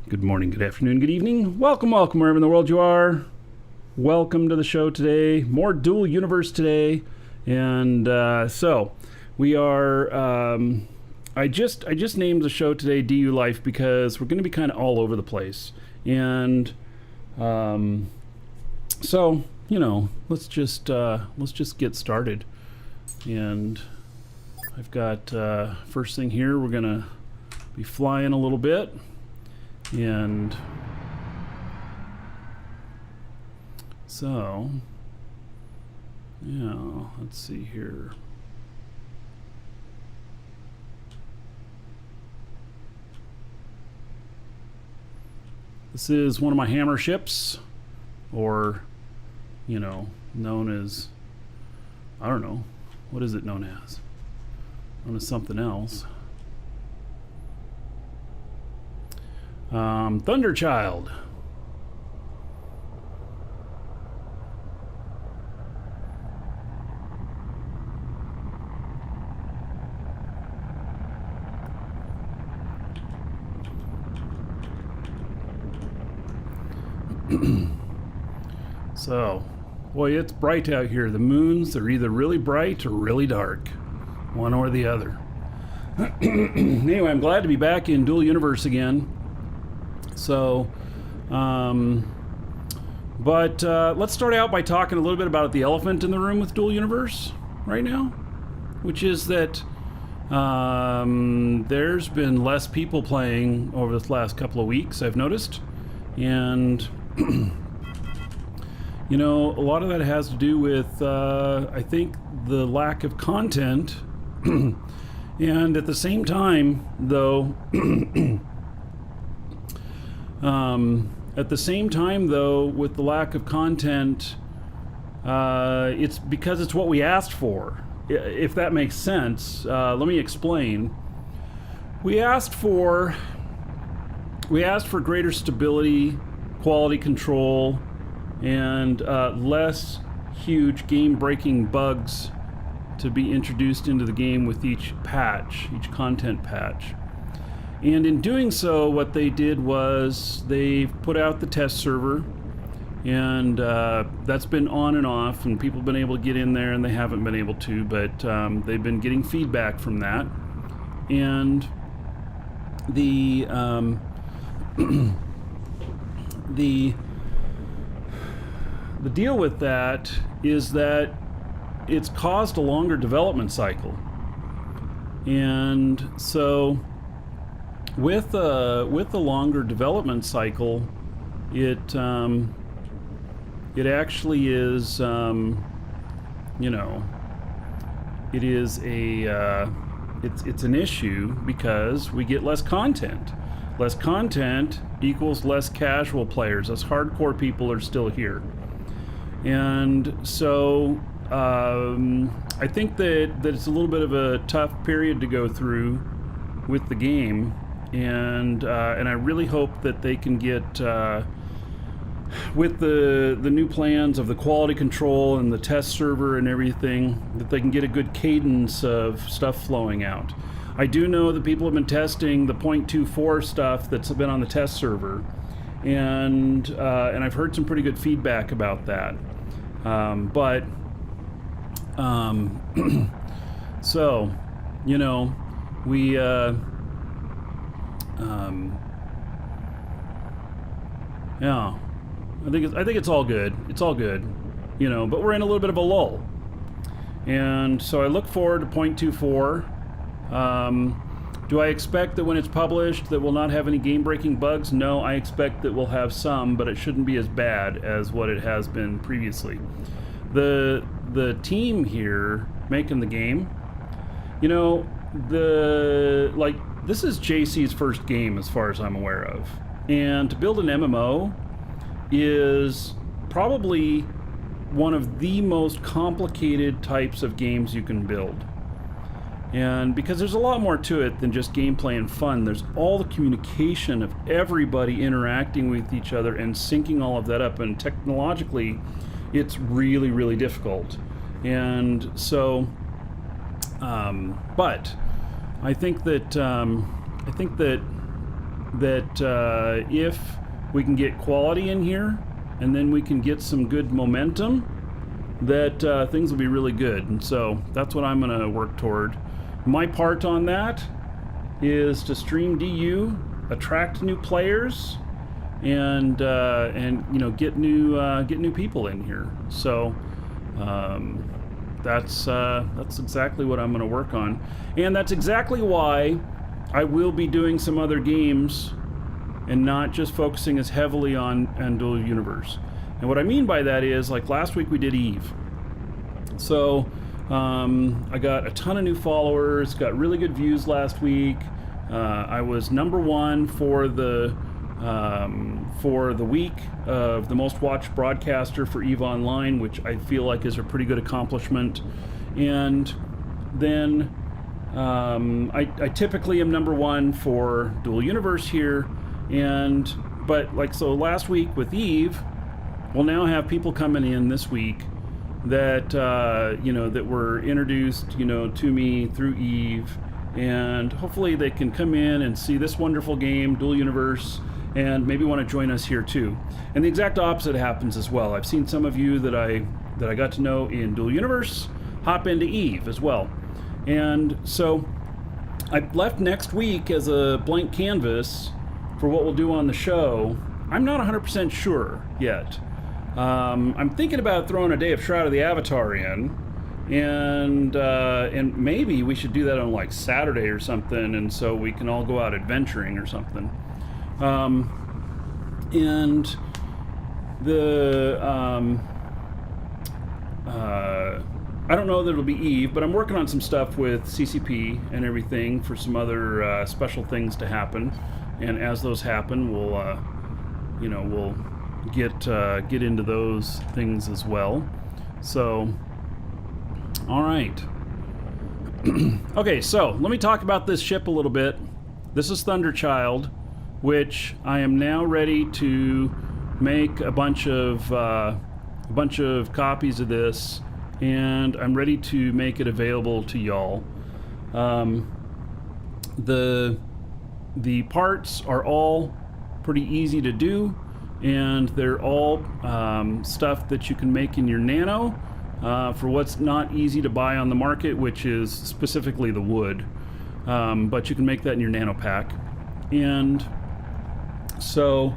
Good morning, good afternoon, good evening. Welcome wherever in the world you are. Welcome to the show today. More Dual Universe today. And so we are, I just named the show today DU Life because we're going to be kind of all over the place. And so, let's just get started. And I've got, first thing here, we're going to be flying a little bit. And so, yeah, let's see here. This is one of my hammer ships, or, known as, I don't know, what is it known as? Known as something else. Thunderchild. So, boy, it's bright out here. The moons are either really bright or really dark. One or the other. Anyway, I'm glad to be back in Dual Universe again. So, let's start out by talking a little bit about the elephant in the room with Dual Universe right now, which is that there's been less people playing over the last couple of weeks, I've noticed. And, a lot of that has to do with, I think, the lack of content. And at the same time, though, with the lack of content, it's because it's what we asked for. If that makes sense, let me explain. We asked for greater stability, quality control, and less huge game-breaking bugs to be introduced into the game with each content patch. And in doing so, what they did was they put out the test server, and that's been on and off, and people have been able to get in there, and they haven't been able to, but they've been getting feedback from that. And the the deal with that is that it's caused a longer development cycle. And so with a longer development cycle, it actually is, it is it's an issue because we get less content. Less content equals less casual players. Us hardcore people are still here. And so I think that it's a little bit of a tough period to go through with the game. And I really hope that they can get, with the new plans of the quality control and the test server and everything, that they can get a good cadence of stuff flowing out. I do know that people have been testing the 0.24 stuff that's been on the test server, and I've heard some pretty good feedback about that. So, we yeah, I think it's all good. It's all good, but we're in a little bit of a lull. And so I look forward to 0.24. Do I expect that when it's published that we'll not have any game-breaking bugs? No, I expect that we'll have some, but it shouldn't be as bad as what it has been previously. The team here making the game, this is JC's first game as far as I'm aware of. And to build an MMO is probably one of the most complicated types of games you can build. And because there's a lot more to it than just gameplay and fun, there's all the communication of everybody interacting with each other and syncing all of that up. And technologically, it's really, really difficult. And so, but I think that that if we can get quality in here, and then we can get some good momentum, that things will be really good. And so that's what I'm going to work toward. My part on that is to stream DU, attract new players, and get new people in here. So that's exactly what I'm going to work on, and that's exactly why I will be doing some other games and not just focusing as heavily on Dual Universe. And what I mean by that is, like last week we did Eve. So I got a ton of new followers, got really good views last week. I was #1 for the week of the most watched broadcaster for Eve Online, which I feel like is a pretty good accomplishment. And then I typically am #1 for Dual Universe here. So last week with Eve, we'll now have people coming in this week that that were introduced to me through Eve, and hopefully they can come in and see this wonderful game, Dual Universe, and maybe want to join us here too. And the exact opposite happens as well. I've seen some of you that I got to know in Dual Universe hop into Eve as well. And so I left next week as a blank canvas for what we'll do on the show. I'm not 100% sure yet. I'm thinking about throwing a day of Shroud of the Avatar in, and maybe we should do that on like Saturday or something, and so we can all go out adventuring or something. I don't know that it'll be Eve, but I'm working on some stuff with CCP and everything for some other special things to happen. And as those happen, we'll get into those things as well. So, all right. Okay, so let me talk about this ship a little bit. This is Thunderchild, which I am now ready to make a bunch of copies of this, and I'm ready to make it available to y'all. The parts are all pretty easy to do, and they're all stuff that you can make in your Nano for what's not easy to buy on the market, which is specifically the wood. But you can make that in your Nano pack. And so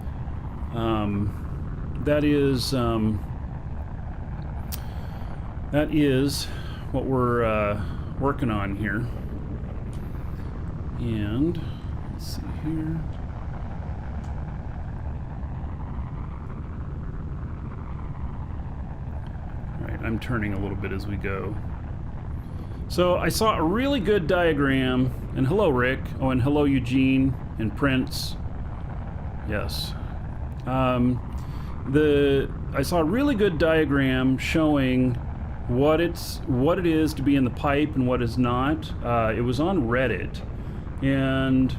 that is what we're working on here. And let's see here. All right, I'm turning a little bit as we go. So I saw a really good diagram, and hello Rick, oh, and hello Eugene and Prince. Yes. I saw a really good diagram showing what it is to be in the pipe and what is not. It was on Reddit, and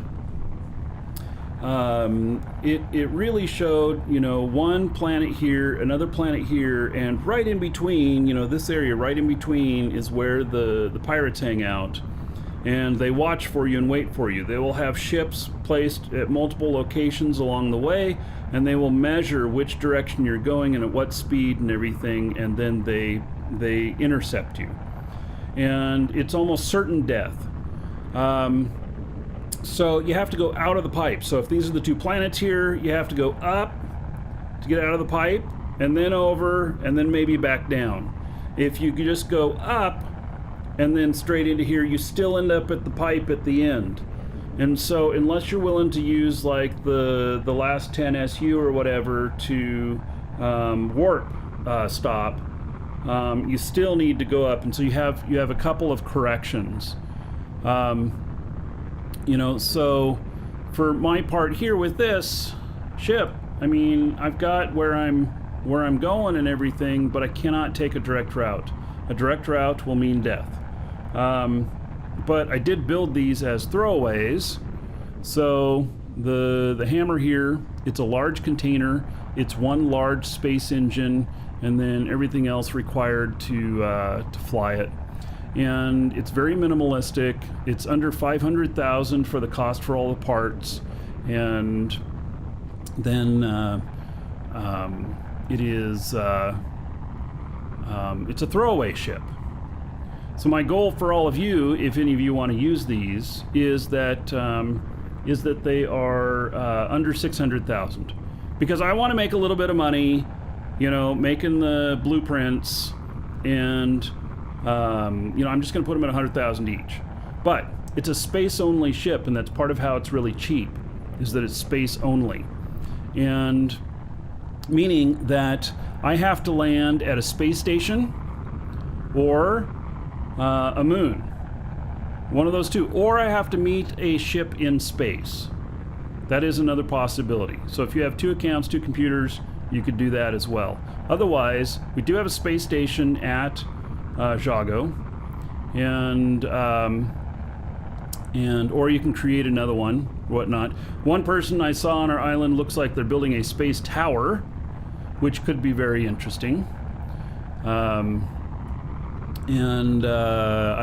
it really showed, one planet here, another planet here, and right in between, this area right in between is where the pirates hang out, and they watch for you and wait for you. They will have ships placed at multiple locations along the way, and they will measure which direction you're going and at what speed and everything, and then they intercept you. And it's almost certain death. So you have to go out of the pipe. So if these are the two planets here, you have to go up to get out of the pipe, and then over, and then maybe back down. If you could just go up and then straight into here, you still end up at the pipe at the end. And so unless you're willing to use like the last 10 SU or whatever to warp stop, you still need to go up. And so you have a couple of corrections. So for my part here with this ship, I mean, I've got where I'm going and everything, but I cannot take a direct route. A direct route will mean death. But I did build these as throwaways. So the hammer here, it's a large container. It's one large space engine, and then everything else required to fly it. And it's very minimalistic. It's under 500,000 for the cost for all the parts, and then it's a throwaway ship. So my goal for all of you, if any of you want to use these, is that they are under 600,000, because I want to make a little bit of money, making the blueprints, and I'm just going to put them at 100,000 each. But it's a space-only ship, and that's part of how it's really cheap, is that it's space-only, and meaning that I have to land at a space station or a moon, one of those two, or I have to meet a ship in space. That is another possibility. So if you have 2 accounts, 2 computers, you could do that as well. Otherwise, we do have a space station at Jago, and or you can create another one, whatnot. One person I saw on our island looks like they're building a space tower, which could be very interesting. I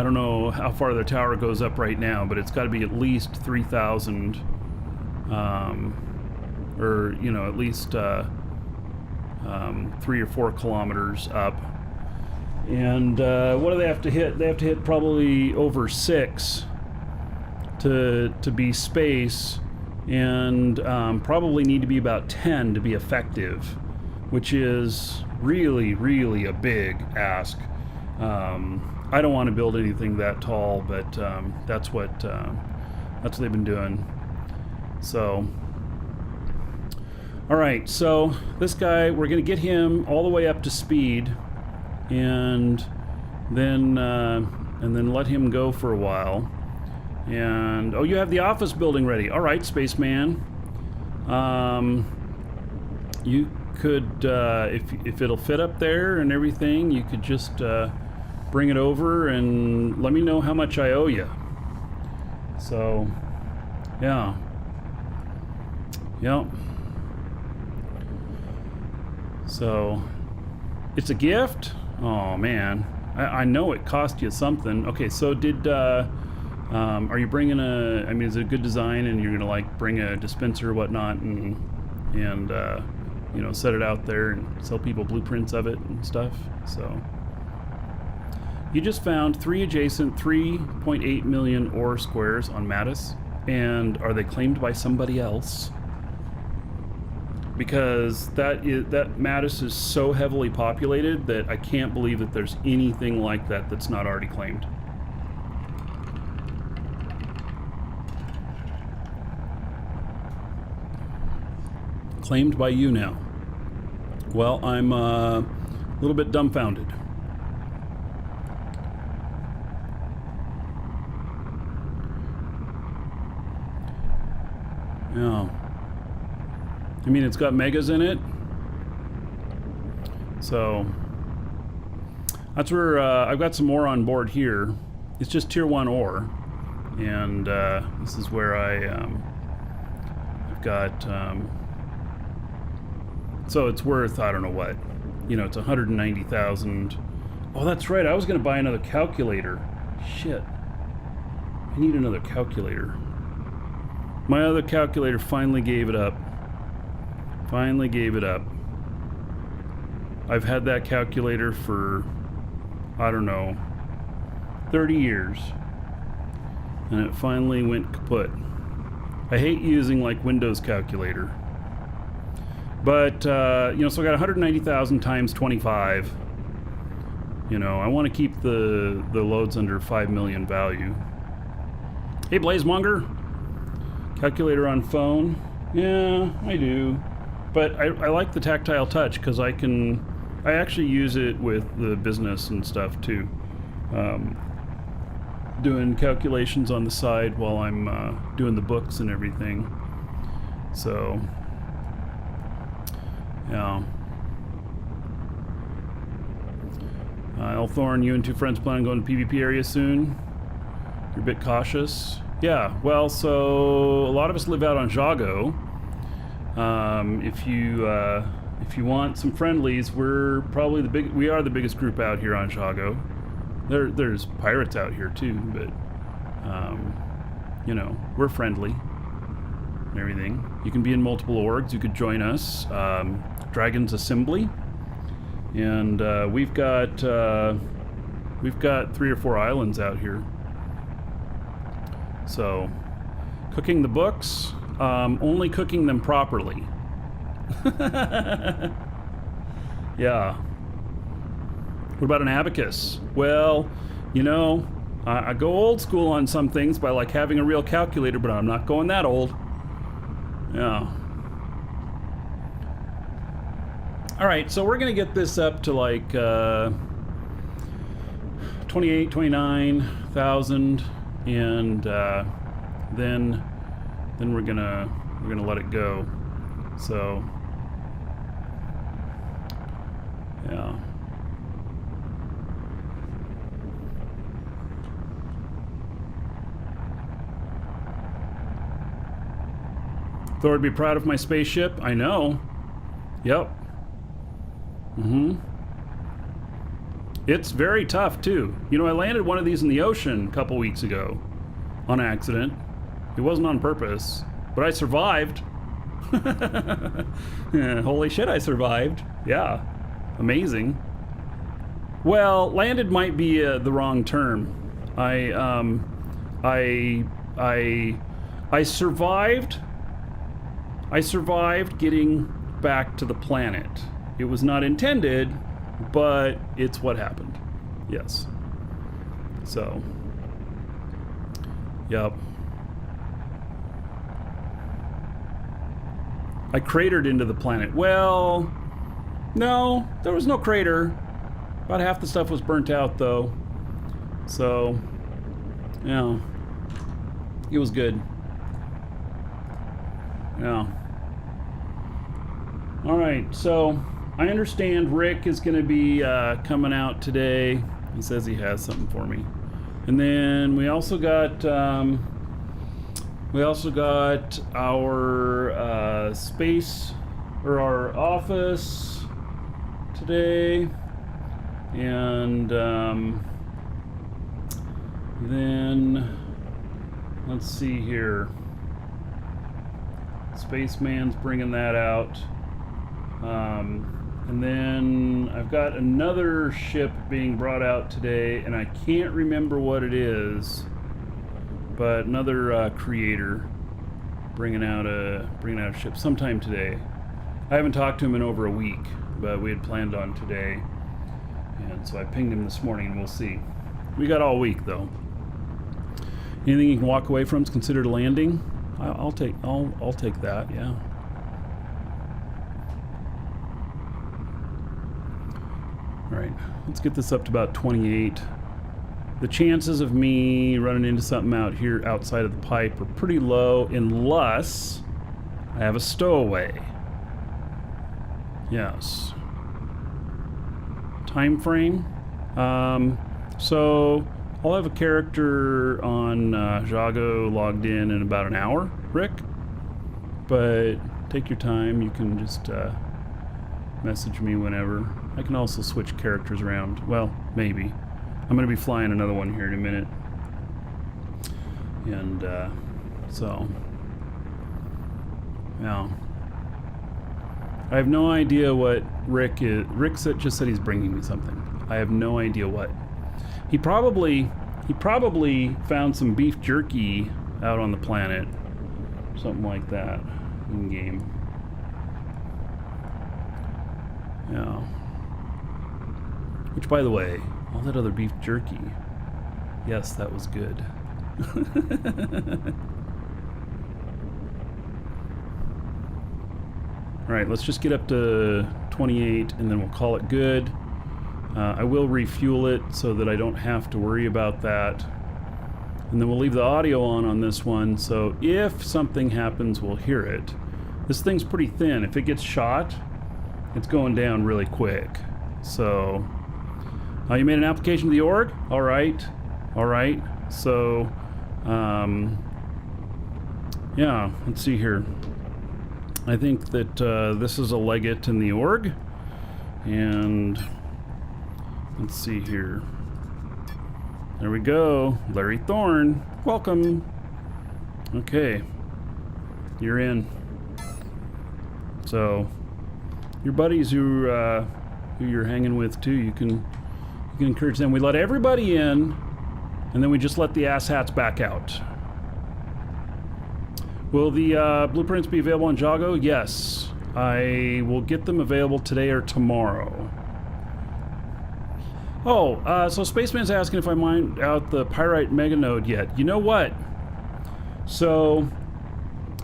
don't know how far the tower goes up right now, but it's got to be at least 3,000, or at least 3 or 4 kilometers up. And what do they have to hit? They have to hit probably over 6 to be space, and probably need to be about 10 to be effective, which is really, really a big ask. I don't want to build anything that tall, but that's what they've been doing. So, all right. So this guy, we're going to get him all the way up to speed, and then let him go for a while. And you have the office building ready. All right, spaceman. You could, if it'll fit up there and everything, you could just bring it over and let me know how much I owe you. So, yeah. Yep. So, it's a gift? Oh, man. I know it cost you something. Okay, so are you bringing is it a good design, and you're going to bring a dispenser or whatnot, and set it out there and sell people blueprints of it and stuff? So, you just found 3 adjacent 3.8 million ore squares on Mattis, and are they claimed by somebody else? Because that Mattis is so heavily populated that I can't believe that there's anything like that that's not already claimed. Claimed by you now. Well, I'm a little bit dumbfounded. Yeah. It's got megas in it. So that's where I've got some ore on board here. It's just tier 1 ore, and this is where I've got. So it's worth, I don't know what. It's 190,000. Oh, that's right. I was going to buy another calculator. Shit. I need another calculator. My other calculator finally gave it up. I've had that calculator for, I don't know, 30 years. And it finally went kaput. I hate using Windows calculator. But, so I got 190,000 times 25. I want to keep the loads under 5 million value. Hey, Blazemonger. Calculator on phone. Yeah, I do. But I like the tactile touch, because I actually use it with the business and stuff too. Doing calculations on the side while I'm doing the books and everything. So, yeah. Elthorn, you and 2 friends plan on going to PvP area soon? You're a bit cautious. Yeah, well, so a lot of us live out on Jago. If you want some friendlies, we're probably we are the biggest group out here on Jago. There's pirates out here too, but we're friendly. and everything. You can be in multiple orgs. You could join us, Dragon's Assembly, and we've got 3 or 4 islands out here. So, cooking the books, only cooking them properly. Yeah. What about an abacus? Well, you know, I go old school on some things by like having a real calculator, but I'm not going that old. Yeah. All right, so we're gonna get this up to like 28, 29,000, and then we're gonna let it go. So yeah. Thor would be proud of my spaceship. I know. Yep. It's very tough too. You know, I landed one of these in the ocean a couple weeks ago on accident. It wasn't on purpose, but I survived. Yeah, holy shit, I survived. Yeah. Amazing. Well, landed might be the wrong term. I survived. I survived getting back to the planet. It was not intended, but it's what happened. Yes. So, yep. I cratered into the planet. Well, no, there was no crater. About half the stuff was burnt out, though. So, yeah, it was good. Yeah. All right, so I understand Rick is going to be coming out today. He says he has something for me. And then we also got our space, or our office today. And then let's see here. Spaceman's bringing that out. And then I've got another ship being brought out today, and I can't remember what it is, but another creator bringing out a ship sometime today. I haven't talked to him in over a week, but we had planned on today, and so I pinged him this morning, and we'll see. We got all week though. Anything you can walk away from is considered a landing. I'll take that. Yeah. All right, let's get this up to about 28. The chances of me running into something out here outside of the pipe are pretty low, unless I have a stowaway. Yes. Time frame. So I'll have a character on Jago logged in about an hour, Rick. But take your time. You can just message me whenever. I can also switch characters around. Well, maybe. I'm going to be flying another one here in a minute. And so, yeah. I have no idea what Rick is. Rick just said he's bringing me something. I have no idea what. He probably found some beef jerky out on the planet. Something like that in game. Yeah. Which, by the way, all that other beef jerky, yes, that was good. All right, let's just get up to 28, and then we'll call it good. I will refuel it so that I don't have to worry about that. And then we'll leave the audio on this one, so if something happens, we'll hear it. This thing's pretty thin. If it gets shot, it's going down really quick. So, you made an application to the org? All right. So, yeah, let's see here. I think that this is a legate in the org. And let's see here. There we go. Larry Thorne. Welcome. Okay. you're in. So your buddies who you're hanging with too, you can encourage them. We let everybody in, and then we just let the asshats back out. Will the blueprints be available on Jago? Yes. I will get them available today or tomorrow. Oh, so Spaceman's asking if I mined out the Pyrite Mega Node yet. You know what? So,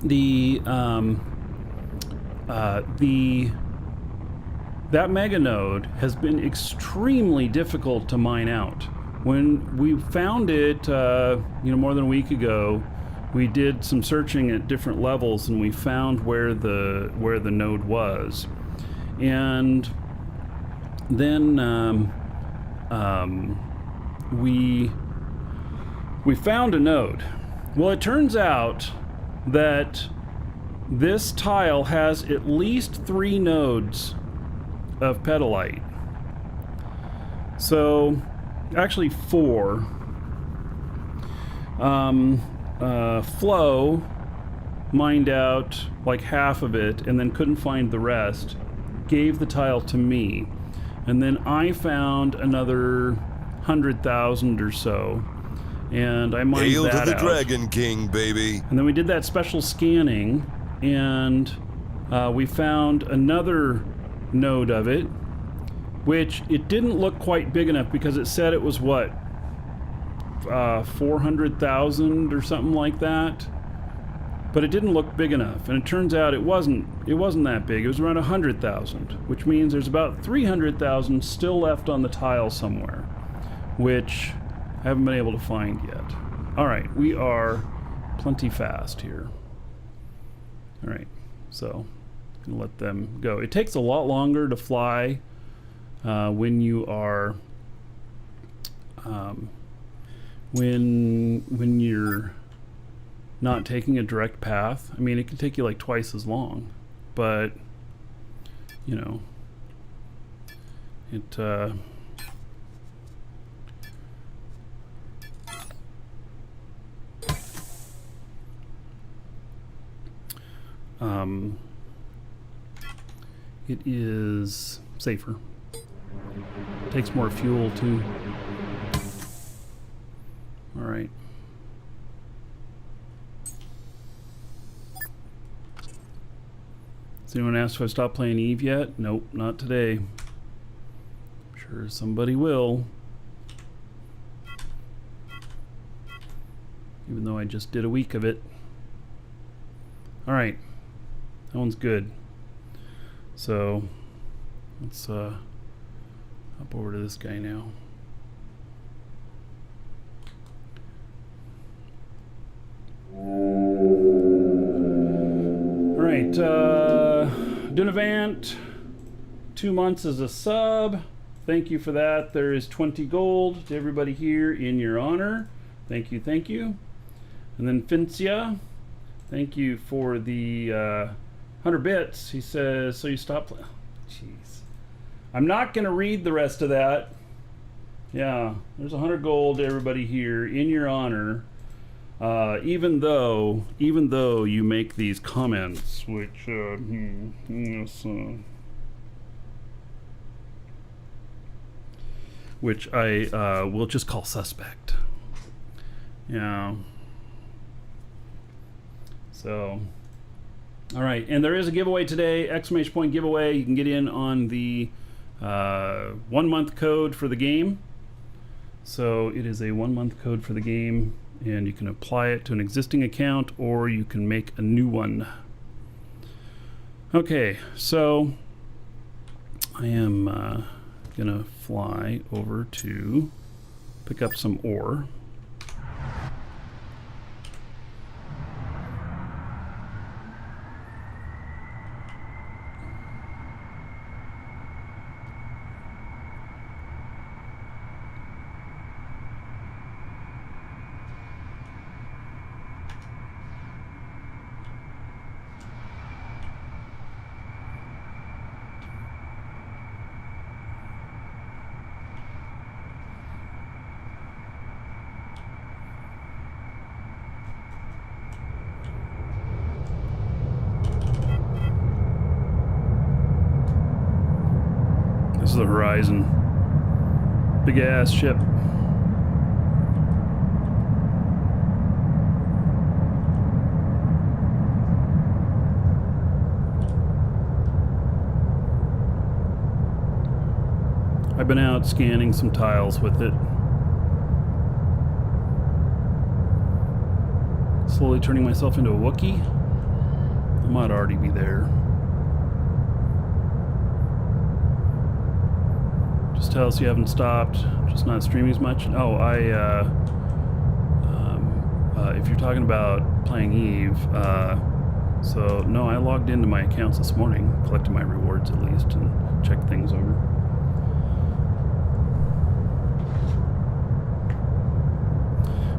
that Mega Node has been extremely difficult to mine out. When we found it, more than a week ago, we did some searching at different levels, and we found where the node was, and then we found a node. Well, it turns out that this tile has at least 3 nodes of petalite. So, actually 4. Flo mined out like half of it and then couldn't find the rest, gave the tile to me, and then I found another 100,000 or so, and I mined Hail that to the out. Dragon King, baby. And then we did that special scanning, and we found another node of it, which it didn't look quite big enough because it said it was what, 400,000 or something like that, but it didn't look big enough, and it turns out it wasn't that big. It was around 100,000, which means there's about 300,000 still left on the tile somewhere, which I haven't been able to find yet. All right, we are plenty fast here. All right, so I'm gonna let them go. It takes a lot longer to fly when you are when you're not taking a direct path. I mean, it can take you like twice as long, but you know, it it is safer. Takes more fuel too. All right. Has anyone asked if I stopped playing Eve yet? Nope, not today. I'm sure somebody will. Even though I just did a week of it. All right. That one's good. So let's hop over to this guy now. All right, Dunavant, 2 months as a sub. Thank you for that. There is 20 gold to everybody here in your honor. Thank you, thank you. And then Fincia, thank you for the 100 bits. He says, so you stopped. Jeez. I'm not going to read the rest of that. Yeah, there's 100 gold to everybody here in your honor. Even though you make these comments, which yes, which I will just call suspect. Yeah. So, all right, and there is a giveaway today, exclamation point giveaway. You can get in on the 1 month code for the game. So it is a 1 month code for the game, and you can apply it to an existing account or you can make a new one. Okay, so I am gonna fly over to pick up some ore. This is the Horizon. Big ass ship. I've been out scanning some tiles with it. Slowly turning myself into a Wookiee. I might already be there. Just tell us you haven't stopped. Just not streaming as much. Oh, if you're talking about playing Eve, so no, I logged into my accounts this morning, collected my rewards at least, and checked things over.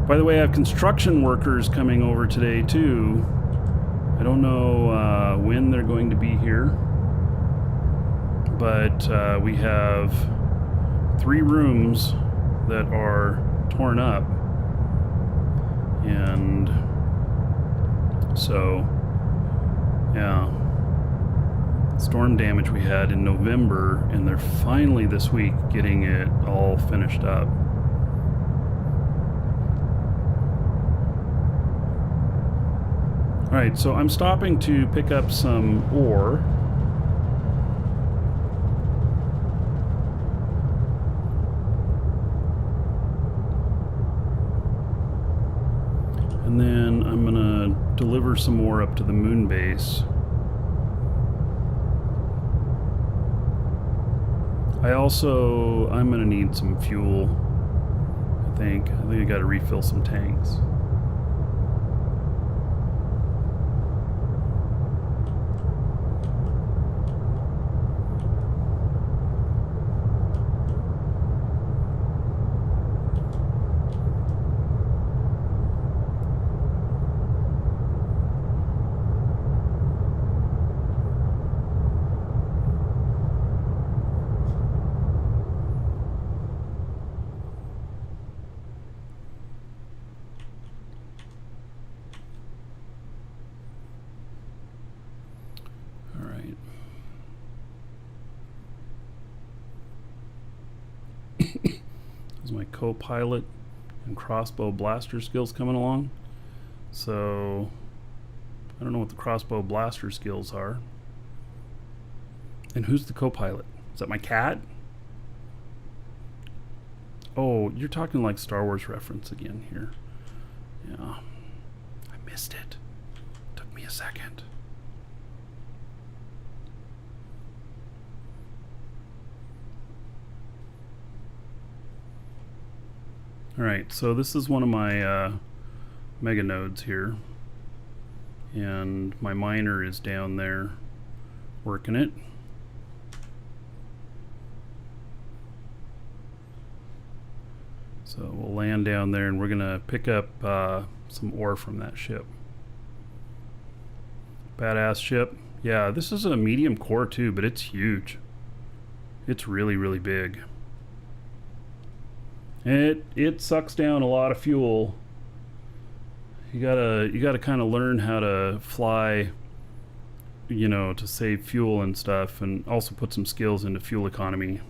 By the way, I have construction workers coming over today too. I don't know when they're going to be here, but we have 3 rooms that are torn up, and so yeah, storm damage we had in November, and they're finally this week getting it all finished up. Alright, so I'm stopping to pick up some ore. And then I'm gonna deliver some more up to the moon base. I'm gonna need some fuel, I think I gotta refill some tanks. My co-pilot and crossbow blaster skills coming along. So I don't know what the crossbow blaster skills are. And who's the co-pilot? Is that my cat? Oh, you're talking like Star Wars reference again here. Yeah, I missed it. Took me a second. Alright, so this is one of my mega nodes here, and my miner is down there working it. So we'll land down there and we're gonna pick up some ore from that ship. Badass ship. Yeah, this is a medium core too, but it's huge. It's really, really big. It sucks down a lot of fuel. You gotta kind of learn how to fly, you know, to save fuel and stuff, and also put some skills into fuel economy.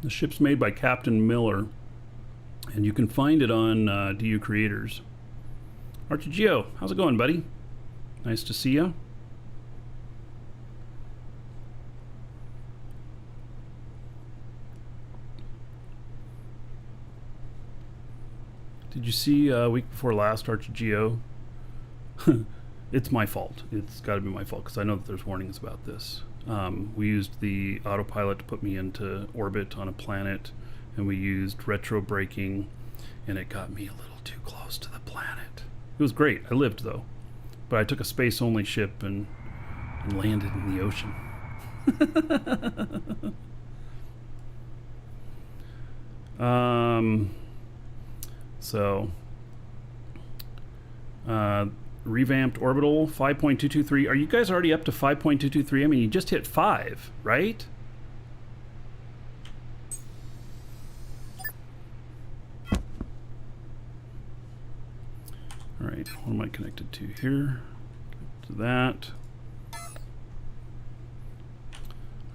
The ship's made by Captain Miller, and you can find it on DU Creators. Archigeo, how's it going, buddy? Nice to see you. Did you see week before last, Archigeo? It's my fault. It's got to be my fault because I know that there's warnings about this. We used the autopilot to put me into orbit on a planet, and we used retro braking, and it got me a little too close to the planet. It was great. I lived though, but I took a space-only ship and landed in the ocean. Revamped orbital 5.223. Are you guys already up to 5.223? I mean, you just hit 5, right? All right, what am I connected to here? To that.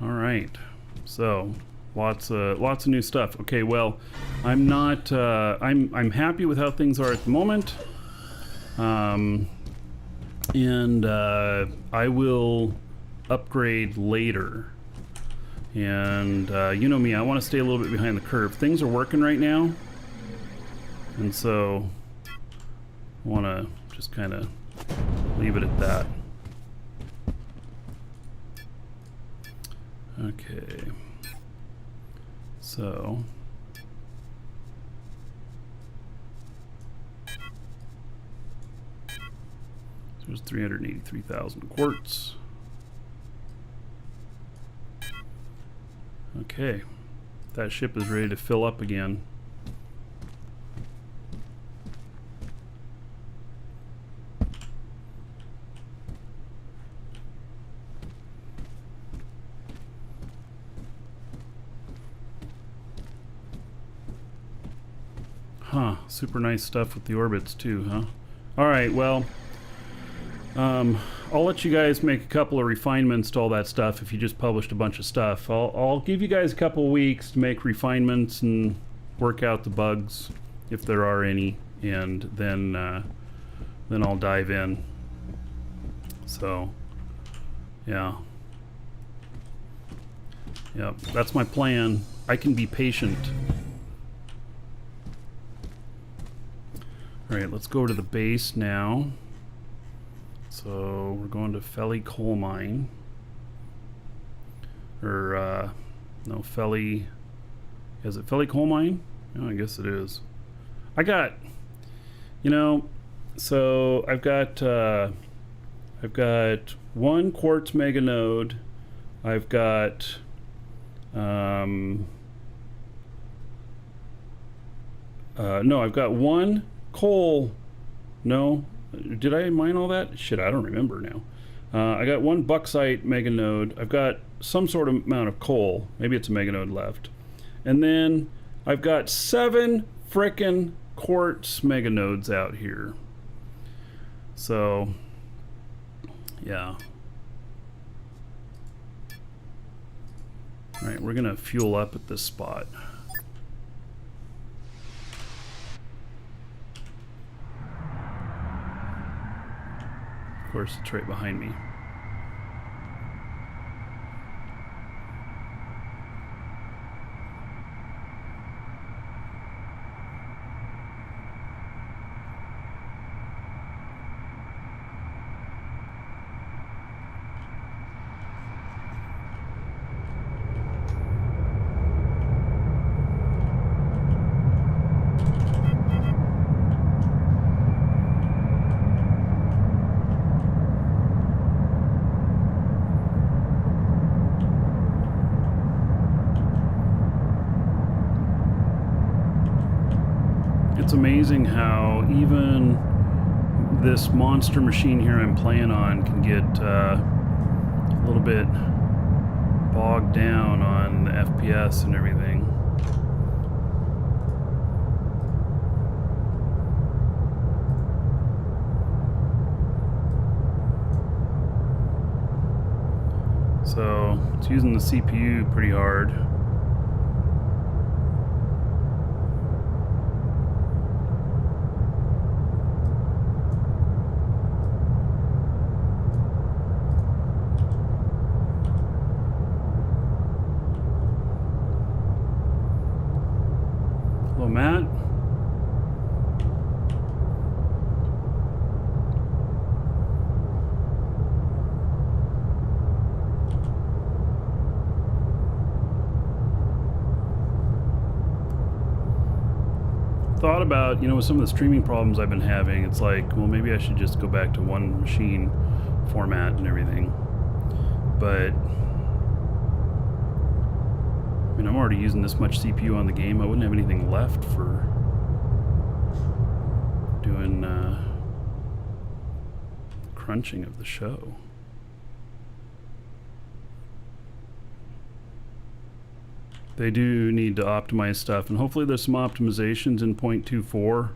All right, so lots of new stuff. Okay, well, I'm not. I'm happy with how things are at the moment. And I will upgrade later. And you know me, I want to stay a little bit behind the curve. Things are working right now, and so I want to just kind of leave it at that. Okay, so there's 383,000 quartz. Okay, that ship is ready to fill up again. Huh, super nice stuff with the orbits too, huh? All right, well, I'll let you guys make a couple of refinements to all that stuff if you just published a bunch of stuff. I'll give you guys a couple of weeks to make refinements and work out the bugs, if there are any, and then I'll dive in. So, yeah. Yep, that's my plan. I can be patient. All right, let's go to the base now. So we're going to Felly Coal Mine. Or, no, Felly... Is it Felly Coal Mine? Oh, I guess it is. I got... You know, so I've got one quartz mega node. I've got... no, I've got one coal... No... Did I mine all that? Shit, I don't remember now. I got one bauxite mega node. I've got some sort of amount of coal. Maybe it's a mega node left. And then I've got 7 frickin' quartz mega nodes out here. So, yeah. All right, we're gonna fuel up at this spot. Of course, it's right behind me. It's amazing how even this monster machine here I'm playing on can get a little bit bogged down on the FPS and everything. So it's using the CPU pretty hard. Hello, Matt. Thought about, you know, with some of the streaming problems I've been having, it's like, well, maybe I should just go back to one machine format and everything. But I mean, I'm already using this much CPU on the game. I wouldn't have anything left for doing crunching of the show. They do need to optimize stuff, and hopefully there's some optimizations in 0.24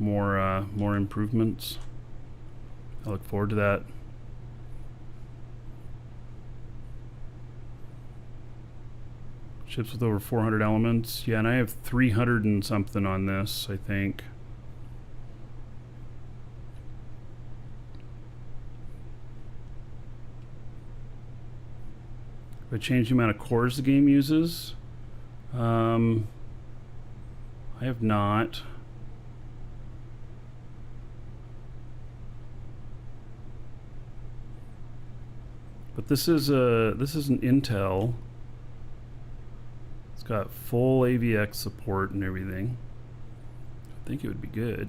more improvements. I look forward to that. Ships with over 400 elements. Yeah, and I have 300 and something on this, I think. If I change the amount of cores the game uses, I have not. But this is an Intel. It's got full AVX support and everything. I think it would be good.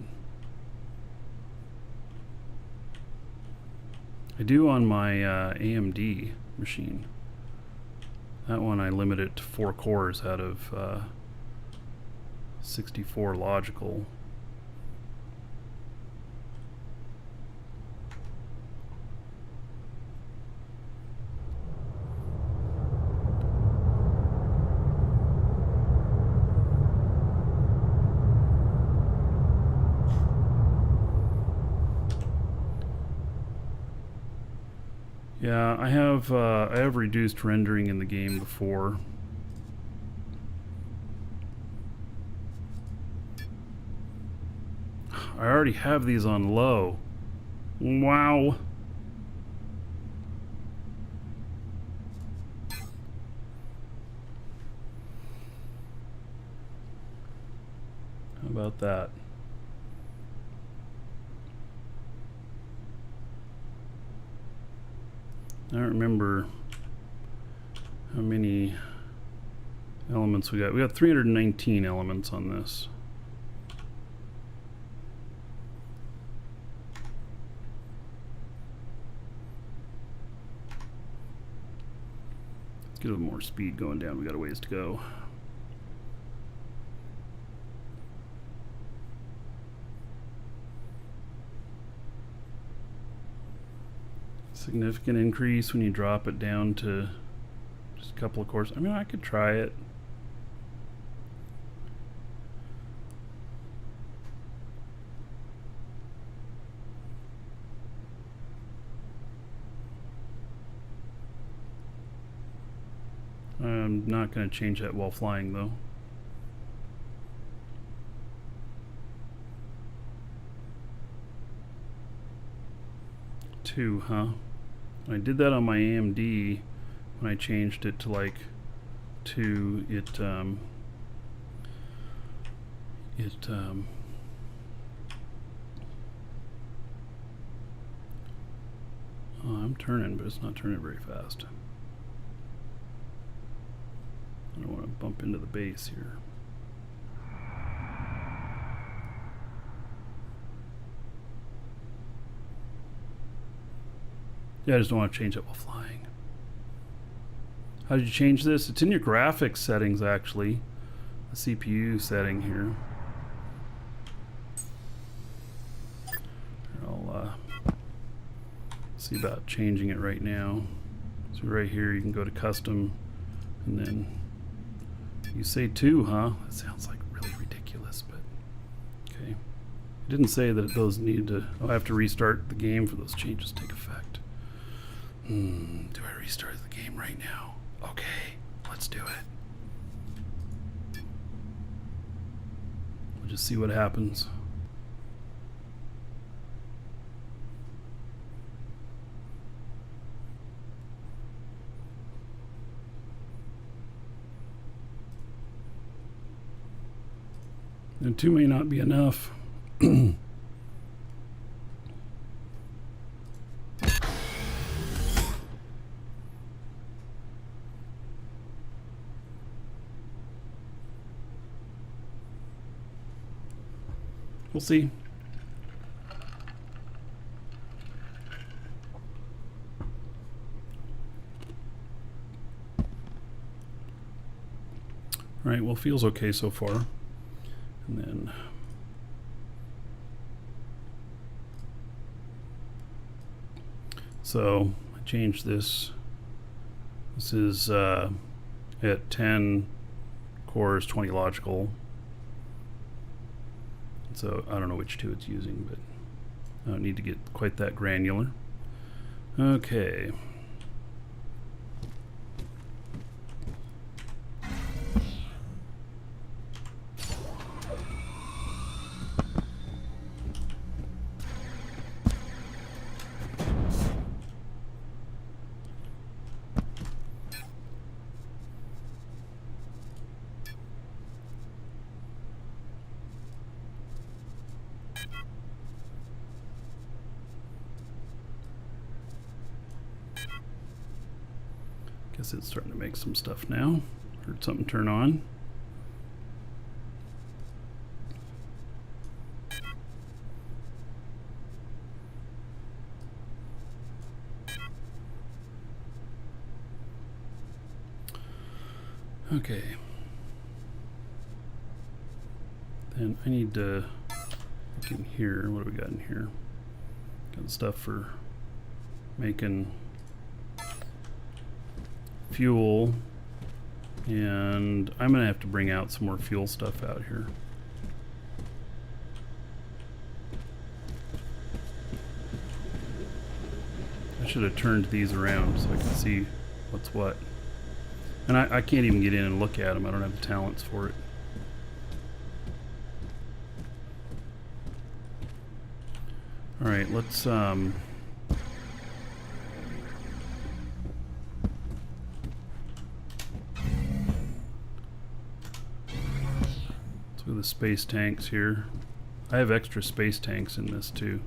I do on my AMD machine. That one I limit it to 4 cores out of 64 logical. Yeah, I have reduced rendering in the game before. I already have these on low. Wow. How about that? I don't remember how many elements we got. We got 319 elements on this. Let's get a little more speed going down. We got a ways to go. Significant increase when you drop it down to just a couple of cores. I mean, I could try it. I'm not going to change that while flying though. Two, huh? I did that on my AMD when I changed it to like 2. Oh, I'm turning, but it's not turning very fast. I don't want to bump into the base here. Yeah, I just don't want to change it while flying. How did you change this? It's in your graphics settings, actually. The CPU setting here. I'll see about changing it right now. So right here, you can go to custom, and then you say 2, huh? That sounds like really ridiculous, but okay. It didn't say that those need to. Oh, I have to restart the game for those changes to take effect. Do I restart the game right now? Okay, let's do it. We'll just see what happens. And 2 may not be enough. We'll see. All right, well, feels okay so far. And then so I changed this. This is at 10 cores, 20 logical. So I don't know which two it's using, but I don't need to get quite that granular. Okay. Guess it's starting to make some stuff now. Heard something turn on. Okay. Then I need to look in here. What do we got in here? Got stuff for making fuel, and I'm gonna have to bring out some more fuel stuff out here. I should have turned these around so I can see what's what. And I can't even get in and look at them. I don't have the talents for it. All right, let's go the space tanks here. I have extra space tanks in this too.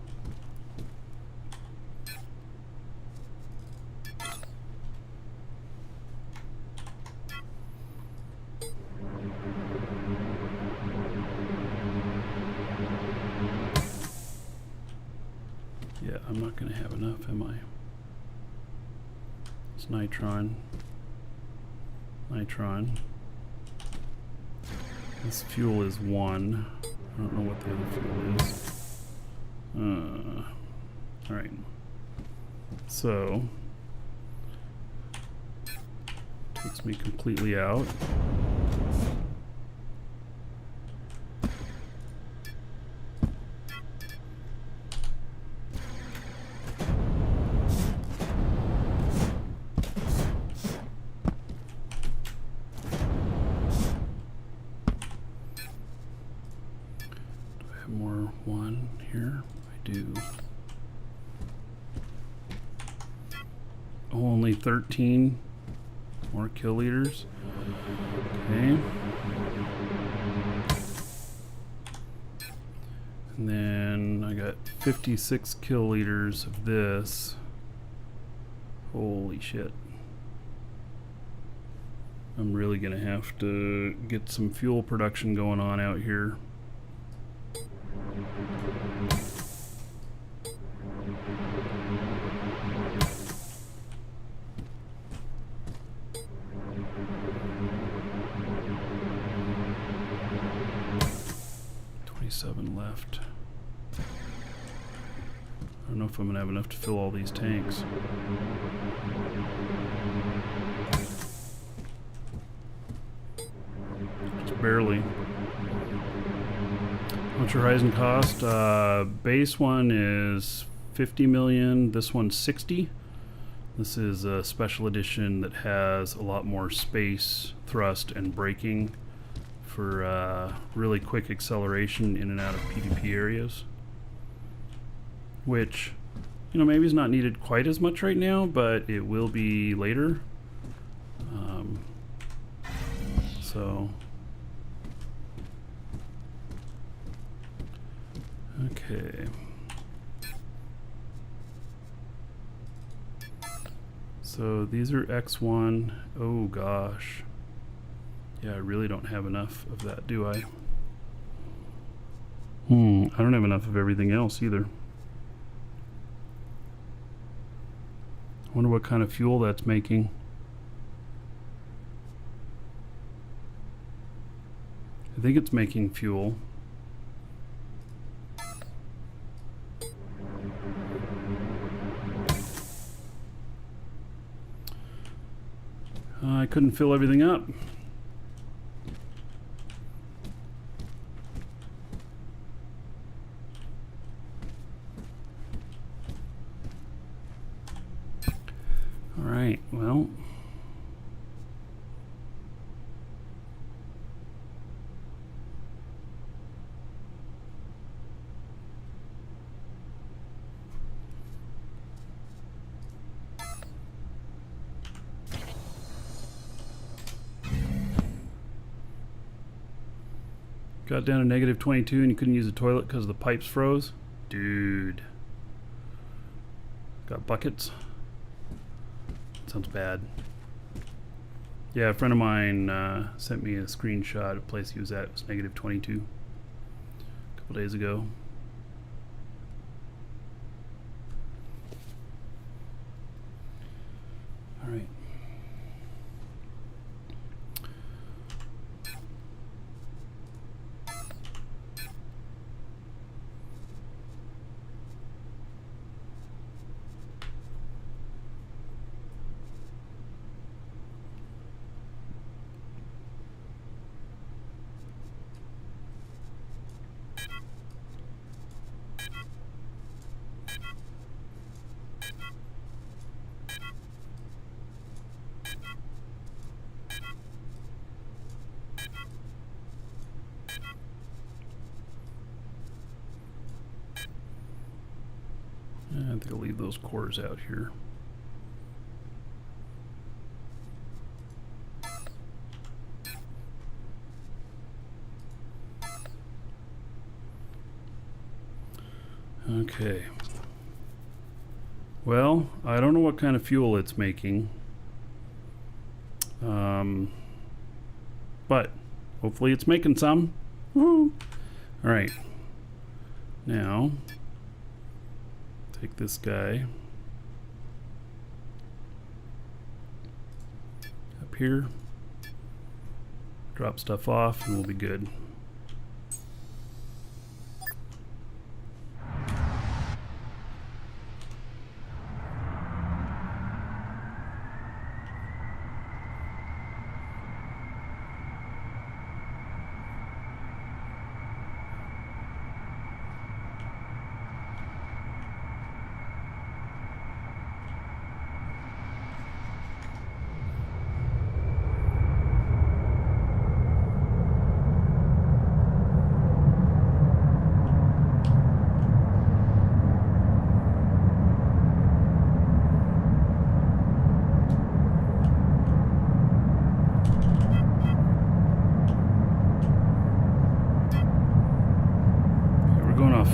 Yeah, I'm not going to have enough, am I? It's nitron. Nitron. This fuel is 1. I don't know what the other fuel is. Alright. So, takes me completely out. More 1 here. I do. Oh, only 13 more kiloliters. Okay. And then I got 56 kiloliters of this. Holy shit. I'm really gonna have to get some fuel production going on out here. Left. I don't know if I'm gonna have enough to fill all these tanks. Just barely. What's your Horizon cost? Base one is 50 million. This one's 60. This is a special edition that has a lot more space, thrust, and braking for really quick acceleration in and out of PvP areas, which, you know, maybe is not needed quite as much right now, but it will be later. So okay, so these are X1. Oh gosh. Yeah, I really don't have enough of that, do I? I don't have enough of everything else either. I wonder what kind of fuel that's making. I think it's making fuel. I couldn't fill everything up. right, well. Got down to negative 22 and you couldn't use the toilet because the pipes froze? Dude. Got buckets? Sounds bad. Yeah, a friend of mine sent me a screenshot of a place he was at. It was negative 22 a couple days ago. All right. I think I'll leave those cores out here. Okay. Well, I don't know what kind of fuel it's making. But hopefully it's making some. Woo! All right. Now, take this guy up here, drop stuff off, and we'll be good.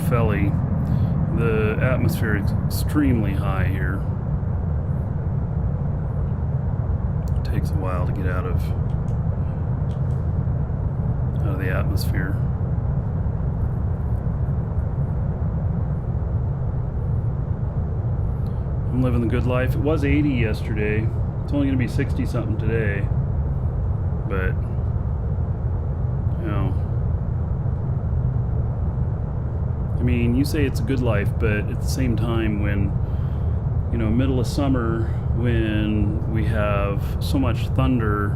Felly. The atmosphere is extremely high here. It takes a while to get out of the atmosphere. I'm living the good life. It was 80 yesterday. It's only going to be 60 something today. But you know, I mean, you say it's a good life, but at the same time, when, you know, middle of summer, when we have so much thunder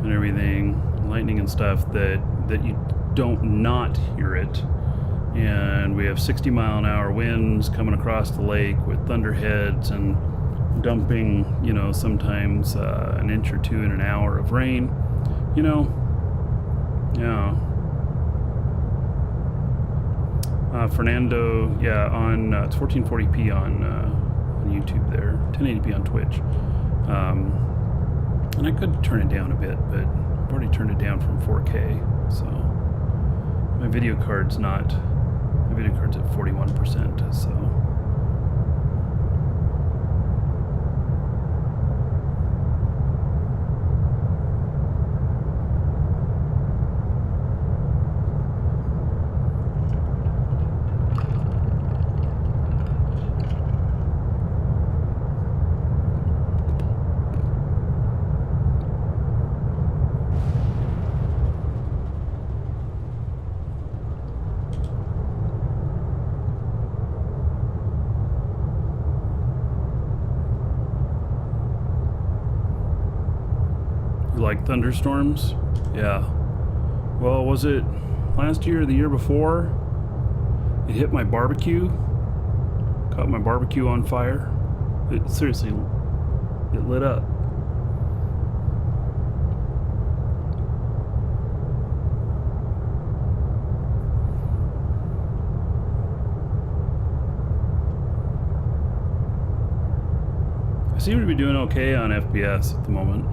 and everything, lightning and stuff, that you don't not hear it, and we have 60-mile-an-hour winds coming across the lake with thunderheads and dumping, you know, sometimes an inch or two in an hour of rain, you know, yeah. Fernando, yeah, on it's 1440p on YouTube there, 1080p on Twitch, and I could turn it down a bit, but I've already turned it down from 4K, so my video card's at 41%, so. Like thunderstorms? Yeah. Well, was it last year or the year before? It hit my barbecue. Caught my barbecue on fire. It seriously Get lit up. I seem to be doing okay on FPS at the moment.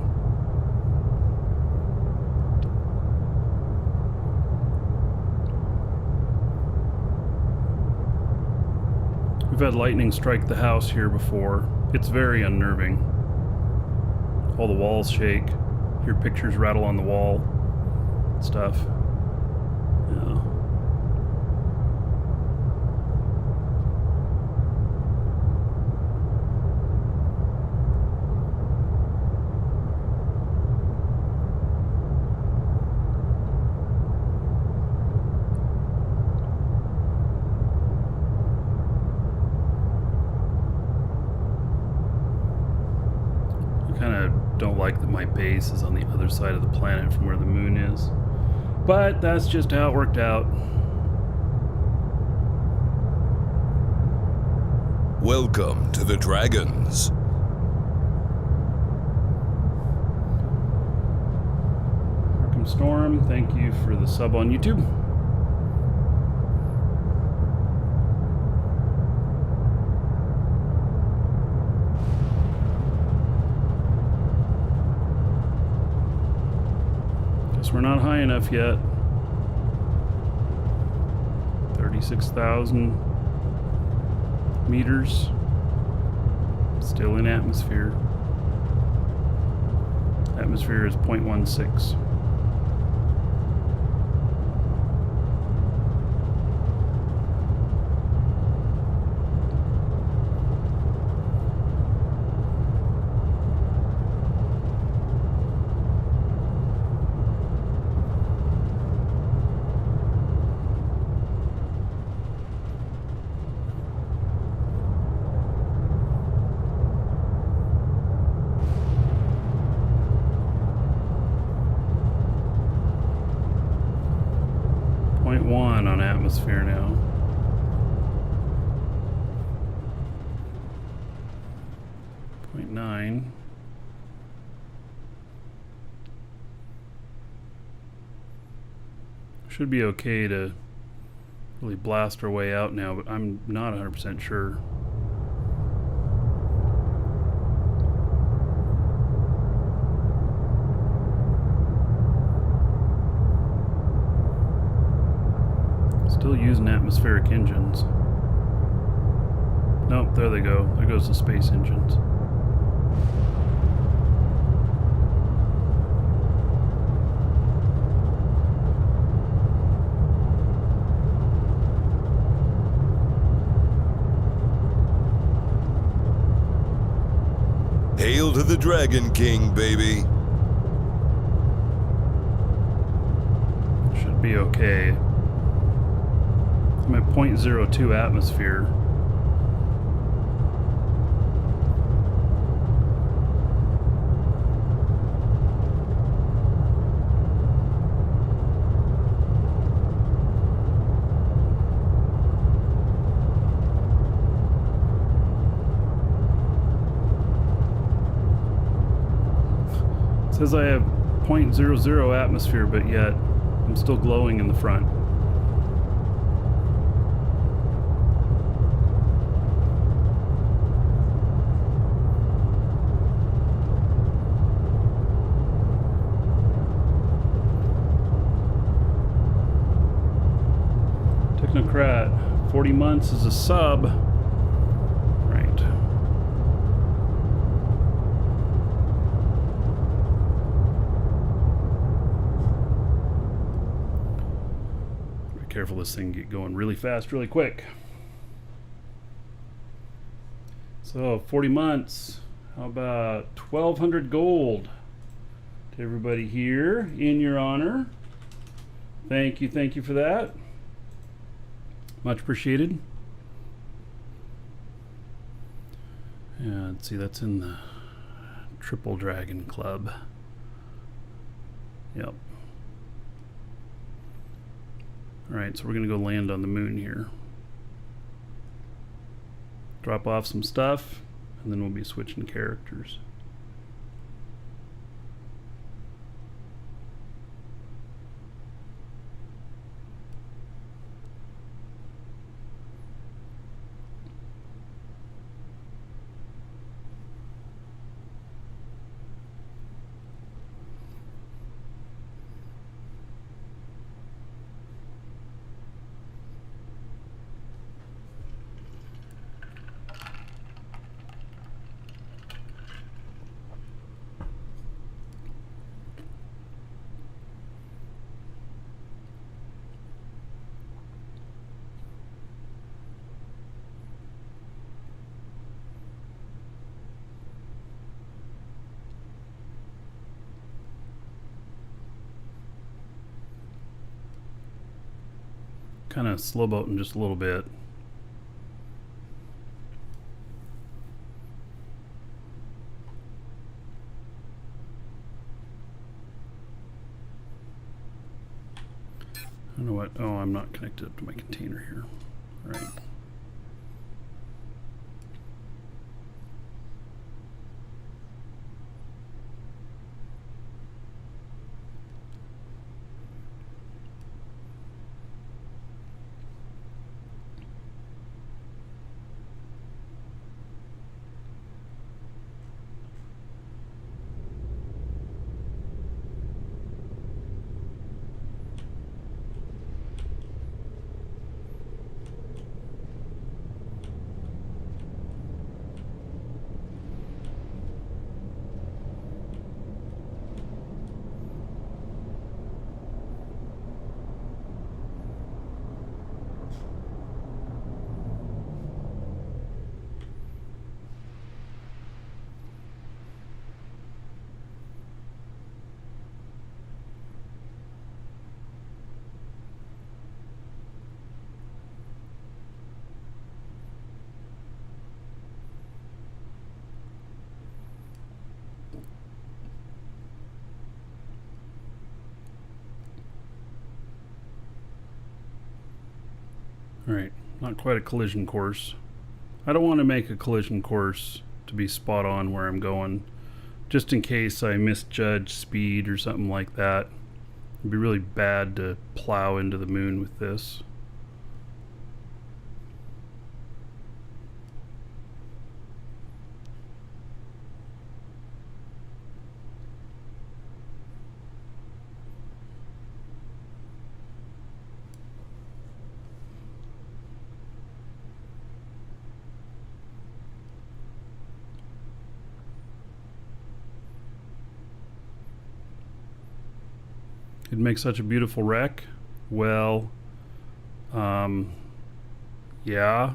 We've had lightning strike the house here before. It's very unnerving. All the walls shake. Hear pictures rattle on the wall. Stuff. Yeah. Don't like that my base is on the other side of the planet from where the moon is. But that's just how it worked out. Welcome to the Dragons. Arkham Storm, thank you for the sub on YouTube. We're not high enough yet. 36,000 meters. Still in atmosphere. Atmosphere is 0.16. On atmosphere now. .9. Should be okay to really blast our way out now, but I'm not 100% sure. Still using atmospheric engines. Nope, there they go. There goes the space engines. Hail to the Dragon King, baby. Should be okay. I'm at 0.02 atmosphere. It says I have 0.00 atmosphere, but yet I'm still glowing in the front. Technocrat, 40 months as a sub. Right. Be careful, this thing get going really fast, really quick. So 40 months. How about 1,200 gold to everybody here in your honor? Thank you for that. Much appreciated. Yeah, let's see, that's in the Triple Dragon Club. Yep. Alright, so we're gonna go land on the moon here. Drop off some stuff, and then we'll be switching characters. kind of slow boating just a little bit. I don't know what. Oh, I'm not connected up to my container here. All right. All right, not quite a collision course. I don't want to make a collision course to be spot on where I'm going, just in case I misjudge speed or something like that. It'd be really bad to plow into the moon with this. It makes such a beautiful wreck. Well, yeah. Yeah,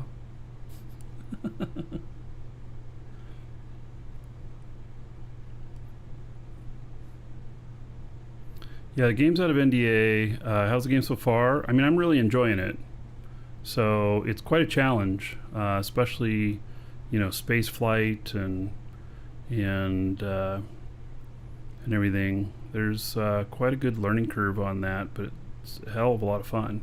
the game's out of NDA. How's the game so far? I mean, I'm really enjoying it. So it's quite a challenge, especially, space flight and everything. There's quite a good learning curve on that, but it's a hell of a lot of fun.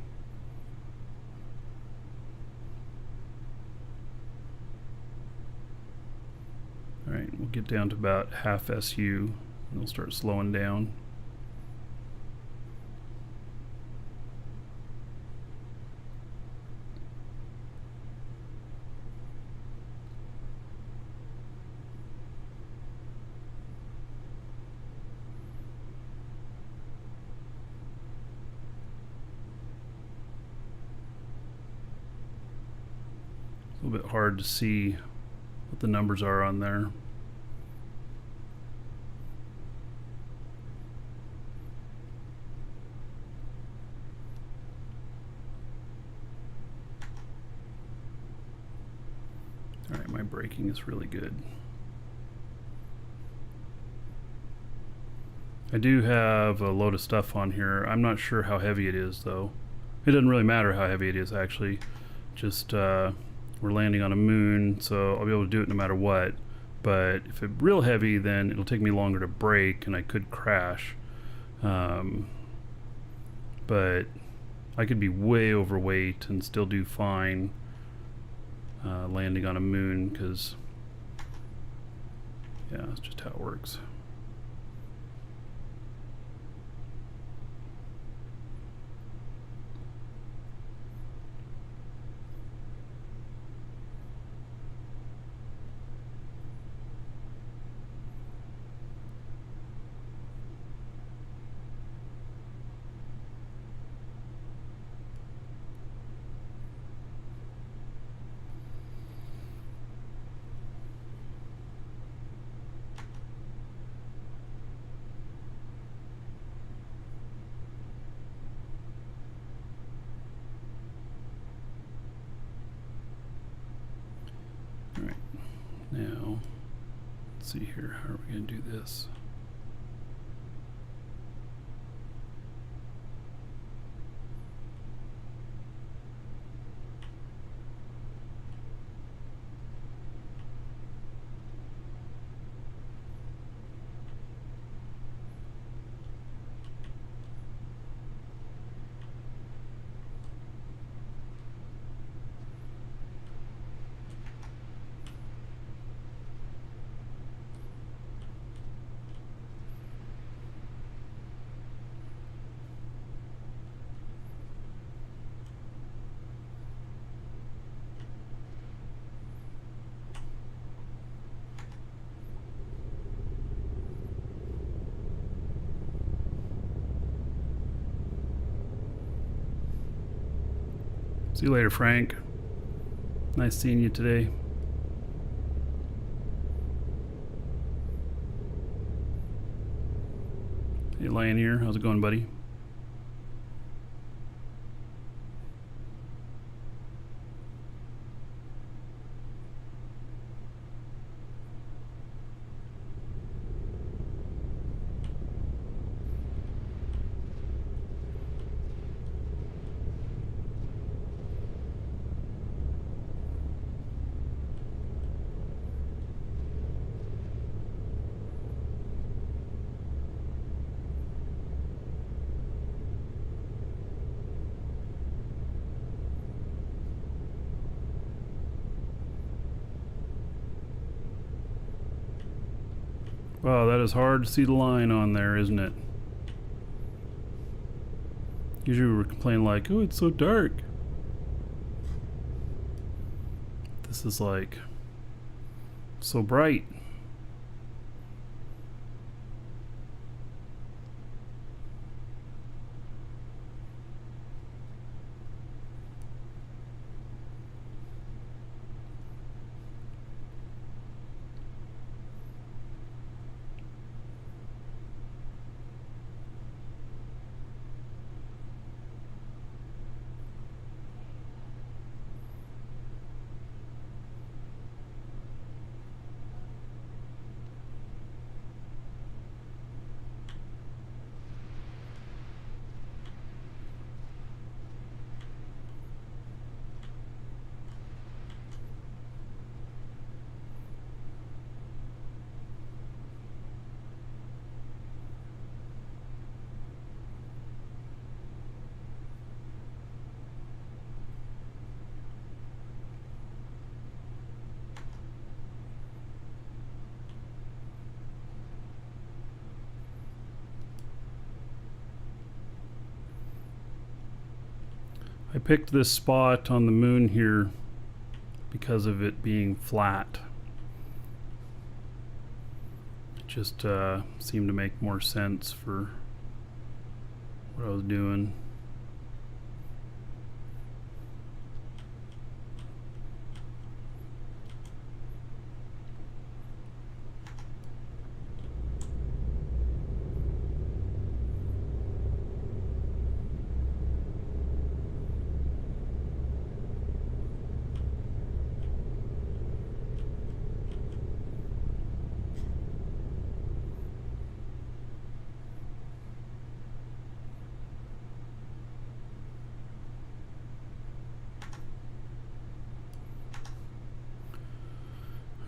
All right, we'll get down to about half SU, and we'll start slowing down. A little bit hard to see what the numbers are on there. All right, my braking is really good. I do have a load of stuff on here. I'm not sure how heavy it is though. It doesn't really matter how heavy it is actually. Just we're landing on a moon, so I'll be able to do it no matter what. But if it's real heavy, then it'll take me longer to brake and I could crash. But I could be way overweight and still do fine landing on a moon, because yeah, that's just how it works. Alright, now let's see here, how are we going to do this? See you later, Frank. Nice seeing you today. Hey, Lion here. How's it going, buddy? Wow, that is hard to see the line on there, isn't it? Usually we complain like, oh, it's so dark. This is like so bright. I picked this spot on the moon here because of it being flat. It just seemed to make more sense for what I was doing.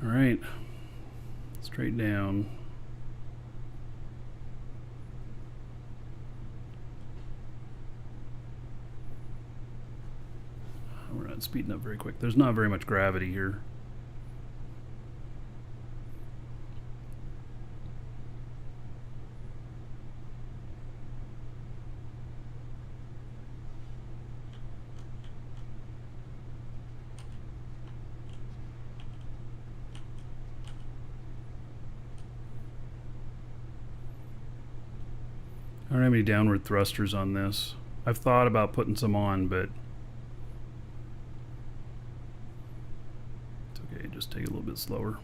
All right, straight down. We're not speeding up very quick. There's not very much gravity here. I don't have any downward thrusters on this. I've thought about putting some on, but it's okay, just take it a little bit slower.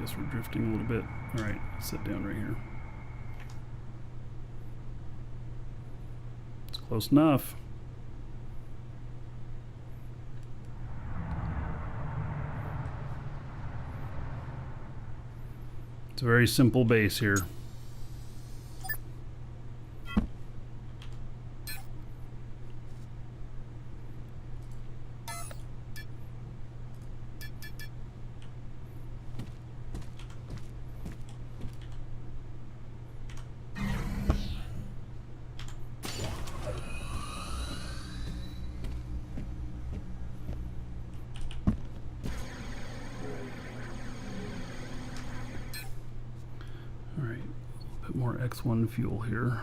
guess we're drifting a little bit. All right, sit down right here. It's close enough. It's a very simple base here. More X1 fuel here.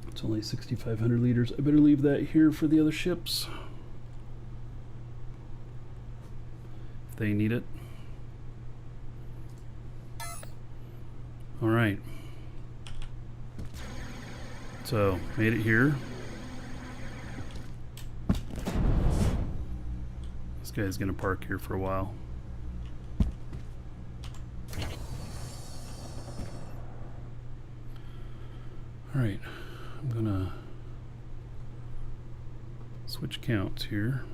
It's only 6,500 liters. I better leave that here for the other ships if they need it. All right. So, made it here. This guy's gonna park here for a while. All right. I'm gonna switch counts here.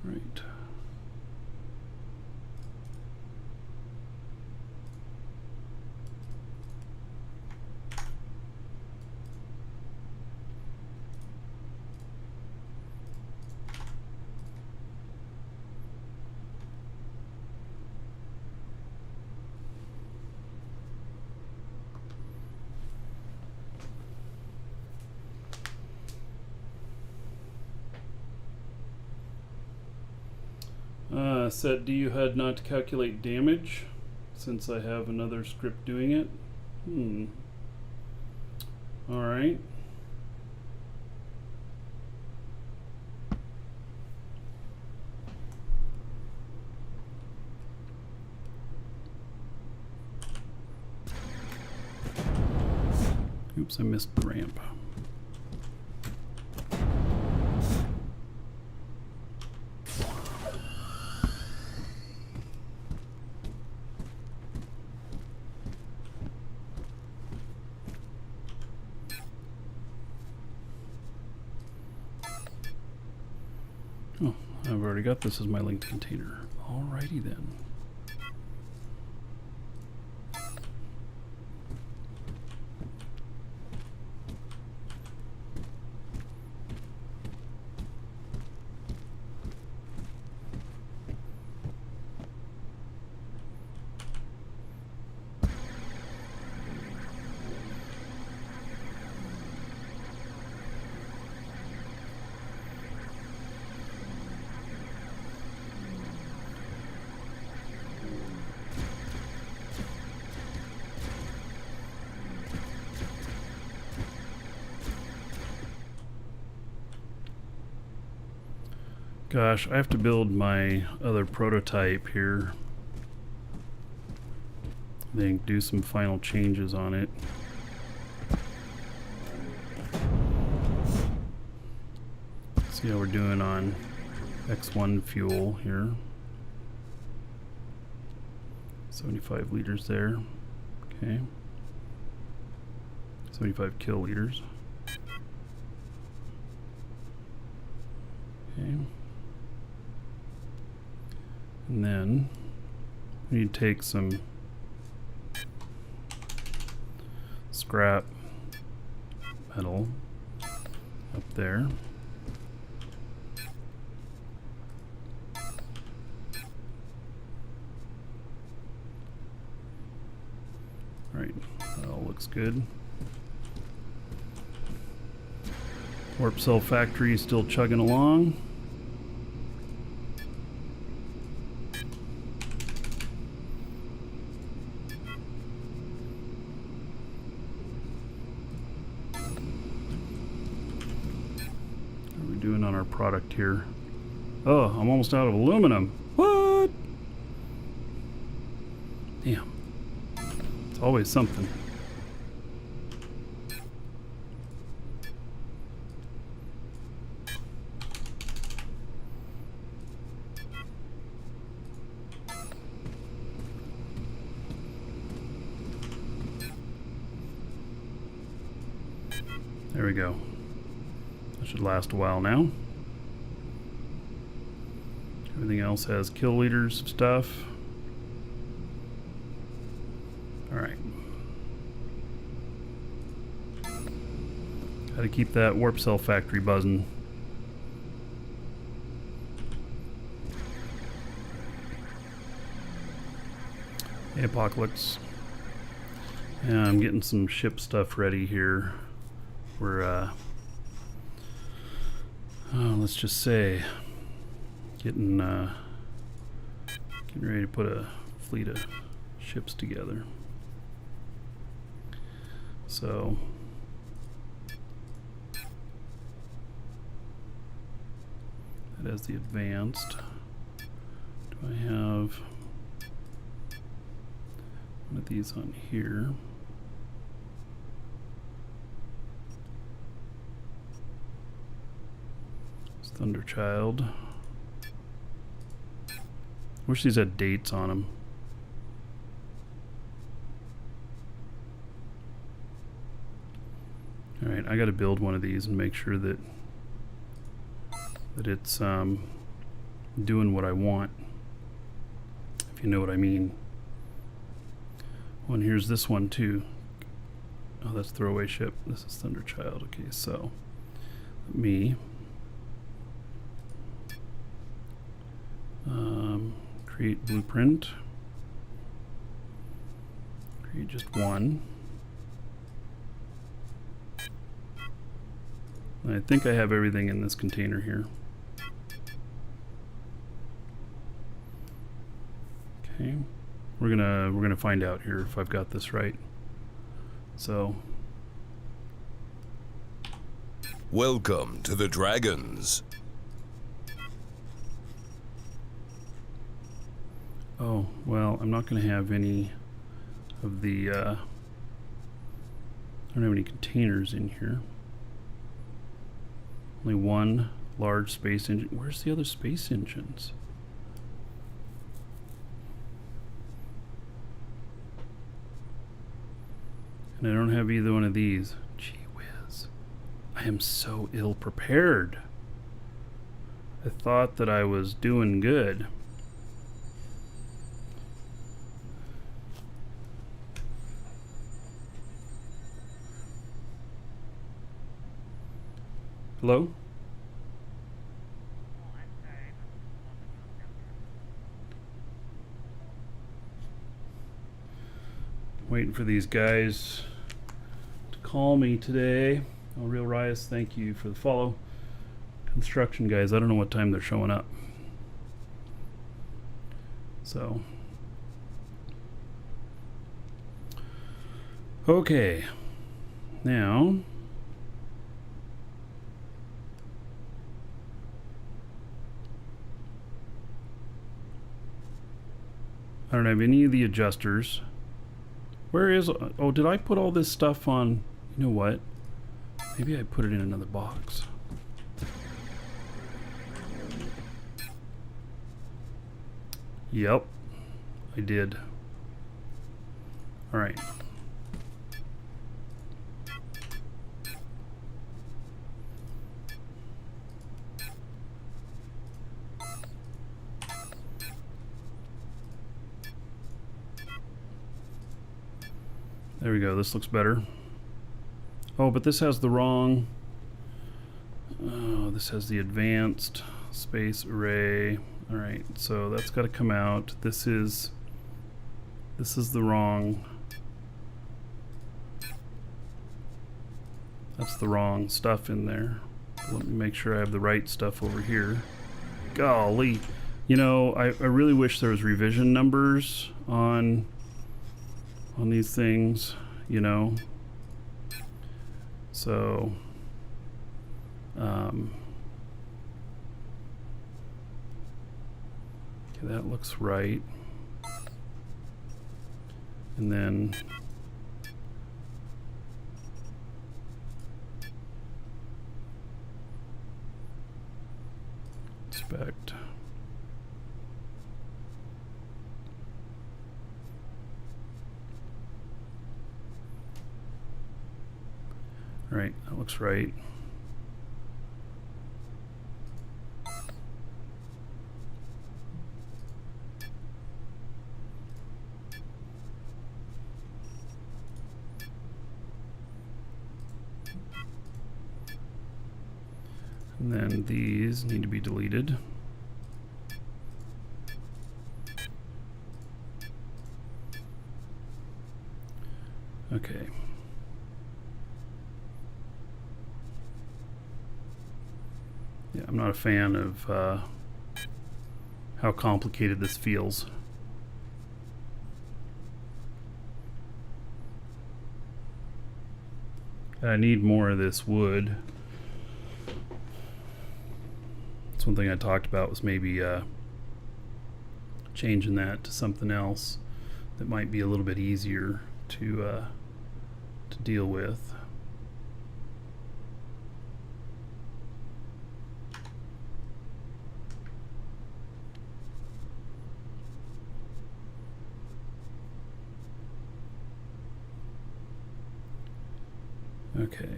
Right. Set DU HUD not to calculate damage since I have another script doing it. All right. Oops, I missed the ramp. Oh, I've already got this as my linked container. Alrighty then. Gosh, I have to build my other prototype here. Then do some final changes on it. See how we're doing on X1 fuel here. 75 liters there. Okay. 75 kiloliters. Okay. And then we need to take some scrap metal up there. Alright, that all looks good. Warp cell factory is still chugging along. What are we doing on our product here? Oh, I'm almost out of aluminum. What? Damn. It's always something. There we go. That should last a while now. Everything else has kiloliters of stuff. Alright. Gotta keep that warp cell factory buzzing. Hey, Apocalypse. Yeah, I'm getting some ship stuff ready here. We're, let's just say, getting ready to put a fleet of ships together. So that has the advanced. Do I have one of these on here? It's Thunderchild. Wish these had dates on them. Alright, I gotta build one of these and make sure that it's doing what I want, if you know what I mean. Oh, and here's this one too. Oh, that's throwaway ship. This is Thunderchild. Okay, so let me create blueprint. Create just one. And I think I have everything in this container here. Okay, we're gonna find out here if I've got this right. So, Welcome to the Dragons. oh well, I'm not gonna have any of the. I don't have any containers in here. Only one large space engine. Where's the other space engines? And I don't have either one of these. Gee whiz. I am so ill prepared. I thought that I was doing good. Hello? Waiting for these guys to call me today. Oh, Real Rias, thank you for the follow. Construction guys, I don't know what time they're showing up. So. Okay. Now. I don't have any of the adjusters. Where is... Oh, did I put all this stuff on... You know what? Maybe I put it in another box. Yep. I did. Alright. There we go. This looks better. Oh, but this has the wrong... Oh, this has the advanced space array. Alright, so that's got to come out. This is the wrong... That's the wrong stuff in there. Let me make sure I have the right stuff over here. Golly. You know, I really wish there was revision numbers on these things, you know. So, okay, that looks right. And then inspect. All right, that looks right. And then these need to be deleted. Okay. Yeah, I'm not a fan of how complicated this feels. I need more of this wood. That's one thing I talked about, was maybe changing that to something else that might be a little bit easier to deal with. Okay.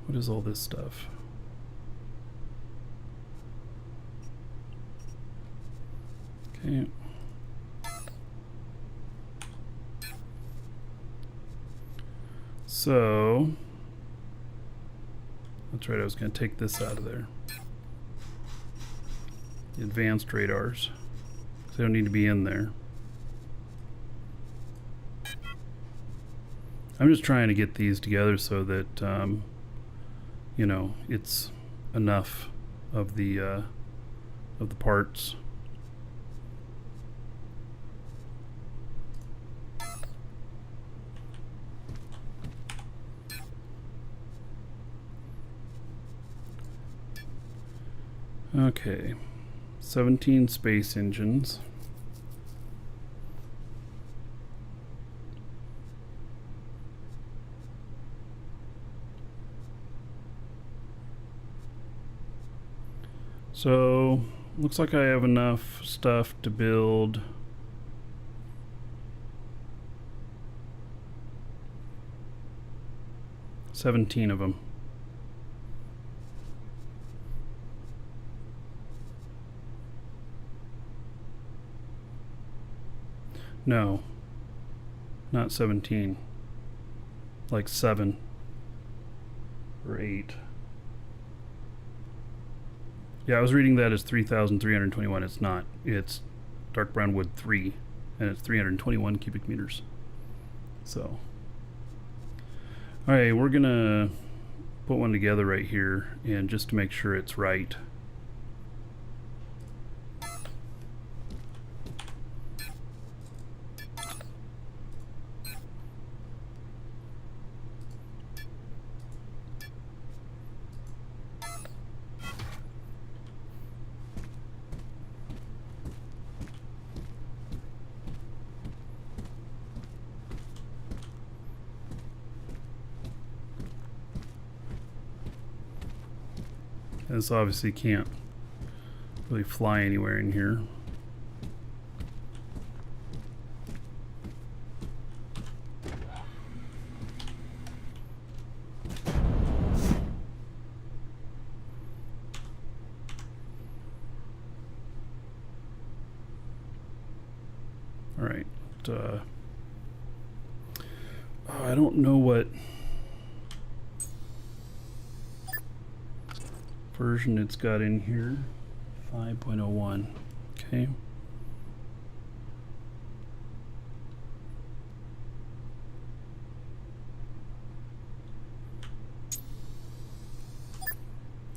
What is all this stuff? Okay. So, that's right, I was going to take this out of there. The advanced radars. They don't need to be in there. I'm just trying to get these together so that, you know, it's enough of the parts. Okay, 17 space engines. So, looks like I have enough stuff to build $17 of them. No, not 17. Like 7 or 8. Yeah, I was reading that as 3,321. It's not. It's dark brown wood 3, and it's 321 cubic meters. So, all right, we're gonna put one together right here, and just to make sure it's right. This obviously can't really fly anywhere in here. I don't know what version it's got in here. 5.01. Okay.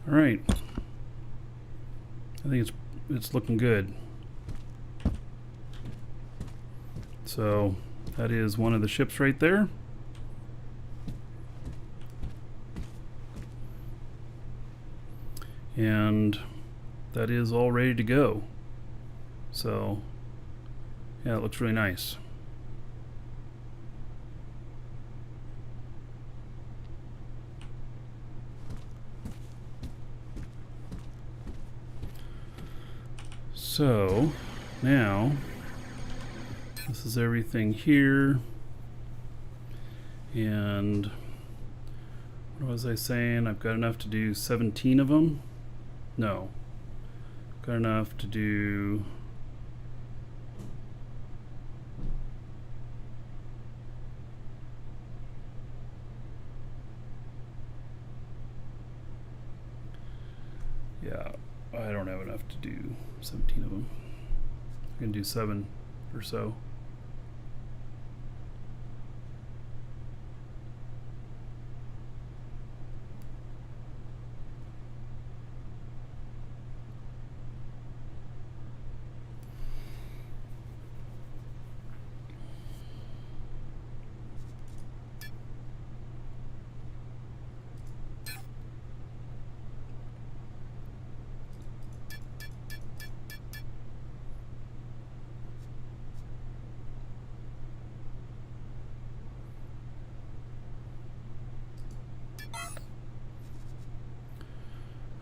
All right. I think it's looking good. So that is one of the ships right there. And that is all ready to go. So yeah, it looks really nice. So now this is everything here. And what was I saying? I've got enough to do 17 of them. No, got enough to do yeah, I don't have enough to do 17 of them. I can do 7 or so.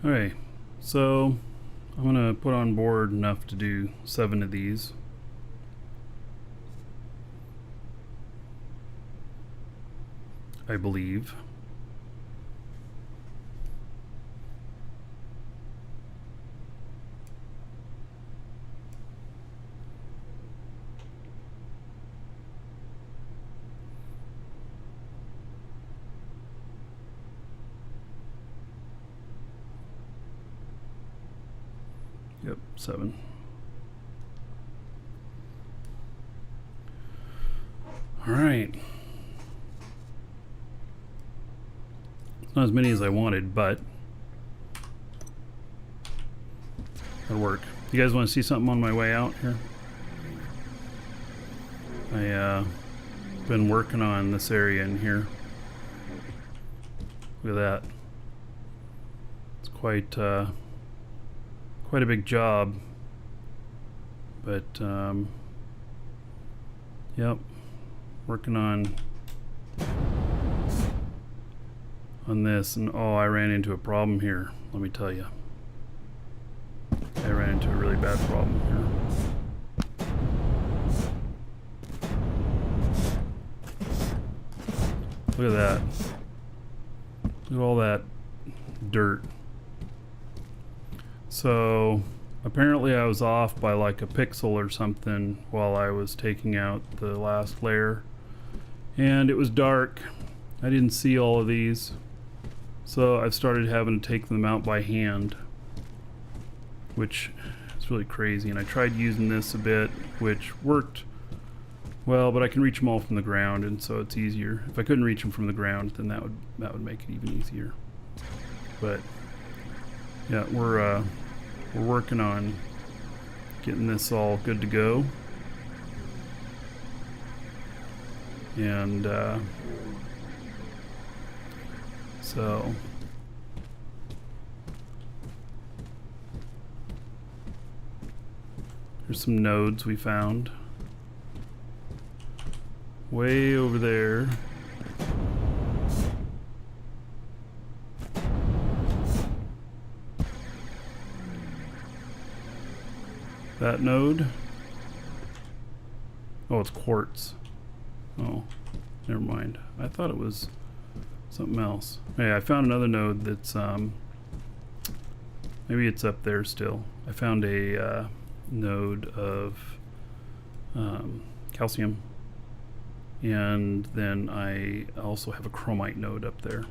Alright, so I'm gonna put on board enough to do 7 of these. I believe. Yep, 7. All right. It's not as many as I wanted, but it'll work. You guys want to see something on my way out here? I been working on this area in here. Look at that. It's quite a big job, but yep, working on this, and oh, I ran into a problem here. Let me tell you, I ran into a really bad problem here. Look at that. Look at all that dirt. So apparently I was off by like a pixel or something while I was taking out the last layer, and it was dark. I didn't see all of these, so I've started having to take them out by hand, which is really crazy. And I tried using this a bit, which worked well, but I can reach them all from the ground, and so it's easier. If I couldn't reach them from the ground, then that would make it even easier. But yeah, we're working on getting this all good to go, and so here's some nodes we found way over there. That node. Oh, it's quartz. Oh, never mind. I thought it was something else. Hey, I found another node that's maybe it's up there still. I found a node of calcium. And then I also have a chromite node up there.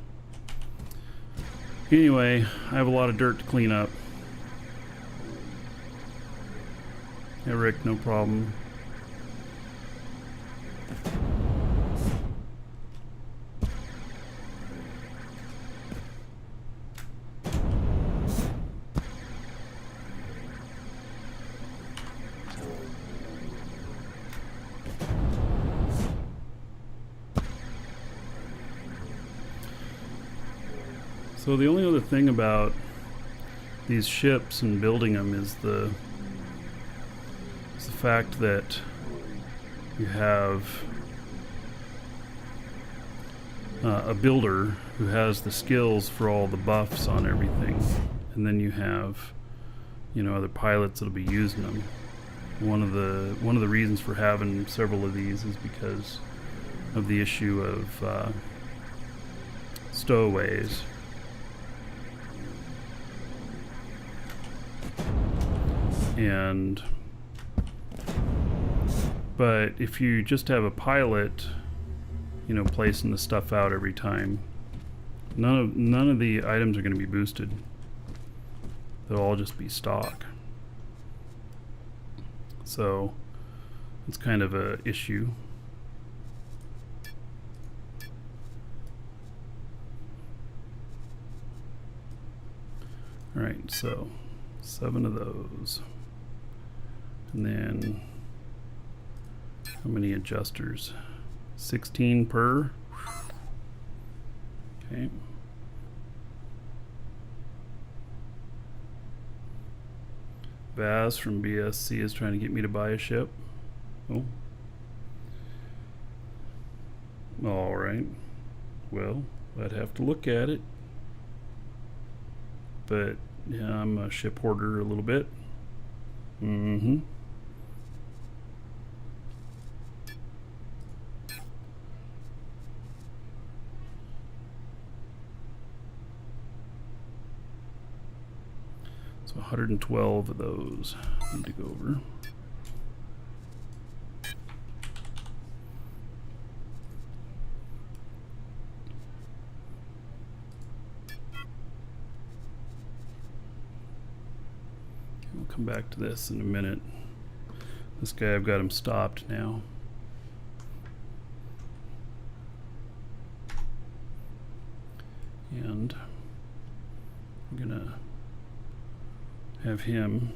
Anyway, I have a lot of dirt to clean up. Hey Rick, no problem. So the only other thing about these ships and building them is the fact that you have a builder who has the skills for all the buffs on everything, and then you have, you know, other pilots that'll be using them. One of the reasons for having several of these is because of the issue of stowaways. But if you just have a pilot, you know, placing the stuff out every time, none of the items are going to be boosted. They'll all just be stock. So it's kind of a issue. All right, so 7 of those. And then how many adjusters? 16 per. Okay. Vaz from BSC is trying to get me to buy a ship. Oh. All right. Well, I'd have to look at it. But yeah, I'm a ship hoarder a little bit. Mm-hmm. So 112 of those need to go over. We'll come back to this in a minute. This guy, I've got him stopped now. And I'm gonna have him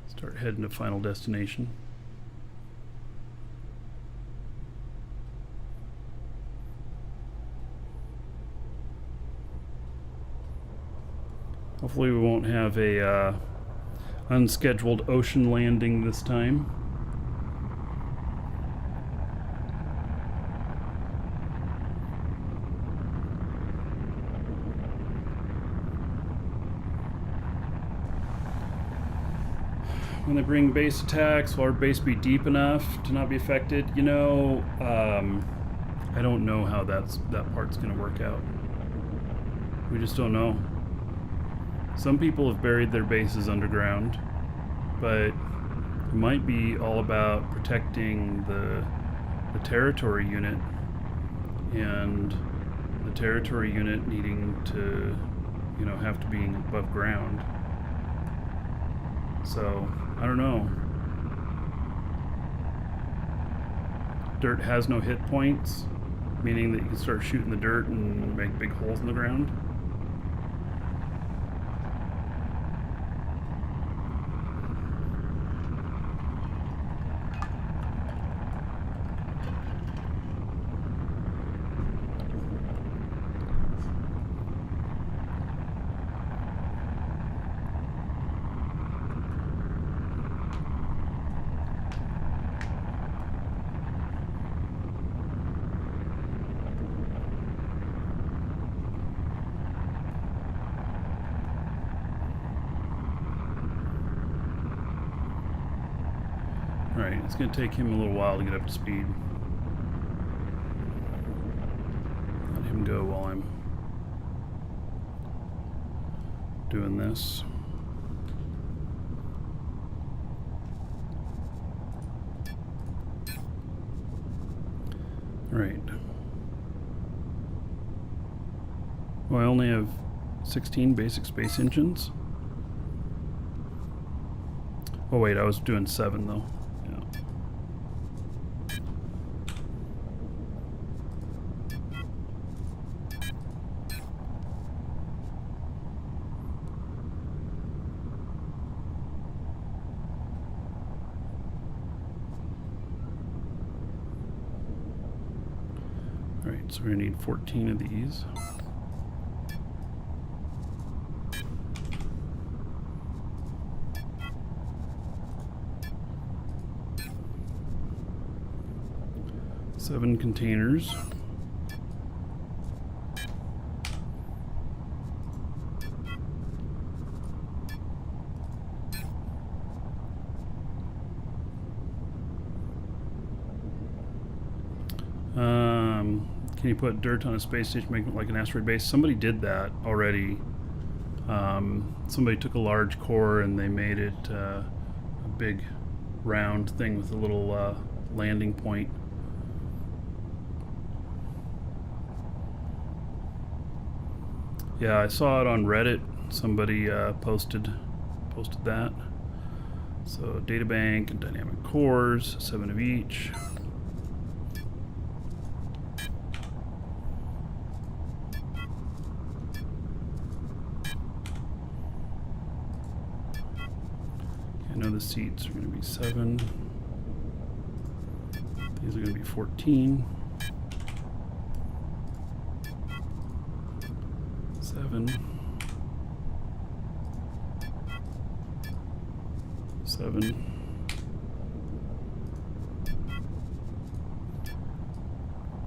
start heading to Final Destination. Hopefully we won't have a unscheduled ocean landing this time. When they bring base attacks, will our base be deep enough to not be affected? You know, I don't know how that part's going to work out. We just don't know. Some people have buried their bases underground, but it might be all about protecting the territory unit, and the territory unit needing to, you know, have to be above ground. So, I don't know. Dirt has no hit points, meaning that you can start shooting the dirt and make big holes in the ground. Alright, it's going to take him a little while to get up to speed. Let him go while I'm doing this. All right. Well, I only have 16 basic space engines. Oh wait, I was doing 7 though. Yeah. All right, so we're gonna need 14 of these. Seven containers. Can you put dirt on a space station, make it like an asteroid base? Somebody did that already. Somebody took a large core and they made it a big round thing with a little landing point. Yeah, I saw it on Reddit. Somebody posted that. So data bank and dynamic cores, 7 of each. I know the seats are going to be 7. These are going to be 14. 7. 7.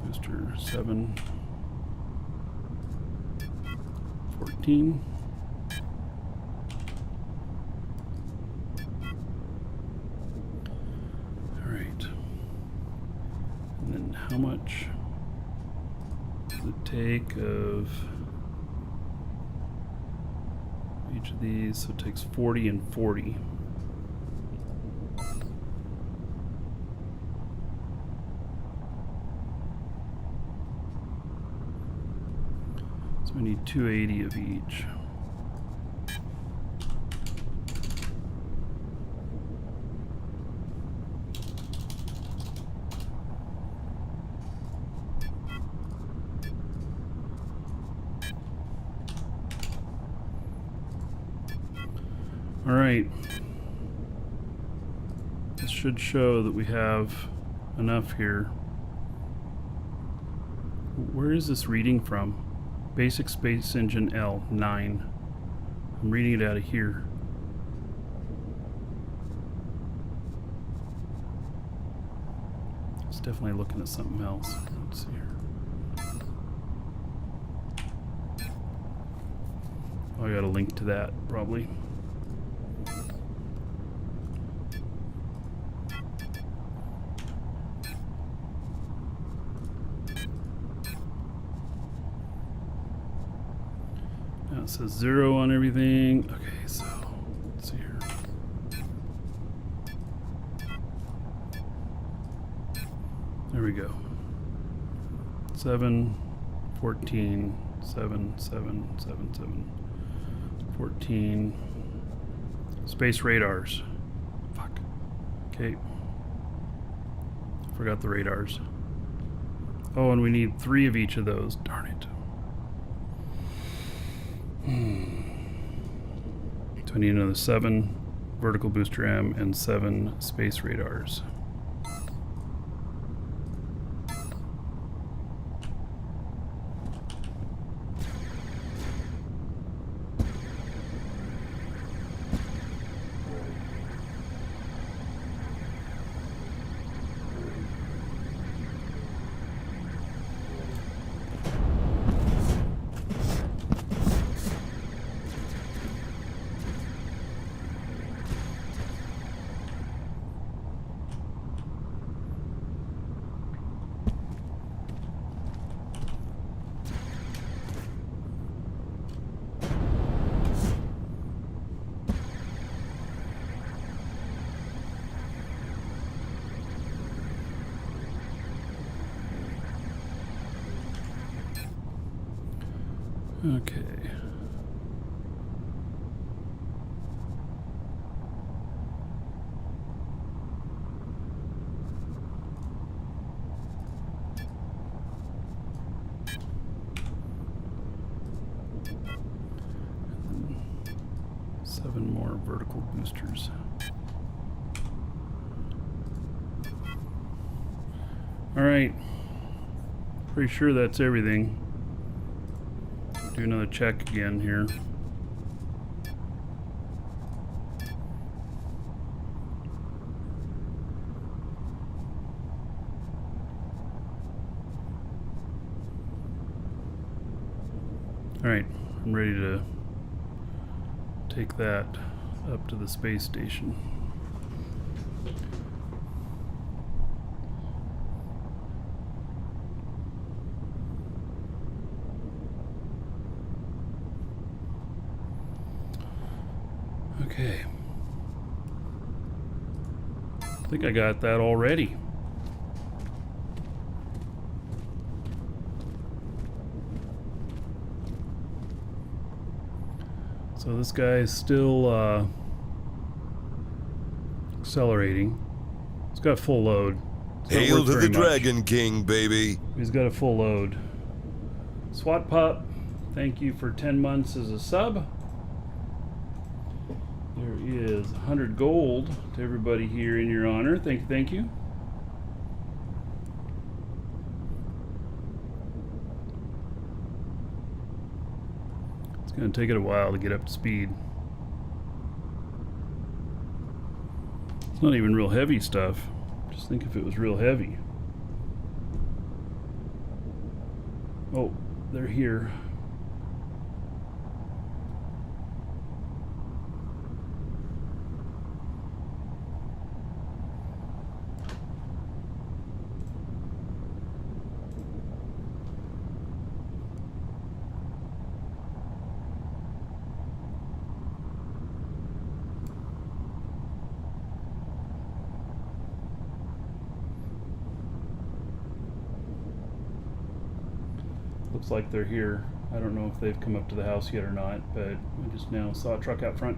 Booster 7. 14. All right. And then how much does it take of each of these? So it takes 40 and 40. So we need 280 of each. All right. This should show that we have enough here. Where is this reading from? Basic Space Engine L, 9. I'm reading it out of here. It's definitely looking at something else. Let's see here. Oh, I got a link to that, probably. It says 0 on everything. Okay, so let's see here. There we go. 7, 14, 7, 7, 7, 7, 14. Space radars. Fuck. Okay. Forgot the radars. Oh, and we need 3 of each of those. Darn it. So I need another 7 vertical booster M and 7 space radars. Okay. Seven more vertical boosters. All right. Pretty sure that's everything. Do another check again here. All right, I'm ready to take that up to the space station. Okay. I think I got that already. So this guy is still accelerating. He's got full load. Hail to the Dragon King, baby. He's got a full load. SWAT Pup, thank you for 10 months as a sub. There is 100 gold to everybody here in your honor. Thank you, thank you. It's going to take it a while to get up to speed. It's not even real heavy stuff. Just think if it was real heavy. Oh, they're here. Looks like they're here. I don't know if they've come up to the house yet or not, but I just now saw a truck out front.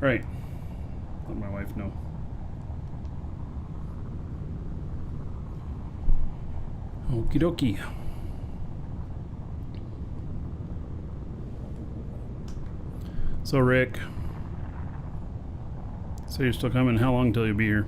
All right, let my wife know. Okie dokie. So Rick, so you're still coming? How long till you'll be here?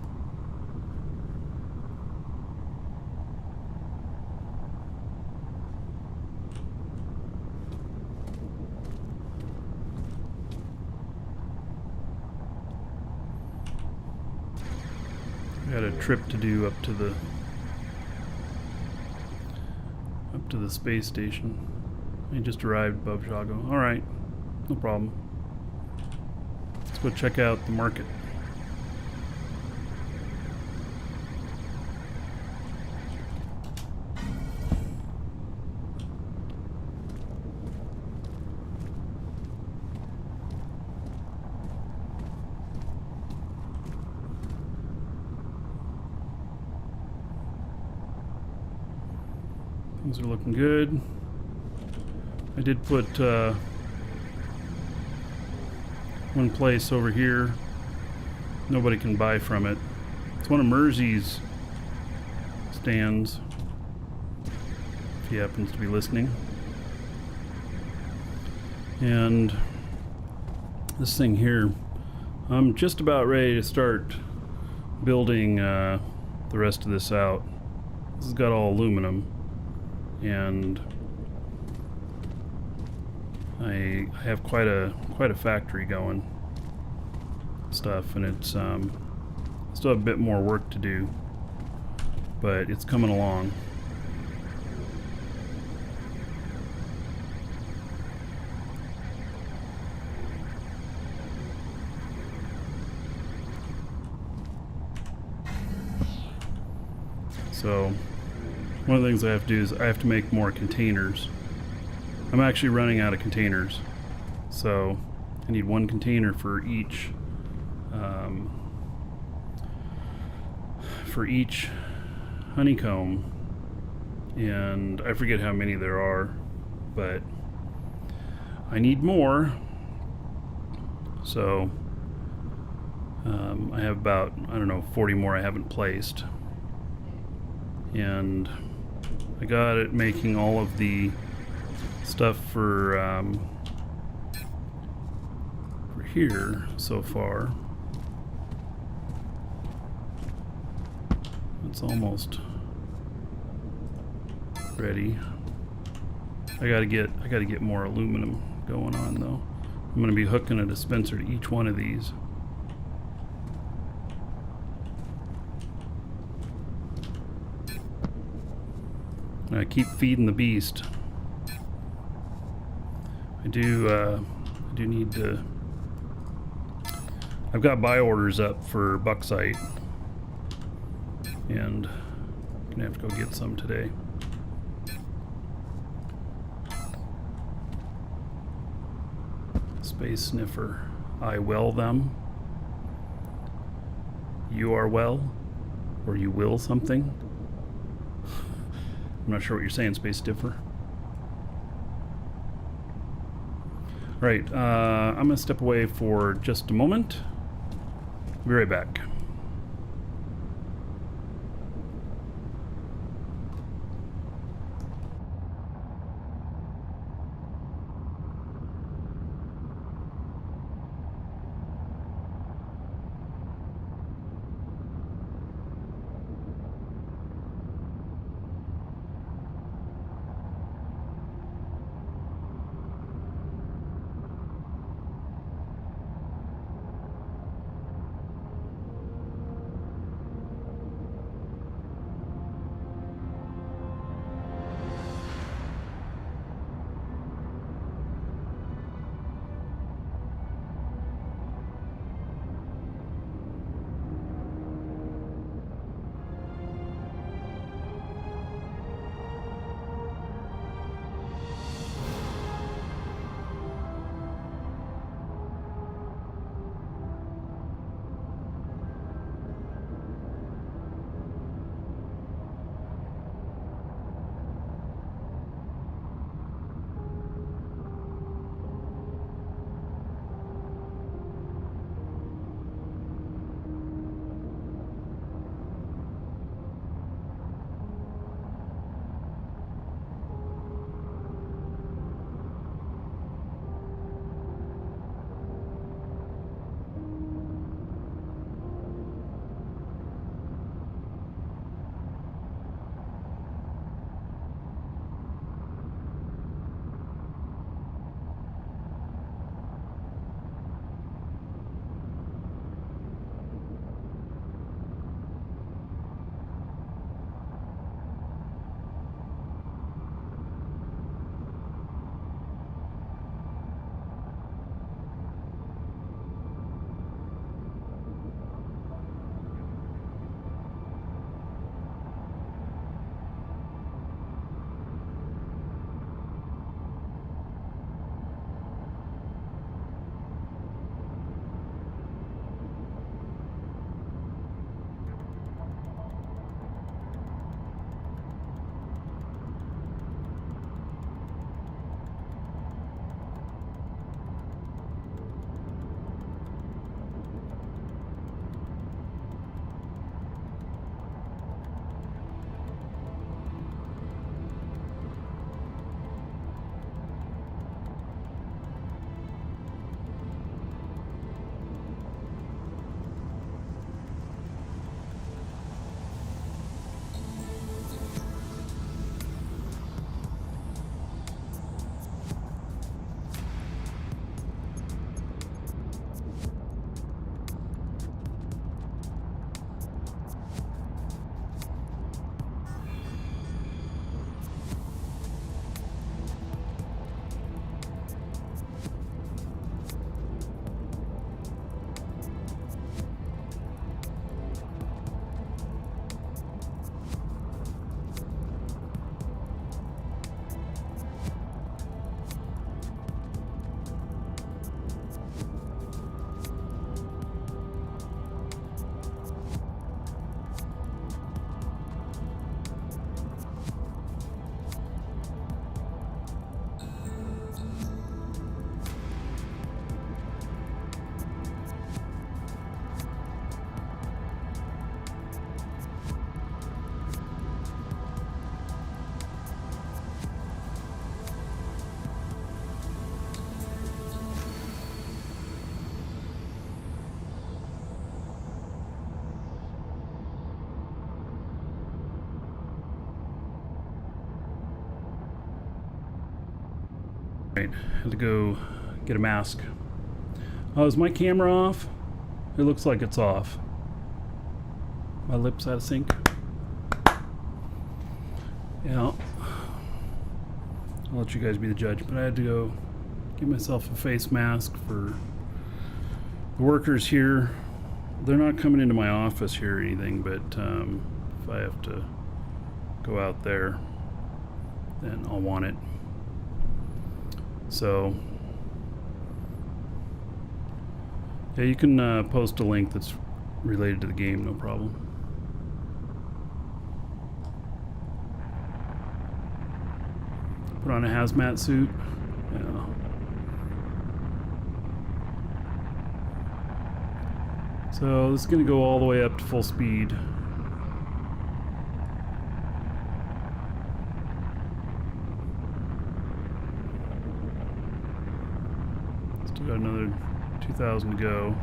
I got a trip to do up to the space station. I just arrived above Jago. All right, no problem. Let's go check out the market. Things are looking good. I did put one place over here. Nobody can buy from it. It's one of Mersey's stands, if he happens to be listening. And this thing here, I'm just about ready to start building the rest of this out. This has got all aluminum, and I have quite a factory going stuff, and it's still a bit more work to do, but it's coming along. So one of the things I have to do is I have to make more containers. I'm actually running out of containers, so I need one container for each for each honeycomb, and I forget how many there are, but I need more. So I have about, I don't know, 40 more I haven't placed. And I got it making all of the stuff for here so far. It's almost ready. I gotta get more aluminum going on though. I'm gonna be hooking a dispenser to each one of these. And I keep feeding the beast. I do need to. I've got buy orders up for bauxite, and I'm gonna have to go get some today. Space sniffer. I well them. You are well, or you will something. I'm not sure what you're saying, Space Sniffer. Right, I'm gonna step away for just a moment. Be right back. Right, had to go get a mask. Oh, is my camera off? It looks like it's off. My lips out of sync. Yeah, I'll let you guys be the judge, but I had to go get myself a face mask for the workers here. They're not coming into my office here or anything, but if I have to go out there, then I'll want it. So yeah, you can post a link that's related to the game, no problem. Put on a hazmat suit. Yeah. So this is going to go all the way up to full speed. Still got another 2,000 to go.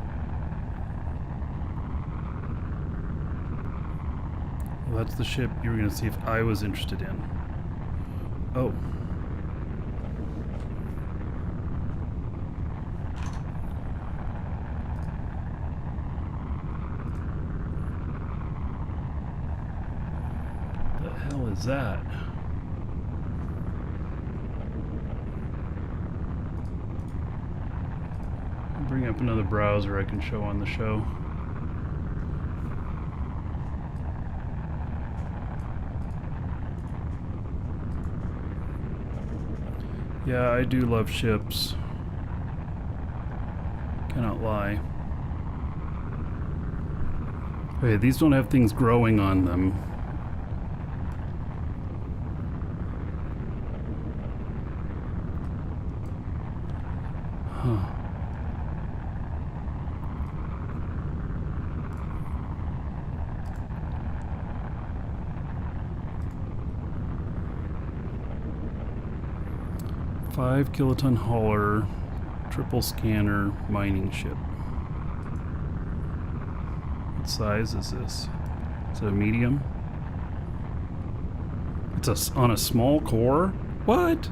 Well, that's the ship you were going to see if I was interested in. Oh. The hell is that? I'll bring up another browser I can show on the show. Yeah, I do love ships. Cannot lie. Okay, these don't have things growing on them. Huh. Five kiloton hauler, triple scanner mining ship. What size is this? Is it a medium? It's on a small core? What?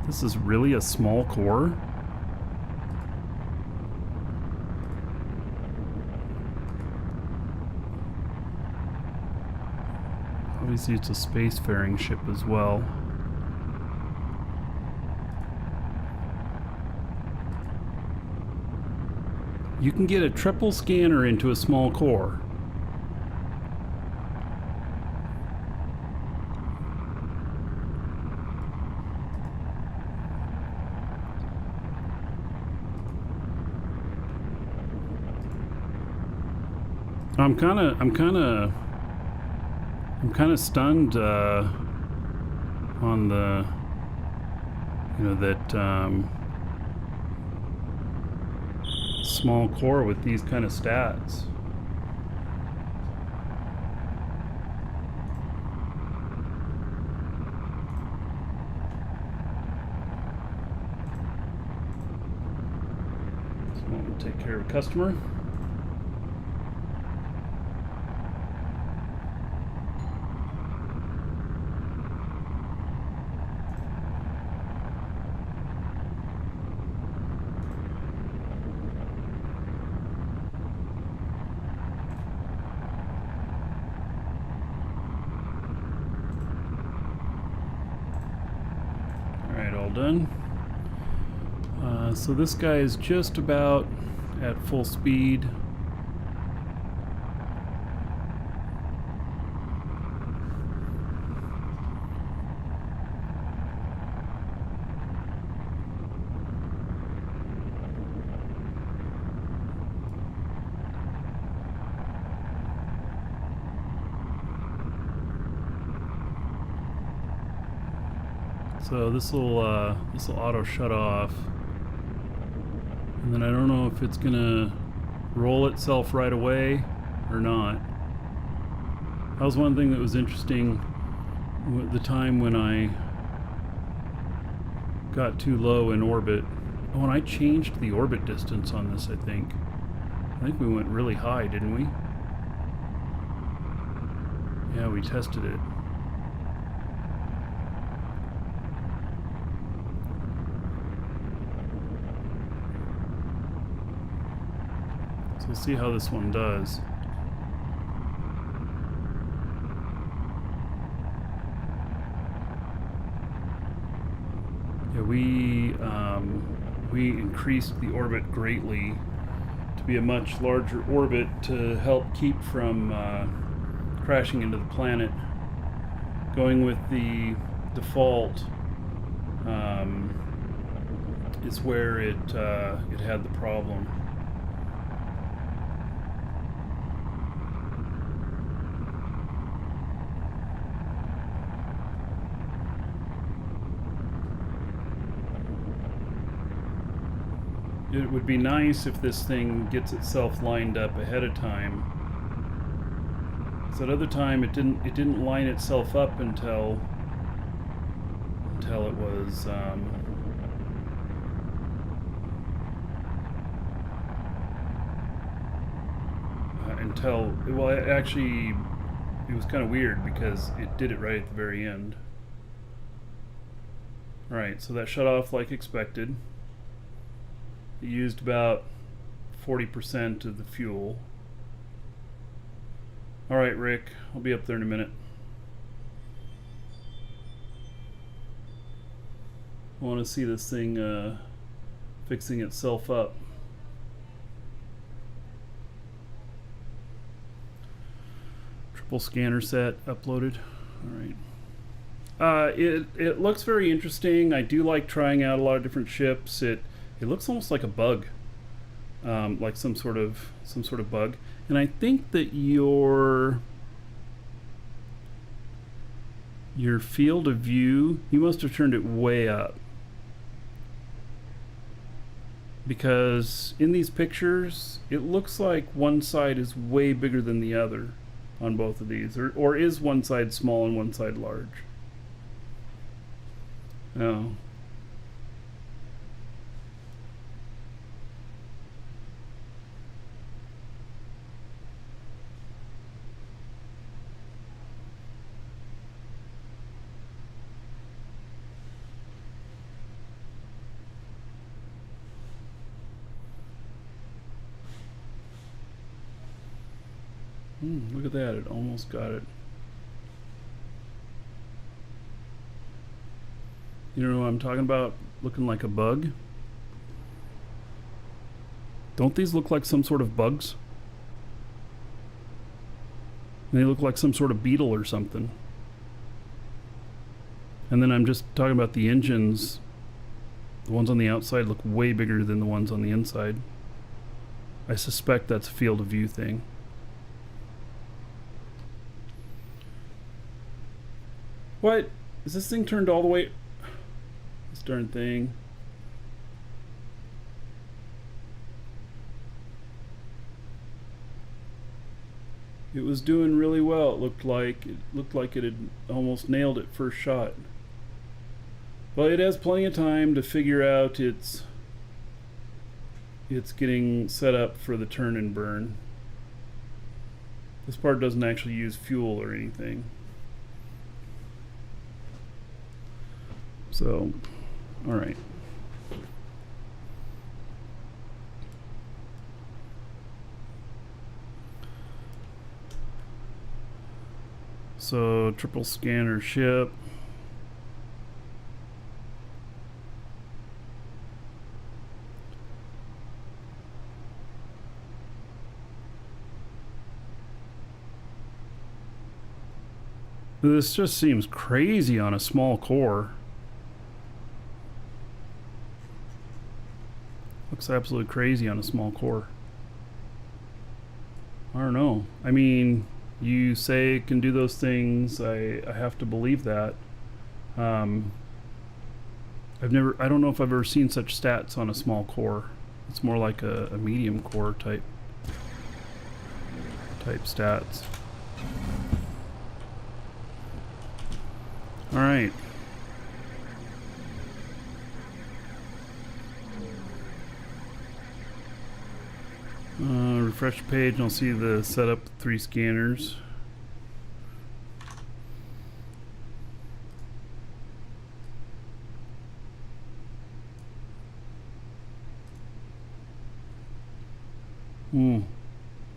This is really a small core? Obviously it's a spacefaring ship as well. You can get a triple scanner into a small core. I'm kind of stunned on the, that small core with these kind of stats. So I'm going to take care of a customer. Done. So this guy is just about at full speed. So this will auto shut off, and then I don't know if it's gonna roll itself right away or not. That was one thing that was interesting. The time when I got too low in orbit. Oh, and I changed the orbit distance on this, I think. I think we went really high, didn't we? Yeah, we tested it. So we'll see how this one does. Yeah, we increased the orbit greatly to be a much larger orbit to help keep from crashing into the planet. Going with the default is where it had the problem. It would be nice if this thing gets itself lined up ahead of time. So at other time it didn't line itself up until it was well, actually it was kind of weird because it did it right at the very end. Alright, so that shut off like expected. It used about 40% of the fuel. Alright, Rick, I'll be up there in a minute. I want to see this thing fixing itself up. Triple scanner set uploaded. Alright. It looks very interesting. I do like trying out a lot of different ships. It looks almost like a bug, like some sort of bug. And I think that your field of view, you must have turned it way up, because in these pictures it looks like one side is way bigger than the other on both of these, or is one side small and one side large? Oh. Look at that, it almost got it. You know what I'm talking about? Looking like a bug? Don't these look like some sort of bugs? They look like some sort of beetle or something. And then I'm just talking about the engines. The ones on the outside look way bigger than the ones on the inside. I suspect that's a field of view thing. What? Is this thing turned all the way? This darn thing. It was doing really well. It looked like it had almost nailed it first shot. Well, it has plenty of time to figure out it's getting set up for the turn and burn. This part doesn't actually use fuel or anything. So, all right. So, triple scanner ship. This just seems crazy on a small core. Looks absolutely crazy on a small core. I don't know. I mean, you say it can do those things. I have to believe that. I don't know if I've ever seen such stats on a small core. It's more like a medium core type stats. All right. Refresh the page and I'll see the setup 3 scanners.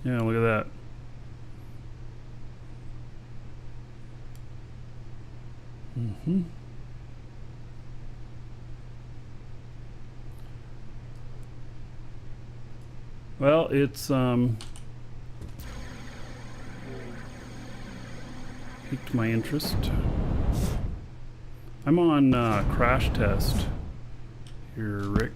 Yeah, look at that. Well, it's piqued my interest. I'm on crash test here, Rick.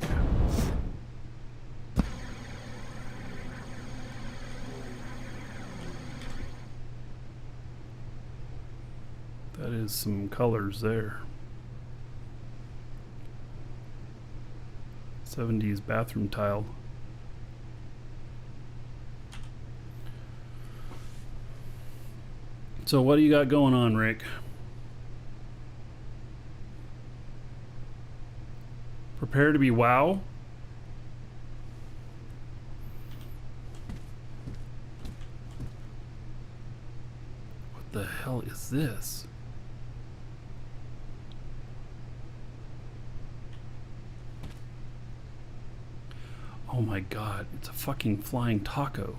That is some colors there. 70s bathroom tile. So what do you got going on, Rick? Prepare to be wow? What the hell is this? Oh my god, it's a fucking flying taco.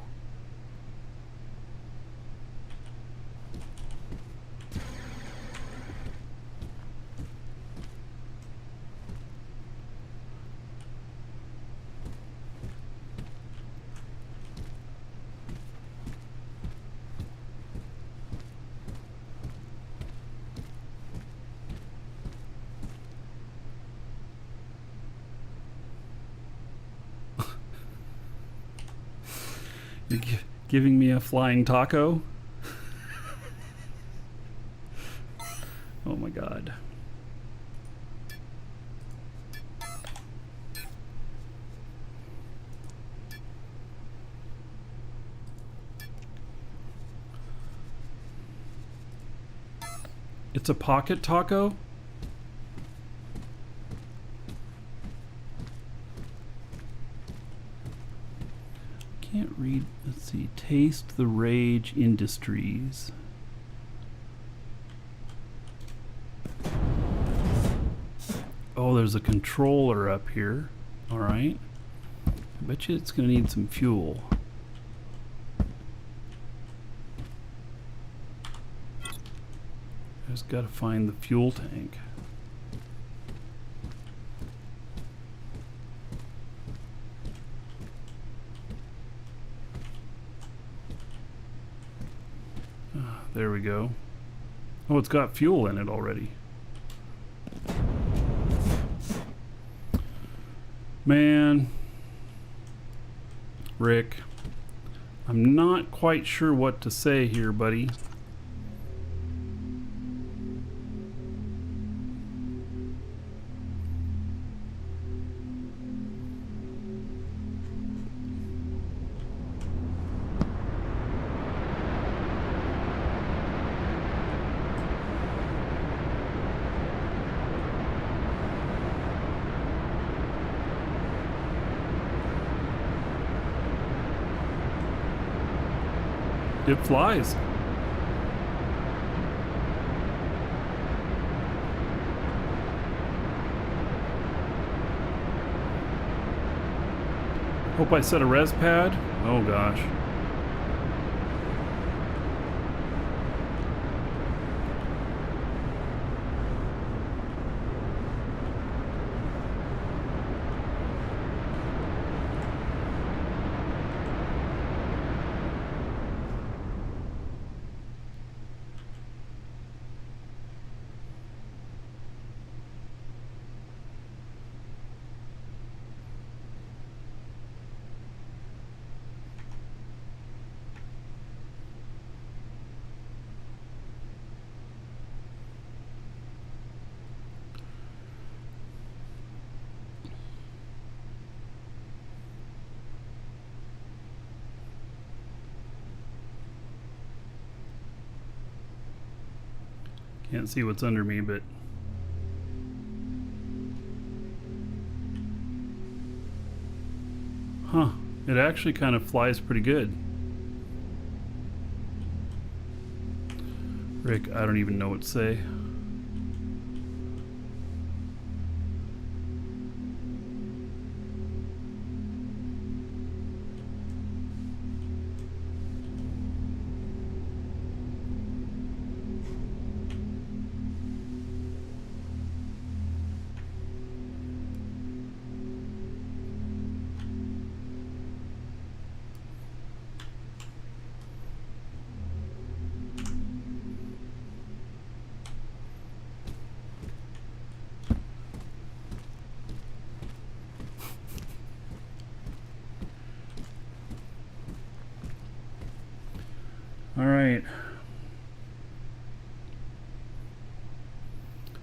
You're giving me a flying taco? Oh my god. It's a pocket taco? Can't read. Let's see. Taste the Rage Industries. Oh, there's a controller up here. All right. I bet you it's going to need some fuel. I just got to find the fuel tank. There we go. Oh, it's got fuel in it already. Man, Rick, I'm not quite sure what to say here, buddy. It flies. Hope I set a res pad. Oh gosh. Can't see what's under me, but huh, it actually kind of flies pretty good. Rick, I don't even know what to say. All right.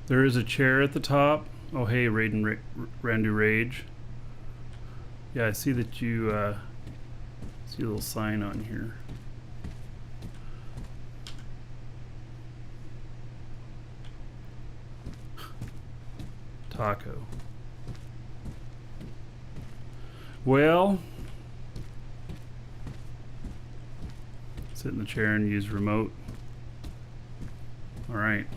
There is a chair at the top. Oh, hey, Randu Rage. Yeah, I see that you see a little sign on here. Taco. Well, sit in the chair and use remote. All right.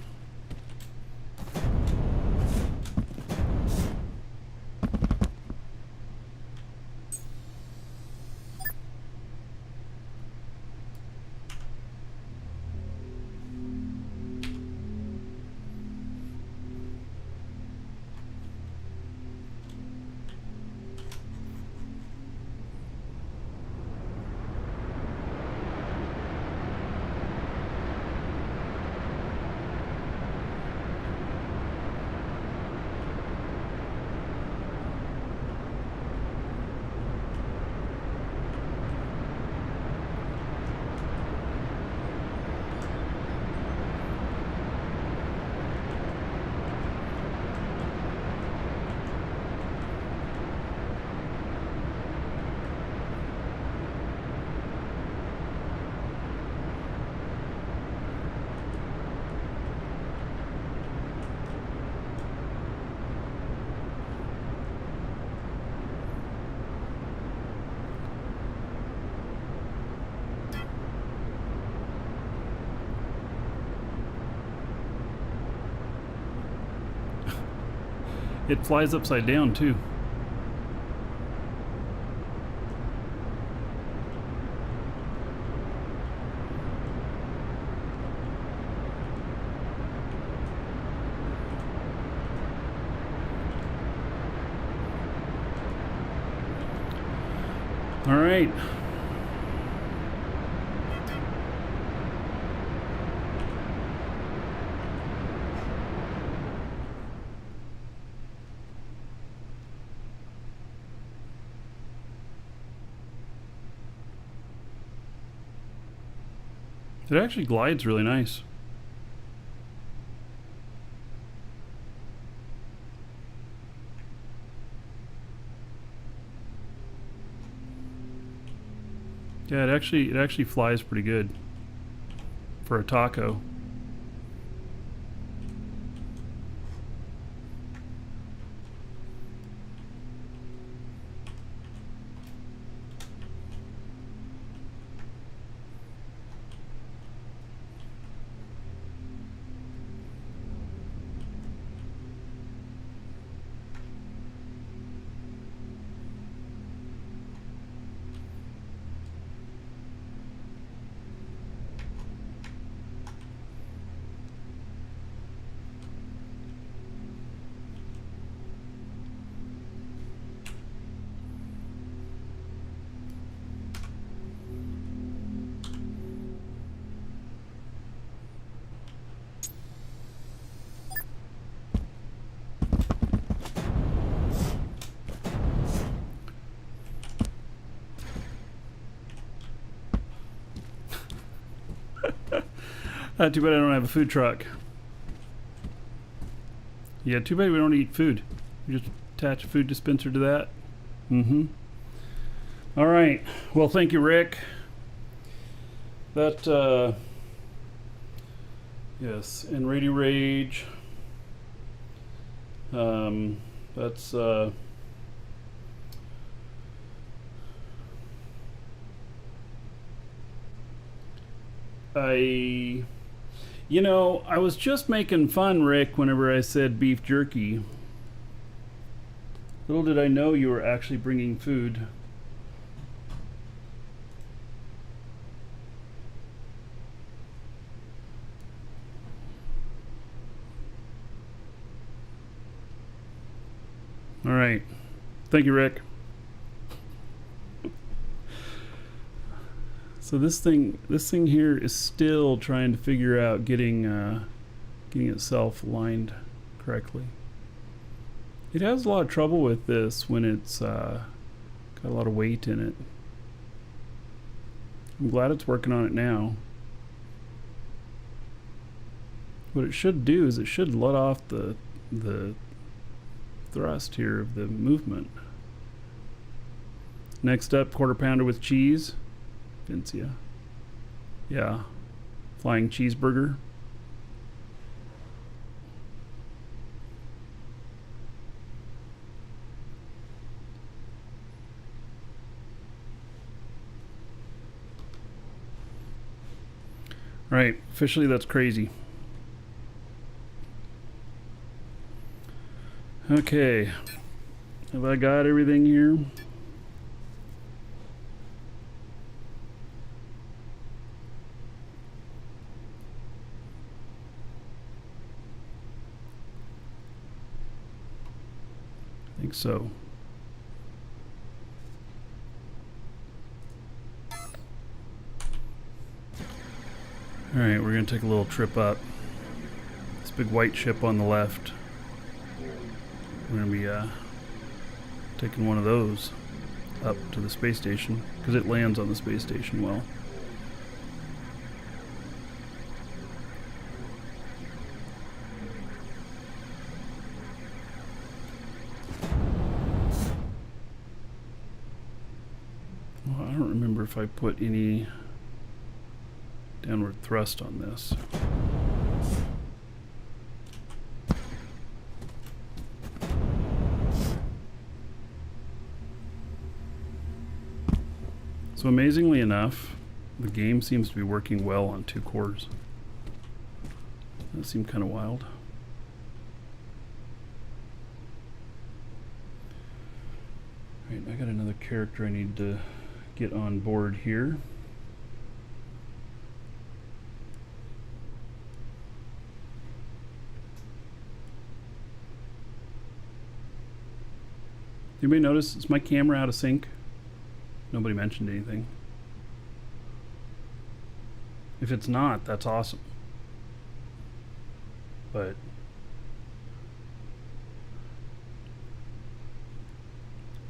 It flies upside down too. All right. It actually glides really nice. Yeah, it actually flies pretty good for a taco. Too bad I don't have a food truck. Yeah, too bad we don't eat food. We just attach a food dispenser to that. Mm-hmm. All right. Well, thank you, Rick. That, Yes, and Ready Rage. That's I I was just making fun, Rick, whenever I said beef jerky. Little did I know you were actually bringing food. All right. Thank you, Rick. So this thing here is still trying to figure out getting itself aligned correctly. It has a lot of trouble with this when it's got a lot of weight in it. I'm glad it's working on it now. What it should do is it should let off the thrust here of the movement. Next up, quarter pounder with cheese. Vincia. Yeah. Flying cheeseburger. All right, officially that's crazy. Okay, have I got everything here? I think so. All right, we're gonna take a little trip up. This big white ship on the left. We're gonna be taking one of those up to the space station because it lands on the space station well. Well, I don't remember if I put any downward thrust on this. So amazingly enough, the game seems to be working well on 2 cores. That seemed kind of wild. Right, I got another character I need to get on board here. Anybody notice, is my camera out of sync? Nobody mentioned anything. If it's not, that's awesome. But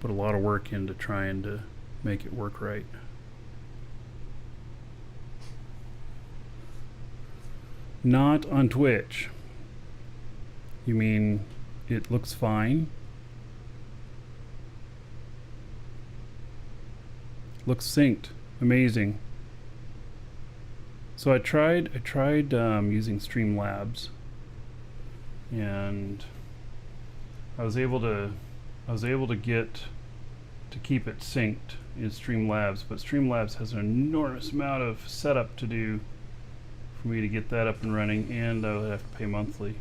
put a lot of work into trying to make it work right. Not on Twitch. You mean it looks fine? Looks synced. Amazing. So I tried using Streamlabs, and I was able to get to keep it synced in Streamlabs, but Streamlabs has an enormous amount of setup to do for me to get that up and running, and I would have to pay monthly.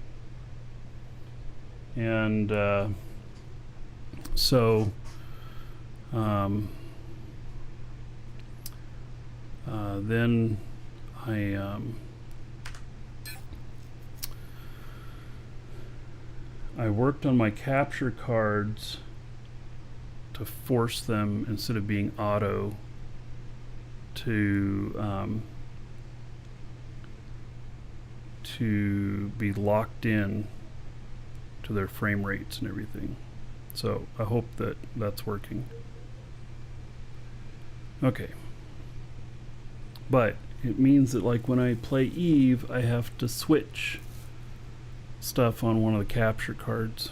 And then I worked on my capture cards to force them, instead of being auto, to be locked in to their frame rates and everything. So I hope that that's working. Okay. But it means that, like, when I play Eve, I have to switch stuff on one of the capture cards.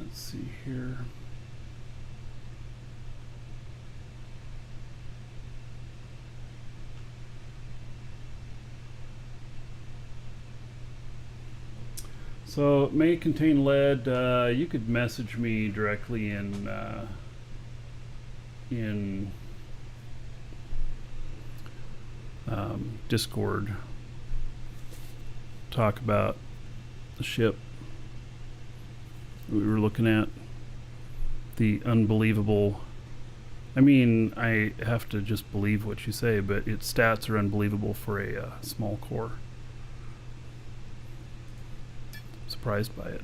Let's see here. So it may contain lead. You could message me directly in Discord. Talk about the ship we were looking at. The unbelievable. I mean, I have to just believe what you say, but its stats are unbelievable for a small core. Surprised by it.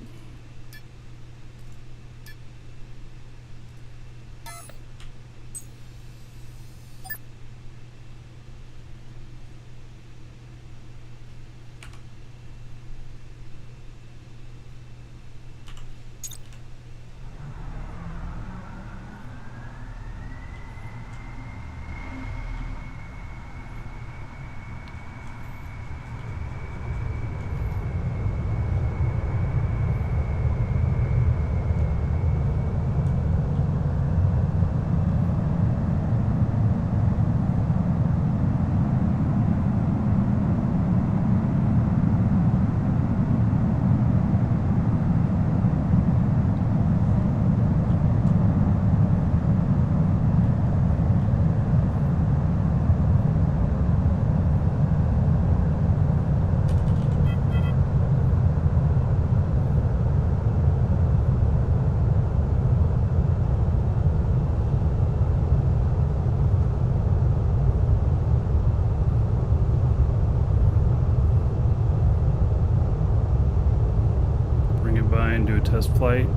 And do a test flight.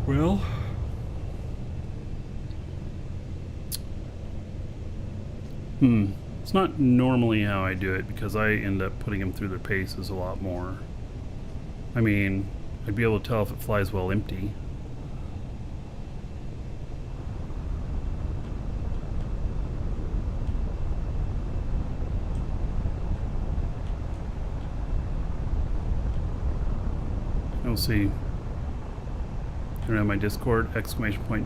Well, it's not normally how I do it because I end up putting them through their paces a lot more. I mean, I'd be able to tell if it flies well empty. We'll see. I don't have my Discord, !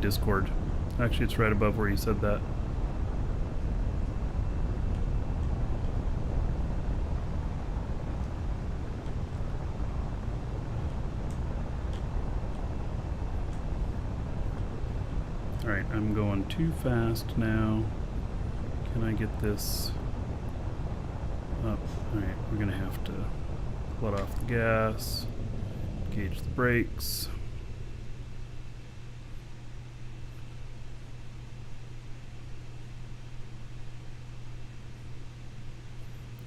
Discord. Actually, it's right above where you said that. Alright, I'm going too fast now. Can I get this up? Alright, we're gonna have to let off the gas. Gauge the brakes.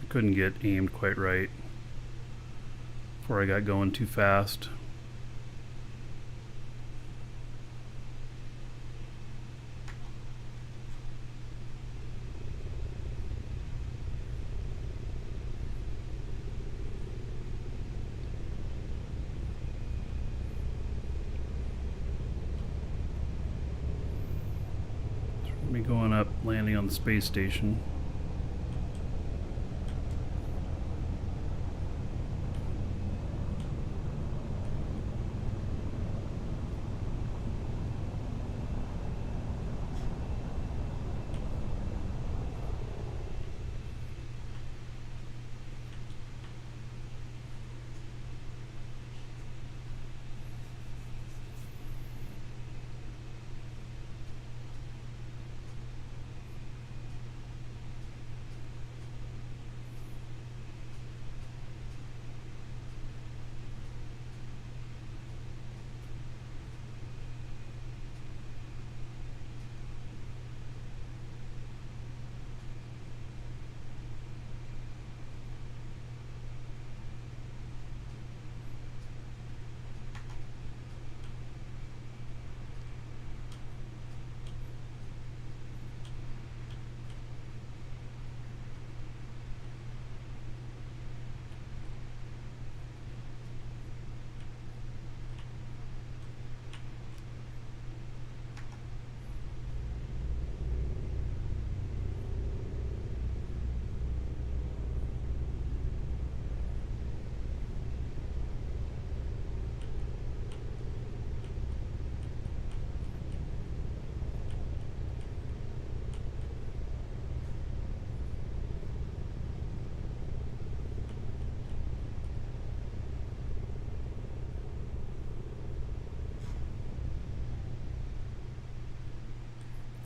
I couldn't get aimed quite right before I got going too fast. Me going up, landing on the space station.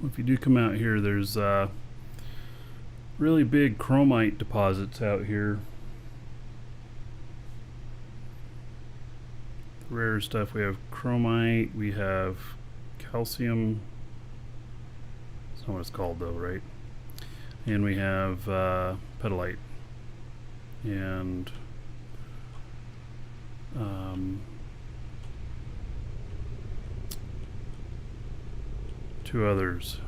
if you do come out here, there's really big chromite deposits out here. Rare stuff. We have chromite, we have calcium. That's not what it's called though, right? And we have petalite. And two others,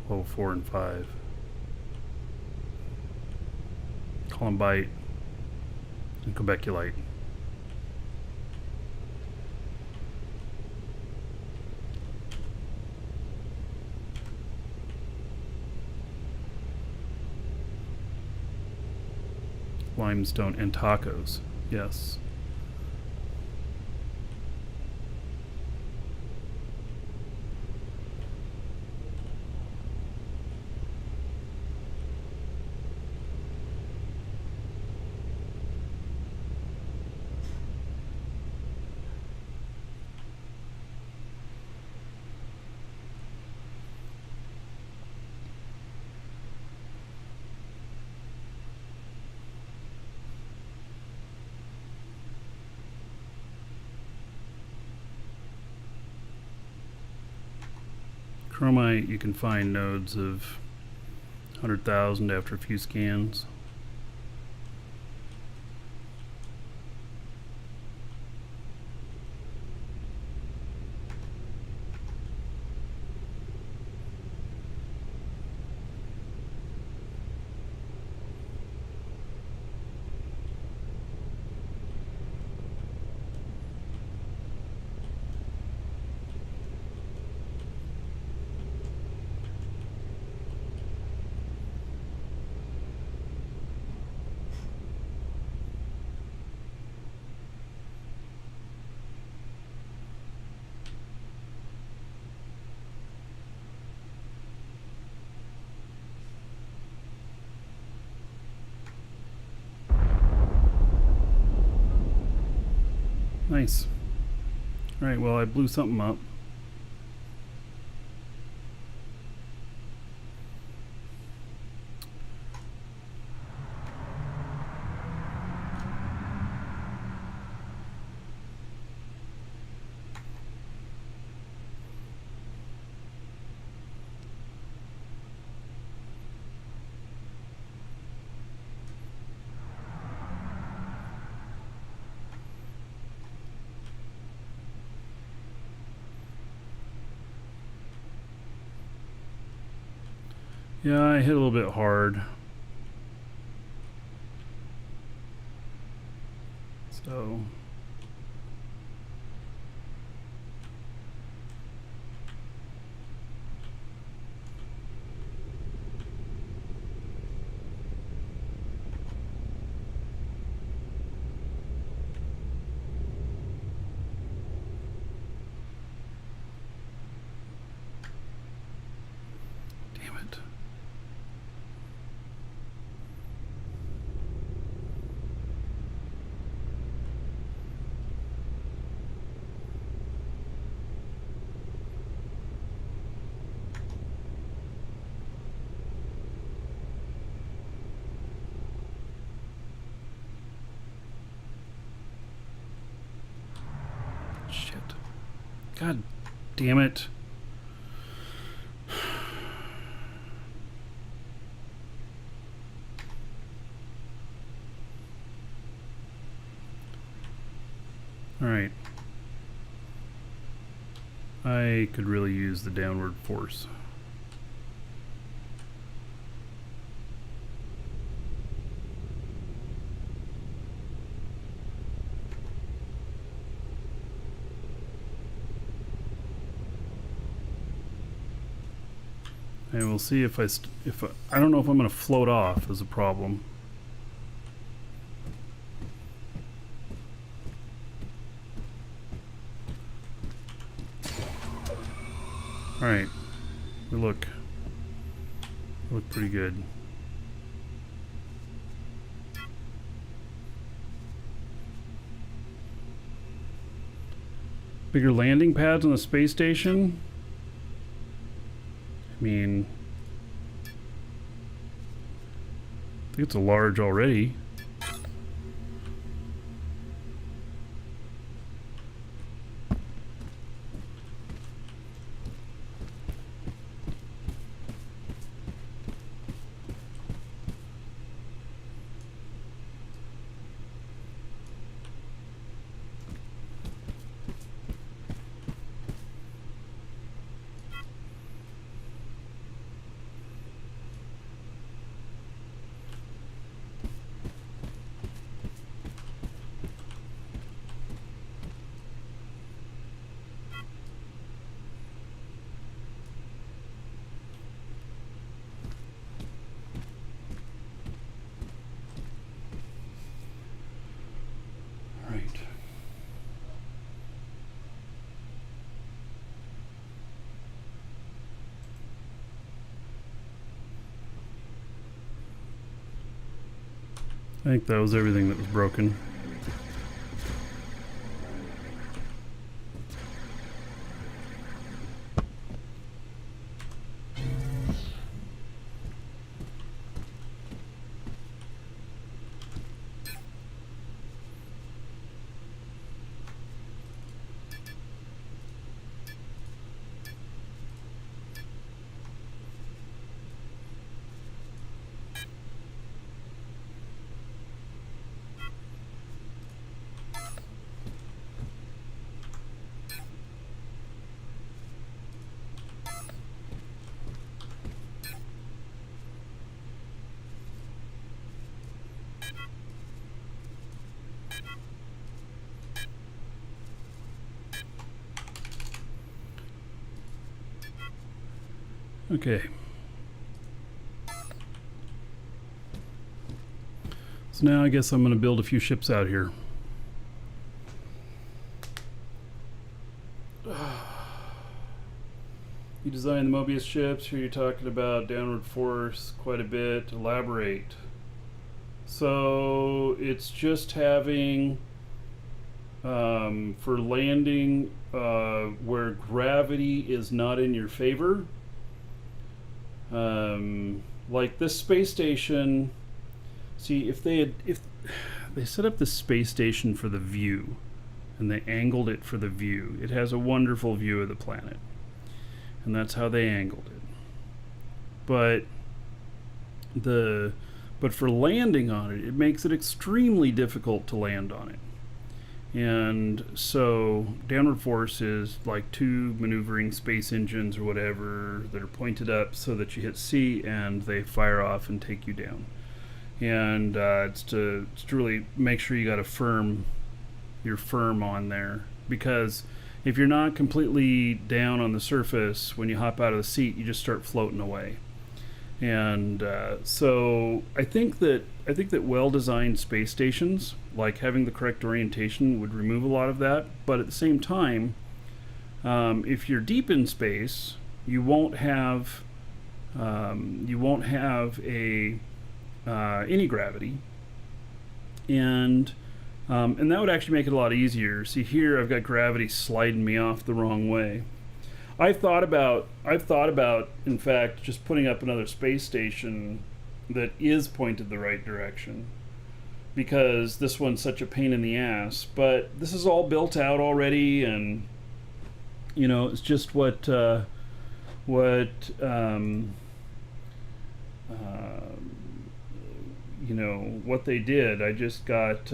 level 4 and 5. Columbite and quebeculite. Limestone and tacos, yes. Chromite, you can find nodes of 100,000 after a few scans. Nice. Alright, well, I blew something up. Yeah, I hit a little bit hard. So damn it. Shit. God damn it. Alright. I could really use the downward force. And we'll see if I don't know if I'm going to float off is a problem. All right, we look pretty good. Bigger landing pads on the space station. I mean, I think it's a large already. I think that was everything that was broken. Okay. So now I guess I'm going to build a few ships out here. You design the Mobius ships. Here you're talking about downward force quite a bit. Elaborate. So it's just having for landing where gravity is not in your favor. Like this space station. See, if they set up the space station for the view, and they angled it for the view, it has a wonderful view of the planet, and that's how they angled it. But for landing on it, it makes it extremely difficult to land on it. And so downward force is like two maneuvering space engines or whatever that are pointed up so that you hit C and they fire off and take you down. And it's to really make sure you got you're firm on there, because if you're not completely down on the surface when you hop out of the seat, you just start floating away. And so I think that well-designed space stations, like having the correct orientation, would remove a lot of that. But at the same time, if you're deep in space, you won't have any gravity, and that would actually make it a lot easier. See, here I've got gravity sliding me off the wrong way. I've thought about, in fact, just putting up another space station that is pointed the right direction, because this one's such a pain in the ass. But this is all built out already, and you know, it's just what they did. I just got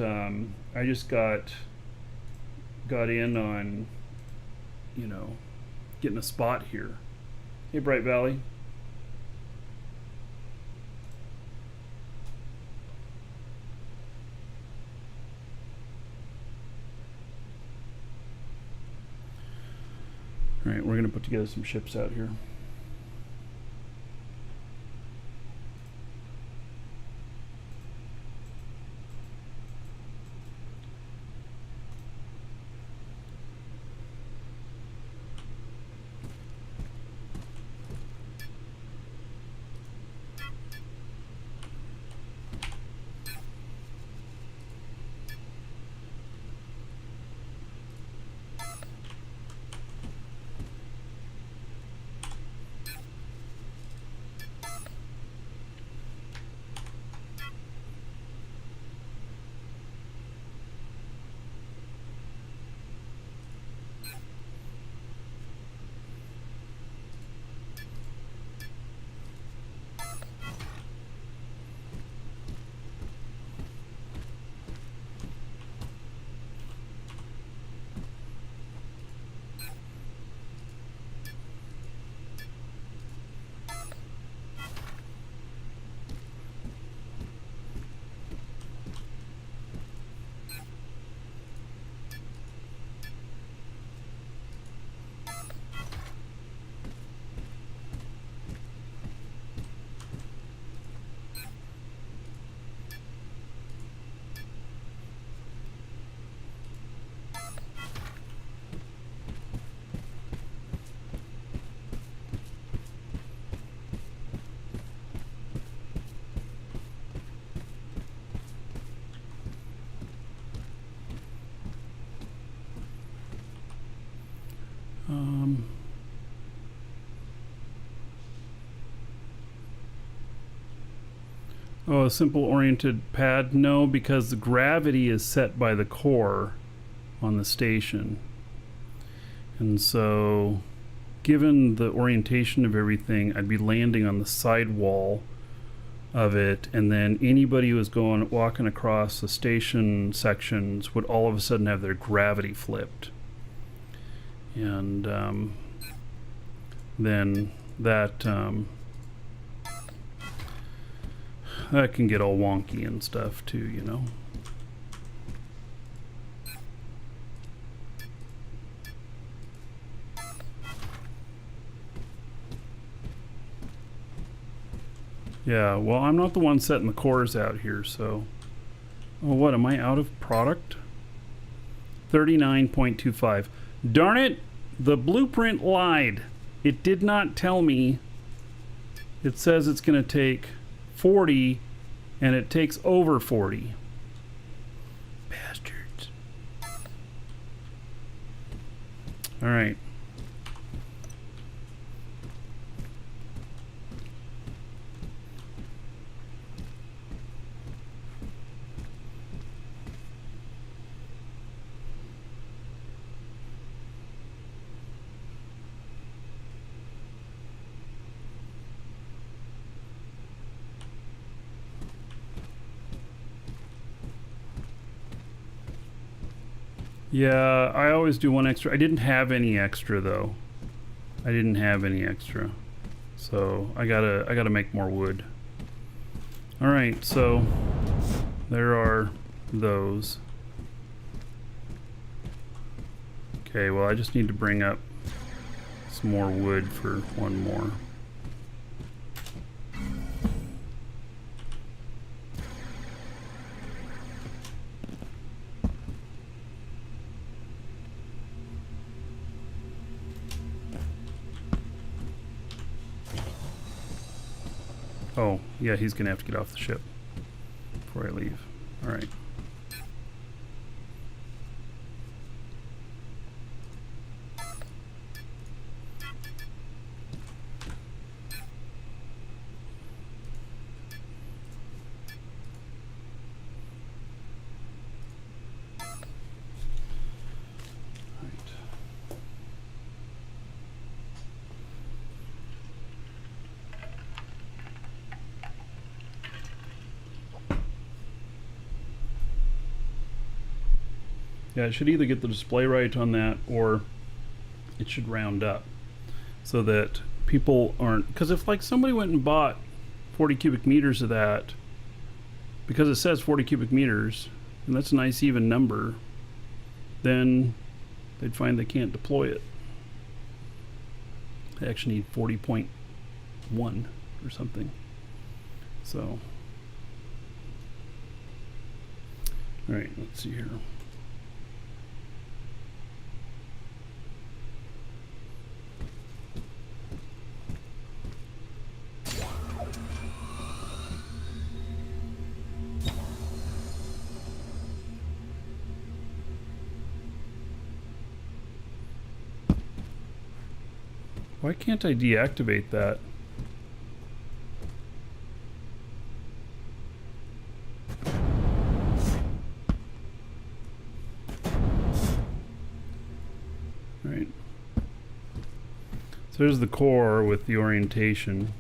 in on, getting a spot here. Hey, Bright Valley. All right, we're going to put together some ships out here. Oh, a simple oriented pad? No, because the gravity is set by the core on the station. And so, given the orientation of everything, I'd be landing on the side wall of it, and then anybody who was walking across the station sections would all of a sudden have their gravity flipped. And then that that can get all wonky and stuff too, you know. Yeah, well, I'm not the one setting the cores out here, so... Oh, what, am I out of product? 39.25. Darn it! The blueprint lied. It did not tell me. It says it's going to take 40, and it takes over 40. Bastards. Alright. Yeah, I always do one extra. I didn't have any extra though. I didn't have any extra. So I gotta make more wood. Alright, so there are those. Okay, well I just need to bring up some more wood for one more. Oh, yeah, he's gonna have to get off the ship before I leave. Alright. Yeah, it should either get the display right on that or it should round up so that people aren't, because if like somebody went and bought 40 cubic meters of that, because it says 40 cubic meters and that's a nice even number, then they'd find they can't deploy it. They actually need 40.1 or something. So, all right, let's see here. Why can't I deactivate that? Right. So there's the core with the orientation.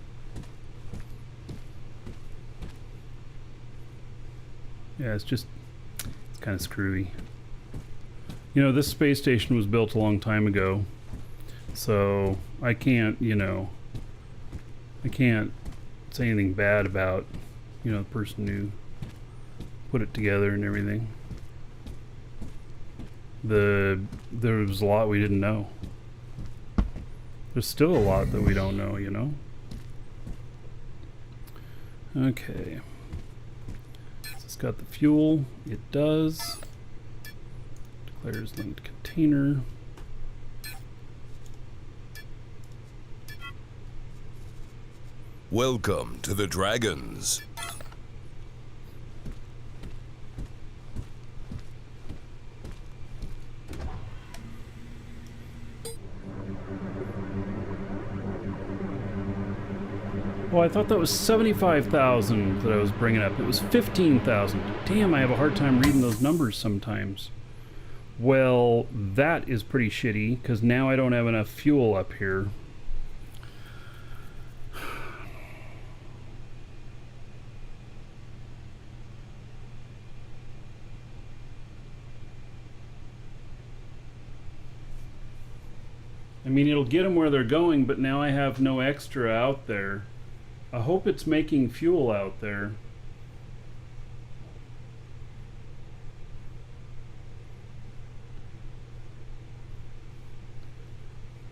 Yeah, it's kind of screwy. You know, this space station was built a long time ago. So I can't, I can't say anything bad about, the person who put it together and everything. There was a lot we didn't know. There's still a lot that we don't know, Okay. It's got the fuel. It does. Declares linked container. Welcome to the Dragons. Oh, I thought that was 75,000 that I was bringing up. It was 15,000. Damn, I have a hard time reading those numbers sometimes. Well, that is pretty shitty, because now I don't have enough fuel up here. I mean, it'll get them where they're going, but now I have no extra out there. I hope it's making fuel out there.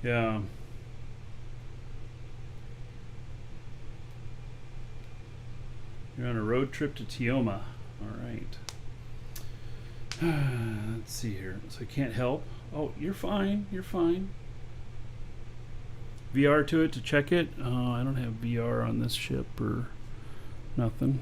Yeah. You're on a road trip to Tioma. All right. Let's see here. So I can't help. Oh, you're fine. You're fine. VR to it to check it. Oh, I don't have VR on this ship or nothing.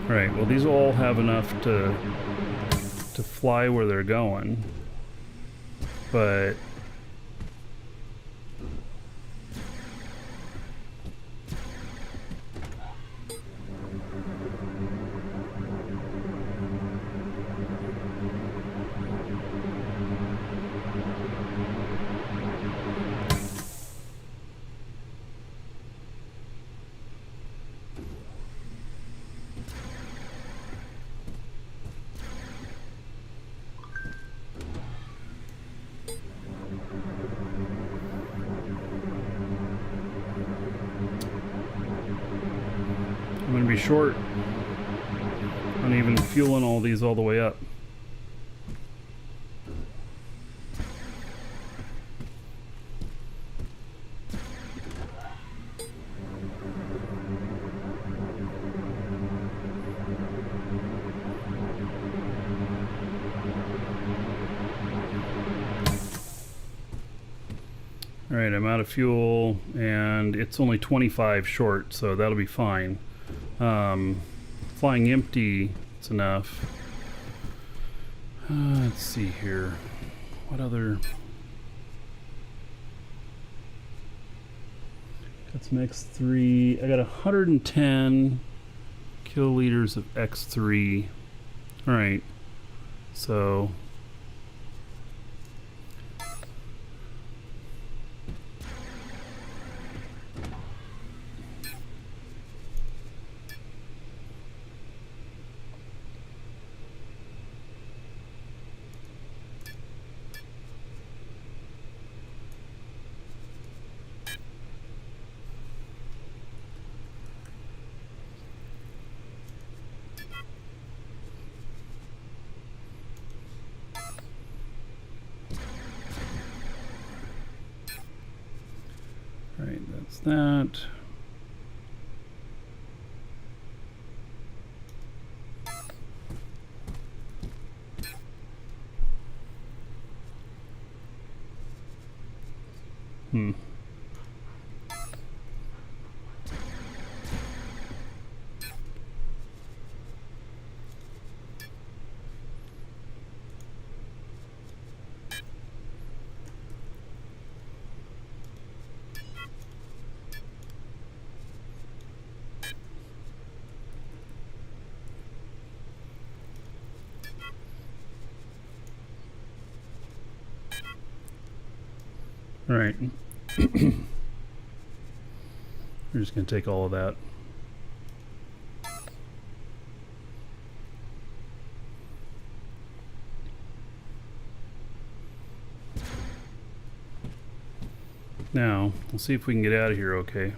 Right, well these will all have enough to fly where they're going, but I'm going to be short on even fueling all these all the way up. Alright, I'm out of fuel and it's only 25 short, so that'll be fine. Flying empty, it's enough. Let's see here. What other... Got some X3. I got 110 kiloliters of X3. Alright, so... Right, that's that. All right. We're just going to take all of that. Now, we'll see if we can get out of here okay.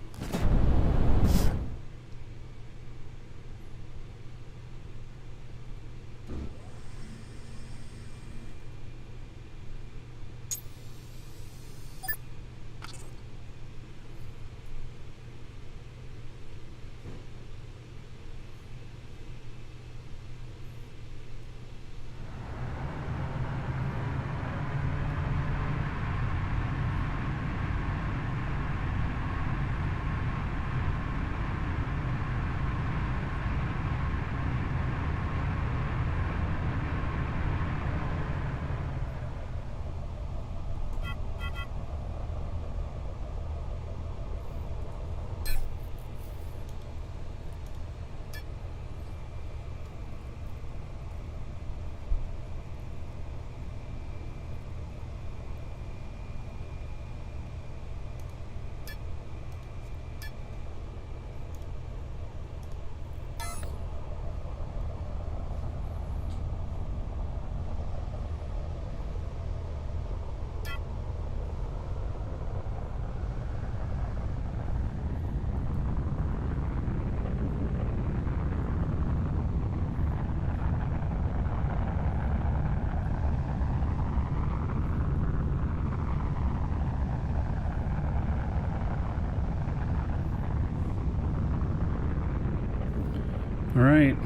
All right.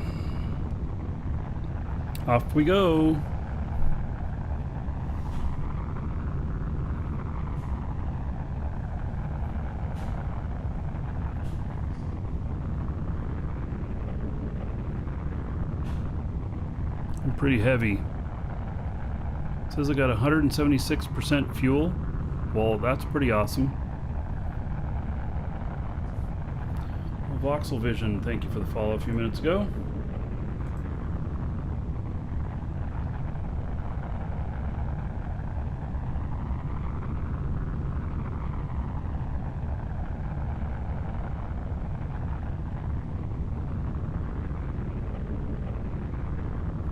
Off we go. I'm pretty heavy. It says I got 176% fuel. Well, that's pretty awesome. Well, Voxel Vision, thank you for the follow a few minutes ago.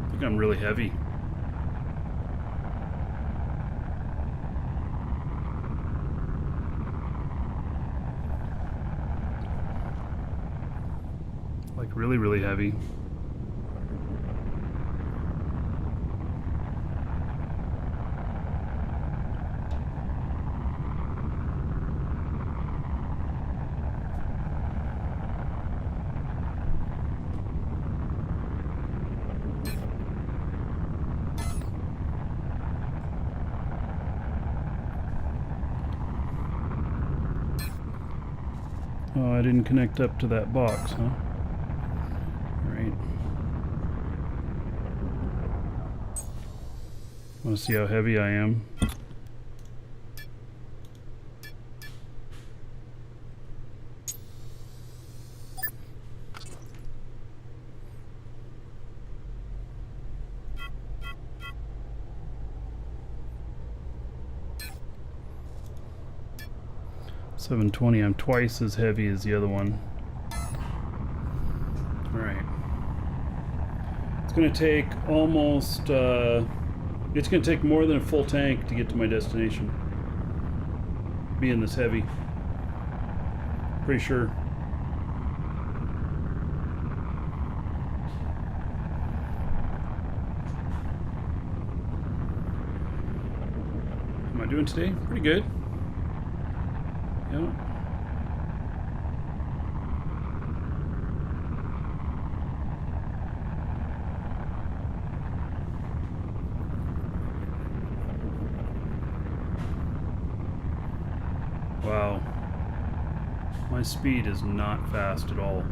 I think I'm really heavy. Like really, really heavy. Oh, I didn't connect up to that box, huh? Right. Want to see how heavy I am? $720. I'm twice as heavy as the other one. All right. It's going to take almost. It's going to take more than a full tank to get to my destination. Being this heavy. Pretty sure. How am I doing today? Pretty good. Yeah. Wow. My speed is not fast at all.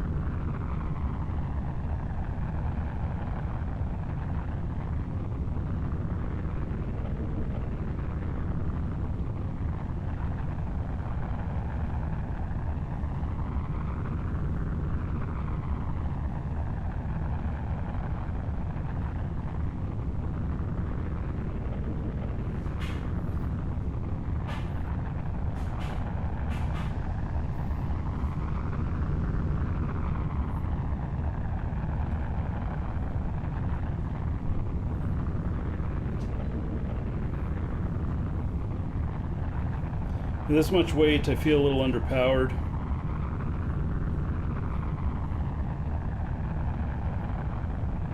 With this much weight, I feel a little underpowered.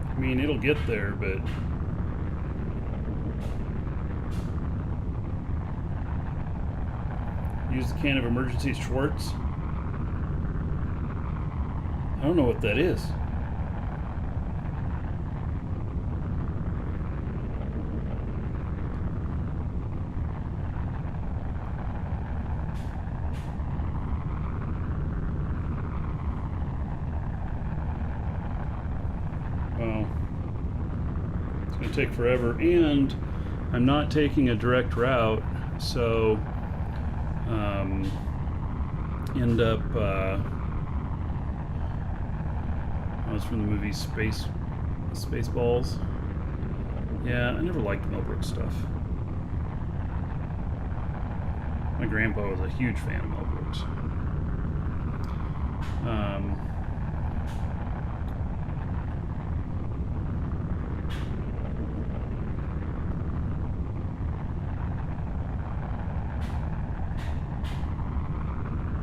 I mean, it'll get there, but use the can of emergency Schwartz. I don't know what that is. Well, it's going to take forever, and I'm not taking a direct route, so end up. I was from the movie Spaceballs. Yeah, I never liked Mel Brooks stuff. My grandpa was a huge fan of Mel Brooks.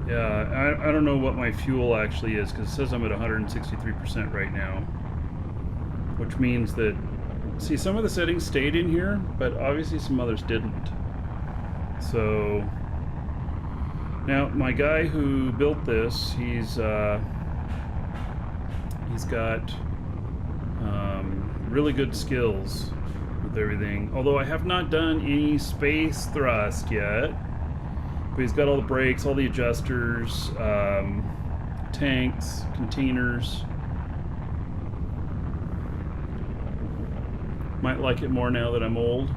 Yeah, I don't know what my fuel actually is, because it says I'm at 163% right now, which means that, see, some of the settings stayed in here, but obviously some others didn't. So now my guy who built this, he's he's got really good skills with everything. Although I have not done any space thrust yet. But he's got all the brakes, all the adjusters, tanks, containers. Might like it more now that I'm old.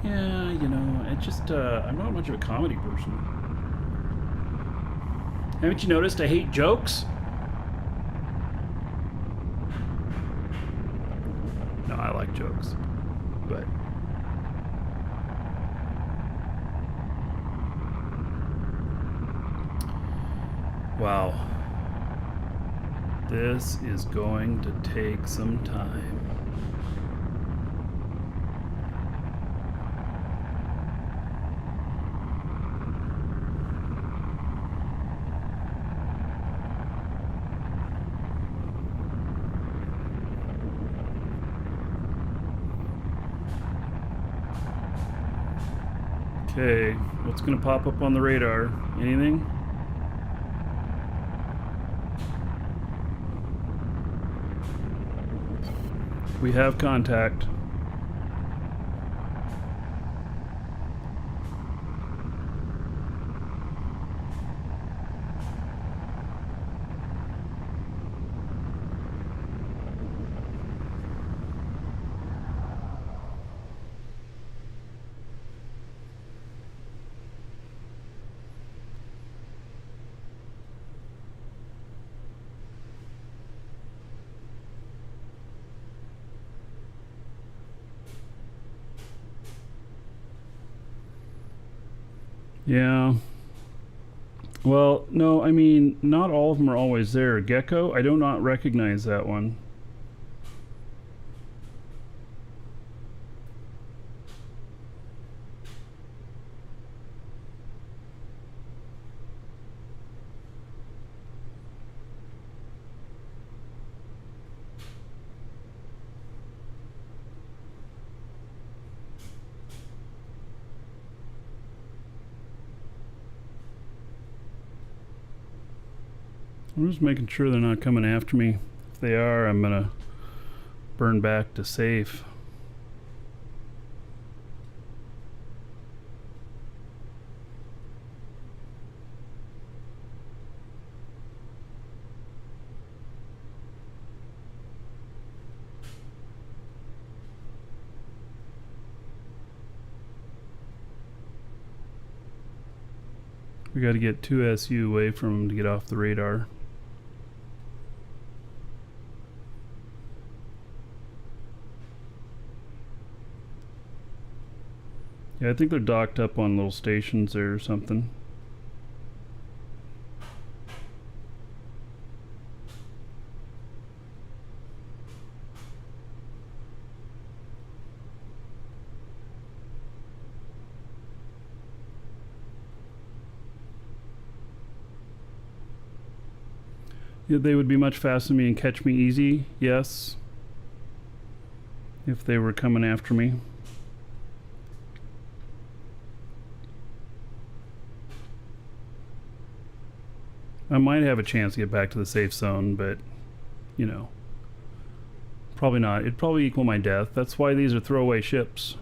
Yeah, you know, it just, I'm not much of a comedy person. Haven't you noticed I hate jokes? No, I like jokes. But wow. This is going to take some time. Okay, what's going to pop up on the radar? Anything? We have contact. Yeah. Well, no, I mean, not all of them are always there. Gecko, I do not recognize that one. I'm just making sure they're not coming after me. If they are, I'm gonna burn back to safe. We got to get 2SU away from them to get off the radar. Yeah, I think they're docked up on little stations there or something. Yeah, they would be much faster than me and catch me easy, yes. If they were coming after me. I might have a chance to get back to the safe zone, but, you know, probably not. It'd probably equal my death. That's why these are throwaway ships.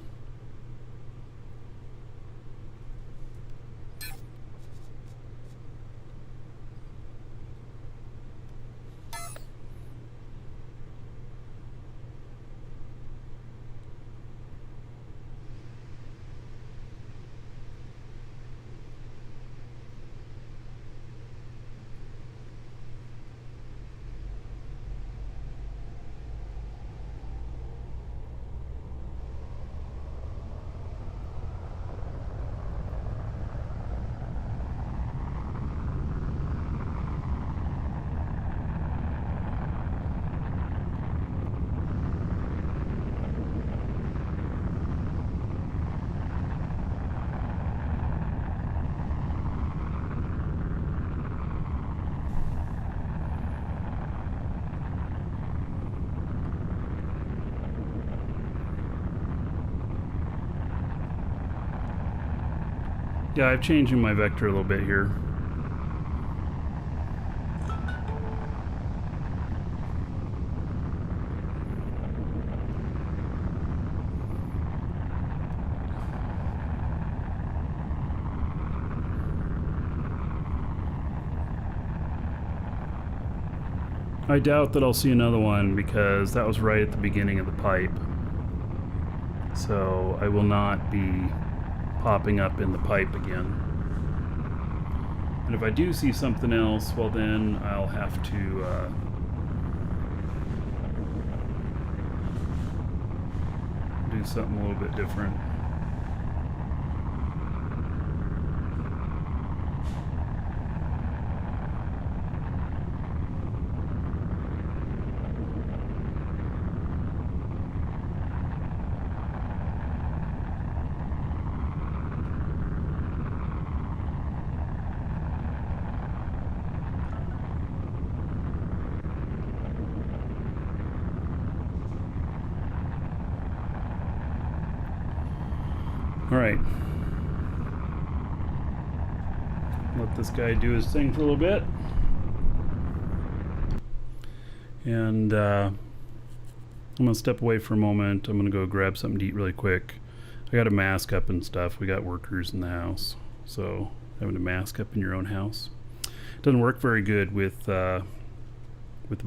Yeah, I'm changing my vector a little bit here. I doubt that I'll see another one because that was right at the beginning of the pipe. So I will not be popping up in the pipe again. And if I do see something else, well then I'll have to do something a little bit different. All right. Let this guy do his thing for a little bit. And I'm going to step away for a moment. I'm going to go grab something to eat really quick. I got a mask up and stuff. We got workers in the house. So having a mask up in your own house doesn't work very good with the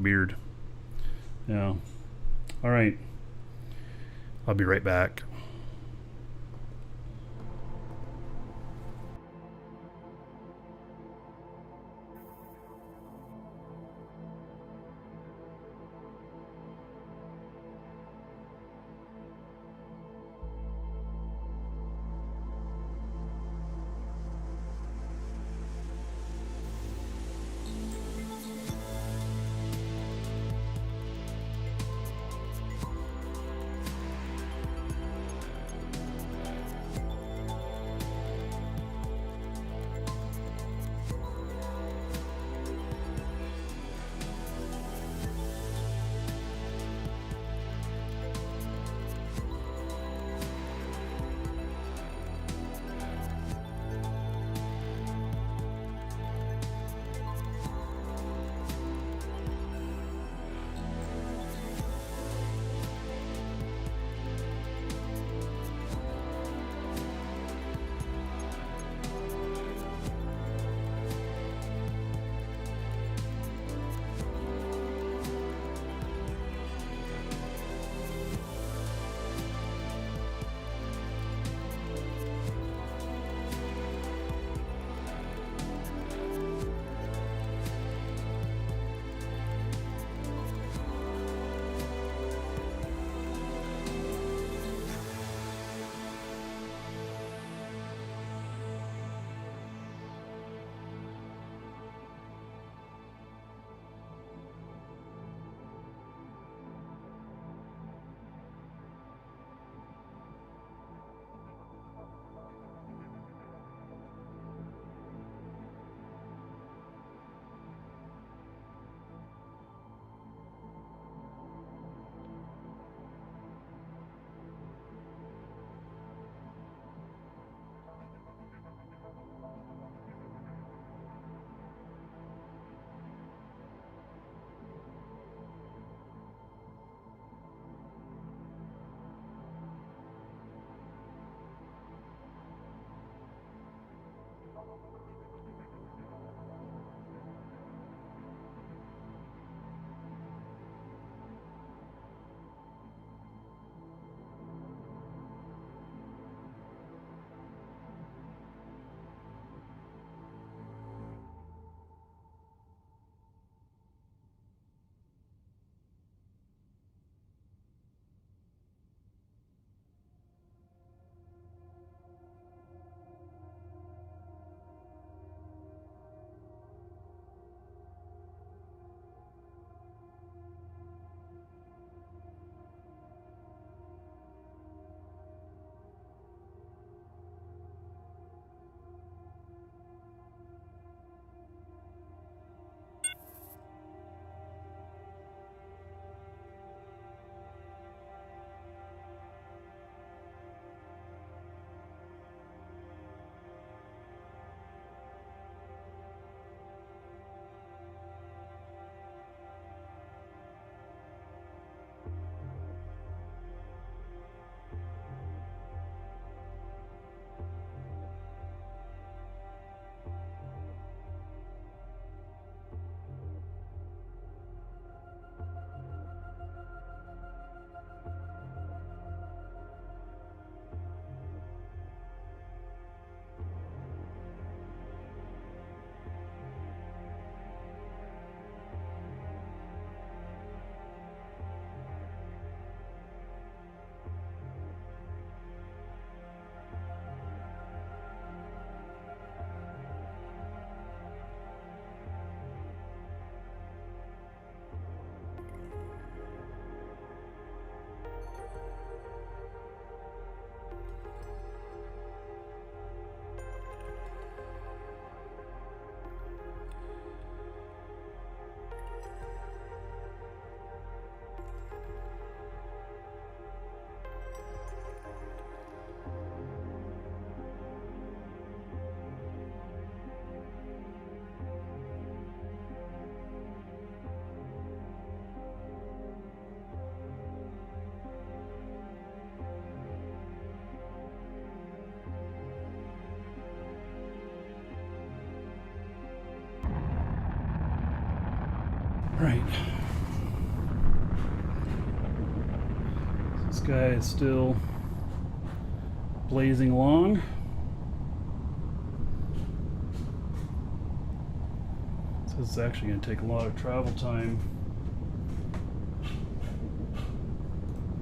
beard. Yeah. All right. I'll be right back. Right. This guy is still blazing along. So this is actually going to take a lot of travel time.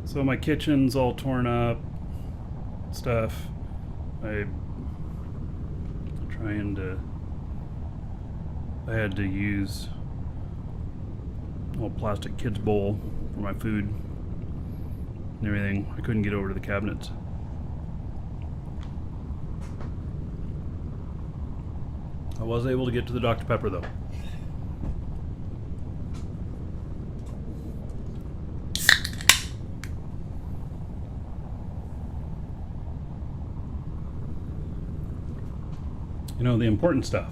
So my kitchen's all torn up, stuff. I had to use a plastic kid's bowl for my food and everything. I couldn't get over to the cabinets. I was able to get to the Dr. Pepper though. You know, the important stuff.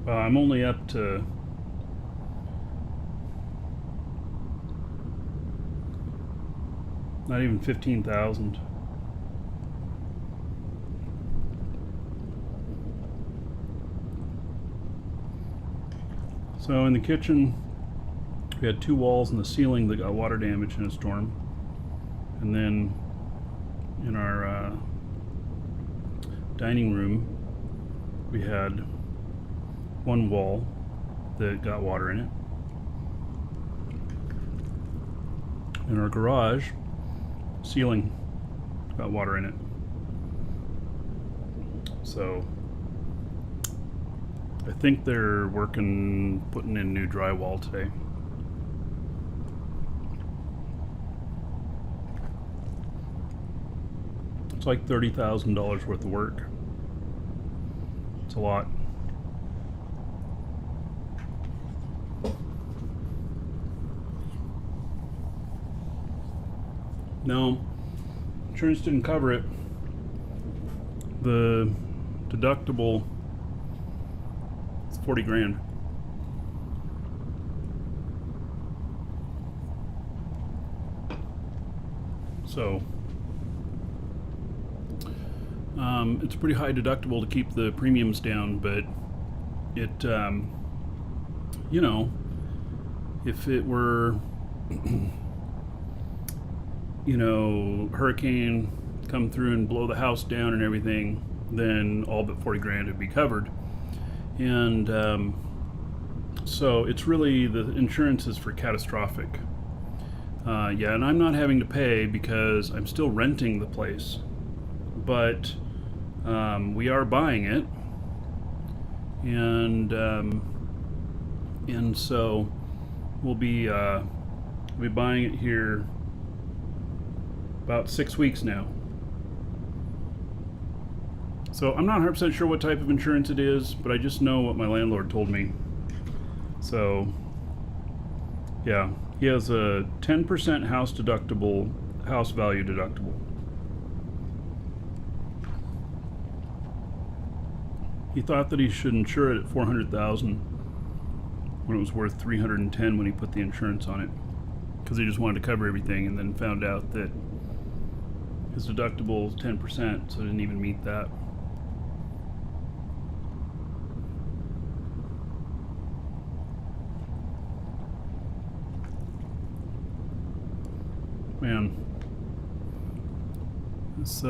I'm only up to not even 15,000. So in the kitchen, we had 2 walls in the ceiling that got water damage in a storm. And then in our dining room, we had 1 wall that got water in it. In our garage, ceiling got water in it. So I think they're putting in new drywall today. It's like $30,000 worth of work. It's a lot. No, insurance didn't cover it. The deductible is 40 grand. So it's a pretty high deductible to keep the premiums down, but it, you know, if it were, you know, hurricane come through and blow the house down and everything, then all but 40 grand would be covered. And so it's really, the insurance is for catastrophic. Yeah, and I'm not having to pay because I'm still renting the place, but we are buying it, and so we'll be buying it here about 6 weeks now. So I'm not 100% sure what type of insurance it is, but I just know what my landlord told me. So yeah, he has a 10% house value deductible. He thought that he should insure it at $400,000 when it was worth $310 when he put the insurance on it, because he just wanted to cover everything, and then found out that his deductible is 10%, so it didn't even meet that. Man, this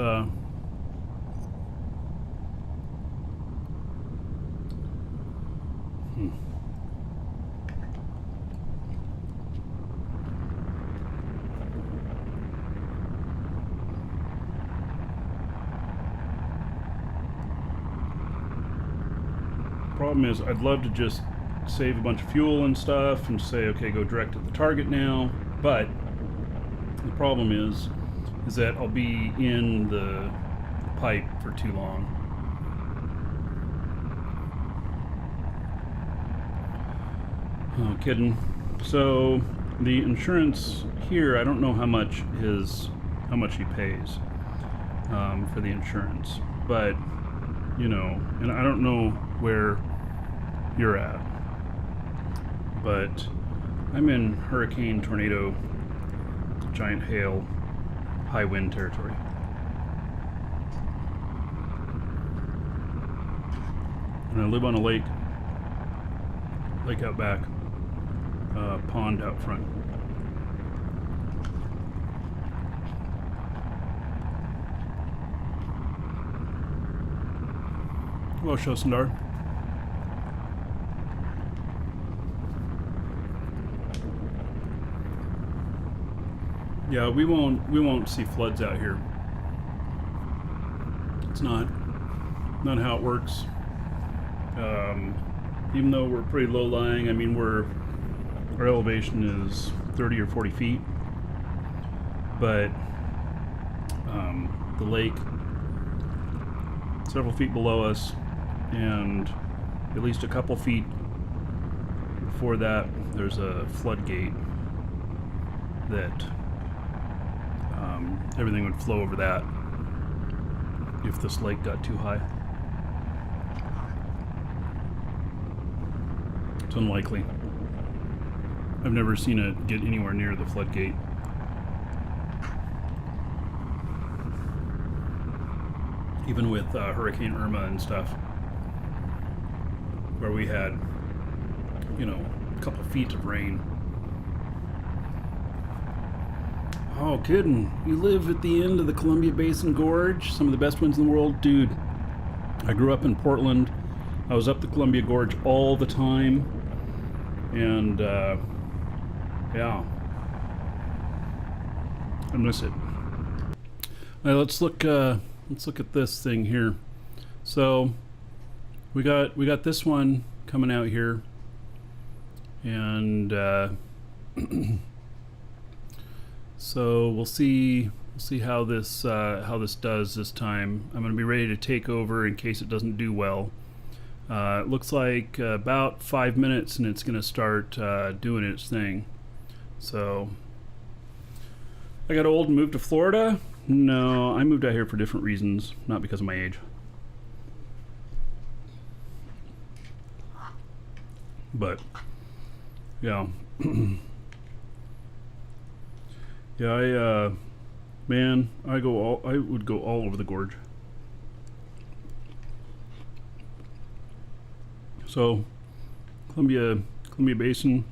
problem is, I'd love to just save a bunch of fuel and stuff and say, okay, go direct to the target now, but the problem is that I'll be in the pipe for too long. Oh, kidding. So the insurance here, I don't know how much he pays for the insurance, but you know, and I don't know where you're at, but I'm in hurricane, tornado, giant hail, high wind territory. And I live on a lake out back, pond out front. Well, Shosendar. Yeah, we won't see floods out here. It's not how it works. Even though we're pretty low lying, I mean our elevation is 30 or 40 feet, but the lake several feet below us, and at least a couple feet before that, there's a floodgate that everything would flow over that if this lake got too high. It's unlikely. I've never seen it get anywhere near the floodgate. Even with Hurricane Irma and stuff, where we had, a couple feet of rain. Oh, kidding. You live at the end of the Columbia Basin Gorge, some of the best ones in the world. Dude, I grew up in Portland. I was up the Columbia Gorge all the time. And, yeah. I miss it. All right, let's look at this thing here. So, we got this one coming out here. And, so we'll see how this does this time. I'm going to be ready to take over in case it doesn't do well. It looks like about 5 minutes and it's going to start doing its thing. So I got old and moved to Florida. No, I moved out here for different reasons, not because of my age. But yeah. Yeah, I would go all over the gorge. So, Columbia Basin.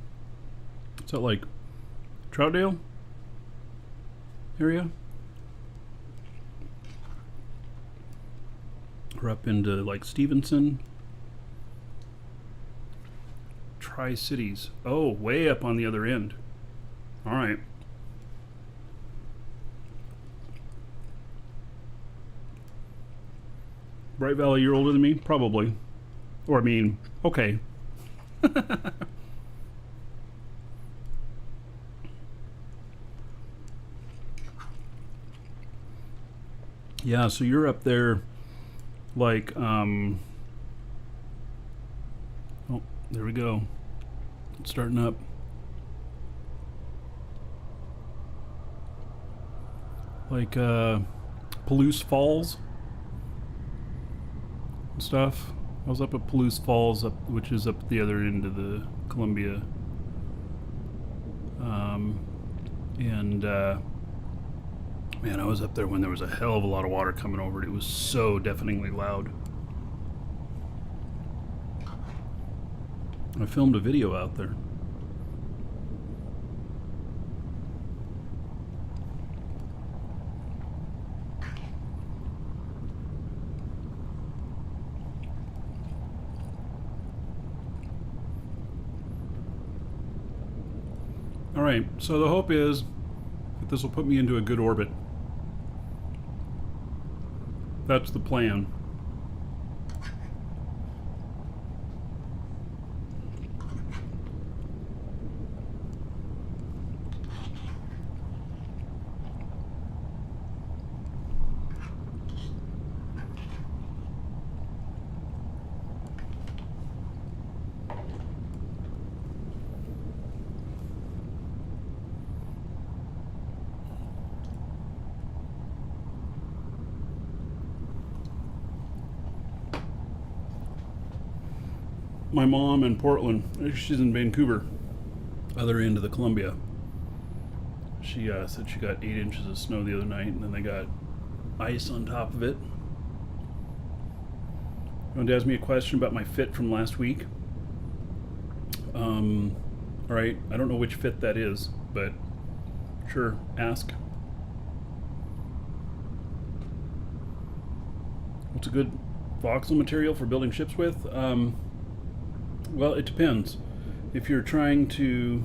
Is that like Troutdale area? Or up into like Stevenson? Tri-Cities. Oh, way up on the other end. All right. Bright Valley, you're older than me? Probably. Or, I mean, okay. Yeah, so you're up there, like, oh, there we go. It's starting up. Like, Palouse Falls and stuff. I was up at Palouse Falls, which is up the other end of the Columbia. Man, I was up there when there was a hell of a lot of water coming over it. It was so deafeningly loud. I filmed a video out there. All right, so the hope is that this will put me into a good orbit. That's the plan. My mom in Portland, she's in Vancouver, other end of the Columbia. She said she got 8 inches of snow the other night, and then they got ice on top of it. You wanted to ask me a question about my fit from last week. All right, I don't know which fit that is, but sure, ask. What's a good voxel material for building ships with? Well, it depends. If you're trying to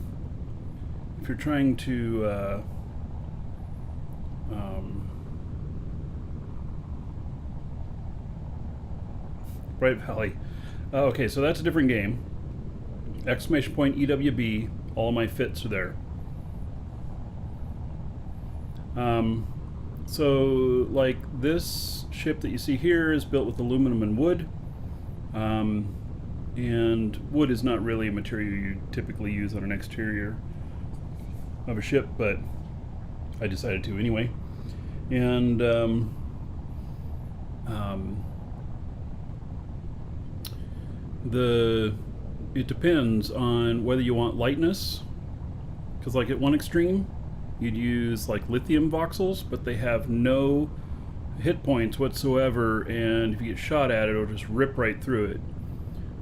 Bright Valley. Okay, so that's a different game. Exclamation point EWB. All my fits are there. So like this ship that you see here is built with aluminum and wood. And wood is not really a material you typically use on an exterior of a ship, but I decided to anyway. And it depends on whether you want lightness, because like at one extreme you'd use like lithium voxels, but they have no hit points whatsoever, and if you get shot at it, it'll just rip right through it.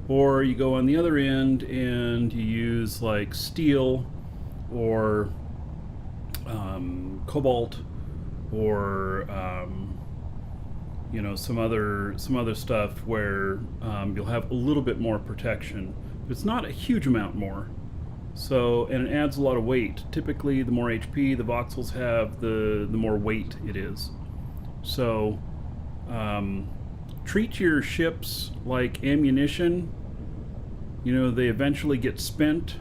Or you go on the other end and you use like steel or cobalt or you know, some other stuff where you'll have a little bit more protection, but it's not a huge amount more. So, and it adds a lot of weight. Typically, the more HP the voxels have, the more weight it is. So, treat your ships like ammunition. You know, they eventually get spent.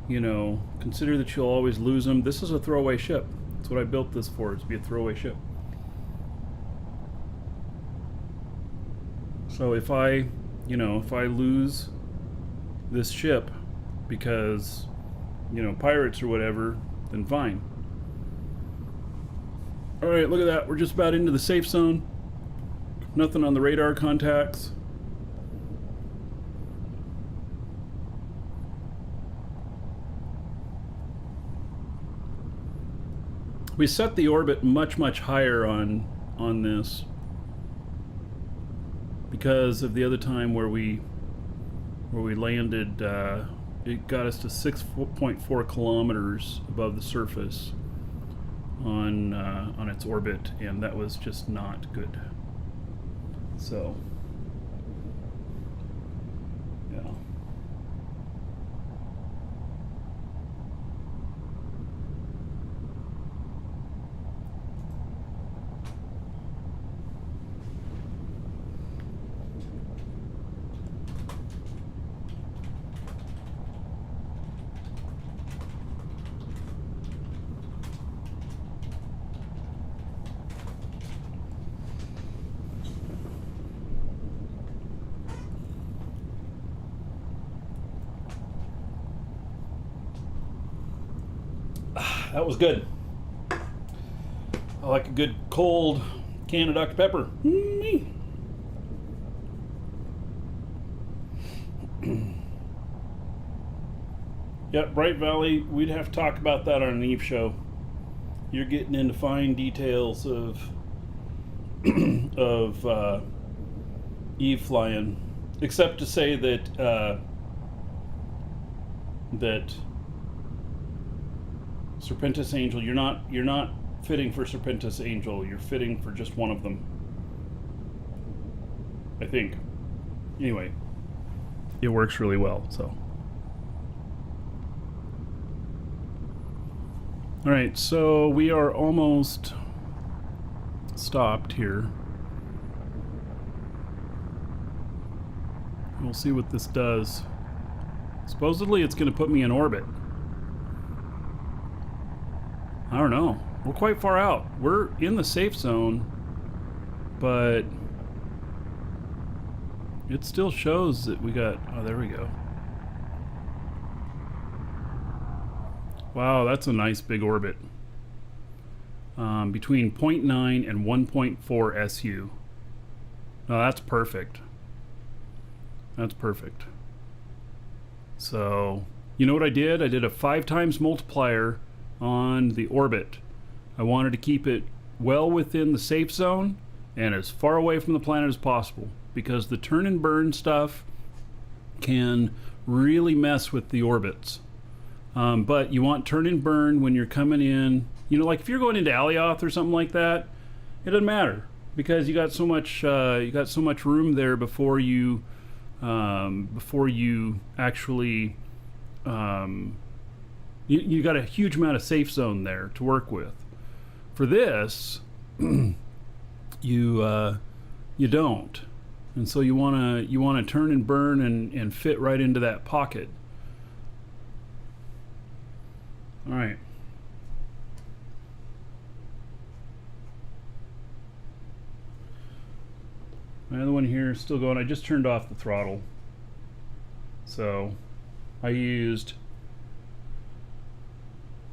You know, consider that you'll always lose them. This is a throwaway ship. That's what I built this for, is to be a throwaway ship. So if I lose this ship because, you know, pirates or whatever, then fine. All right, look at that. We're just about into the safe zone. Nothing on the radar contacts. We set the orbit much higher on this because of the other time where we landed. It got us to 6.4 kilometers above the surface on its orbit, and that was just not good. So, yeah. That was good. I like a good cold can of Dr. Pepper. Yep, Bright Valley, we'd have to talk about that on an Eve show. You're getting into fine details of Eve flying, except to say that Serpentis Angel, you're not fitting for Serpentis Angel. You're fitting for just one of them, I think. Anyway, it works really well. So, all right. So we are almost stopped here. We'll see what this does. Supposedly, it's going to put me in orbit. I don't know. We're quite far out. We're in the safe zone, but it still shows that we got... Oh, there we go. Wow, that's a nice big orbit. Between 0.9 and 1.4 SU. No, that's perfect. That's perfect. So, you know what I did? I did a 5 times multiplier on the orbit. I wanted to keep it well within the safe zone and as far away from the planet as possible. because the turn and burn stuff can really mess with the orbits. But you want turn and burn when you're coming in. You know, like if you're going into Alioth or something like that, it doesn't matter because you got so much room there before you actually you got a huge amount of safe zone there to work with. For this, you don't, and so you wanna turn and burn and fit right into that pocket. All right. My other one here is still going. I just turned off the throttle, so I used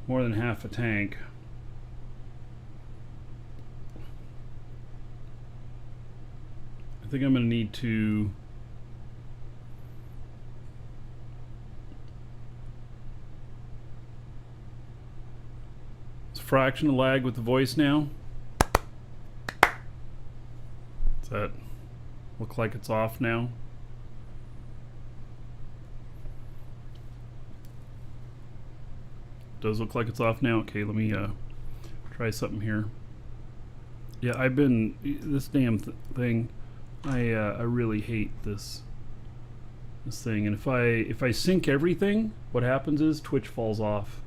more than half a tank. I think I'm going to need to it's a fraction of lag with the voice now. Does that look like it's off now? Does look like it's off now. Okay, let me try something here. Yeah, I've been this damn thing. I really hate this thing. And if I sync everything, what happens is Twitch falls off.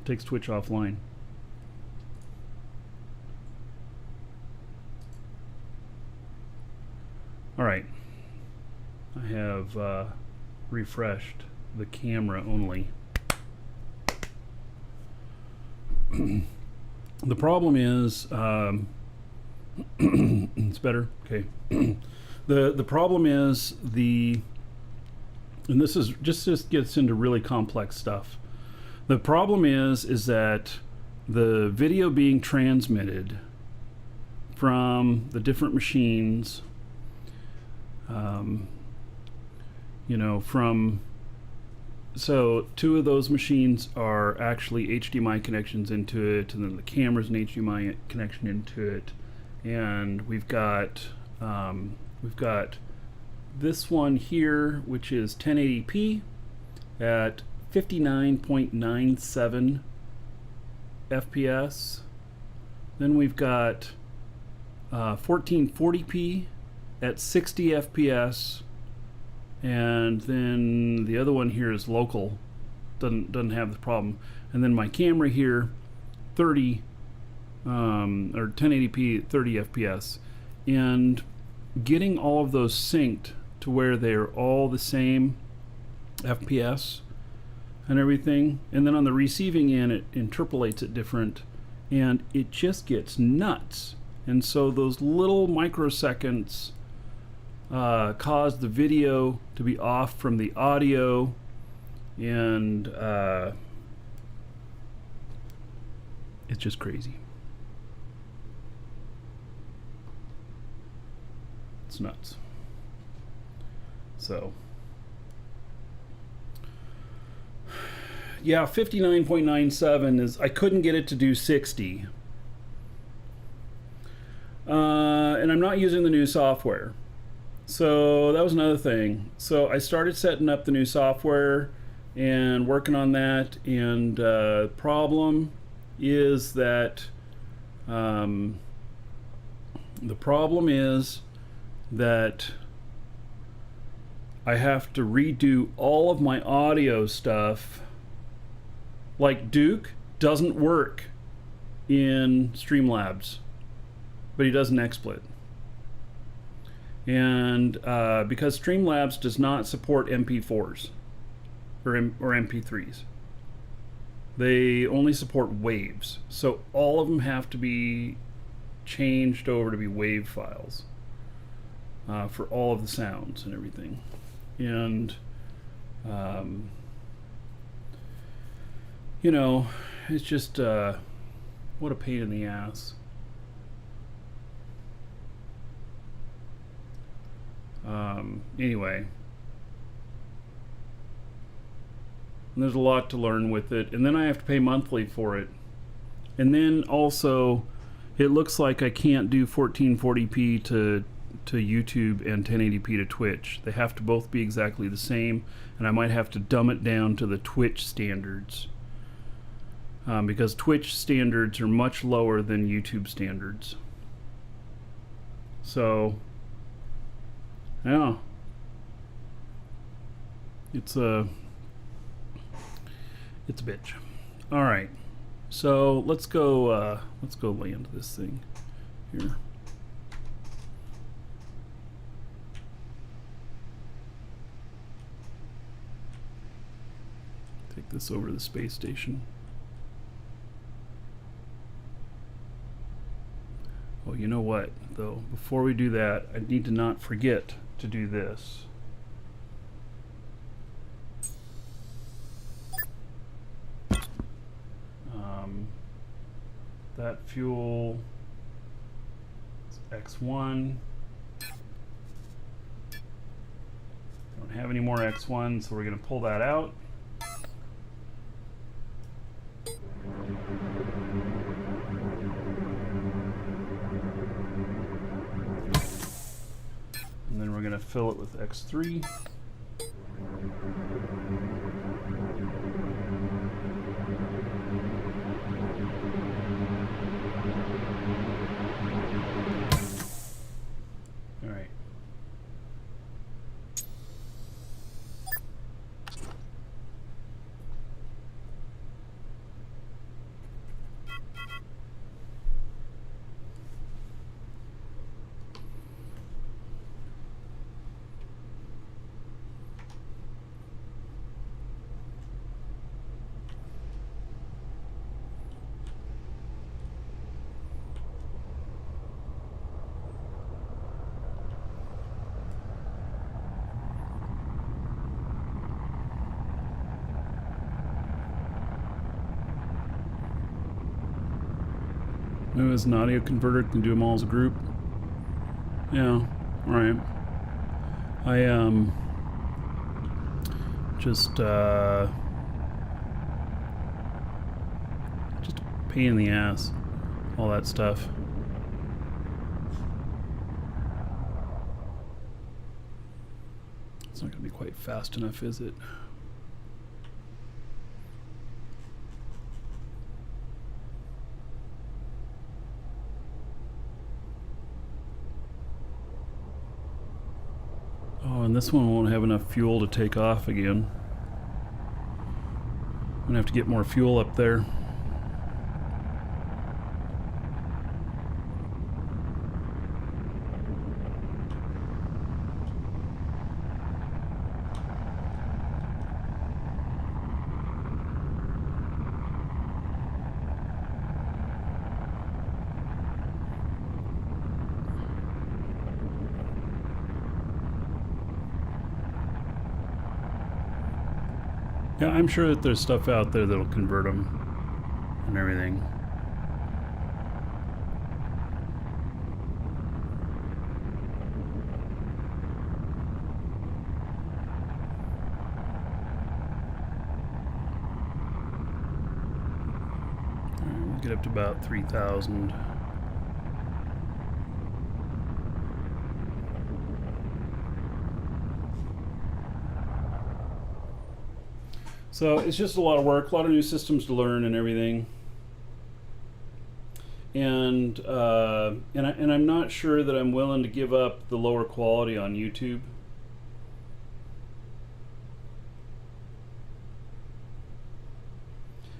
It takes Twitch offline. All right. I have refreshed the camera only. The problem is it's better. Okay. The problem is and this is just gets into really complex stuff. The problem is that the video being transmitted from the different machines, so two of those machines are actually HDMI connections into it, and then the camera's an HDMI connection into it, and we've got this one here, which is 1080p at 59.97 FPS. Then we've got 1440p at 60 FPS. And then the other one here is local, doesn't have the problem. And then my camera here, 30 or 1080p 30 FPS, and getting all of those synced to where they're all the same FPS and everything. And then on the receiving end, it interpolates it different, and it just gets nuts. And so those little microseconds cause the video to be off from the audio, and it's just crazy. It's nuts. So yeah, 59.97 is, I couldn't get it to do 60. And I'm not using the new software. So that was another thing. So I started setting up the new software and working on that, and the problem is that I have to redo all of my audio stuff. Like Duke doesn't work in Streamlabs, but he does in XSplit. And because Streamlabs does not support MP4s or MP3s, they only support waves. So all of them have to be changed over to be WAV files for all of the sounds and everything. And it's just what a pain in the ass. Anyway, and there's a lot to learn with it, and then I have to pay monthly for it, and then also it looks like I can't do 1440p to to YouTube and 1080p to Twitch. They have to both be exactly the same, and I might have to dumb it down to the Twitch standards, because Twitch standards are much lower than YouTube standards. So, yeah, it's a bitch. All right, so let's go land this thing here. Take this over to the space station. Oh, you know what, though? Before we do that, I need to not forget to do this. That fuel is X1. Don't have any more X1, so we're going to pull that out. And then we're going to fill it with X3. All right. Maybe as an audio converter, can do them all as a group. Yeah, all right. I just a pain in the ass, all that stuff. It's not going to be quite fast enough, is it? Oh, and this one won't have enough fuel to take off again. I'm gonna have to get more fuel up there. Yeah, I'm sure that there's stuff out there that'll convert them and everything. All right, we'll get up to about 3,000. So it's just a lot of work, a lot of new systems to learn and everything. And I'm not sure that I'm willing to give up the lower quality on YouTube.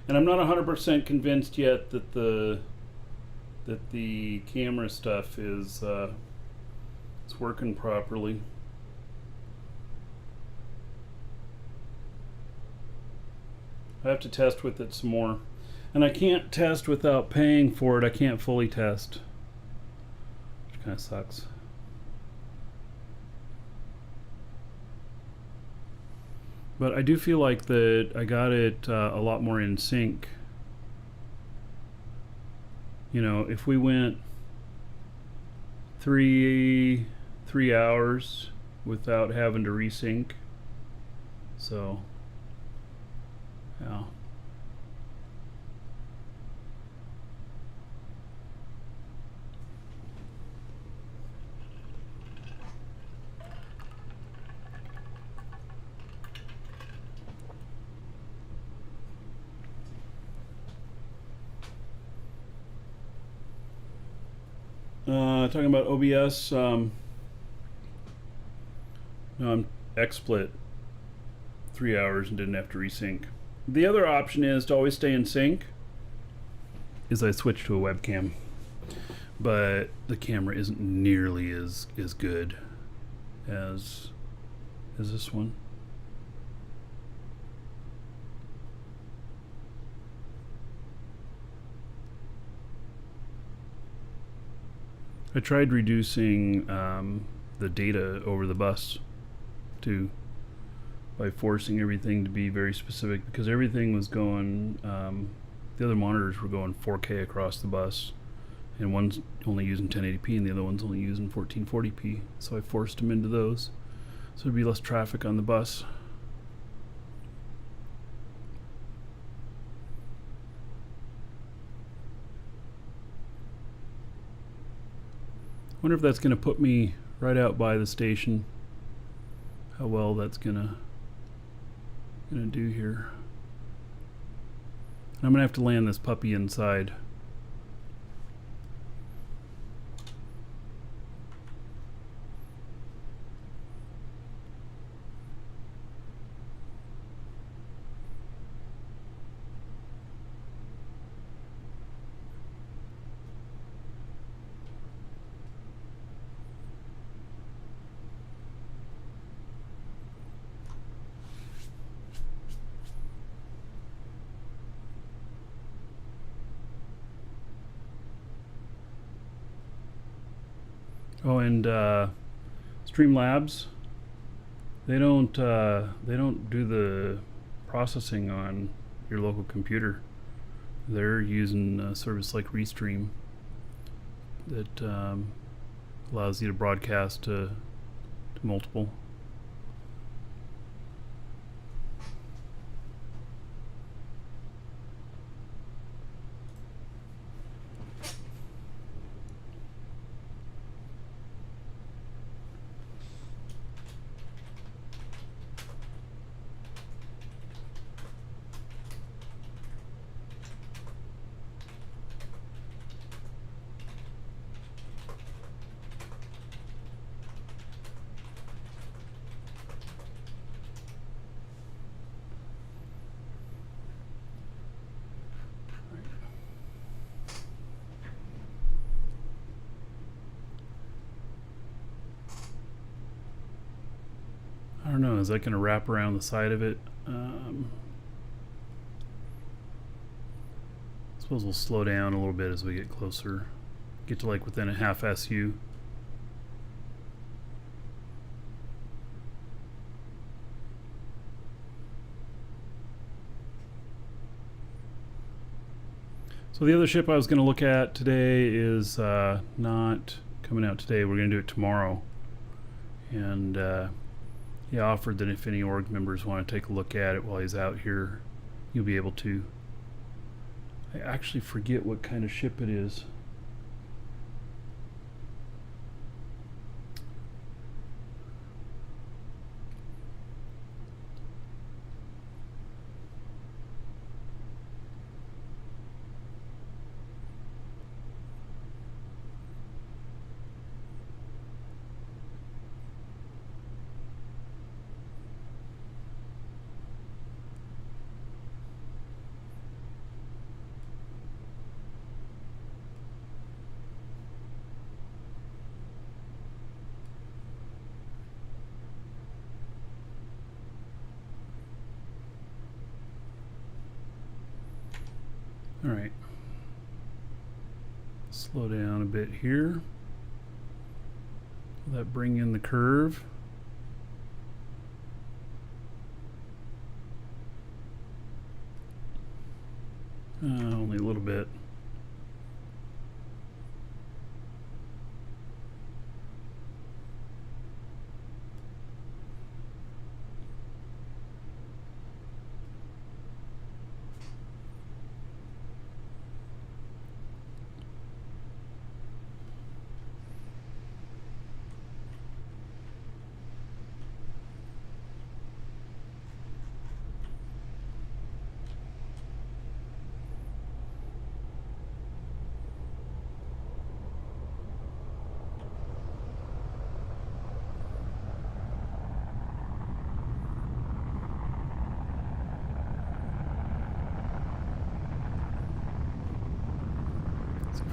And I'm not 100% convinced yet that the camera stuff is it's working properly. I have to test with it some more. And I can't test without paying for it. I can't fully test, which kind of sucks. But I do feel like that I got it a lot more in sync. You know, if we went three hours without having to resync, so yeah. Talking about OBS, no, I'm XSplit 3 hours and didn't have to resync. The other option is to always stay in sync. Is I switch to a webcam, but the camera isn't nearly as good as this one. I tried reducing the data over the bus too, by forcing everything to be very specific, because everything was going, the other monitors were going 4K across the bus, and one's only using 1080p and the other one's only using 1440p, so I forced them into those so there'd be less traffic on the bus. Wonder if that's going to put me right out by the station. How well that's gonna do here. And I'm gonna have to land this puppy inside. Oh, and Streamlabs, they don't do the processing on your local computer. They're using a service like Restream that allows you to broadcast to multiple. I don't know, is that going to wrap around the side of it? Suppose we'll slow down a little bit as we get closer. Get to like within a half SU. So the other ship I was going to look at today is not coming out today. We're going to do it tomorrow. And he offered that if any org members want to take a look at it while he's out here, you'll be able to. I actually forget what kind of ship it is. All right. Slow down a bit here. Will that bring in the curve? Only a little bit.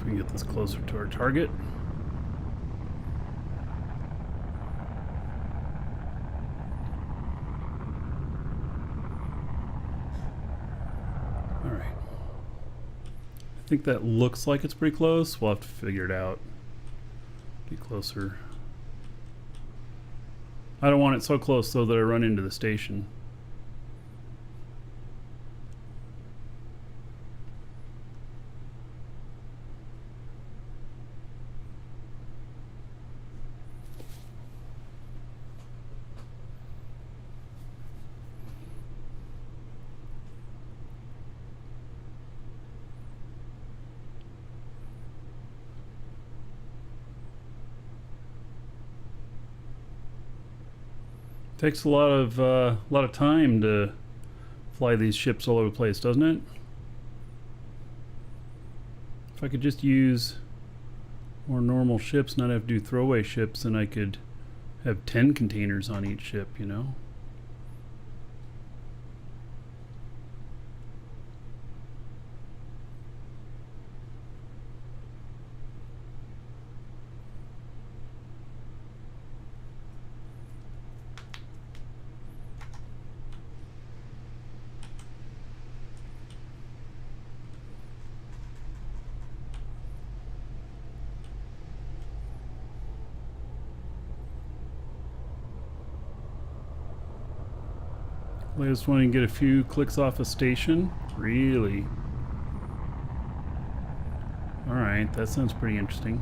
we can get this closer to our target. All right. I think that looks like it's pretty close. We'll have to figure it out. Get closer. I don't want it so close though that I run into the station. Takes a lot of time to fly these ships all over the place, doesn't it? If I could just use more normal ships, not have to do throwaway ships, then I could have 10 containers on each ship, you know? Latest one, you can get a few clicks off a station. Really? Alright, that sounds pretty interesting.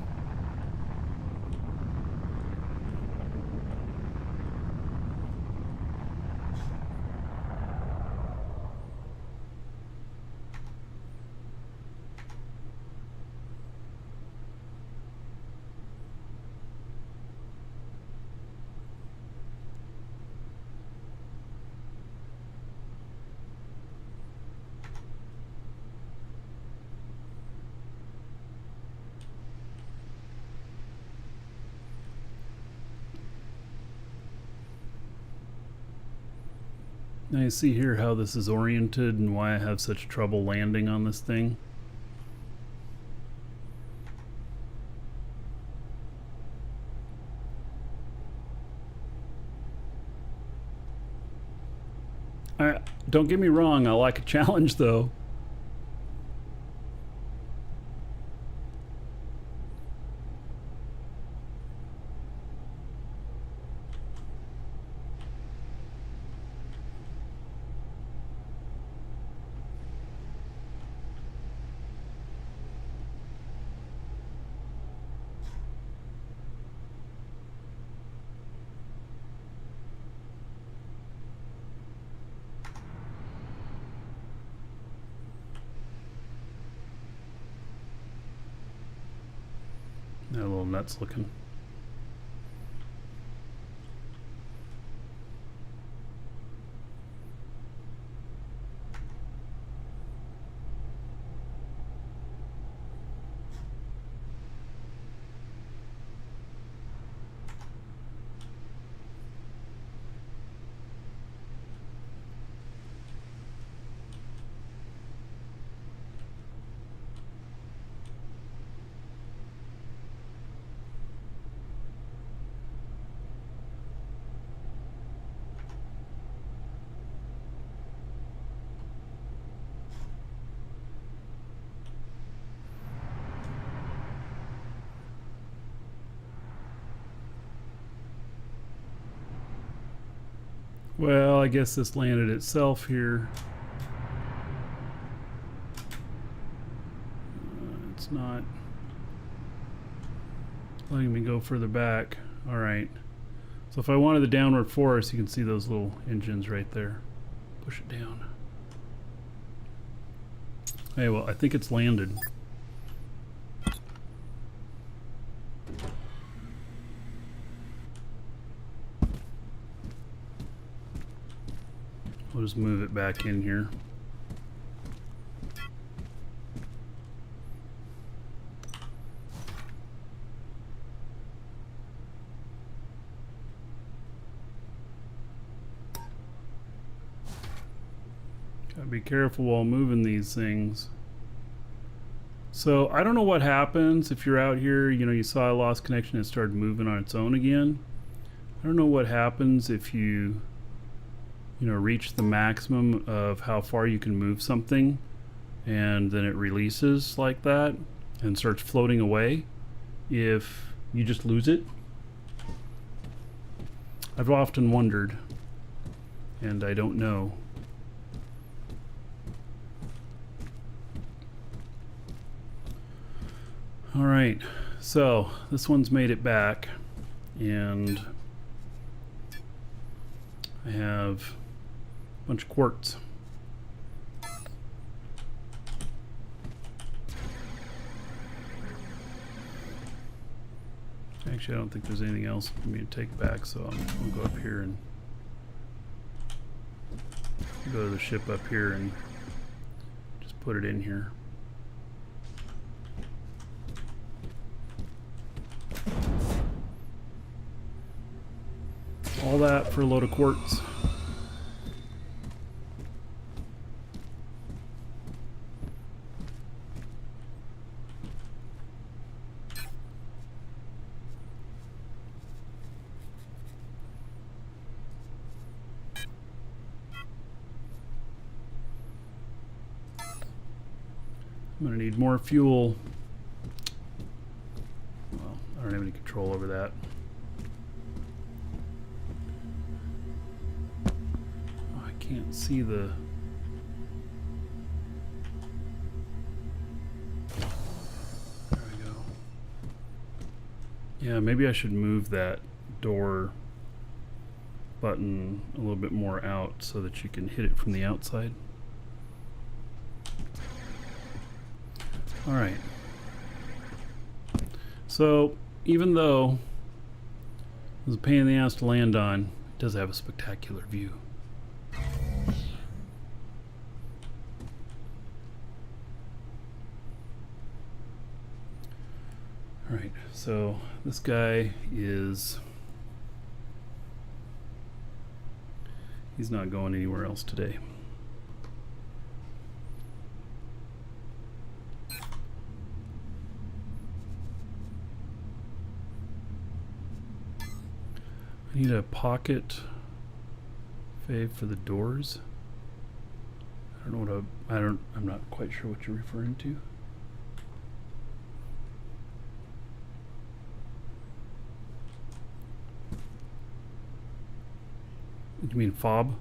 Now you see here how this is oriented and why I have such trouble landing on this thing. Don't get me wrong, I like a challenge though. They're a little nuts looking. Well, I guess this landed itself here. It's not letting me go further back. All right. So if I wanted the downward force, you can see those little engines right there. Push it down. Hey, well, I think it's landed. We'll just move it back in here. Gotta be careful while moving these things. So I don't know what happens if you're out here, you saw I lost connection and it started moving on its own again. I don't know what happens if you reach the maximum of how far you can move something and then it releases like that and starts floating away, if you just lose it. I've often wondered, and I don't know. All right, so this one's made it back, and I have a bunch of quartz. Actually, I don't think there's anything else for me to take back, so I'll go up here and go to the ship up here and just put it in here. All that for a load of quartz. I'm gonna need more fuel. Well, I don't have any control over that. Oh, I can't see the... There we go. Yeah, maybe I should move that door button a little bit more out so that you can hit it from the outside. All right. So even though it was a pain in the ass to land on, it does have a spectacular view. All right, so this guy is... he's not going anywhere else today. I need a pocket fave for the doors. I don't know what I'm not quite sure what you're referring to. You mean fob?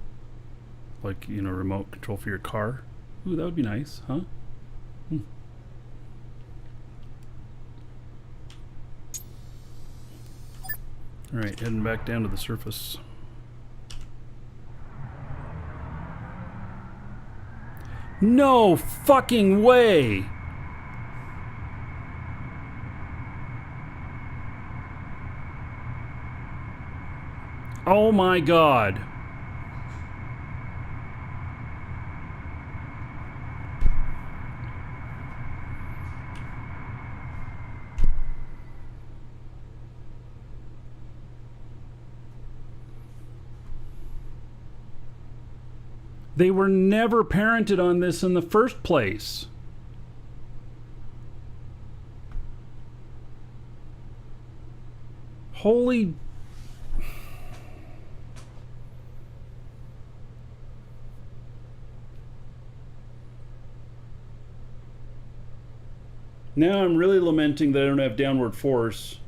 Like, remote control for your car? Ooh, that would be nice, huh? Alright, heading back down to the surface. No fucking way! Oh my god. They were never parented on this in the first place. Holy... Now I'm really lamenting that I don't have downward force.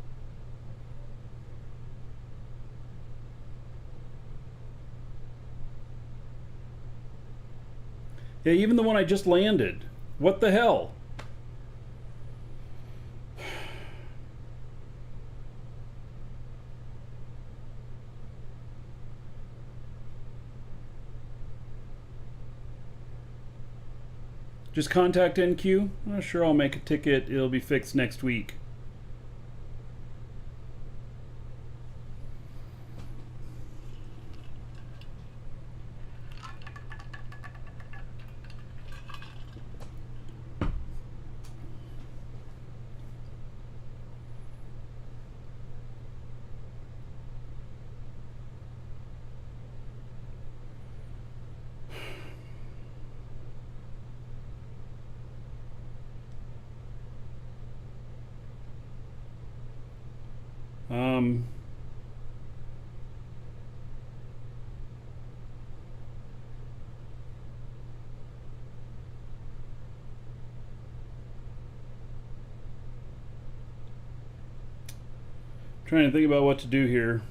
Yeah, even the one I just landed. What the hell? Just contact NQ? Oh, sure, I'll make a ticket. It'll be fixed next week. Um, trying to think about what to do here.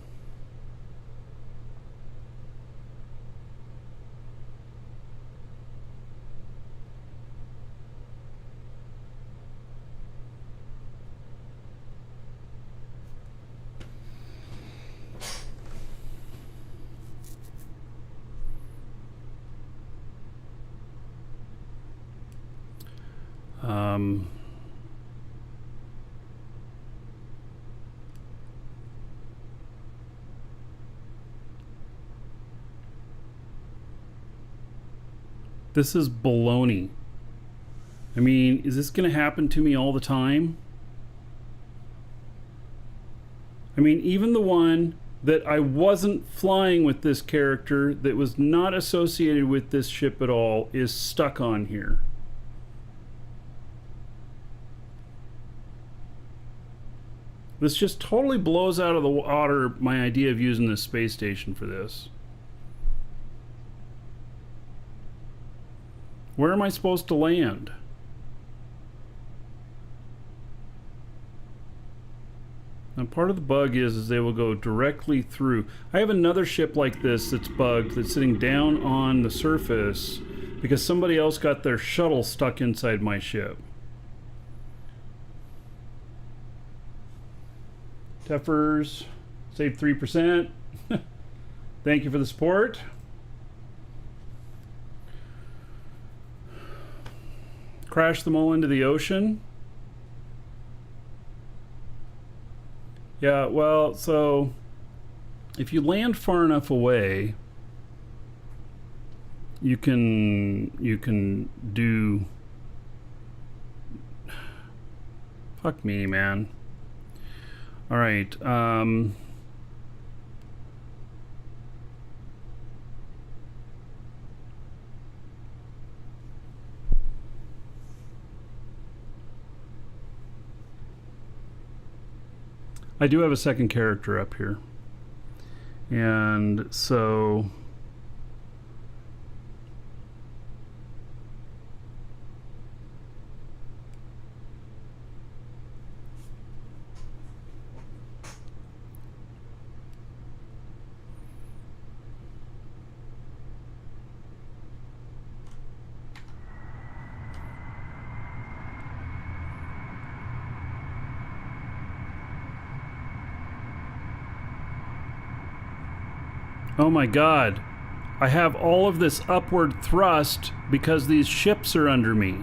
Um, this is baloney. I mean, is this going to happen to me all the time? I mean, even the one that I wasn't flying with this character, that was not associated with this ship at all, is stuck on here. This just totally blows out of the water my idea of using this space station for this. Where am I supposed to land? Now, part of the bug is they will go directly through. I have another ship like this that's bugged, that's sitting down on the surface because somebody else got their shuttle stuck inside my ship. Teffers, saved 3%. Thank you for the support. Crash them all into the ocean. Yeah, well, so if you land far enough away, you can do. Fuck me, man. All right. I do have a second character up here. And so oh my god, I have all of this upward thrust because these ships are under me.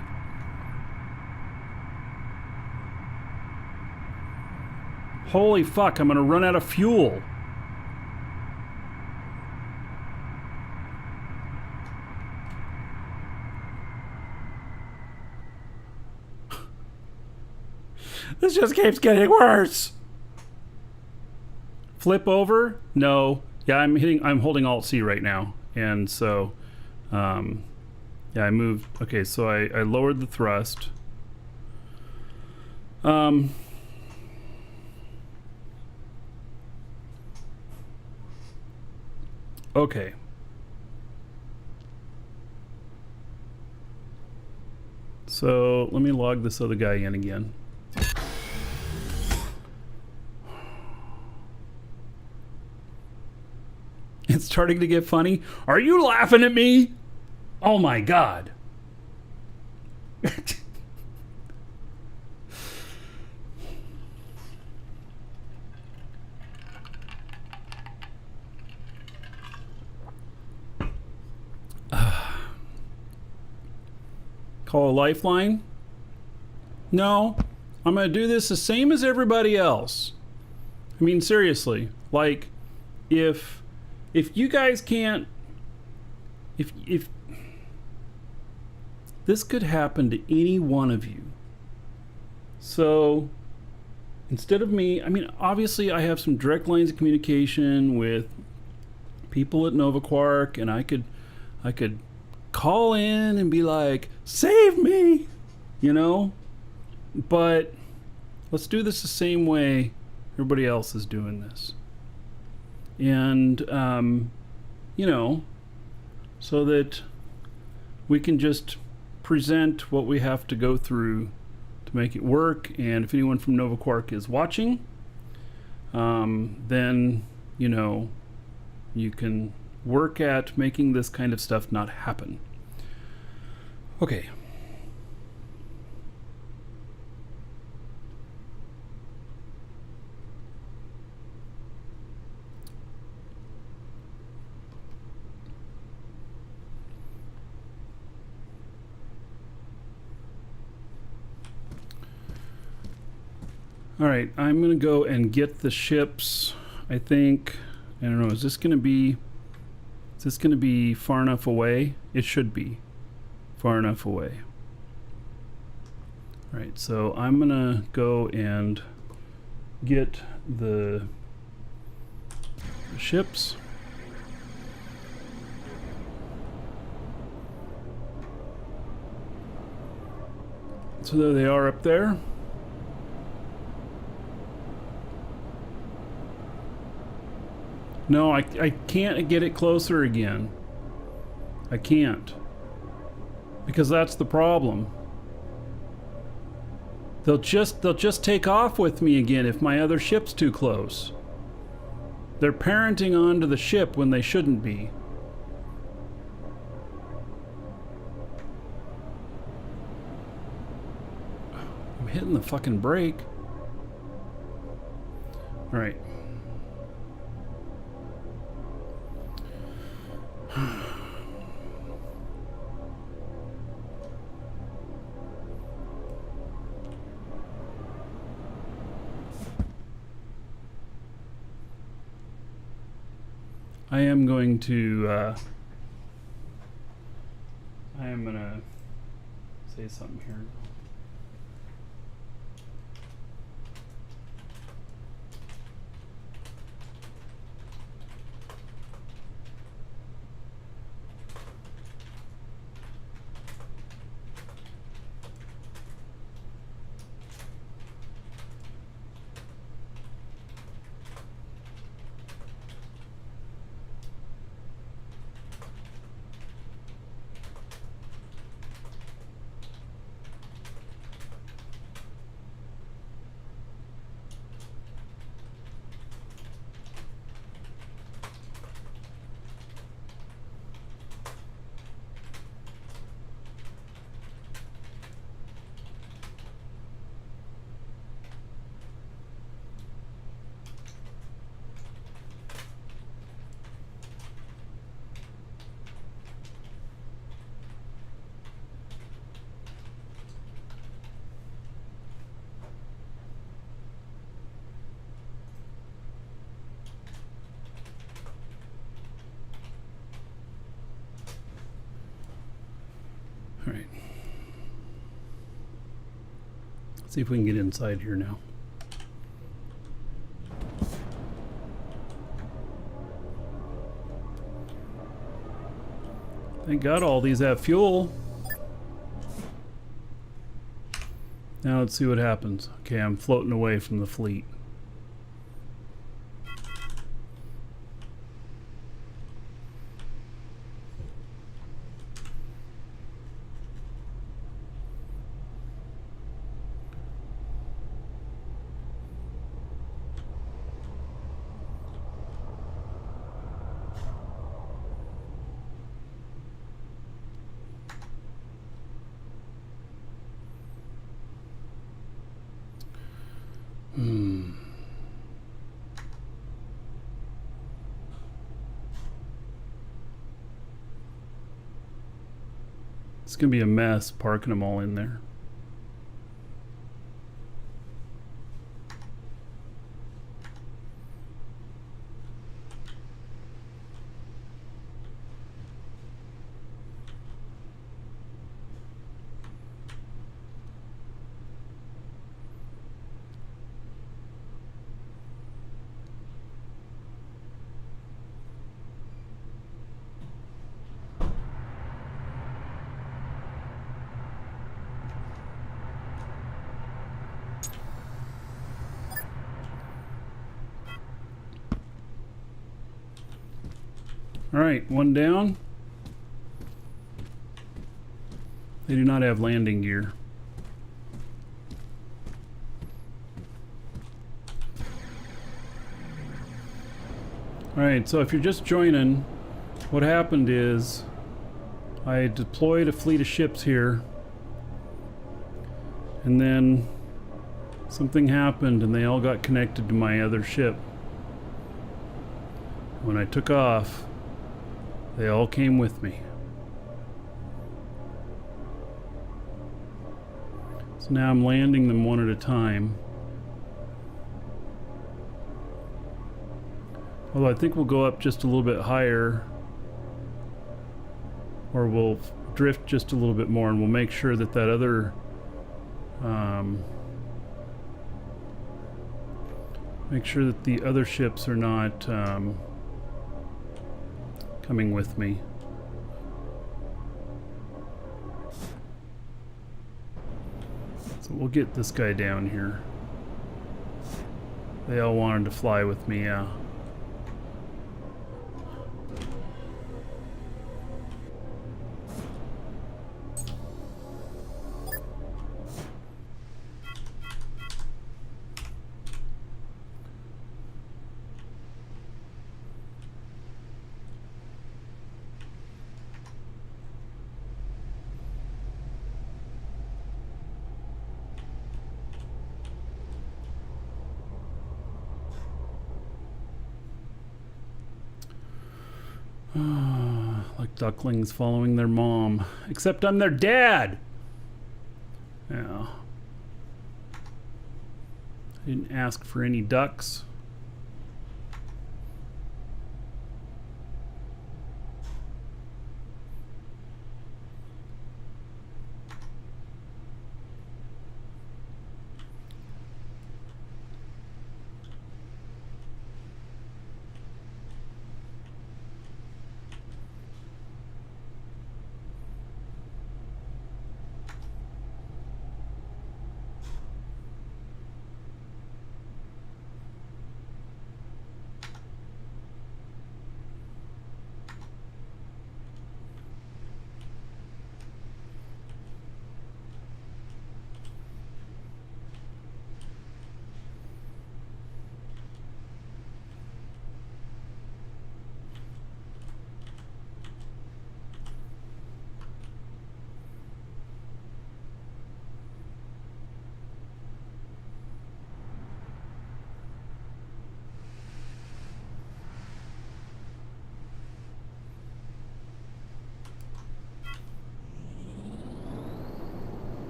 Holy fuck, I'm gonna run out of fuel. This just keeps getting worse. Flip over? No. Yeah, I'm holding Alt C right now. And so, yeah, I moved. Okay, so I lowered the thrust. Okay. So let me log this other guy in again. It's starting to get funny. Are you laughing at me? Oh my god. Call a lifeline? No. I'm going to do this the same as everybody else. I mean, seriously. Like, if you guys can't, if this could happen to any one of you. So instead of me, I mean, obviously I have some direct lines of communication with people at Nova Quark, and I could call in and be like, save me, you know? But let's do this the same way Everybody else is doing this. And, you know, so that we can just present what we have to go through to make it work. And if anyone from Nova Quark is watching, then, you know, you can work at making this kind of stuff not happen. Okay. All right, I'm gonna go and get the ships. I think, I don't know, is this gonna be far enough away? It should be far enough away. All right, so I'm gonna go and get the ships. So there they are up there. No, I can't get it closer again. I can't. Because that's the problem. They'll just take off with me again if my other ship's too close. They're parenting onto the ship when they shouldn't be. I'm hitting the fucking brake. All right. I am going to say something here. All right. Let's see if we can get inside here now. Thank God all these have fuel. Now let's see what happens. Okay, I'm floating away from the fleet. It's gonna be a mess parking them all in there. Alright, one down. They do not have landing gear. Alright, so if you're just joining, what happened is I deployed a fleet of ships here, and then something happened and they all got connected to my other ship. When I took off, they all came with me. So now I'm landing them one at a time. Although I think we'll go up just a little bit higher, or we'll drift just a little bit more, and we'll make sure that that other make sure that the other ships are not coming with me. So we'll get this guy down here. They all wanted to fly with me, yeah. Like ducklings following their mom. Except I'm their dad! Yeah. I didn't ask for any ducks.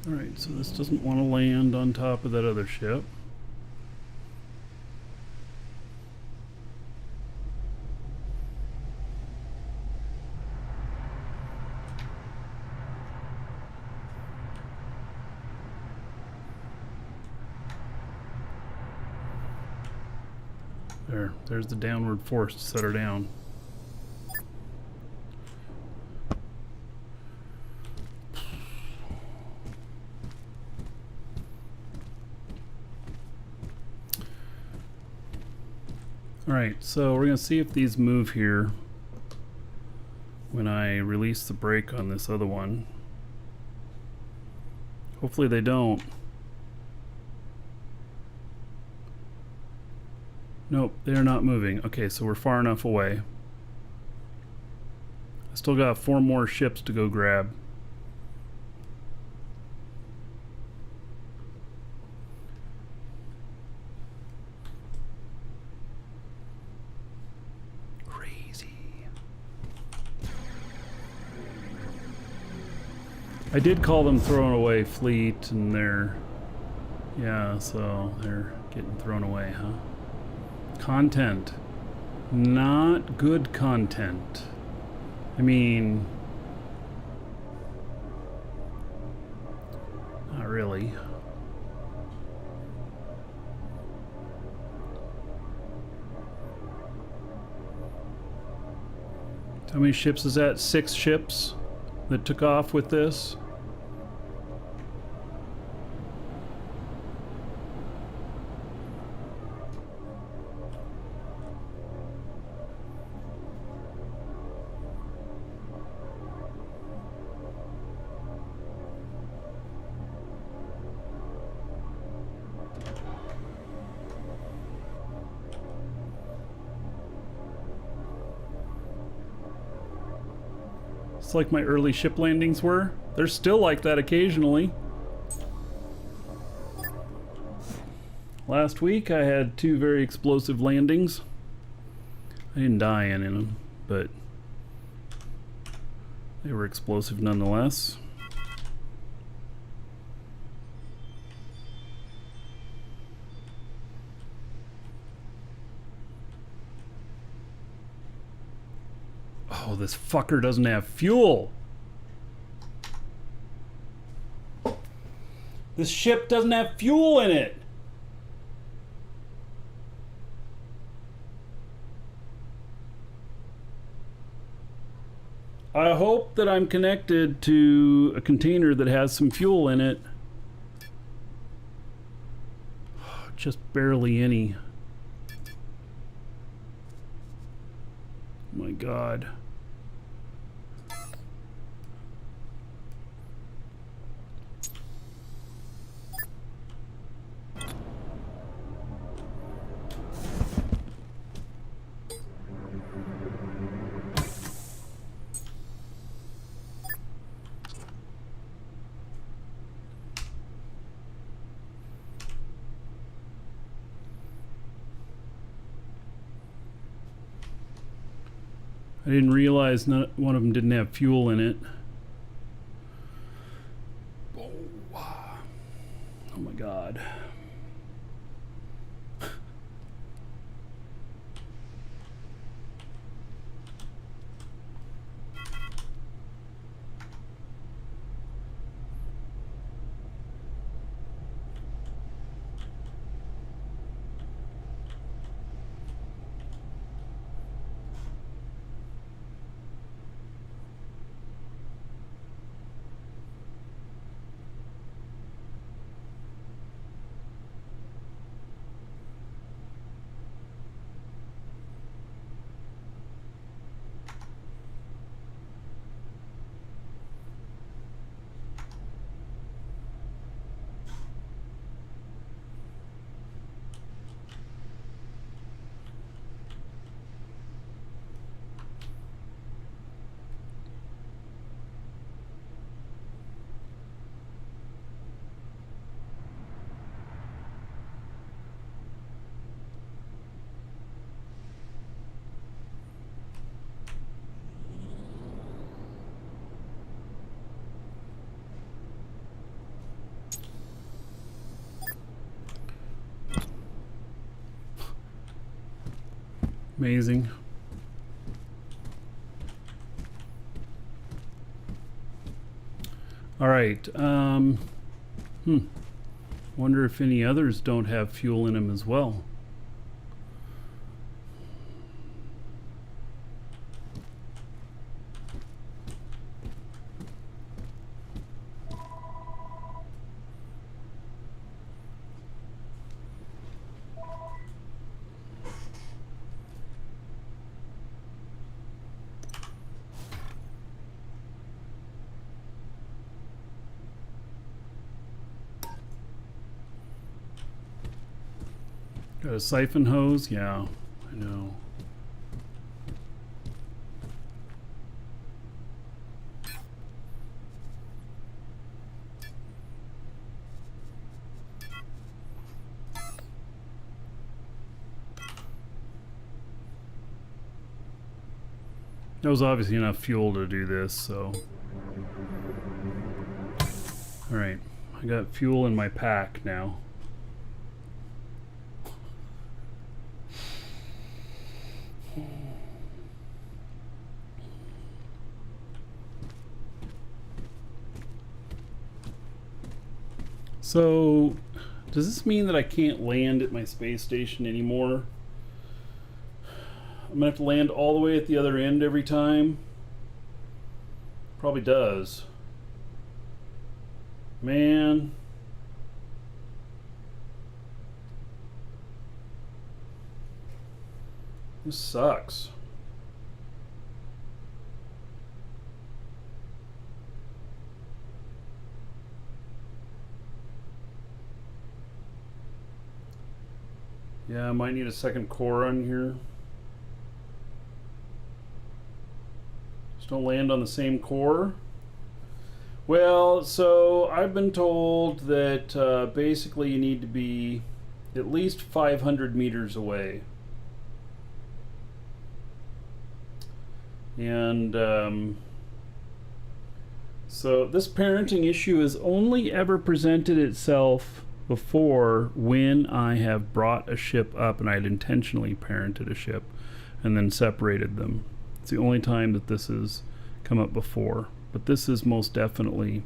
Alright, so this doesn't want to land on top of that other ship. There's the downward force to set her down. Alright, so we're going to see if these move here when I release the brake on this other one. Hopefully they don't. Nope, they're not moving. Okay, so we're far enough away. I still got 4 more ships to go grab. I did call them thrown away fleet, and they're, yeah, so they're getting thrown away, huh? Content. Not good content. I mean, not really. How many ships is that? 6 ships that took off with this? It's like my early ship landings were. They're still like that occasionally. Last week I had 2 very explosive landings. I didn't die in them, but they were explosive nonetheless. Oh, this fucker doesn't have fuel. This ship doesn't have fuel in it. I hope that I'm connected to a container that has some fuel in it. Just barely any. Oh my God. I didn't realize one of them didn't have fuel in it. Oh my God. Amazing. All right. Wonder if any others don't have fuel in them as well. Got a siphon hose? Yeah, I know. There was obviously enough fuel to do this, so. Alright, I got fuel in my pack now. So, does this mean that I can't land at my space station anymore? I'm gonna have to land all the way at the other end every time? Probably does. Man. This sucks. Yeah, I might need a second core on here. Let's Just don't land on the same core. Well, so I've been told that basically you need to be at least 500 meters away. And so this parenting issue has only ever presented itself before when I have brought a ship up and I had intentionally parented a ship and then separated them. It's the only time that this has come up before. But this is most definitely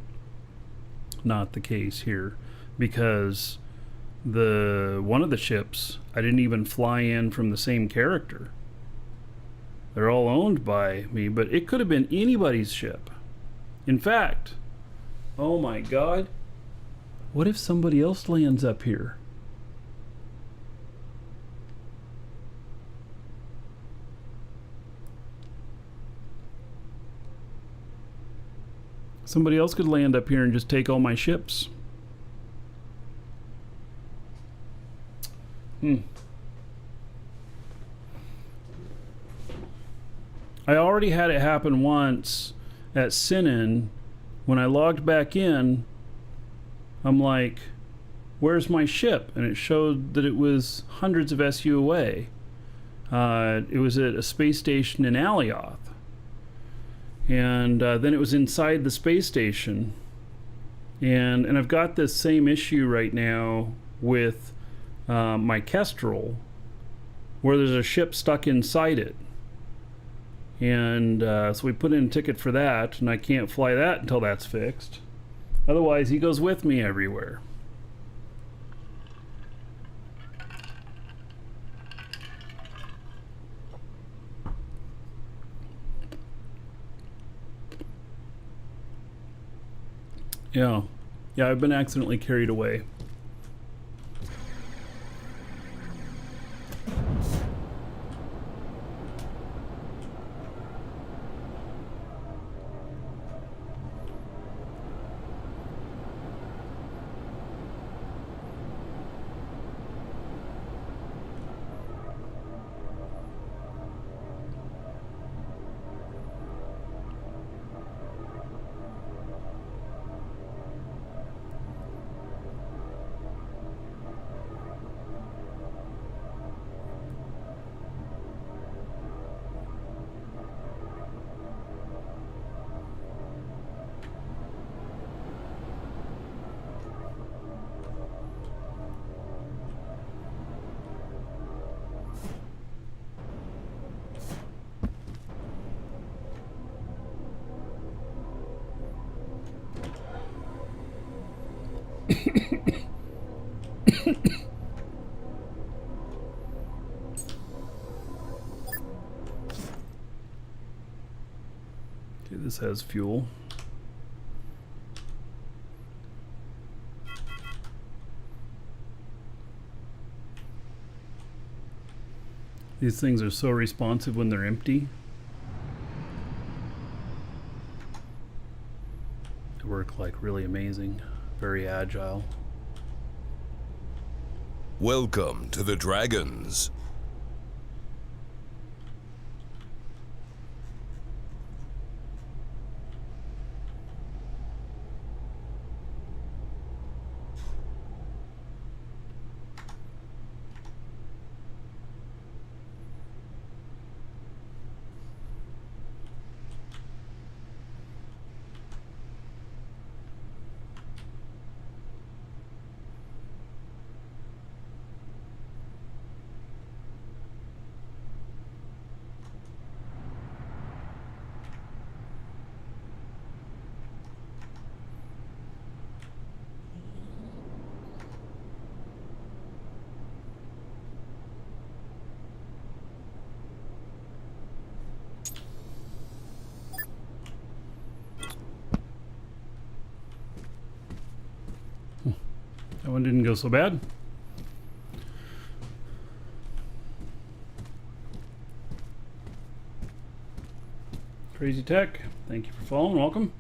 not the case here, because one of the ships I didn't even fly in from the same character. They're all owned by me, but it could have been anybody's ship. In fact, oh my God, what if somebody else lands up here? Somebody else could land up here and just take all my ships. I already had it happen once at Sinan. When I logged back in, I'm like, where's my ship? And it showed that it was hundreds of SU away. It was at a space station in Alioth. And then it was inside the space station. And I've got this same issue right now with my Kestrel, where there's a ship stuck inside it. And so we put in a ticket for that, and I can't fly that until that's fixed. Otherwise, he goes with me everywhere. Yeah, I've been accidentally carried away. Okay, this has fuel. These things are so responsive when they're empty. They work like really amazing, very agile. Welcome to the Dragons. That one didn't go so bad. Crazy Tech, thank you for following. Welcome.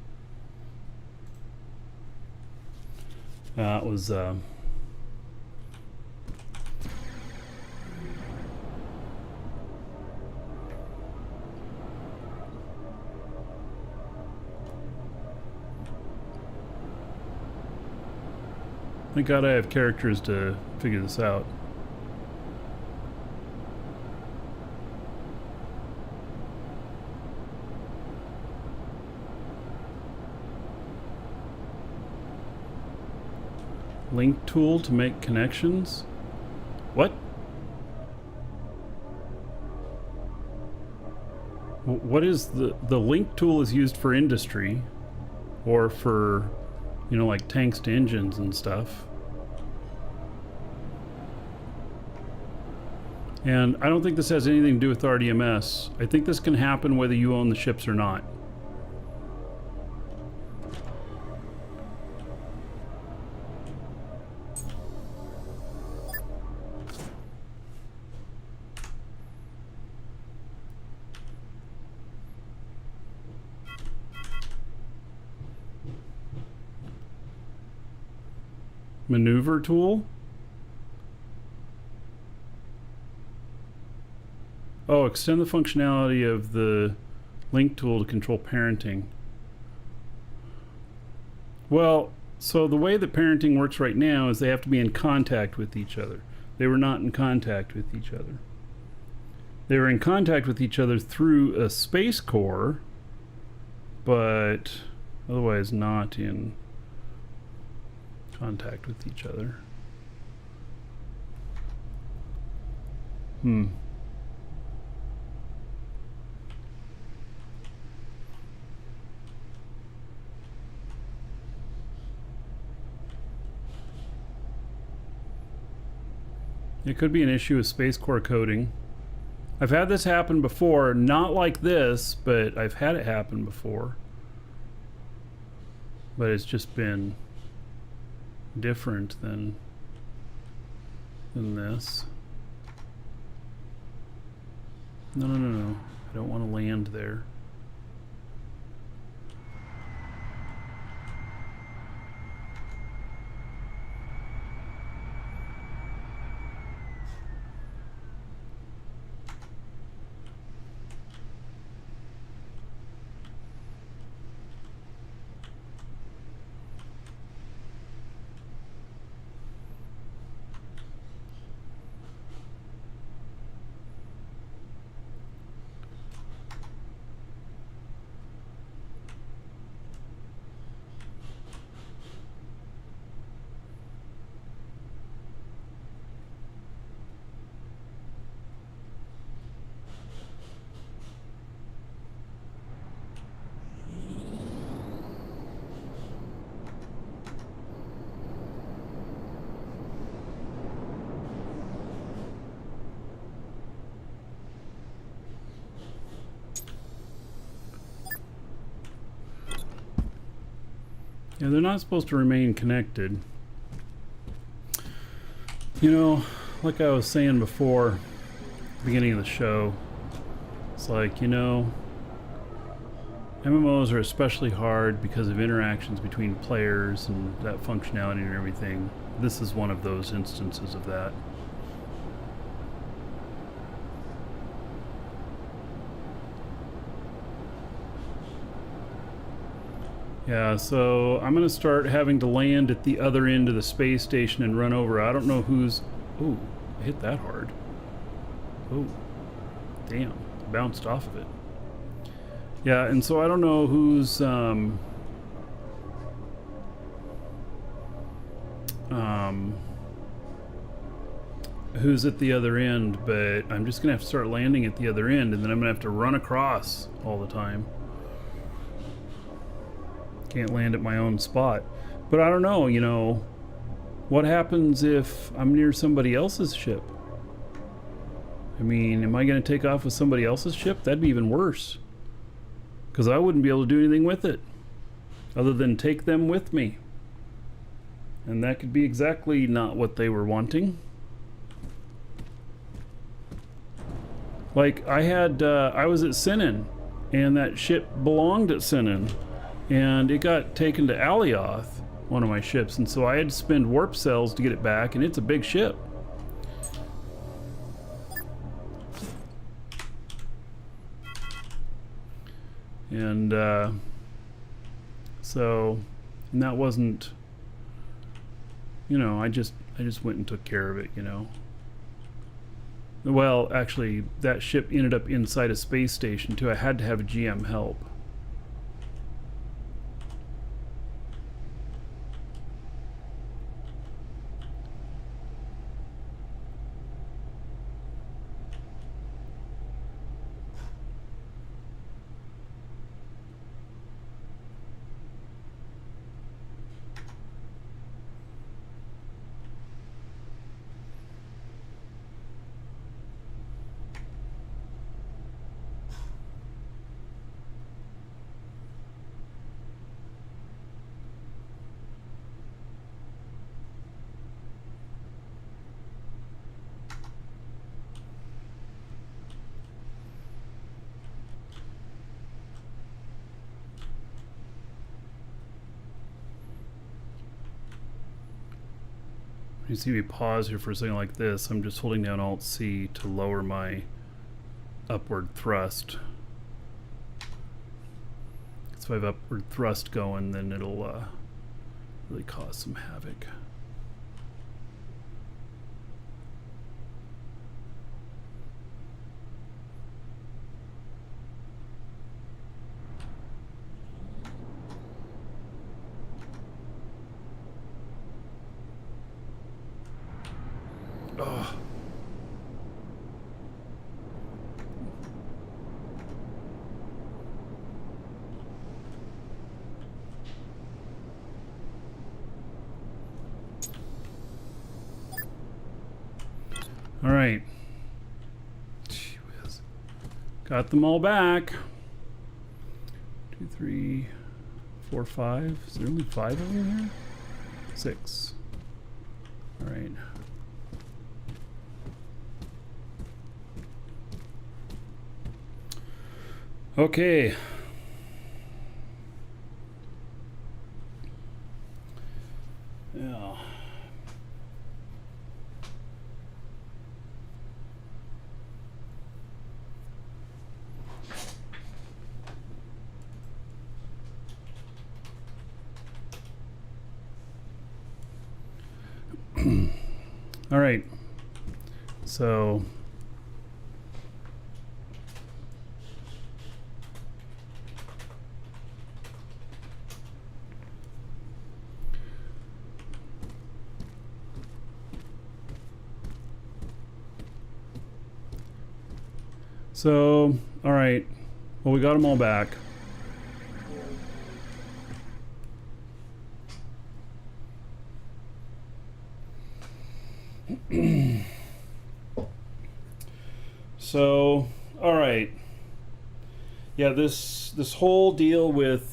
It was Thank God I have characters to figure this out. Link tool to make connections? What? What is the link tool is used for industry or for, you know, like tanks to engines and stuff. And I don't think this has anything to do with RDMS. I think this can happen whether you own the ships or not. Maneuver tool? Oh, extend the functionality of the link tool to control parenting. Well, so the way that parenting works right now is they have to be in contact with each other. They were not in contact with each other. They were in contact with each other through a space core, but otherwise not in contact with each other. It could be an issue with space core coding. I've had this happen before, not like this, but I've had it happen before. But it's just been different than this. No. I don't want to land there. Yeah, they're not supposed to remain connected. You know, like I was saying before, beginning of the show, it's like, you know, MMOs are especially hard because of interactions between players and that functionality and everything. This is one of those instances of that. Yeah, so I'm going to start having to land at the other end of the space station and run over. I don't know who's... Oh, I hit that hard. Oh, damn. Bounced off of it. Yeah, and so I don't know who's... who's at the other end, but I'm just going to have to start landing at the other end, and then I'm going to have to run across all the time. Can't land at my own spot. But I don't know, you know, what happens if I'm near somebody else's ship? I mean, am I going to take off with somebody else's ship? That'd be even worse. Because I wouldn't be able to do anything with it other than take them with me. And that could be exactly not what they were wanting. Like, I was at Sinan, and that ship belonged at Sinan, and it got taken to Alioth, one of my ships, and so I had to spend warp cells to get it back, and it's a big ship. And and that wasn't, you know, I just went and took care of it, you know. Well, actually, that ship ended up inside a space station too. I had to have a GM help. You see me pause here for a second like this. I'm just holding down Alt-C to lower my upward thrust. So if I have upward thrust going, then it'll really cause some havoc. Oh. All right. Gee whiz. Got them all back. 2, 3, 4, 5. Is there only 5 of them here? 6. All right. Okay. Yeah. All right. So all right. Well, we got them all back. So, all right. Yeah, this whole deal with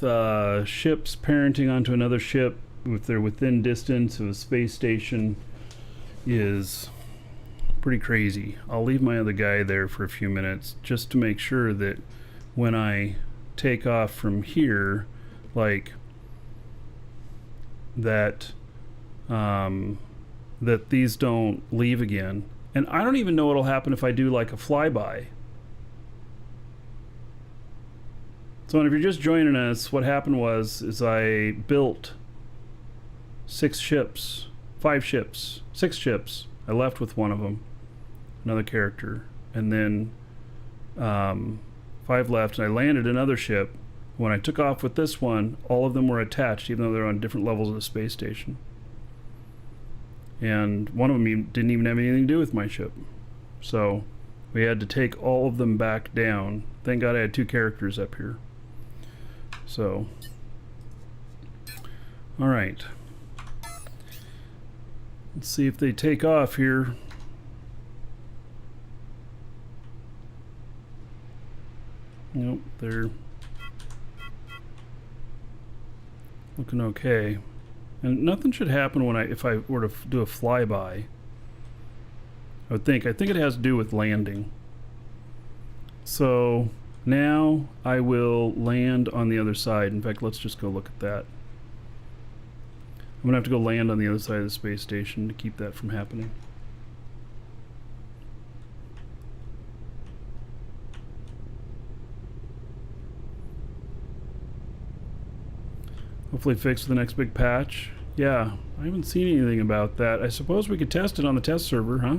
ships parenting onto another ship if they're within distance of a space station is pretty crazy. I'll leave my other guy there for a few minutes just to make sure that when I take off from here, like that that these don't leave again. And I don't even know what'll happen if I do like a flyby. So if you're just joining us, what happened is I built 6 ships, 5 ships, 6 ships. I left with one of them, another character, and then 5 left, and I landed another ship. When I took off with this one, all of them were attached, even though they're on different levels of the space station. And one of them didn't even have anything to do with my ship. So we had to take all of them back down. Thank God I had 2 characters up here. So, all right. Let's see if they take off here. Nope, they're looking okay. And nothing should happen if I were to do a flyby. I think it has to do with landing. So now I will land on the other side. In fact, let's just go look at that. I'm gonna have to go land on the other side of the space station to keep that from happening. Hopefully fixed with the next big patch. Yeah, I haven't seen anything about that. I suppose we could test it on the test server, huh?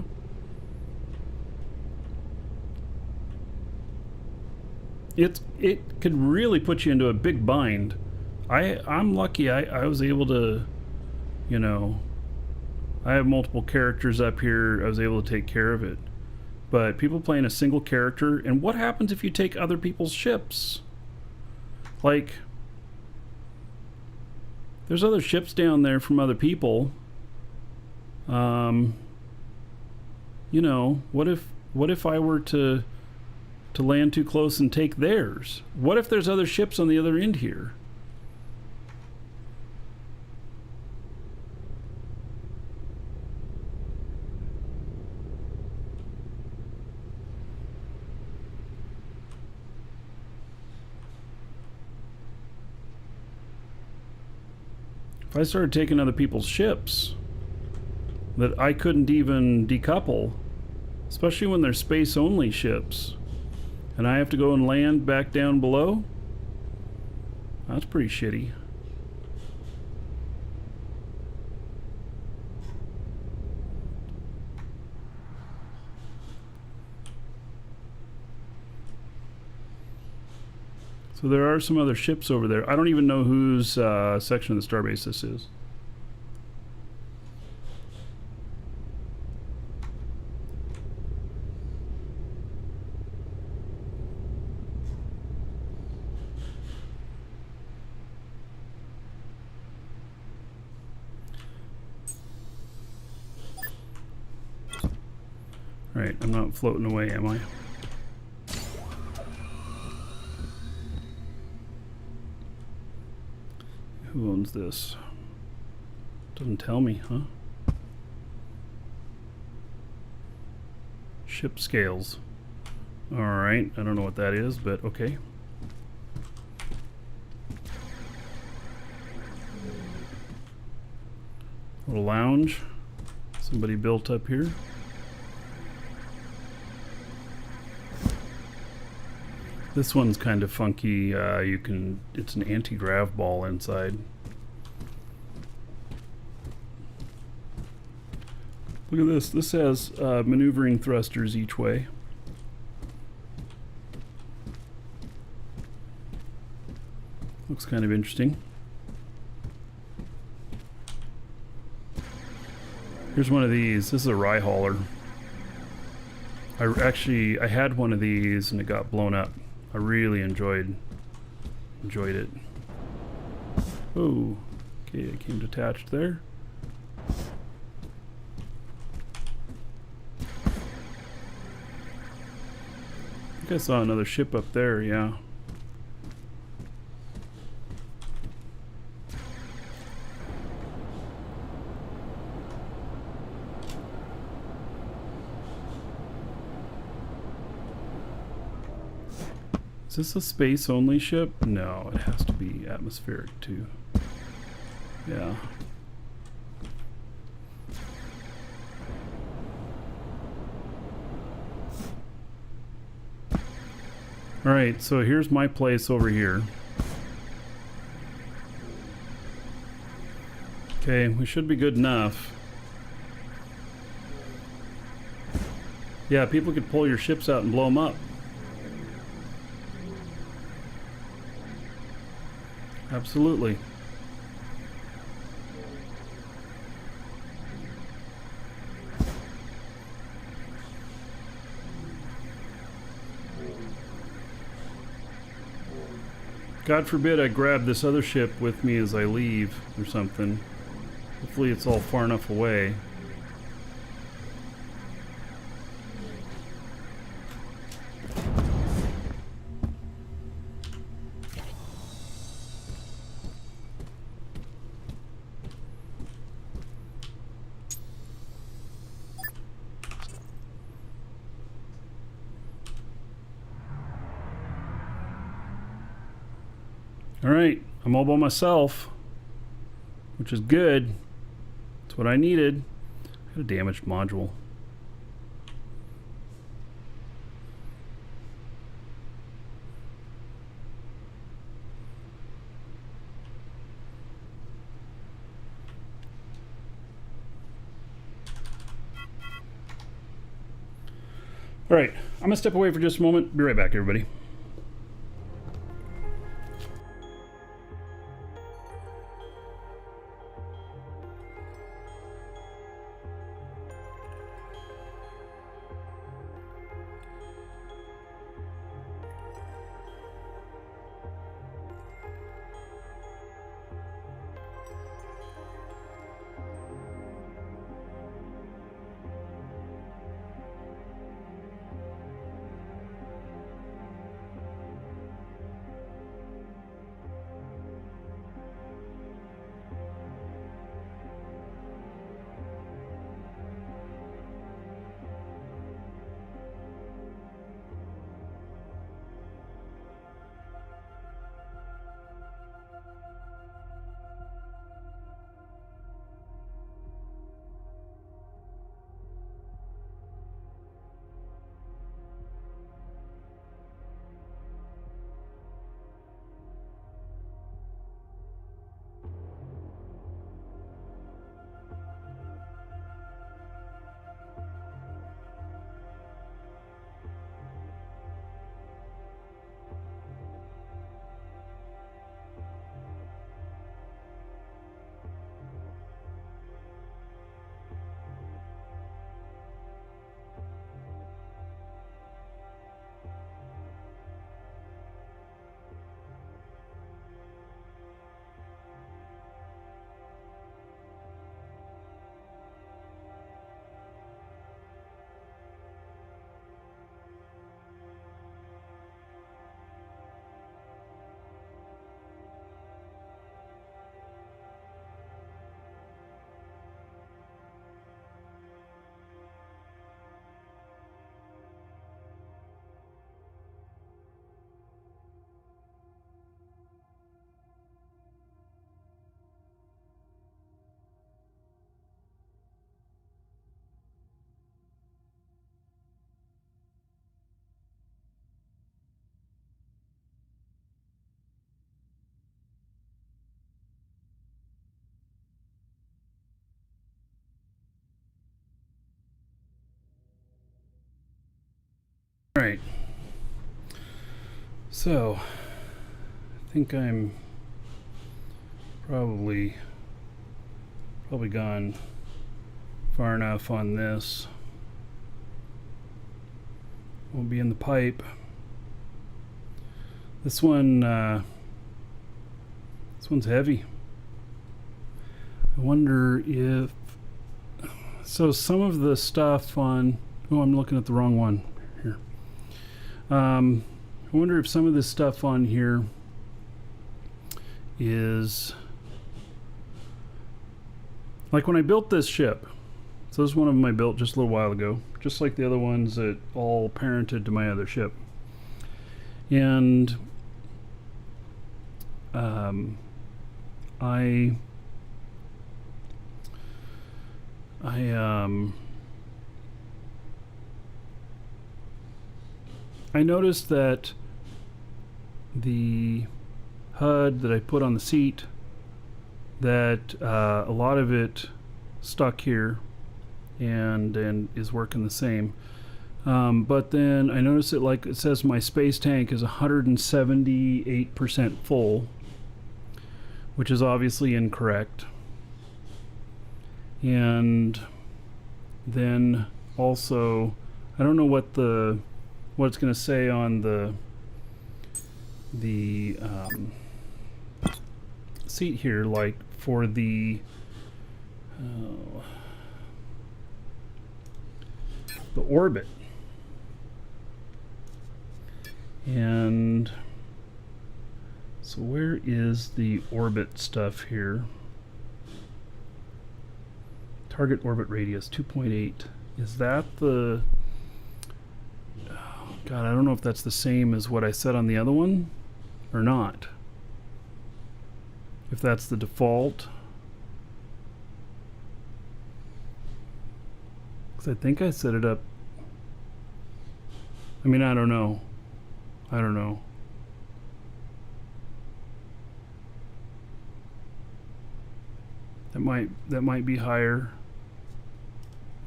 It could really put you into a big bind. I'm lucky I was able to, you know, I have multiple characters up here. I was able to take care of it. But people playing a single character, and what happens if you take other people's ships? Like, there's other ships down there from other people. You know, what if I were to land too close and take theirs? What if there's other ships on the other end here? If I started taking other people's ships that I couldn't even decouple, especially when they're space-only ships, and I have to go and land back down below, that's pretty shitty. So there are some other ships over there. I don't even know whose section of the starbase this is. Alright, I'm not floating away, am I? Who owns this? Doesn't tell me, huh? Ship scales. Alright, I don't know what that is, but okay. Little lounge. Somebody built up here. This one's kind of funky. It's an anti-grav ball inside. Look at this. This has maneuvering thrusters each way. Looks kind of interesting. Here's one of these. This is a rye hauler. I had one of these and it got blown up. I really enjoyed it. Oh, okay, it came detached there. I think I saw another ship up there, yeah. Is this a space-only ship? No, it has to be atmospheric too. Yeah. Alright, so here's my place over here. Okay, we should be good enough. Yeah, people could pull your ships out and blow them up. Absolutely. God forbid I grab this other ship with me as I leave or something. Hopefully it's all far enough away. Alright, I'm all by myself, which is good. That's what I needed. Got a damaged module. All right, I'm gonna step away for just a moment. Be right back, everybody. All right. So, I think I'm probably gone far enough on this. Won't be in the pipe. This one's heavy. I wonder if some of the stuff on. Oh, I'm looking at the wrong one here. I wonder if some of this stuff on here is like when I built this ship. So this is one of them I built just a little while ago, just like the other ones that all parented to my other ship. And I noticed that the HUD that I put on the seat, that a lot of it stuck here and is working the same. But then I noticed it says my space tank is 178% full, which is obviously incorrect. And then also, I don't know what it's going to say on the seat here, like for the orbit. And so where is the orbit stuff here? Target orbit radius 2.8. Is that the... Oh, God, I don't know if that's the same as what I said on the other one or not. If that's the default. Because I think I set it up. I mean, I don't know. That might be higher.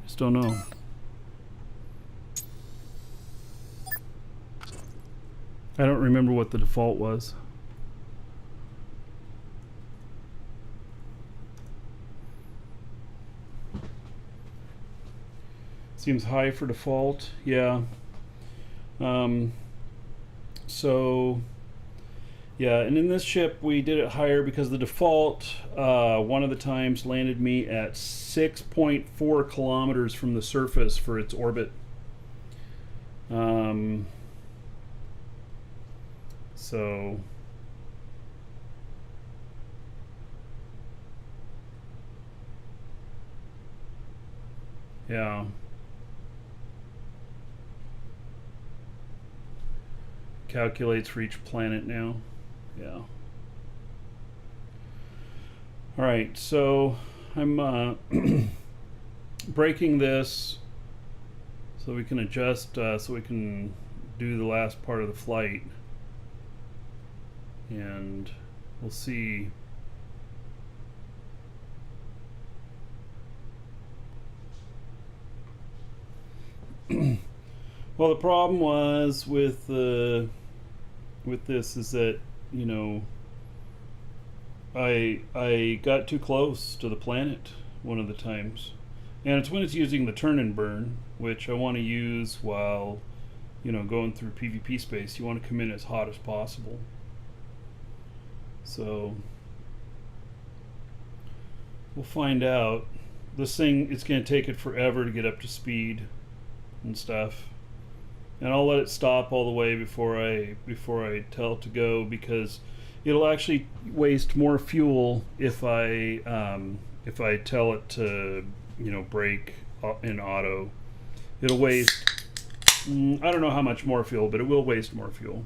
Just don't know. I don't remember what the default was. Seems high for default. Yeah. So yeah, and in this ship we did it higher because the default one of the times landed me at 6.4 kilometers from the surface for its orbit. So yeah. Calculates for each planet now. Yeah. All right, so I'm breaking this so we can adjust, so we can do the last part of the flight, and we'll see. Well, the problem was with this is that, you know, I got too close to the planet one of the times, and it's when it's using the turn and burn, which I want to use while, you know, going through PvP space. You want to come in as hot as possible. So we'll find out. This thing, it's going to take it forever to get up to speed and stuff, and I'll let it stop all the way before I tell it to go, because it'll actually waste more fuel if I tell it to, you know, brake in auto. It'll waste I don't know how much more fuel, but it will waste more fuel.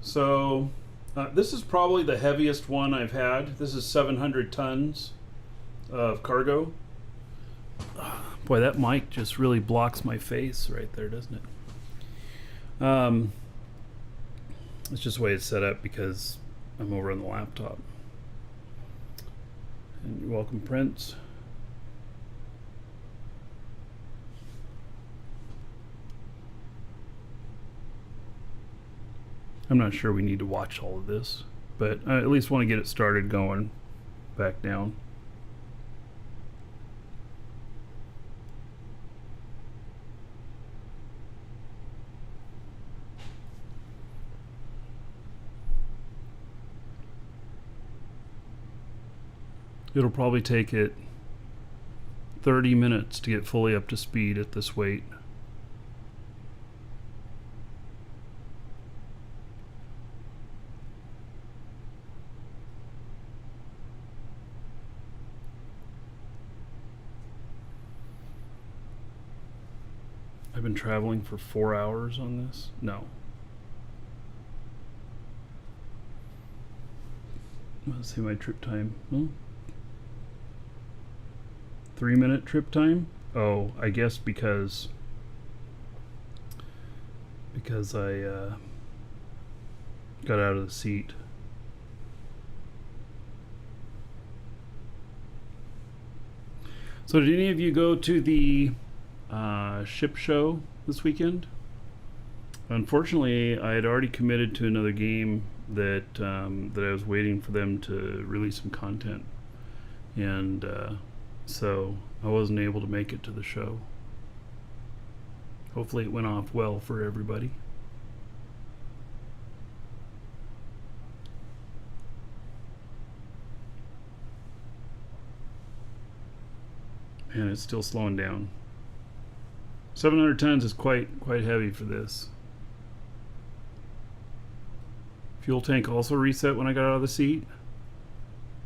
So this is probably the heaviest one I've had. This is 700 tons of cargo. Boy, that mic just really blocks my face right there, doesn't it? It's just the way it's set up because I'm over on the laptop. And you're welcome, Prince. I'm not sure we need to watch all of this, but I at least want to get it started going back down. It'll probably take it 30 minutes to get fully up to speed at this weight. I've been traveling for 4 hours on this? No. Let's see my trip time. 3-minute trip time? Oh, I guess because I got out of the seat. So did any of you go to the ship show this weekend? Unfortunately, I had already committed to another game that I was waiting for them to release some content, and so I wasn't able to make it to the show. Hopefully it went off well for everybody. And it's still slowing down. 700 tons is quite heavy for this. Fuel tank also reset when I got out of the seat?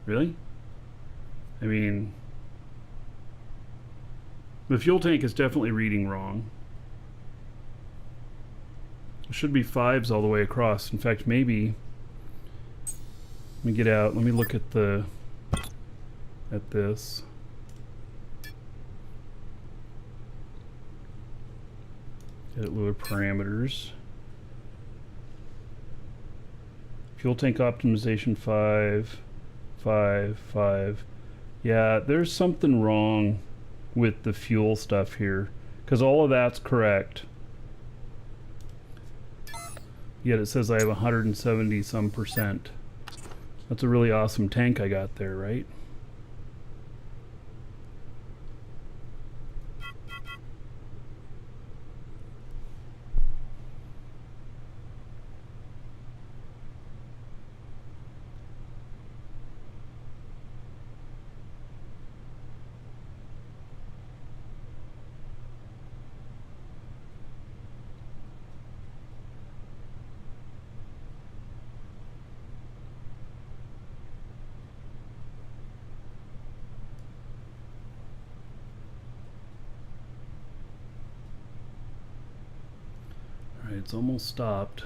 Really? I mean, the fuel tank is definitely reading wrong. It should be 5s all the way across. In fact, maybe, let me get out, let me look at this. Edit lower parameters. Fuel tank optimization 5, 5, 5. Yeah, there's something wrong with the fuel stuff here, because all of that's correct. Yet it says I have 170 some percent. That's a really awesome tank I got there, right? Alright, it's almost stopped.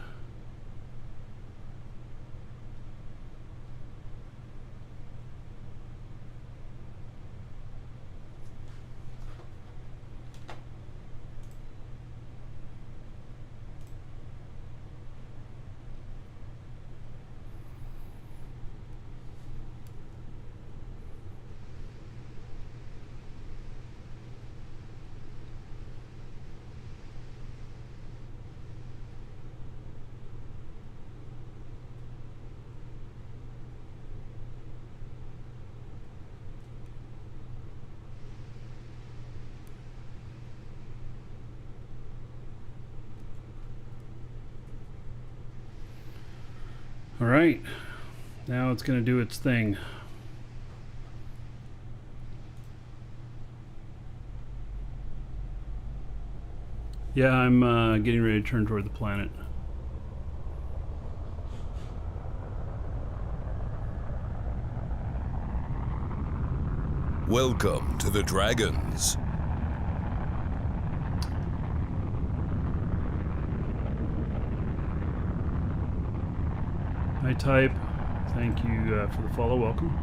Alright, now it's going to do its thing. Yeah, I'm getting ready to turn toward the planet. Welcome to the Dragons. Hi, Type. Thank you for the follow. Welcome.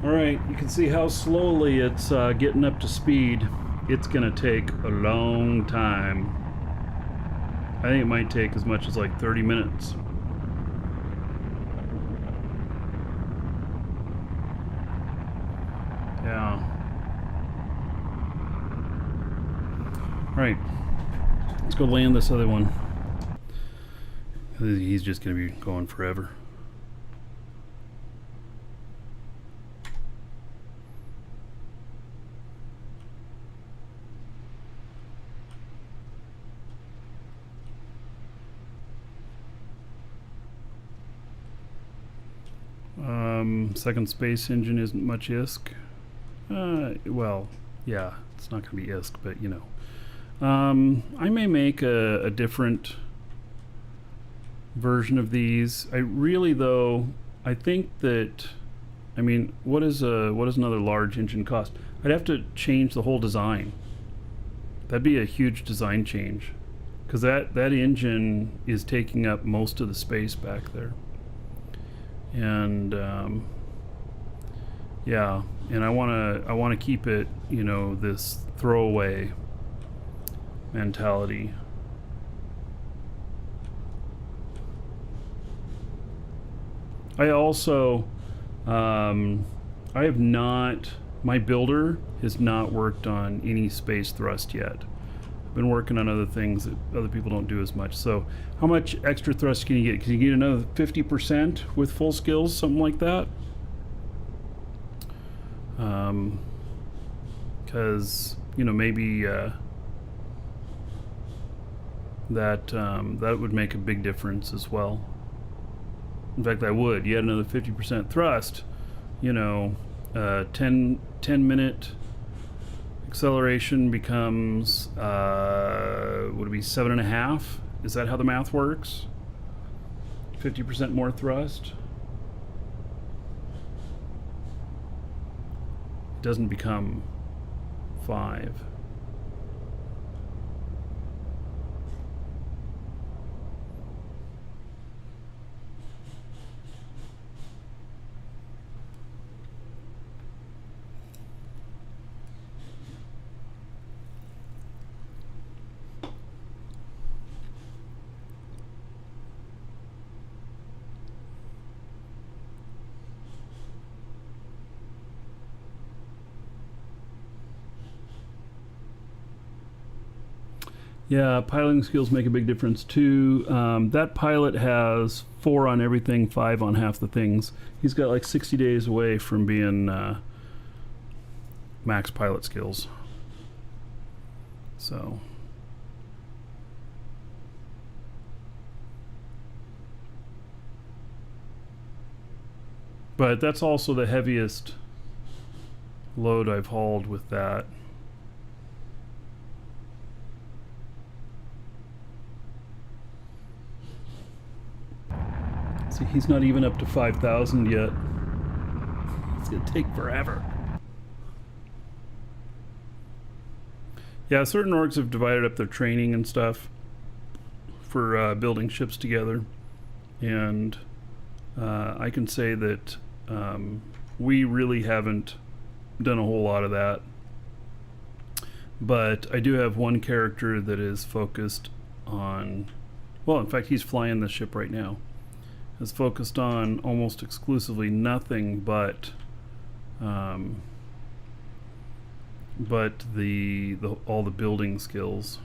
Alright, you can see how slowly it's getting up to speed. It's gonna take a long time. I think it might take as much as like 30 minutes. Yeah. Alright, let's go land this other one. He's just gonna be going forever. Second space engine isn't much ISK. Well, yeah, it's not going to be ISK, but you know. I may make a different version of these. I really, though, I think that, I mean, what does another large engine cost? I'd have to change the whole design. That'd be a huge design change, because that engine is taking up most of the space back there. And yeah, and I want to keep it, you know, this throwaway mentality. I also I have not, my builder has not worked on any space thrust yet. I've been working on other things that other people don't do as much. So how much extra thrust can you get? Can you get another 50% with full skills, something like that? Because you know, maybe that would make a big difference as well. In fact, I would. You had another 50% thrust, you know, 10 minute acceleration becomes would it be 7.5? Is that how the math works? 50% more thrust. It doesn't become 5. Yeah, piloting skills make a big difference too. That pilot has 4 on everything, 5 on half the things. He's got like 60 days away from being max pilot skills. So. But that's also the heaviest load I've hauled with that. See, he's not even up to 5,000 yet. It's gonna take forever. Yeah, certain orgs have divided up their training and stuff for building ships together. And I can say that we really haven't done a whole lot of that. But I do have one character that is focused on, well, in fact, he's flying the ship right now. Is focused on almost exclusively nothing but the all the building skills.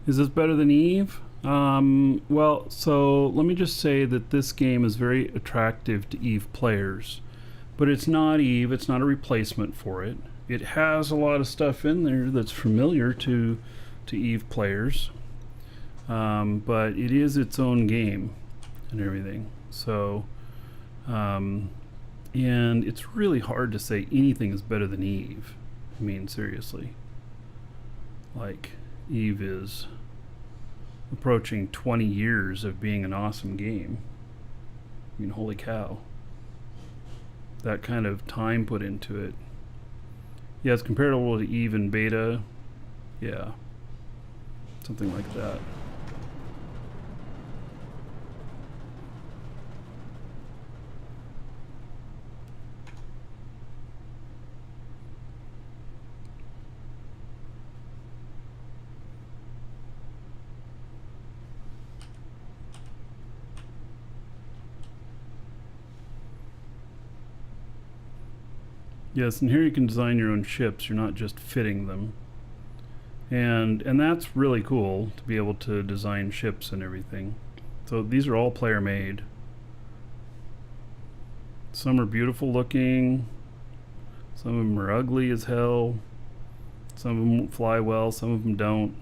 Is this better than Eve? Well, so let me just say that this game is very attractive to Eve players. But it's not Eve, it's not a replacement for it. It has a lot of stuff in there that's familiar to Eve players. But it is its own game and everything. So, and it's really hard to say anything is better than Eve. I mean, seriously. Like, Eve is approaching 20 years of being an awesome game. I mean, holy cow. That kind of time put into it. Yeah, it's comparable to Eve and Beta. Yeah. Something like that. Yes, and here you can design your own ships. You're not just fitting them. And that's really cool to be able to design ships and everything. So these are all player made. Some are beautiful looking. Some of them are ugly as hell. Some of them fly well, some of them don't.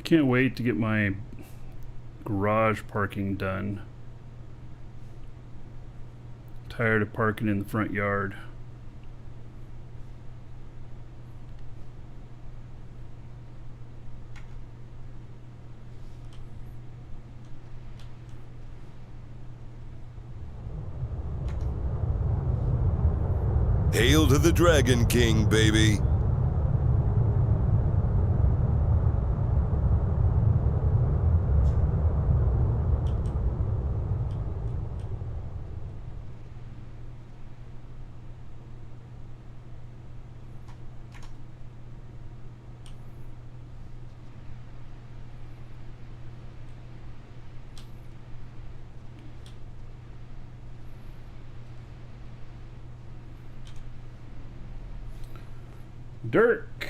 Can't wait to get my garage parking done. Tired of parking in the front yard. Hail to the Dragon King, baby. Dirk,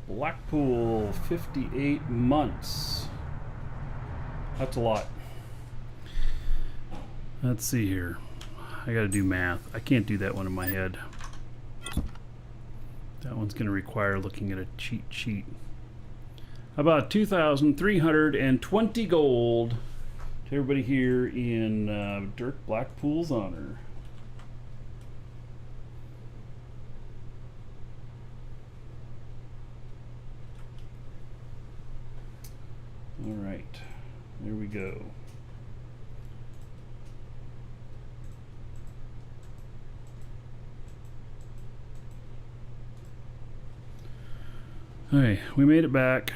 Blackpool, 58 months. That's a lot. Let's see here. I gotta do math. I can't do that one in my head. That one's gonna require looking at a cheat sheet. About 2,320 gold to everybody here in Dirk Blackpool's honor. All right, there we go. Okay, we made it back.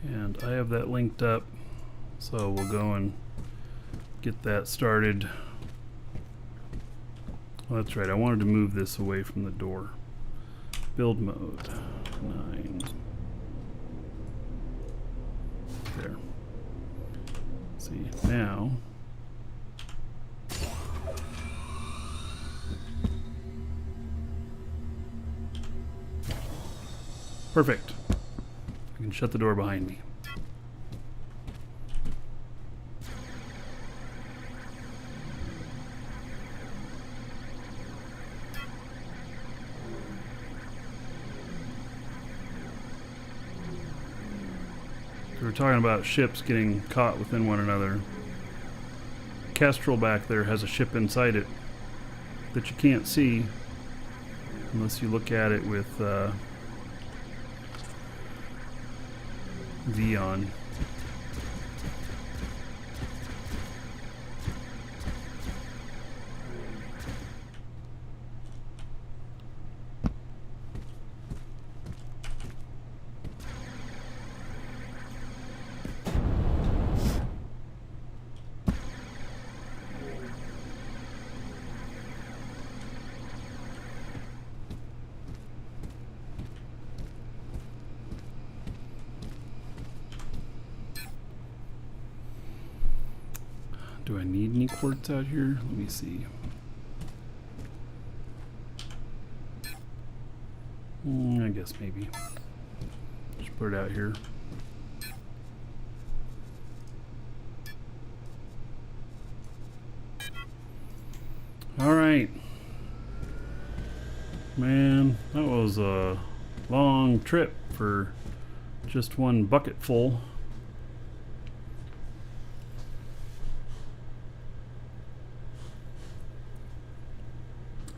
And I have that linked up, so we'll go and get that started. Oh, that's right, I wanted to move this away from the door. Build mode 9. There. Let's see, now perfect. I can shut the door behind me. We were talking about ships getting caught within one another. Kestrel back there has a ship inside it that you can't see unless you look at it with V on. Do I need any quartz out here? Let me see. I guess maybe. Just put it out here. All right. Man, that was a long trip for just one bucket full.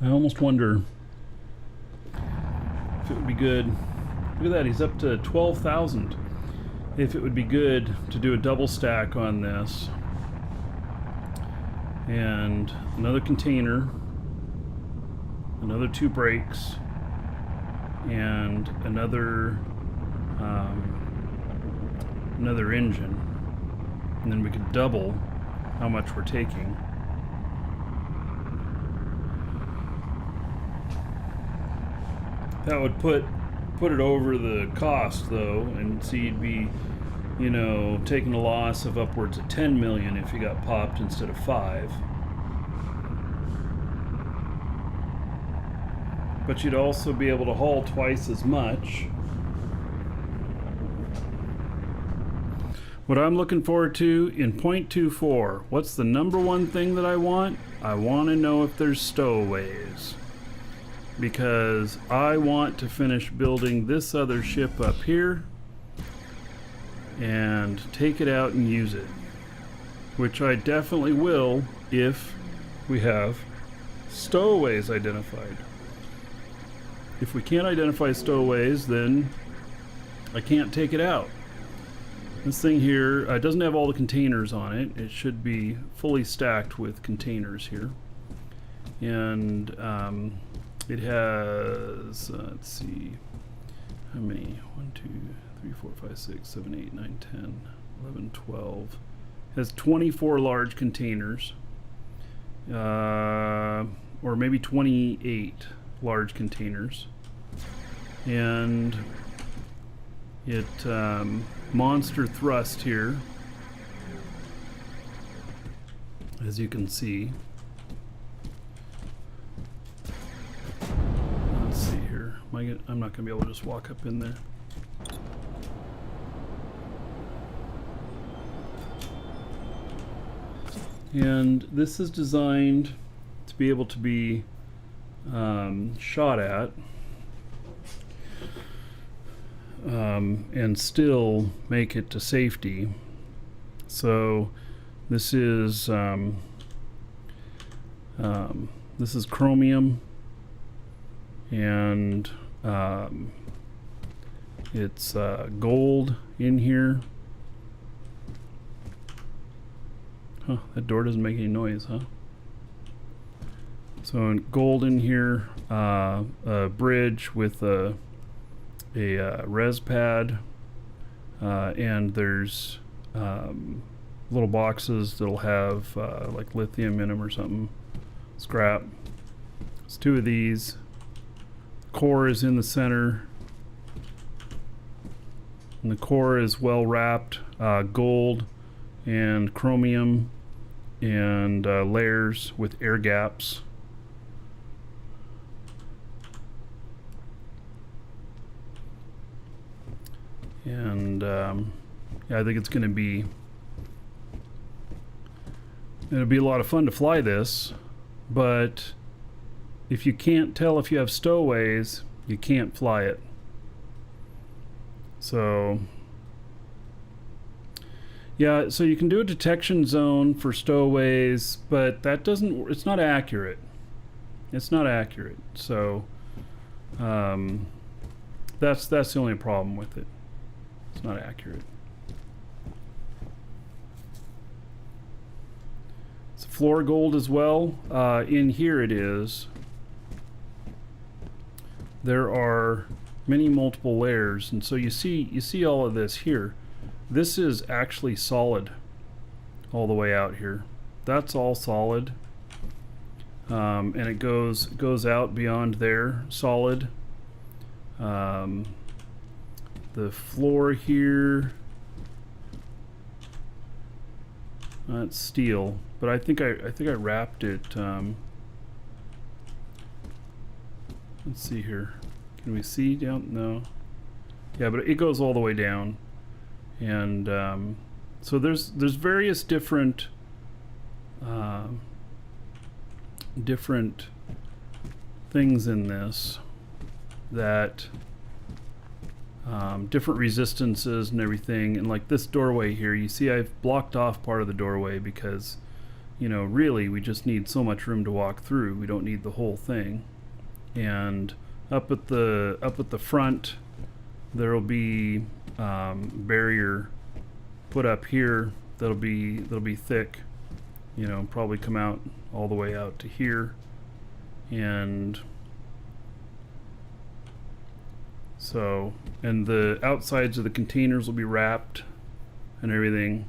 I almost wonder if it would be good. Look at that, he's up to 12,000. If it would be good to do a double stack on this. And another container, another 2 brakes, and another engine. And then we could double how much we're taking. That would put it over the cost though, and so you'd be, you know, taking a loss of upwards of 10 million if you got popped instead of 5. But you'd also be able to haul twice as much. What I'm looking forward to in 0.24, what's the number one thing that I want? I want to know if there's stowaways. Because I want to finish building this other ship up here and take it out and use it, which I definitely will if we have stowaways identified. If we can't identify stowaways, then I can't take it out. This thing here doesn't have all the containers on it. It should be fully stacked with containers here. And it has, let's see, how many? 1, 2, 3, 4, 5, 6, 7, 8, 9, 10, 11, 12. It has 24 large containers, or maybe 28 large containers. And it, monster thrust here, as you can see. Let's see here. I'm not going to be able to just walk up in there. And this is designed to be able to be shot at and still make it to safety. So this is chromium, and it's gold in here. Huh, that door doesn't make any noise, huh? So gold in here, a bridge with a res pad, and there's little boxes that'll have like lithium in them or something. Scrap. It's 2 of these. Core is in the center, and the core is well wrapped, gold and chromium and layers with air gaps. And yeah, I think it's going to be, it'll be a lot of fun to fly this, but if you can't tell if you have stowaways, you can't fly it. So yeah, so you can do a detection zone for stowaways, but that doesn't, it's not accurate. It's not accurate. So that's the only problem with it. It's not accurate. It's floor gold as well. In here it is. There are many multiple layers, and so you see all of this here. This is actually solid all the way out here. That's all solid, and it goes out beyond there, solid. The floor here, that's steel, but I think I wrapped it. Let's see here. Can we see down? No. Yeah, but it goes all the way down, and so there's various different different things in this that. Different resistances and everything, and like this doorway here, you see I've blocked off part of the doorway because, you know, really we just need so much room to walk through. We don't need the whole thing. And up at the front, there'll be barrier put up here that'll be thick, you know, probably come out all the way out to here, and so, and the outsides of the containers will be wrapped and everything,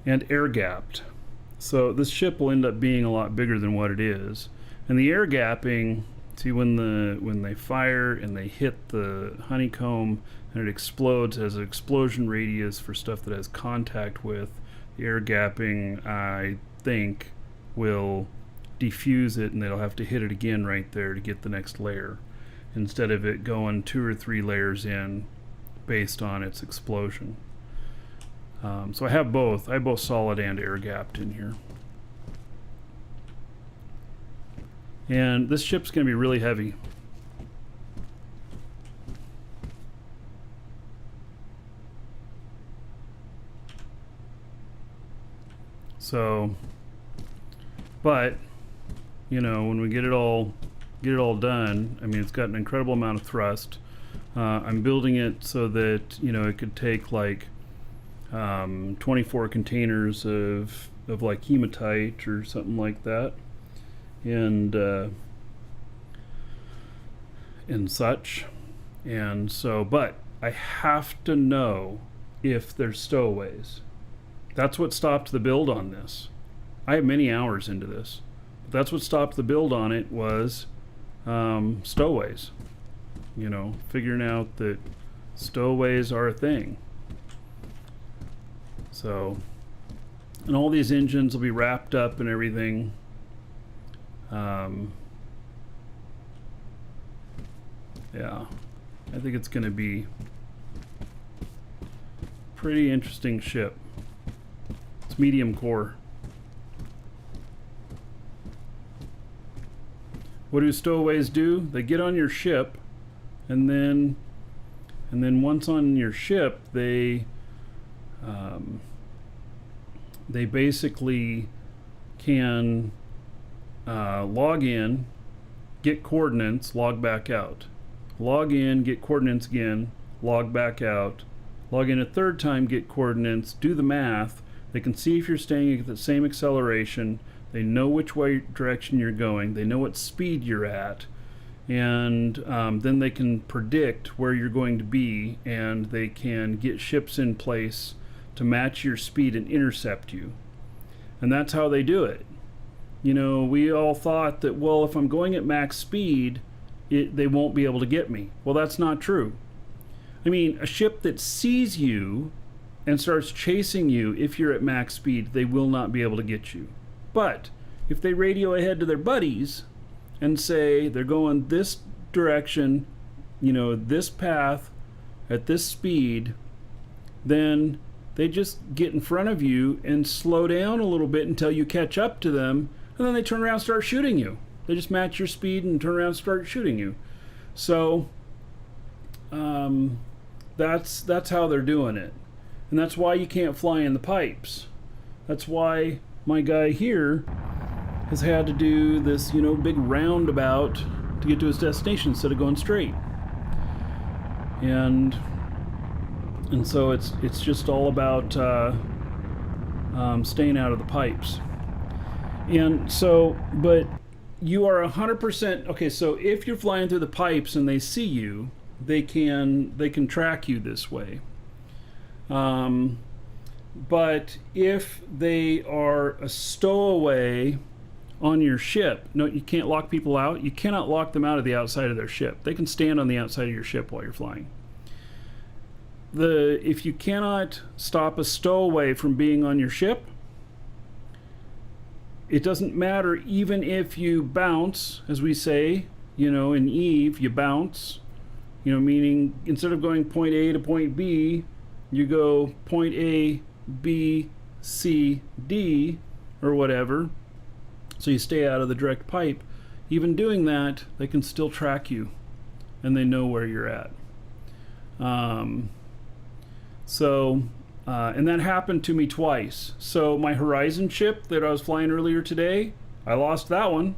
and air gapped. So this ship will end up being a lot bigger than what it is. And the air gapping, see, when they fire and they hit the honeycomb and it explodes, has an explosion radius for stuff that has contact with. The air gapping, I think, will diffuse it, and they'll have to hit it again right there to get the next layer, instead of it going 2 or 3 layers in based on its explosion. So I have both. I have both solid and air gapped in here. And this ship's going to be really heavy. So, but, you know, when we get it all done, I mean, it's got an incredible amount of thrust. I'm building it so that, you know, it could take like 24 containers of like hematite or something like that, and such. And so, but I have to know if there's stowaways. That's what stopped the build on this. I have many hours into this. But that's what stopped the build on it, was stowaways. You know, figuring out that stowaways are a thing. So, and all these engines will be wrapped up and everything. Yeah, I think it's going to be a pretty interesting ship. It's medium core. What do stowaways do? They get on your ship, and then once on your ship, they they basically can log in, get coordinates, log back out. Log in, get coordinates again, log back out. Log in a third time, get coordinates, do the math. They can see if you're staying at the same acceleration. They know which direction you're going. They know what speed you're at. And then they can predict where you're going to be, and they can get ships in place to match your speed and intercept you. And that's how they do it. You know, we all thought that, well, if I'm going at max speed, they won't be able to get me. Well, that's not true. I mean, a ship that sees you and starts chasing you, if you're at max speed, they will not be able to get you. But if they radio ahead to their buddies and say they're going this direction, you know, this path at this speed, then they just get in front of you and slow down a little bit until you catch up to them, and then they turn around and start shooting you. They just match your speed and turn around and start shooting you. So that's how they're doing it. And that's why you can't fly in the pipes. That's why my guy here has had to do this, you know, big roundabout to get to his destination instead of going straight. And so it's just all about staying out of the pipes. And so, but you are 100% okay. So if you're flying through the pipes and they see you, they can track you this way. But if they are a stowaway on your ship, no, you can't lock people out. You cannot lock them out of the outside of their ship. They can stand on the outside of your ship while you're flying. If you cannot stop a stowaway from being on your ship, it doesn't matter even if you bounce, as we say, you know, in Eve, you bounce, you know, meaning instead of going point A to point B, you go point A, B, C, D, or whatever. So you stay out of the direct pipe. Even doing that, they can still track you, and they know where you're at. And that happened to me twice. So my Horizon ship that I was flying earlier today, I lost that one.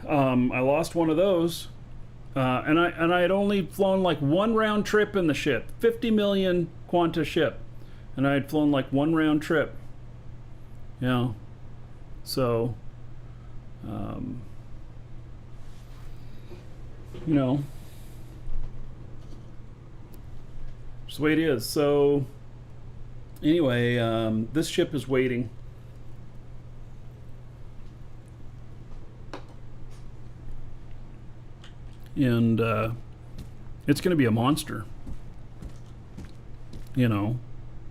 I lost one of those. And I had only flown like one round trip in the ship, 50 million Quanta ship, and I had flown like one round trip. Yeah. So, you know, it's the way it is. So, anyway, this ship is waiting. And it's going to be a monster, you know,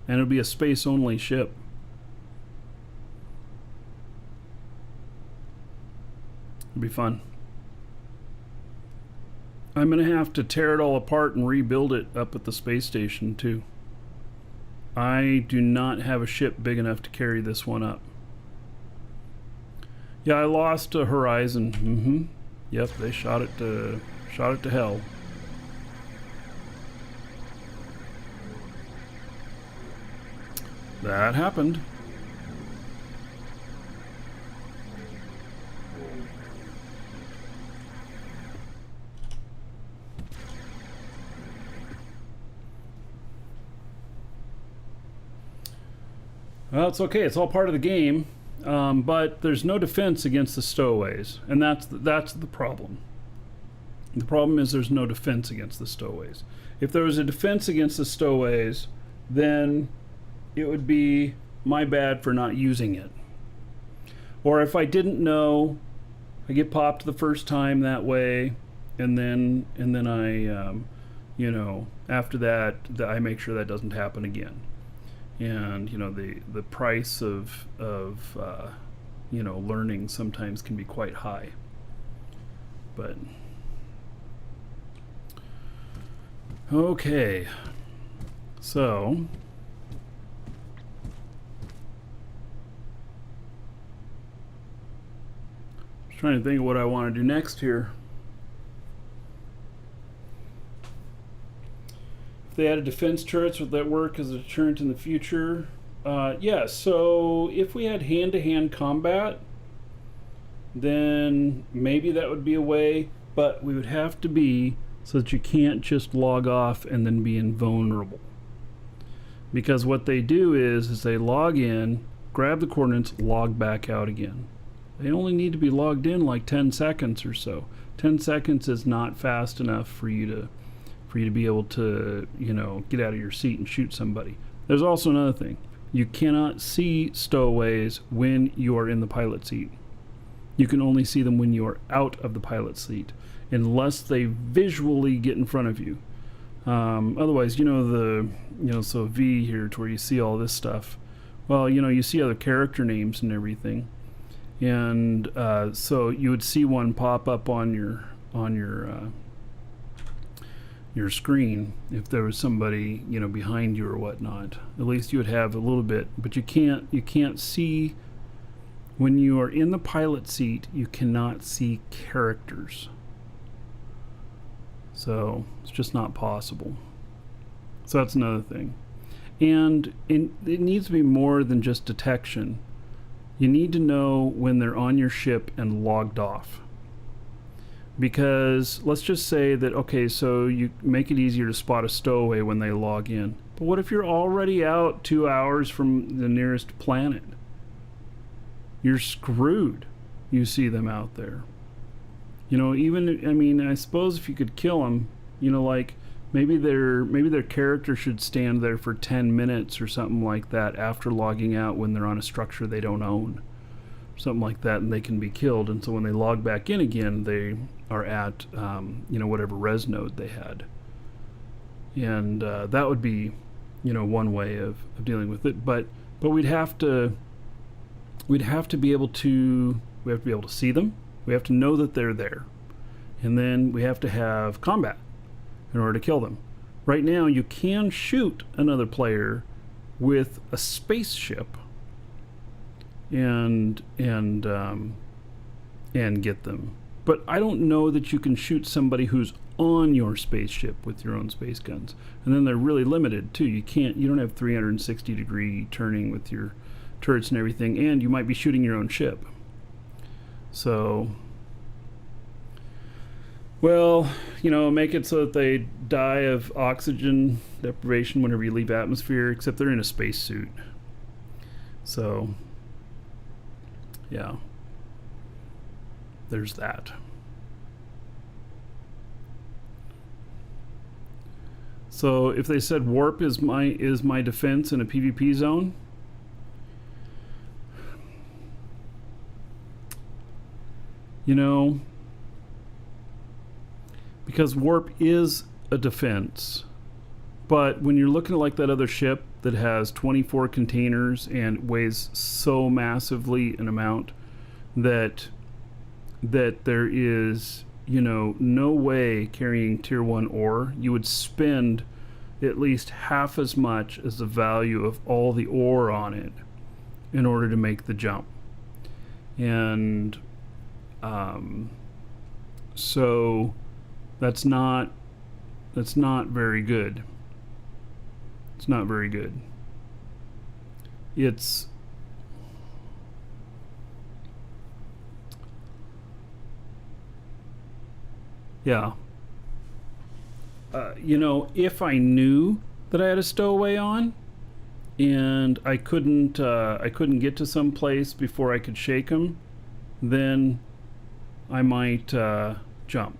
and it'll be a space-only ship. It'll be fun. I'm going to have to tear it all apart and rebuild it up at the space station, too. I do not have a ship big enough to carry this one up. Yeah, I lost a Horizon. Yep, they shot it to hell. That happened. Well, it's okay. It's all part of the game. But there's no defense against the stowaways, and that's the problem. The problem is there's no defense against the stowaways. If there was a defense against the stowaways, then it would be my bad for not using it. Or if I didn't know, I get popped the first time that way, and then I, you know, after that, I make sure that doesn't happen again. And you know, the price of you know, learning sometimes can be quite high. But okay, so just trying to think of what I want to do next here. If they added defense turrets, would that work as a deterrent in the future? Yeah, so if we had hand-to-hand combat, then maybe that would be a way, but we would have to be so that you can't just log off and then be invulnerable. Because what they do is they log in, grab the coordinates, log back out again. They only need to be logged in like 10 seconds or so. 10 seconds is not fast enough for you to be able to, get out of your seat and shoot somebody. There's also another thing. You cannot see stowaways when you are in the pilot seat. You can only see them when you are out of the pilot seat, unless they visually get in front of you. Otherwise, so V here to where you see all this stuff. Well, you see other character names and everything, and so you would see one pop up on your screen if there was somebody behind you or whatnot. At least you would have a little bit, but you can't see when you are in the pilot seat. You cannot see characters, so it's just not possible. So that's another thing. And it needs to be more than just detection. You need to know when they're on your ship and logged off. Because let's just say that, okay, so you make it easier to spot a stowaway when they log in. But what if you're already out 2 hours from the nearest planet? You're screwed. You see them out there. I suppose if you could kill them, like maybe their character should stand there for 10 minutes or something like that after logging out when they're on a structure they don't own. Something like that, and they can be killed. And so when they log back in again, they are at whatever res node they had. And that would be one way of dealing with it. But we'd have to be able to see them. We have to know that they're there, and then we have to have combat in order to kill them. Right now, you can shoot another player with a spaceship and get them. But I don't know that you can shoot somebody who's on your spaceship with your own space guns. And then they're really limited too. You don't have 360-degree turning with your turrets and everything, and you might be shooting your own ship. So, well, make it so that they die of oxygen deprivation whenever you leave atmosphere, except they're in a spacesuit. So, yeah, there's that. So if they said warp is my defense in a PvP zone, because warp is a defense, but when you're looking at like that other ship that has 24 containers and weighs so massively an amount that there is no way carrying tier 1 ore, you would spend at least half as much as the value of all the ore on it in order to make the jump. And so that's not very good. It's not very good. It's yeah. If I knew that I had a stowaway on and I couldn't get to some place before I could shake him, then I might jump.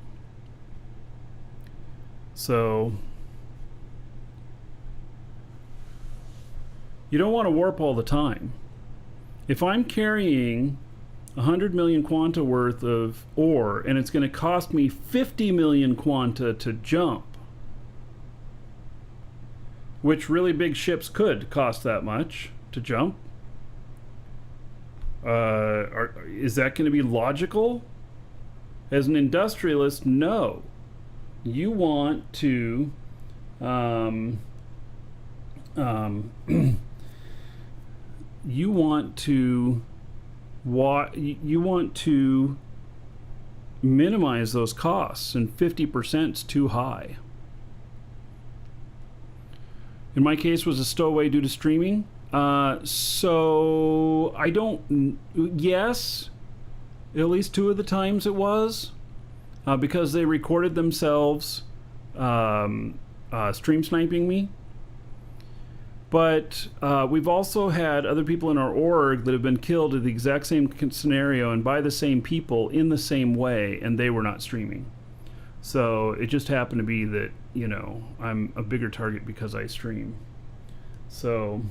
So you don't want to warp all the time. If I'm carrying 100 million quanta worth of ore and it's going to cost me 50 million quanta to jump, which really big ships could cost that much to jump, is that going to be logical? As an industrialist, no. You want to you want to minimize those costs, and 50% is too high. In my case, was a stowaway due to streaming. So I don't. Yes, at least 2 of the times it was because they recorded themselves stream sniping me. But we've also had other people in our org that have been killed in the exact same scenario and by the same people in the same way, and they were not streaming. So it just happened to be that, you know, I'm a bigger target because I stream. So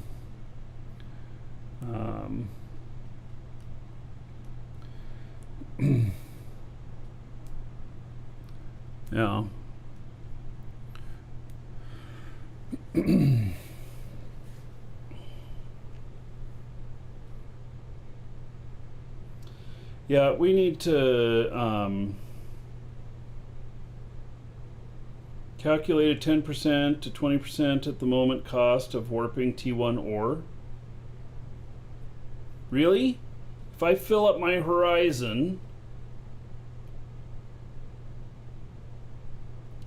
yeah. Yeah, we need to calculate a 10% to 20% at the moment cost of warping T1 ore. Really? If I fill up my horizon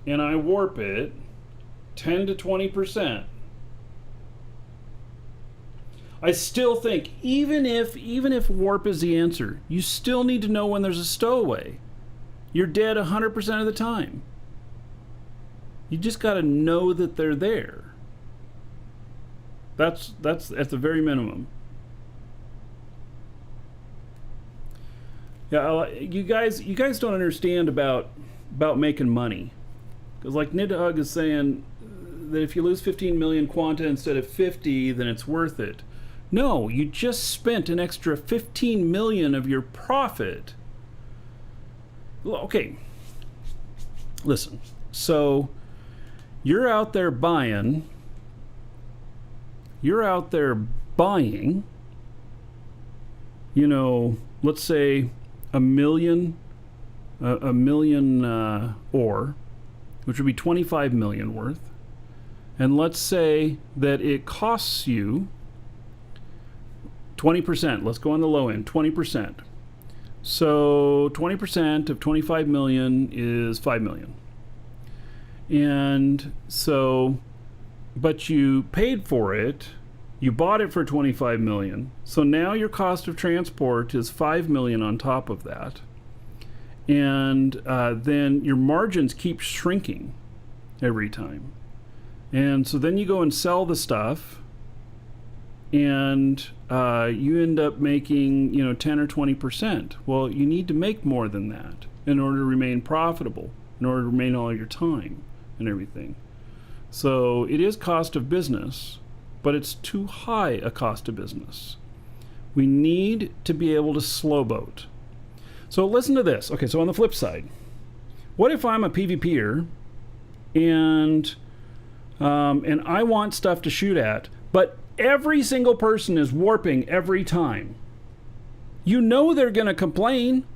and I warp it 10 to 20%, I still think even if warp is the answer, you still need to know when there's a stowaway. You're dead 100% of the time. You just got to know that they're there. That's at the very minimum. Yeah, you guys don't understand about making money, because like Nidhug is saying that if you lose 15 million quanta instead of 50, then it's worth it. No, you just spent an extra 15 million of your profit. Okay, listen. So you're out there buying. You know, let's say a million ore, which would be 25 million worth. And let's say that it costs you 20%. Let's go on the low end, 20%. So 20% of 25 million is 5 million. And so, but you paid for it, you bought it for 25 million. So now your cost of transport is 5 million on top of that. And then your margins keep shrinking every time. And so then you go and sell the stuff, and you end up making, 10 or 20%. Well, you need to make more than that in order to remain profitable, in order to remain all your time and everything. So it is cost of business, but it's too high a cost of business. We need to be able to slow boat. So listen to this. Okay, so on the flip side, what if I'm a PvPer and I want stuff to shoot at, but every single person is warping every time? You know they're going to complain.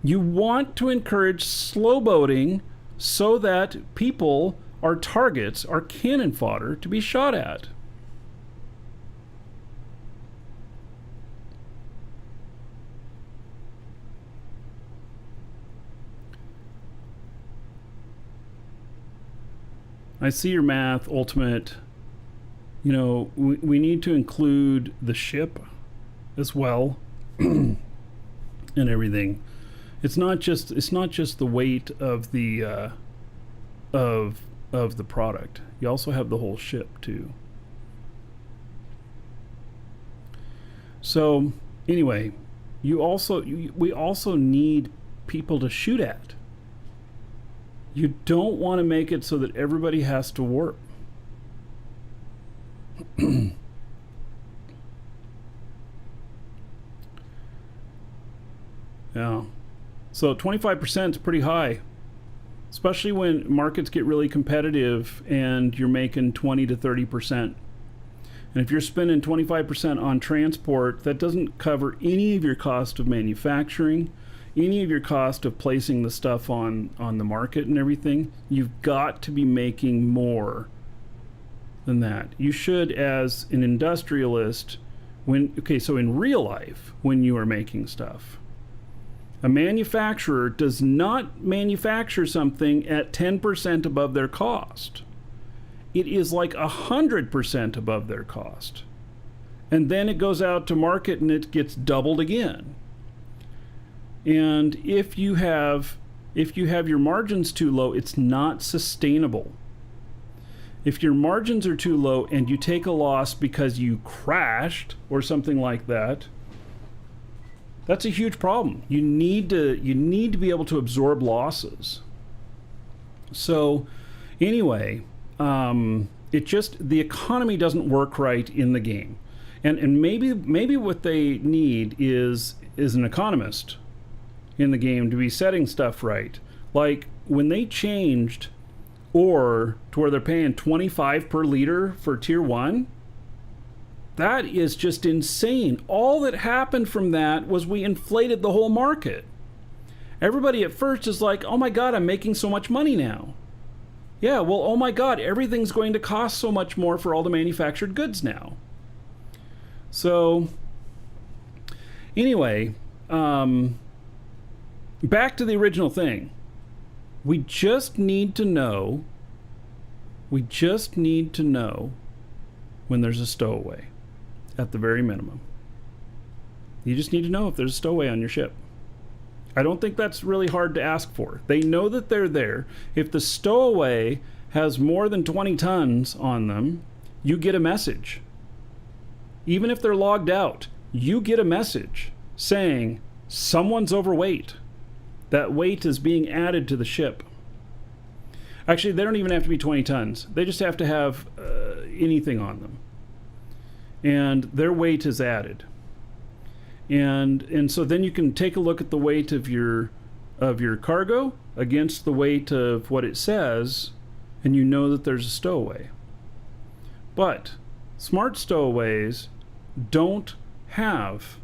You want to encourage slow boating so that people are targets, are cannon fodder to be shot at. I see your math, Ultimate. We need to include the ship as well and everything. It's not just the weight of the of the product. You also have the whole ship too. So anyway, we also need people to shoot at. You don't want to make it so that everybody has to warp. Yeah. So 25% is pretty high, especially when markets get really competitive and you're making 20 to 30%. And if you're spending 25% on transport, that doesn't cover any of your cost of manufacturing, any of your cost of placing the stuff on the market and everything. You've got to be making more than that. You should, as an industrialist, so in real life, when you are making stuff, a manufacturer does not manufacture something at 10% above their cost. it is like 100% above their cost. And then it goes out to market and it gets doubled again. And if you have your margins too low, it's not sustainable. If your margins are too low and you take a loss because you crashed or something like that, that's a huge problem. You need to be able to absorb losses. So anyway, the economy doesn't work right in the game. And maybe what they need is an economist in the game to be setting stuff right. Like when they changed ore to where they're paying 25 per liter for tier 1, that is just insane. All that happened from that was we inflated the whole market. Everybody at first is like, oh my God, I'm making so much money now. Yeah, well, oh my God, everything's going to cost so much more for all the manufactured goods now. So, anyway, back to the original thing. We just need to know when there's a stowaway, at the very minimum. You just need to know if there's a stowaway on your ship. I don't think that's really hard to ask for. They know that they're there. If the stowaway has more than 20 tons on them, you get a message. Even if they're logged out, you get a message saying someone's overweight. That weight is being added to the ship. Actually, they don't even have to be 20 tons. They just have to have anything on them. And their weight is added. And so then you can take a look at the weight of your cargo against the weight of what it says, and you know that there's a stowaway. But smart stowaways don't have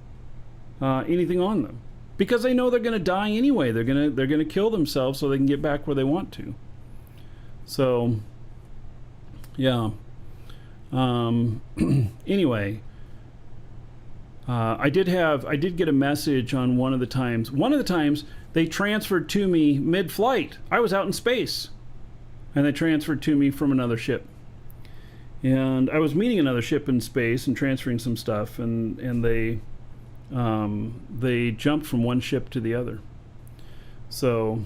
anything on them because they know they're going to die anyway. They're going to kill themselves so they can get back where they want to. So, yeah. Anyway, I did get a message on one of the times. One of the times they transferred to me mid-flight. I was out in space, and they transferred to me from another ship. And I was meeting another ship in space and transferring some stuff, and they jumped from one ship to the other. So,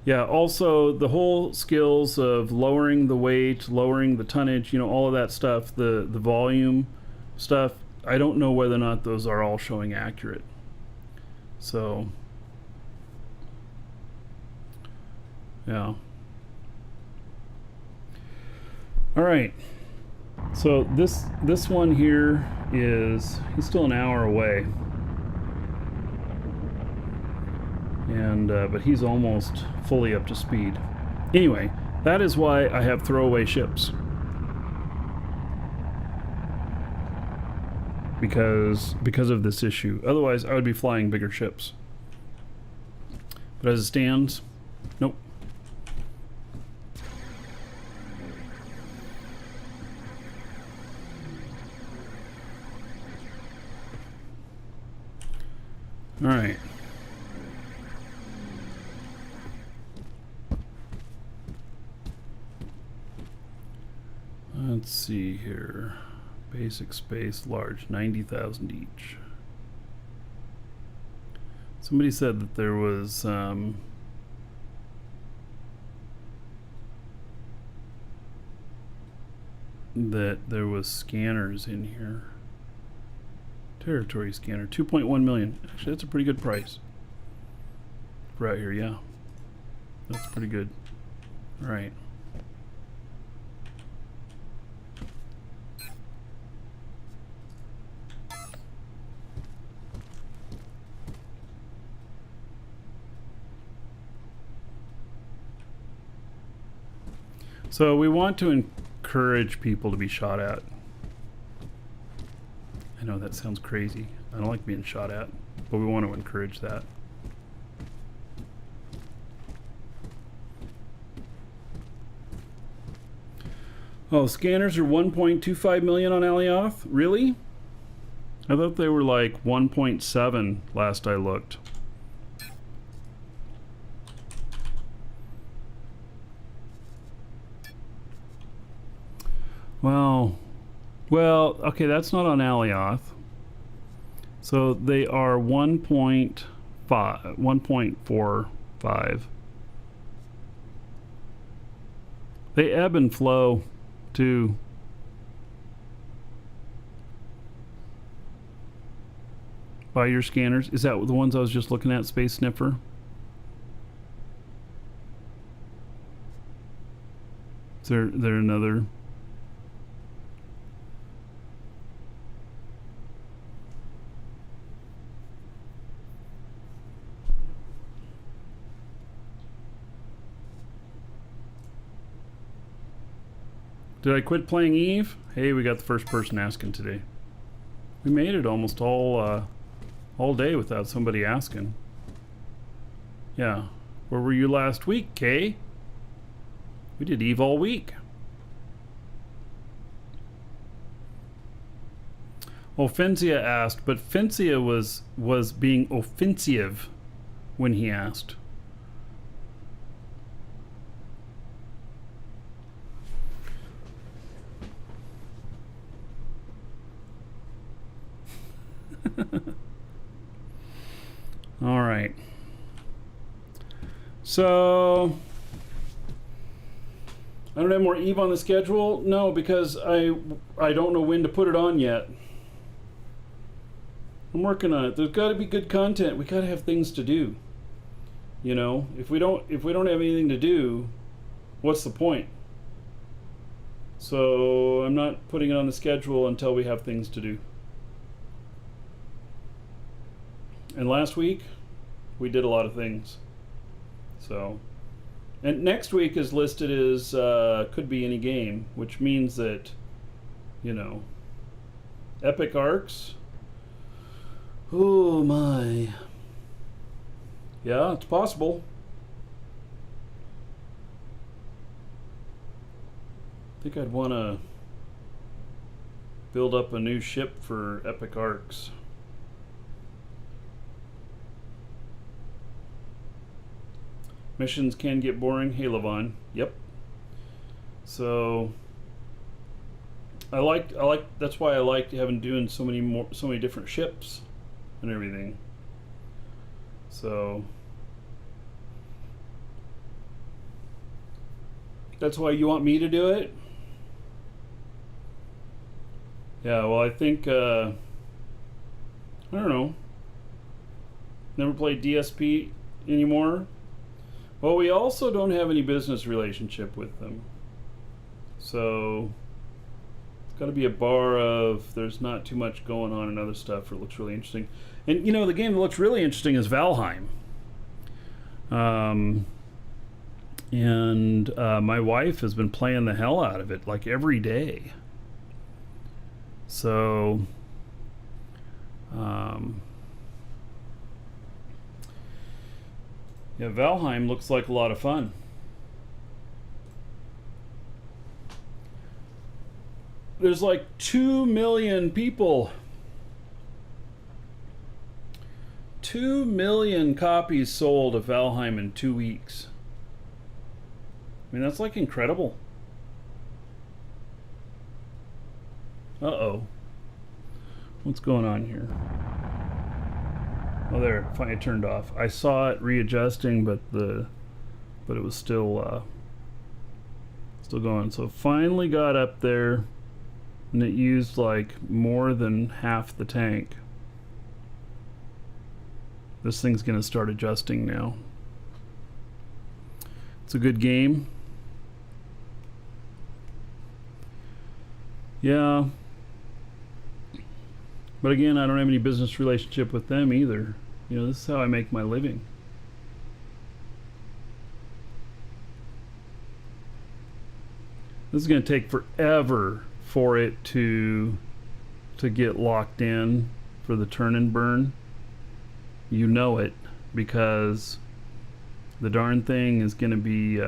yeah, also the whole skills of lowering the weight, lowering the tonnage, all of that stuff, the volume stuff, I don't know whether or not those are all showing accurate. So, yeah. All right. So this one here he's still an hour away. And but he's almost fully up to speed. Anyway, that is why I have throwaway ships. Because of this issue. Otherwise, I would be flying bigger ships. But as it stands, nope. All right. Let's see here. Basic space, large, 90,000 each. Somebody said that there was scanners in here. Territory scanner, 2.1 million. Actually, that's a pretty good price. Right here, yeah. That's pretty good. All right. So we want to encourage people to be shot at. I know that sounds crazy. I don't like being shot at, but we want to encourage that. Oh, scanners are 1.25 million on Alioth? Really? I thought they were like 1.7 last I looked. Well, okay, that's not on Alioth. So they are 1.45. They ebb and flow too. By your scanners. Is that the ones I was just looking at, Space Sniffer? Is there another? Did I quit playing Eve? Hey, we got the first person asking today. We made it almost all day without somebody asking. Yeah. Where were you last week, Kay? We did Eve all week. Offensia asked, but Fencia was being offensive when he asked. All right. So I don't have more Eve on the schedule. No, because I don't know when to put it on yet. I'm working on it. There's got to be good content. We got to have things to do. You know, if we don't have anything to do, what's the point? So I'm not putting it on the schedule until we have things to do. And last week, we did a lot of things. So, and next week is listed as could be any game, which means that, you know, Epic Arcs. Oh my. Yeah, it's possible. I think I'd want to build up a new ship for Epic Arcs. Missions can get boring. Hey, Levon. Yep. So I like. That's why I like doing so many different ships and everything. So that's why you want me to do it. Yeah. Well, I think I don't know. Never played DSP anymore. Well, we also don't have any business relationship with them. So it's got to be a bar of there's not too much going on and other stuff. It looks really interesting. And, you know, the game that looks really interesting is Valheim. And my wife has been playing the hell out of it, like every day. So yeah, Valheim looks like a lot of fun. There's like 2 million people. 2 million copies sold of Valheim in 2 weeks. I mean, that's like incredible. Uh-oh. What's going on here? Oh, there, finally turned off. I saw it readjusting, but it was still going. So finally got up there, and it used like more than half the tank. This thing's gonna start adjusting now. It's a good game. Yeah. But again, I don't have any business relationship with them either. You know, this is how I make my living. This is going to take forever for it to get locked in for the turn and burn. You know it, because the darn thing is going to be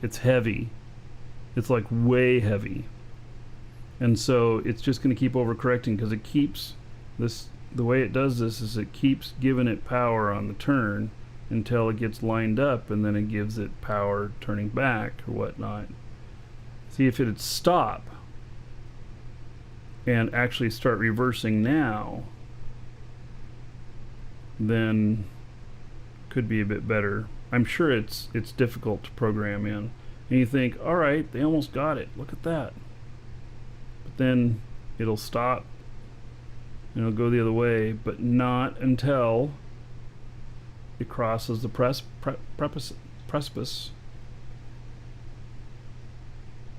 it's heavy. It's like way heavy. And so it's just going to keep overcorrecting, because it keeps this, the way it does this is it keeps giving it power on the turn until it gets lined up, and then it gives it power turning back or whatnot. See, if it'd stop and actually start reversing now, then could be a bit better. I'm sure it's difficult to program in. And you think, all right, they almost got it. Look at that. But then it'll stop and it'll go the other way, but not until it crosses the precipice.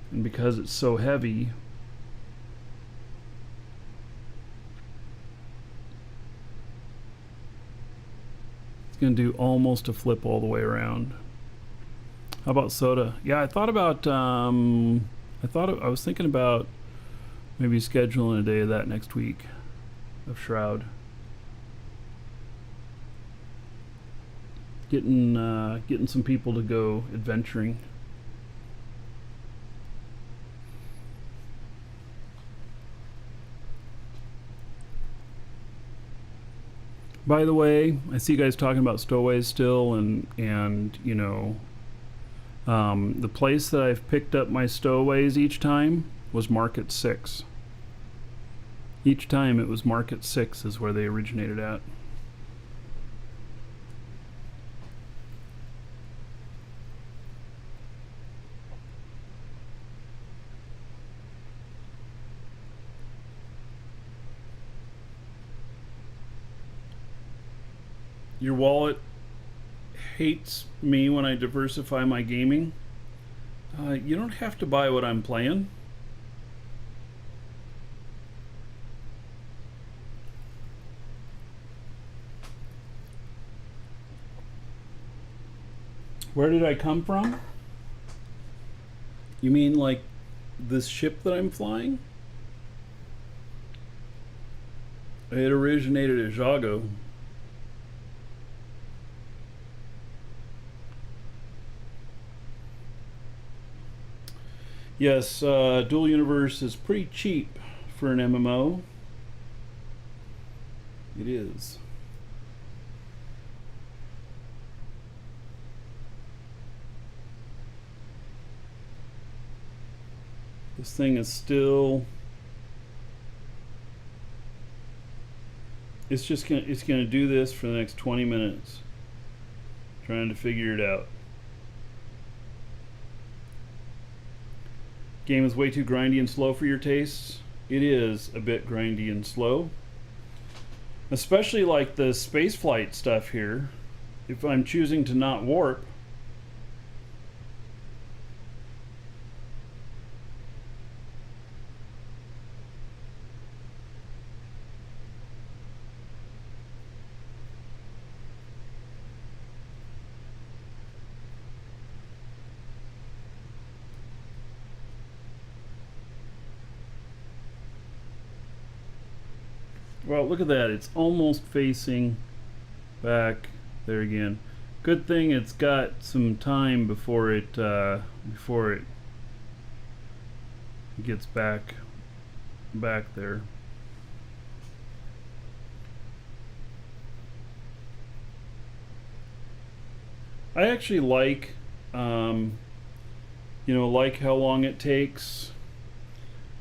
And because it's so heavy, it's going to do almost a flip all the way around. How about soda? Yeah, I thought about I was thinking about maybe scheduling a day of that next week of Shroud. Getting some people to go adventuring. By the way, I see you guys talking about stowaways still, and you know, the place that I've picked up my stowaways each time was Market 6. Each time it was Market 6 is where they originated at. Your wallet hates me when I diversify my gaming. You don't have to buy what I'm playing. Where did I come from? You mean like this ship that I'm flying? It originated at Jago. Yes, Dual Universe is pretty cheap for an MMO. It is. This thing is still... it's gonna do this for the next 20 minutes. Trying to figure it out. Game is way too grindy and slow for your tastes. It is a bit grindy and slow. Especially like the spaceflight stuff here. If I'm choosing to not warp, well, look at that. It's almost facing back there again. Good thing it's got some time before it gets back there. I actually like like how long it takes.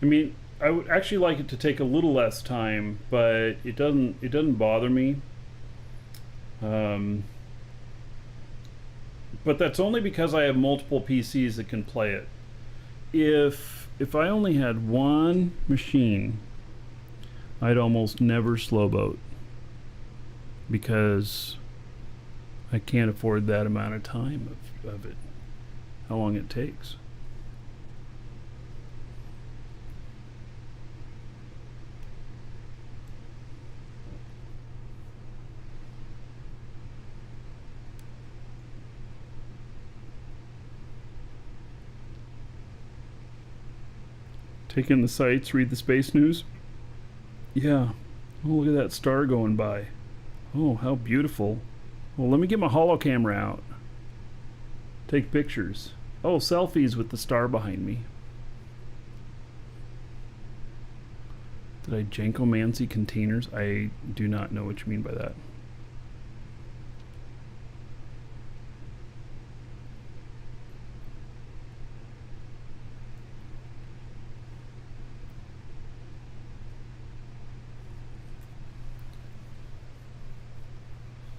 I mean, I would actually like it to take a little less time, but it doesn't bother me. But that's only because I have multiple PCs that can play it. If I only had one machine, I'd almost never slowboat because I can't afford that amount of time of it, how long it takes. Take in the sights, read the space news. Yeah. Oh, look at that star going by. Oh, how beautiful. Well, let me get my holo camera out. Take pictures. Oh, selfies with the star behind me. Did I jankomancy containers? I do not know what you mean by that.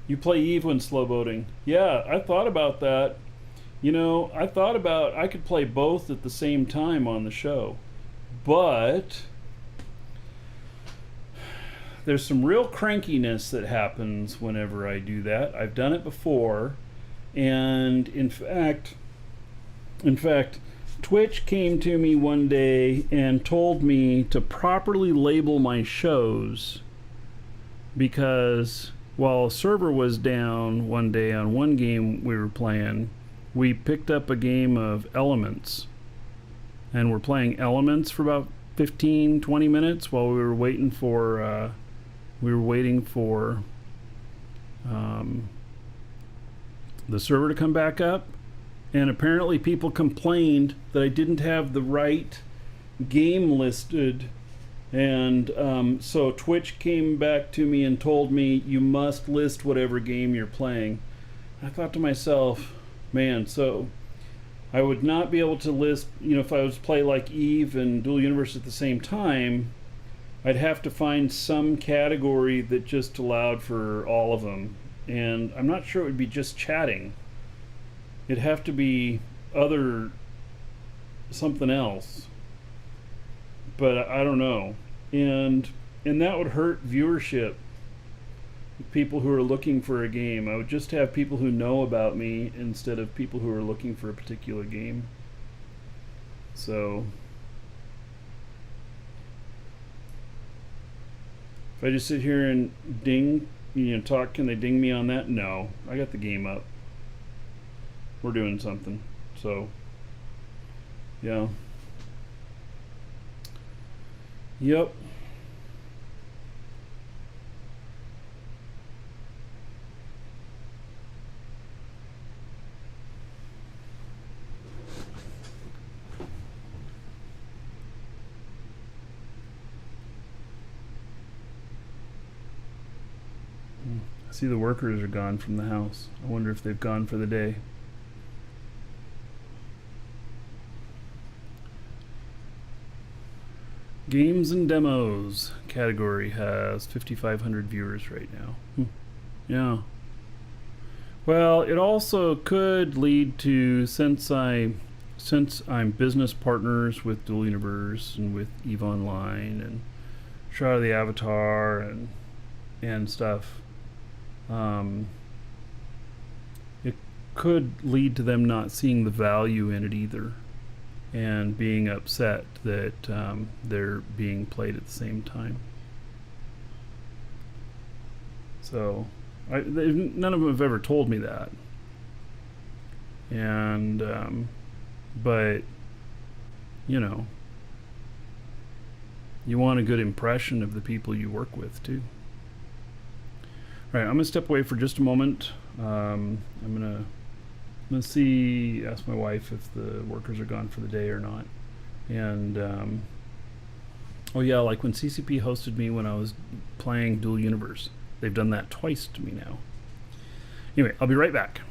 You play Eve when slowboating. Yeah, I thought about that. You know, I thought about I could play both at the same time on the show. But there's some real crankiness that happens whenever I do that. I've done it before, and in fact, Twitch came to me one day and told me to properly label my shows because while a server was down one day on one game we were playing, we picked up a game of Elements, and we're playing Elements for about 15-20 minutes while we were waiting for the server to come back up. And apparently people complained that I didn't have the right game listed, and so Twitch came back to me and told me you must list whatever game you're playing. I thought to myself, man, so I would not be able to list, if I was to play like Eve and Dual Universe at the same time, I'd have to find some category that just allowed for all of them. And I'm not sure it would be just chatting. It'd have to be other something else. But I don't know. And that would hurt viewership. People who are looking for a game. I would just have people who know about me instead of people who are looking for a particular game. So if I just sit here and talk, can they ding me on that? No. I got the game up. We're doing something. So, yeah. Yep. I see the workers are gone from the house. I wonder if they've gone for the day. Games and demos category has 5,500 viewers right now. Yeah. Well, it also could lead to, since I'm business partners with Dual Universe and with EVE Online and Shroud of the Avatar and stuff, it could lead to them not seeing the value in it either, and being upset that they're being played at the same time. So none of them have ever told me that, and but you want a good impression of the people you work with too. All right, I'm gonna step away for just a moment. I'm gonna ask my wife if the workers are gone for the day or not. And oh yeah, like when CCP hosted me when I was playing Dual Universe. They've done that twice to me now. Anyway, I'll be right back.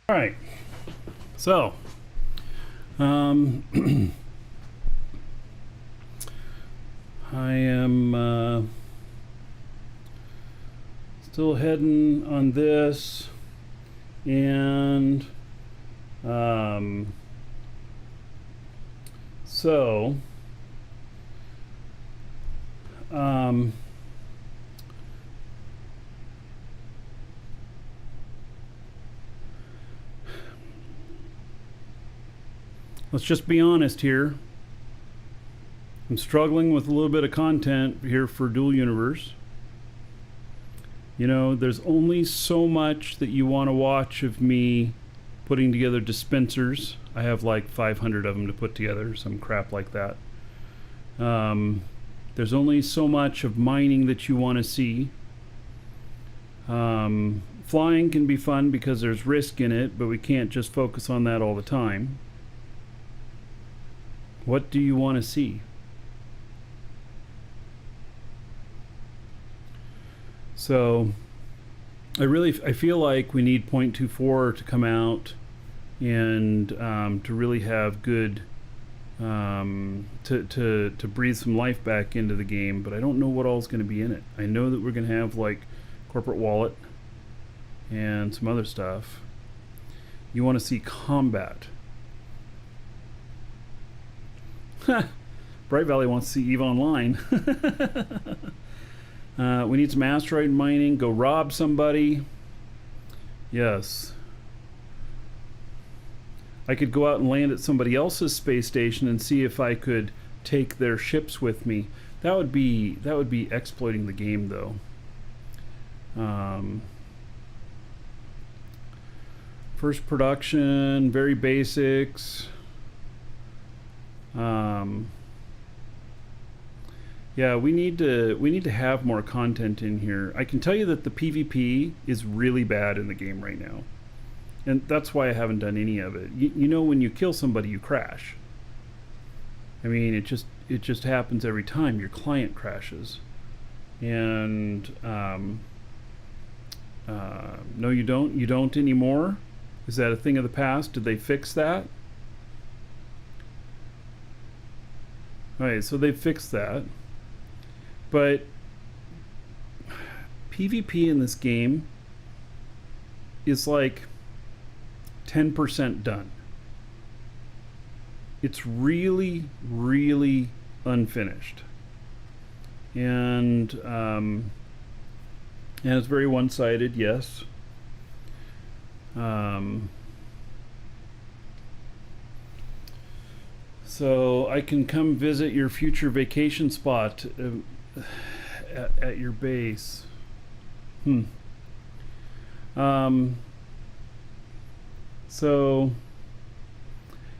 All right. So, um, I am still heading on this, and so let's just be honest here. I'm struggling with a little bit of content here for Dual Universe. You know, there's only so much that you want to watch of me putting together dispensers. I have like 500 of them to put together, some crap like that. There's only so much of mining that you want to see. Flying can be fun because there's risk in it, but we can't just focus on that all the time. What do you want to see? So I feel like we need 0.24 to come out and to really have good to breathe some life back into the game, but I don't know what all is going to be in it. I know that we're going to have like corporate wallet and some other stuff. You want to see combat. Bright Valley wants to see EVE Online. We need some asteroid mining. Go rob somebody. Yes. I could go out and land at somebody else's space station and see if I could take their ships with me. That would be exploiting the game, though. First production, very basics. Yeah, we need to have more content in here. I can tell you that the PvP is really bad in the game right now. And that's why I haven't done any of it. You know, when you kill somebody, you crash. I mean, it just happens every time. Your client crashes. And no, you don't. You don't anymore. Is that a thing of the past? Did they fix that? All right, so they fixed that. But PvP in this game is like 10% done. It's really, really unfinished. And it's very one-sided, yes. So I can come visit your future vacation spot at your base. So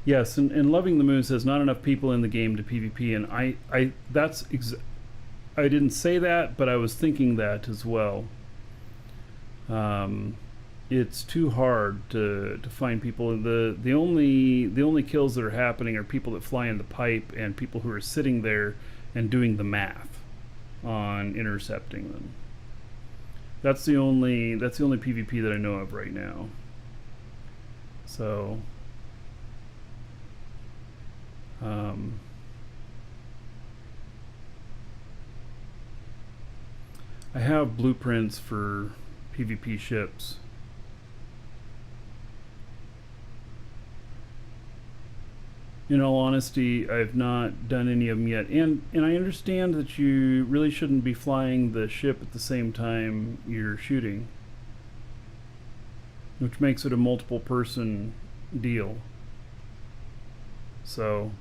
yes, and Loving the Moon says not enough people in the game to PvP, and I didn't say that, but I was thinking that as well. It's too hard to find people. The only kills that are happening are people that fly in the pipe and people who are sitting there and doing the math on intercepting them. That's the only PvP that I know of right now. So I have blueprints for PvP ships. In all honesty, I've not done any of them yet, and I understand that you really shouldn't be flying the ship at the same time you're shooting, which makes it a multiple person deal. So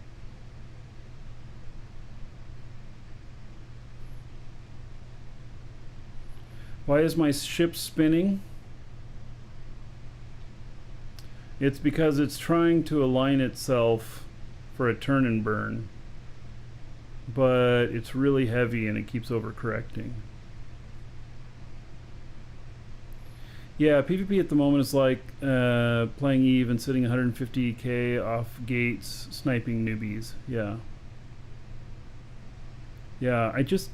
why is my ship spinning? It's because it's trying to align itself for a turn and burn, but it's really heavy and it keeps overcorrecting. Yeah, PvP at the moment is like playing EVE and sitting 150k off gates sniping newbies. Yeah, I just,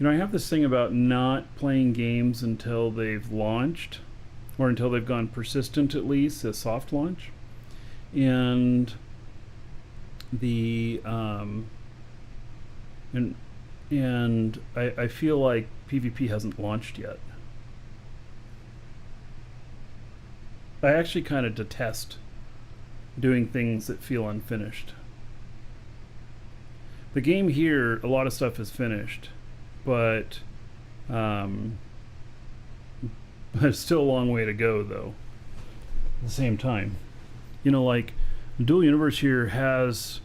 I have this thing about not playing games until they've launched. or until they've gone persistent at least, a soft launch. And the and I feel like PvP hasn't launched yet. I actually kind of detest doing things that feel unfinished. The game here, a lot of stuff is finished, but it's still a long way to go, though. At the same time, you know, like Dual Universe here has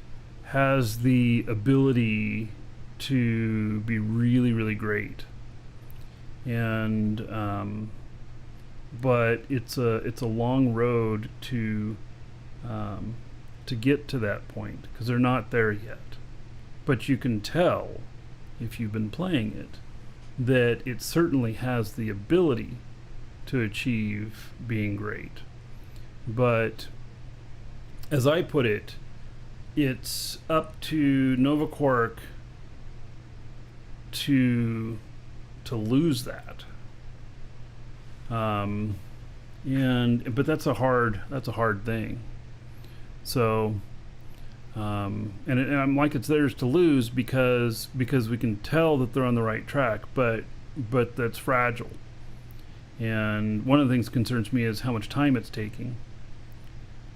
the ability to be really, really great, and but it's a long road to get to that point, because they're not there yet. But you can tell, if you've been playing it, that it certainly has the ability to achieve being great. But as I put it, it's up to Nova Quark to lose that. But that's a hard thing. So and I'm like, it's theirs to lose because we can tell that they're on the right track, but that's fragile. And one of the things that concerns me is how much time it's taking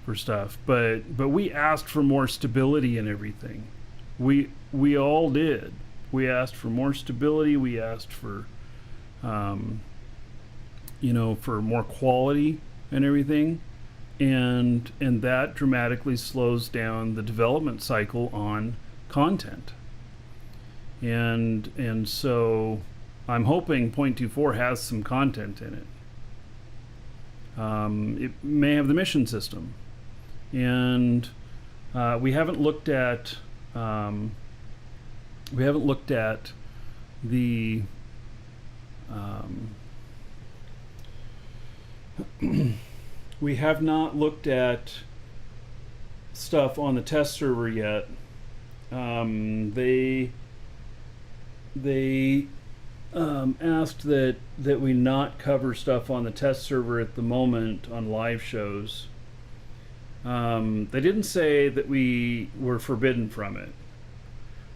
for stuff. But we asked for more stability in everything. We all did. We asked for more stability. We asked for for more quality and everything. And that dramatically slows down the development cycle on content. And so I'm hoping 0.24 has some content in it. It may have the mission system, and we haven't looked at the we have not looked at stuff on the test server yet. They asked that we not cover stuff on the test server at the moment on live shows. They didn't say that we were forbidden from it.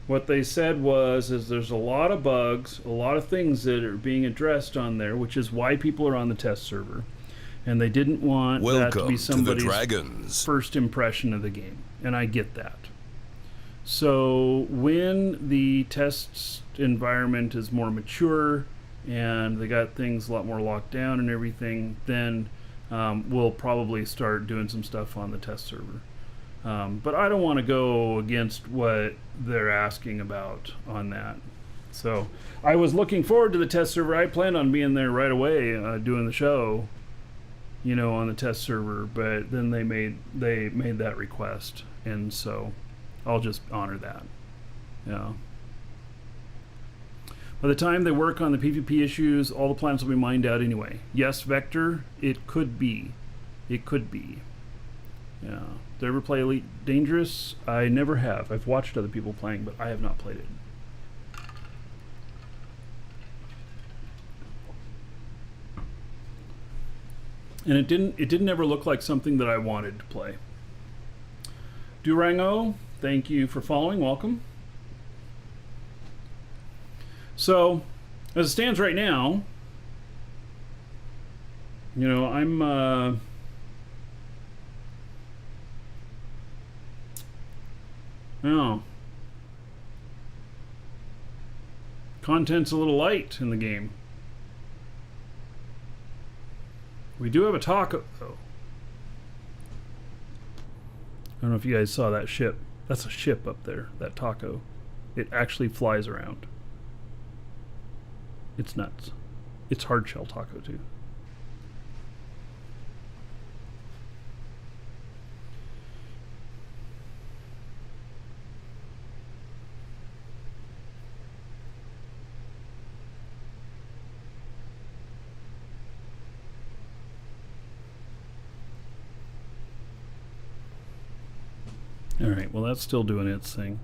What they said is there's a lot of bugs, a lot of things that are being addressed on there, which is why people are on the test server. And they didn't want that to be somebody's first impression of the game. And I get that. So when the test environment is more mature and they got things a lot more locked down and everything, then we'll probably start doing some stuff on the test server. But I don't want to go against what they're asking about on that. So I was looking forward to the test server. I planned on being there right away doing the show, on the test server, but then they made that request, and so I'll just honor that. Yeah. By the time they work on the PvP issues, all the planets will be mined out anyway. Yes, Vector, it could be. It could be. Yeah. Did I ever play Elite Dangerous? I never have. I've watched other people playing, but I have not played it. And it didn't ever look like something that I wanted to play. Durango, thank you for following. Welcome. So, as it stands right now, I'm content's a little light in the game. We do have a taco, though. I don't know if you guys saw that ship. That's a ship up there, that taco. It actually flies around. It's nuts. It's hard shell taco, too. All right, well, that's still doing its thing.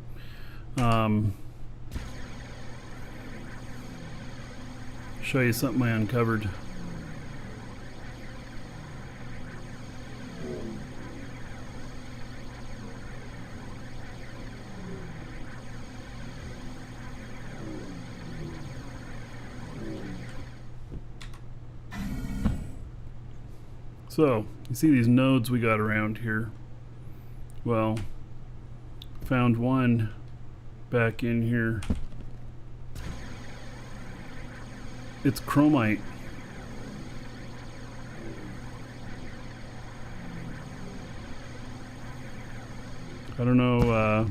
Show you something I uncovered. So, you see these nodes we got around here? Well, found one back in here. It's chromite. I don't know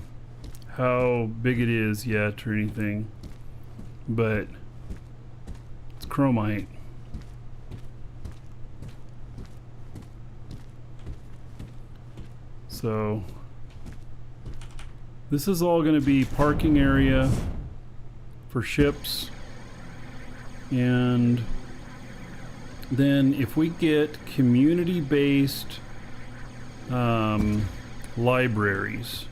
how big it is yet or anything, but it's chromite. So this is all going to be parking area for ships, and then if we get community-based libraries,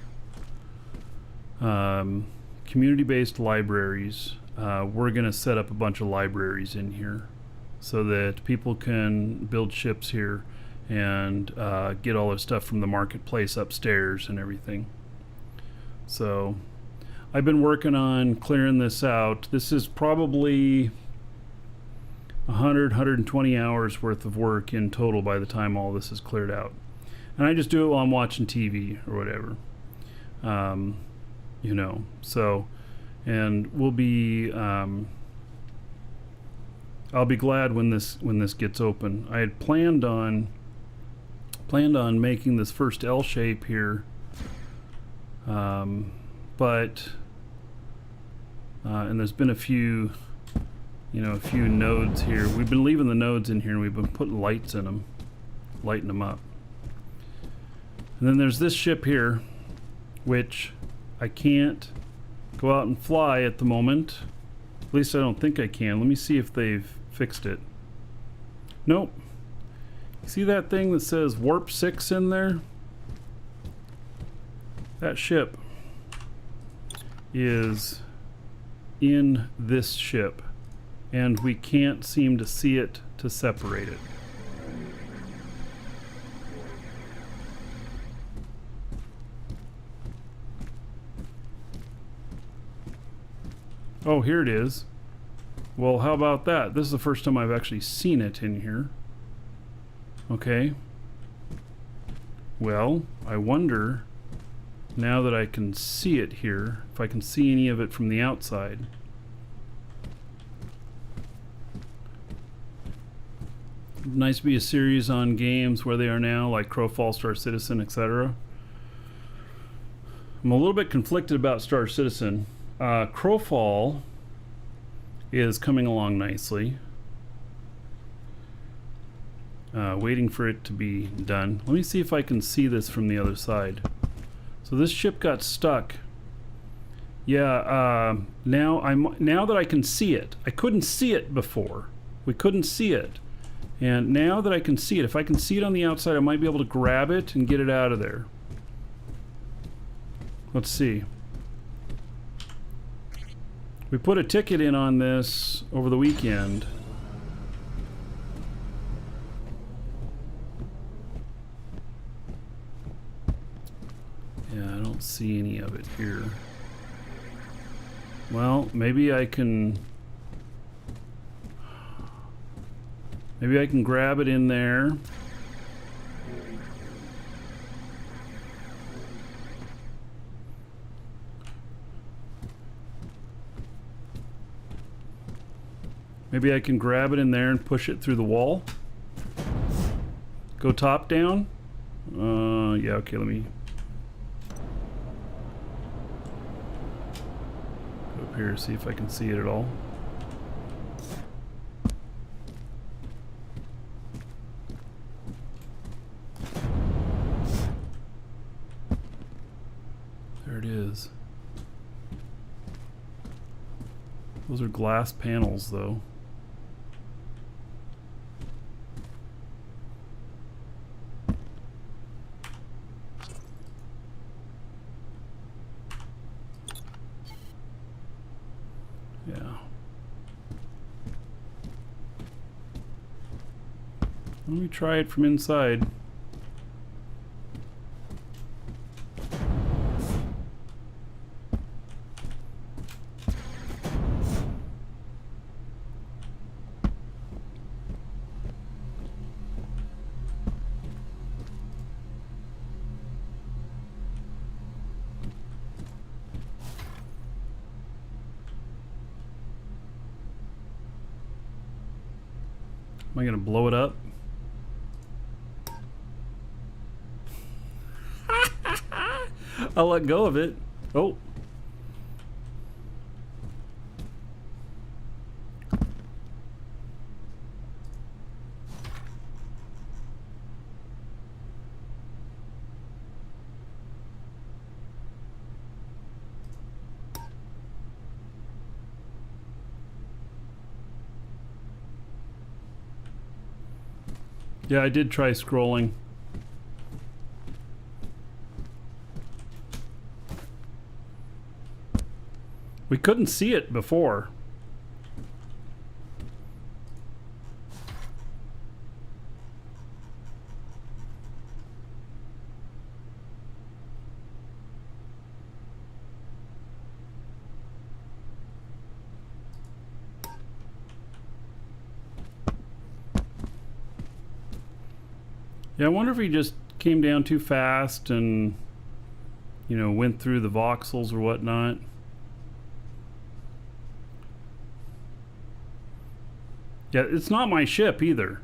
community-based libraries, we're going to set up a bunch of libraries in here so that people can build ships here and get all their stuff from the marketplace upstairs and everything. So I've been working on clearing this out. This is probably 120 hours worth of work in total by the time all this is cleared out. And I just do it while I'm watching TV or whatever. You know, so, and we'll be, I'll be glad when this gets open. I had planned on making this first L shape here, but and there's been a few nodes here. We've been leaving the nodes in here, and we've been putting lights in them, lighting them up. And then there's this ship here, which I can't go out and fly at the moment. At least I don't think I can. Let me see if they've fixed it. Nope. See that thing that says Warp 6 in there? That ship is in this ship, and we can't seem to see it to separate it. Oh, here it is. Well, how about that? This is the first time I've actually seen it in here. Okay. Well, I wonder, now that I can see it here, if I can see any of it from the outside. Nice to be a series on games where they are now, like Crowfall, Star Citizen, etc. I'm a little bit conflicted about Star Citizen. Crowfall is coming along nicely. Waiting for it to be done. Let me see if I can see this from the other side. So this ship got stuck. Yeah, now that I can see it. I couldn't see it before. We couldn't see it. And now that I can see it, if I can see it on the outside, I might be able to grab it and get it out of there. Let's see. We put a ticket in on this over the weekend. Yeah, I don't see any of it here. Well, maybe I can grab it in there. Maybe I can grab it in there and push it through the wall. Go top down. Yeah, okay, let me go up here, see if I can see it at all. There it is. Those are glass panels, though. Yeah. Let me try it from inside. Am I gonna blow it up? I'll let go of it. Oh. Yeah, I did try scrolling. We couldn't see it before. Yeah, I wonder if he just came down too fast and, you know, went through the voxels or whatnot. Yeah, it's not my ship either.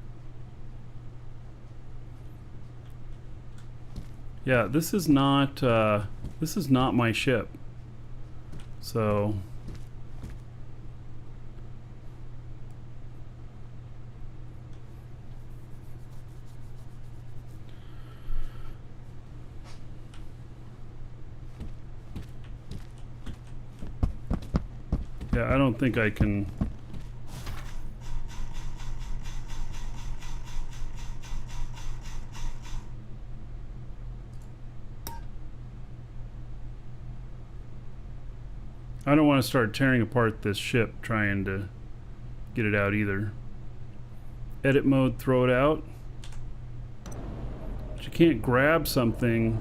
Yeah, this is not my ship. So yeah, I don't think I can. I don't want to start tearing apart this ship trying to get it out either. Edit mode, throw it out. But you can't grab something.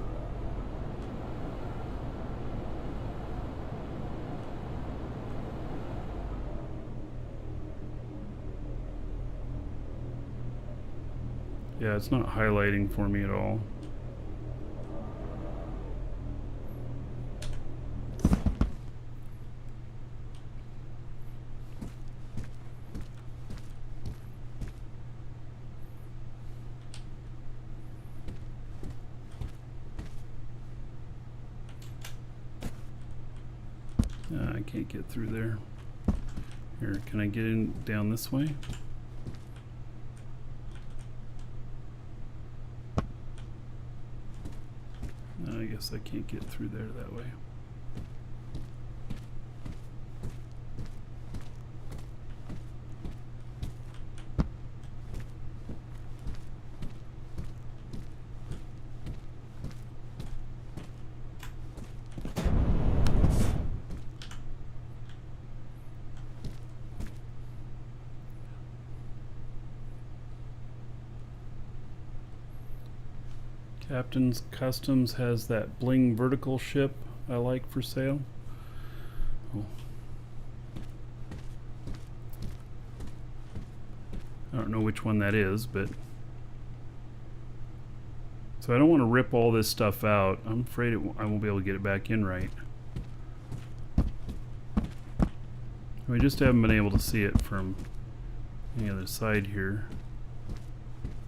Yeah, it's not highlighting for me at all. I can't get through there. Here, can I get in down this way? No, I guess I can't get through there that way. Captain's Customs has that bling vertical ship I like for sale. Oh. I don't know which one that is, but so I don't want to rip all this stuff out. I'm afraid I won't be able to get it back in right. We just haven't been able to see it from any other side here.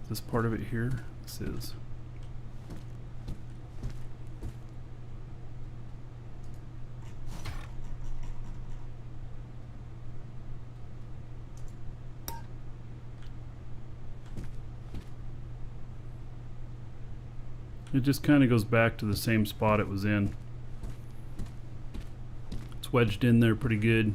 Is this part of it here? This is. It just kind of goes back to the same spot it was in. It's wedged in there pretty good.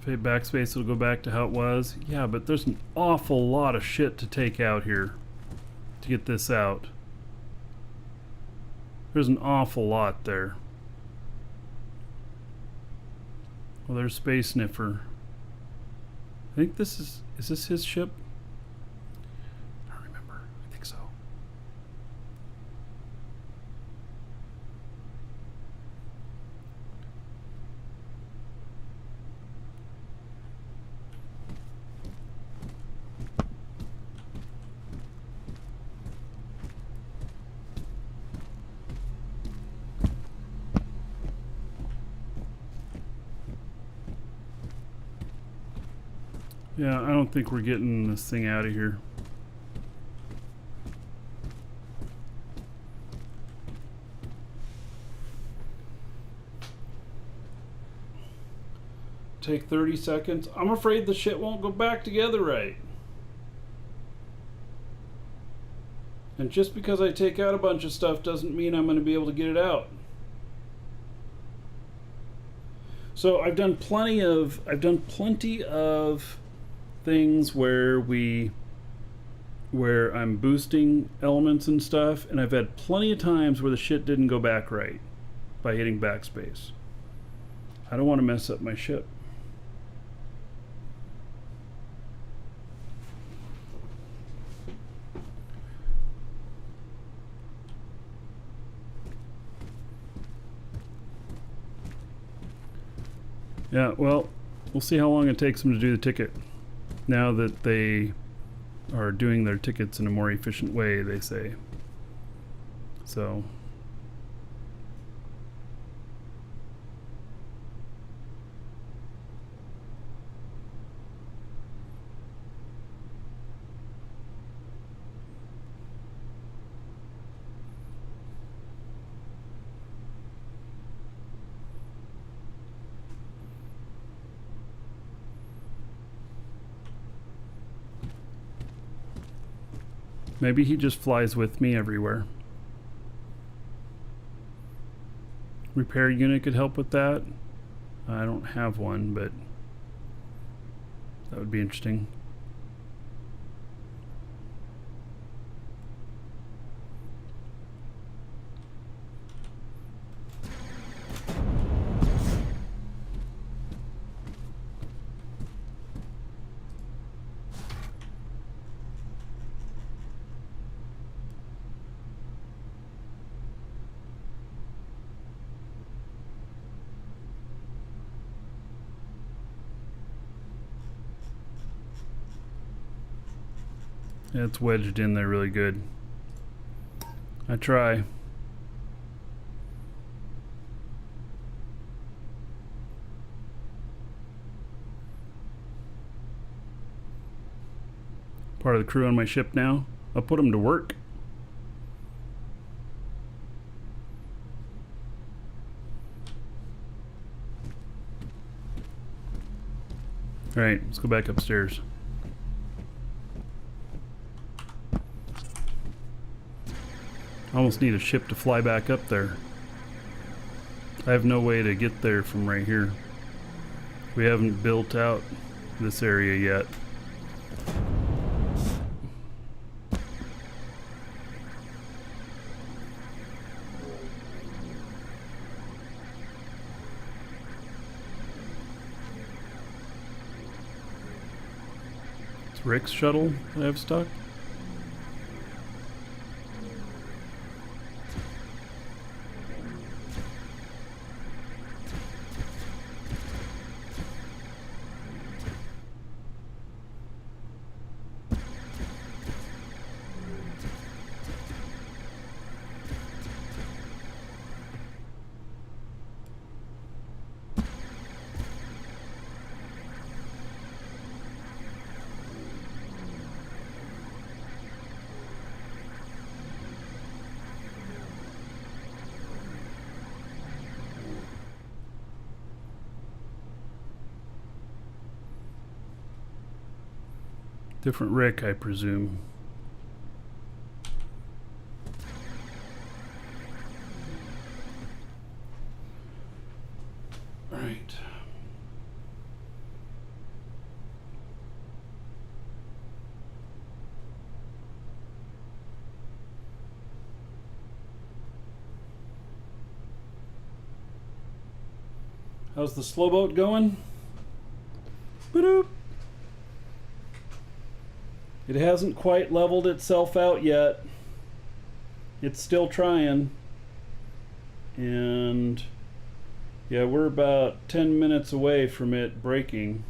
If I hit backspace, it'll go back to how it was. Yeah, but there's an awful lot of shit to take out here to get this out. There's an awful lot there. Well, there's Space Sniffer. I think this is this his ship? Yeah, I don't think we're getting this thing out of here. Take 30 seconds. I'm afraid the shit won't go back together right. And just because I take out a bunch of stuff doesn't mean I'm going to be able to get it out. So I've done plenty of things where I'm boosting elements and stuff, and I've had plenty of times where the shit didn't go back right by hitting backspace. I don't want to mess up my ship. Yeah, well, we'll see how long it takes them to do the ticket. Now that they are doing their tickets in a more efficient way, they say. So maybe he just flies with me everywhere. Repair unit could help with that. I don't have one, but that would be interesting. It's wedged in there really good. I try. Part of the crew on my ship now. I'll put them to work. Alright, let's go back upstairs. I almost need a ship to fly back up there. I have no way to get there from right here. We haven't built out this area yet. It's Rick's shuttle that I have stuck. Different Rick, I presume. All right. How's the slow boat going? Ba-doop. It hasn't quite leveled itself out yet. It's still trying. And yeah, we're about 10 minutes away from it breaking.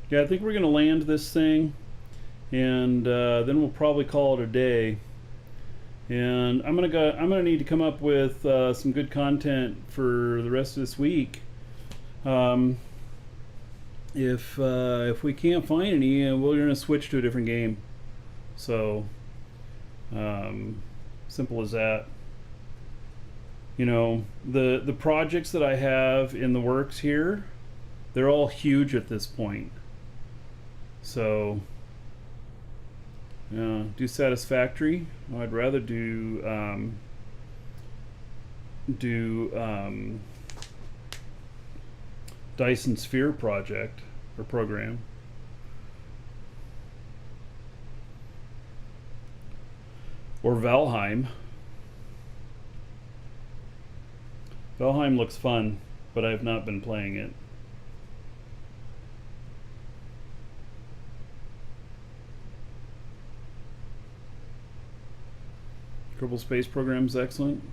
Yeah, I think we're going to land this thing, and then we'll probably call it a day. And I'm gonna need to come up with some good content for the rest of this week. Um, if we can't find any, we're gonna switch to a different game. So simple as that. You know, the projects that I have in the works here, they're all huge at this point. So do Satisfactory. I'd rather do Dyson Sphere project or program. Or Valheim. Valheim looks fun, but I've not been playing it. Kerbal Space Program's excellent.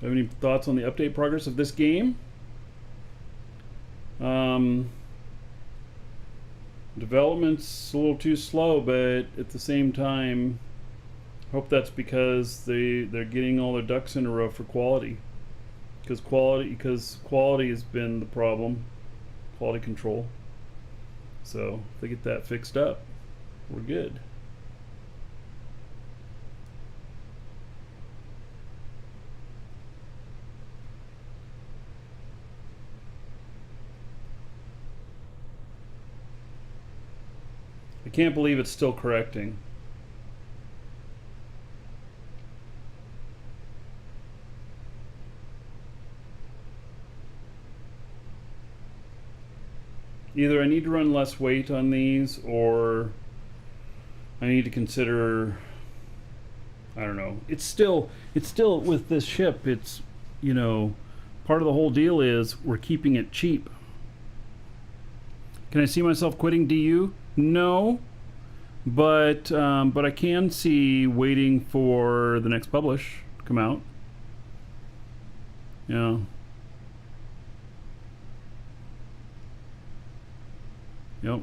Have any thoughts on the update progress of this game? Development's a little too slow, but at the same time, hope that's because they're getting all their ducks in a row for quality. Because quality has been the problem, quality control. So if they get that fixed up, we're good. I can't believe it's still correcting. Either I need to run less weight on these, or I need to consider, I don't know. It's still with this ship, it's, you know, part of the whole deal is we're keeping it cheap. Can I see myself quitting DU? No, but I can see waiting for the next publish to come out. Yeah. Yep.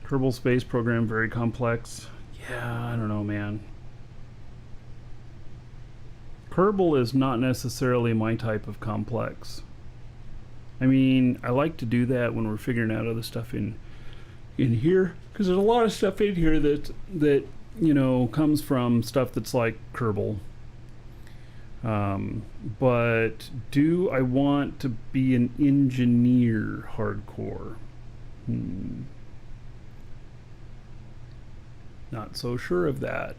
Kerbal Space Program, very complex. Yeah, I don't know, man. Kerbal is not necessarily my type of complex. I mean, I like to do that when we're figuring out other stuff in here, because there's a lot of stuff in here that you know comes from stuff that's like Kerbal. But do I want to be an engineer hardcore? Not so sure of that.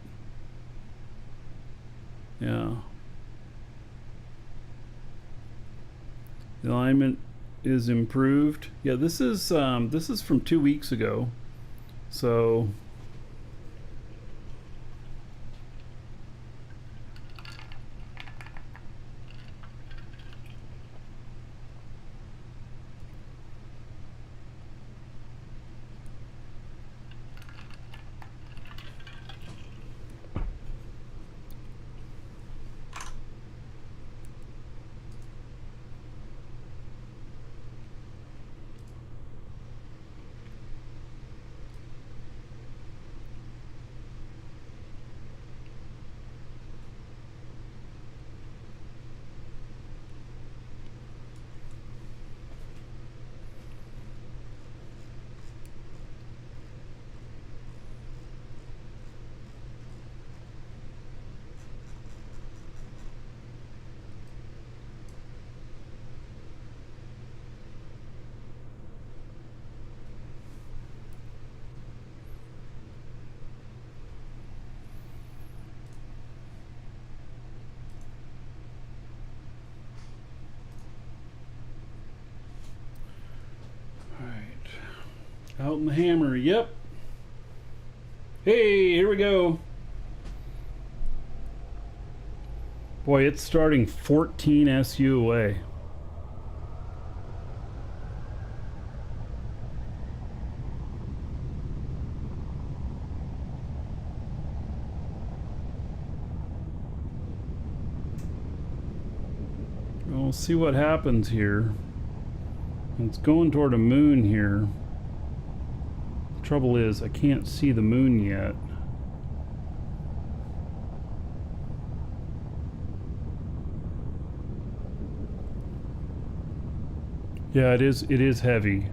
Yeah. The alignment is improved. Yeah, this is from 2 weeks ago. So out in the hammer. Yep. Hey, here we go. Boy, it's starting 14 SU away. We'll see what happens here. It's going toward a moon here. Trouble is, I can't see the moon yet. Yeah, it is heavy.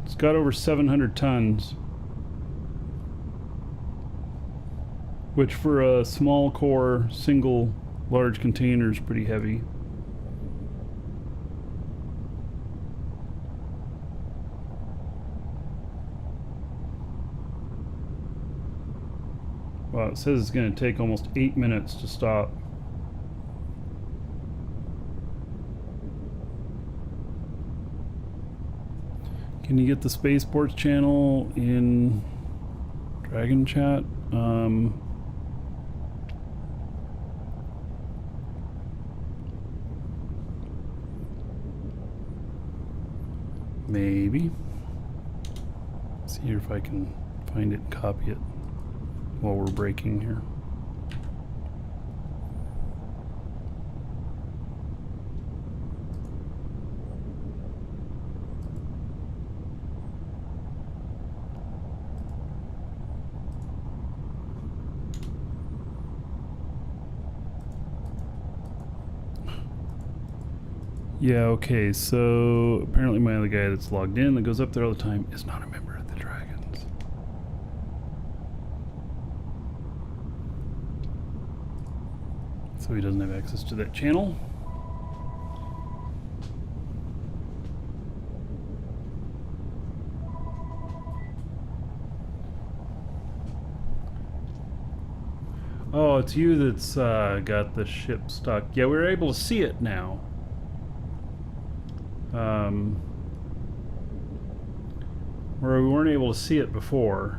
It's got over 700 tons. Which for a small core, single large container is pretty heavy. Wow, it says it's going to take almost 8 minutes to stop. Can you get the Spaceports channel in Dragon Chat? Maybe. See here if I can find it and copy it while we're breaking here. Yeah, okay, so apparently my other guy that's logged in that goes up there all the time is not a member of the Dragons. So he doesn't have access to that channel. Oh, it's you that's got the ship stuck. Yeah, we're able to see it now. Where we weren't able to see it before.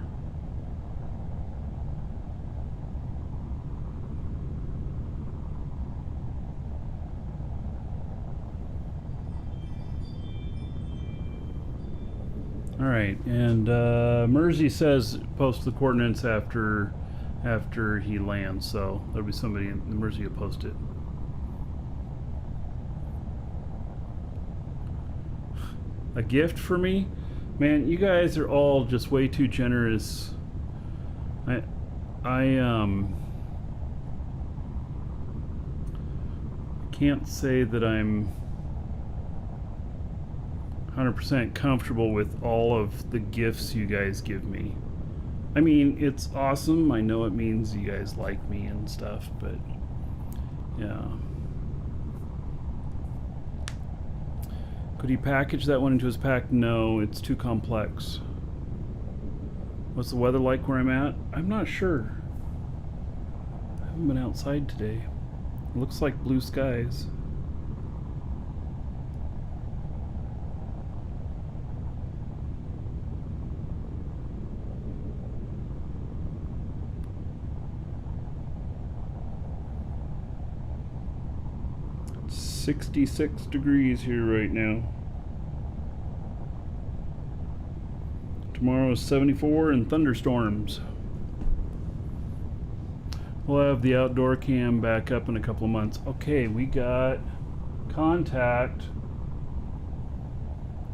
Alright, and Mersey says post the coordinates after he lands, so there'll be somebody in the Mersey will post it. A gift for me? Man, you guys are all just way too generous. I can't say that I'm 100% comfortable with all of the gifts you guys give me. I mean, it's awesome. I know it means you guys like me and stuff, but yeah. Could he package that one into his pack? No, it's too complex. What's the weather like where I'm at? I'm not sure. I haven't been outside today. It looks like blue skies. It's 66 degrees here right now. Tomorrow is 74 and thunderstorms. We'll have the outdoor cam back up in a couple of months. Okay, we got contact.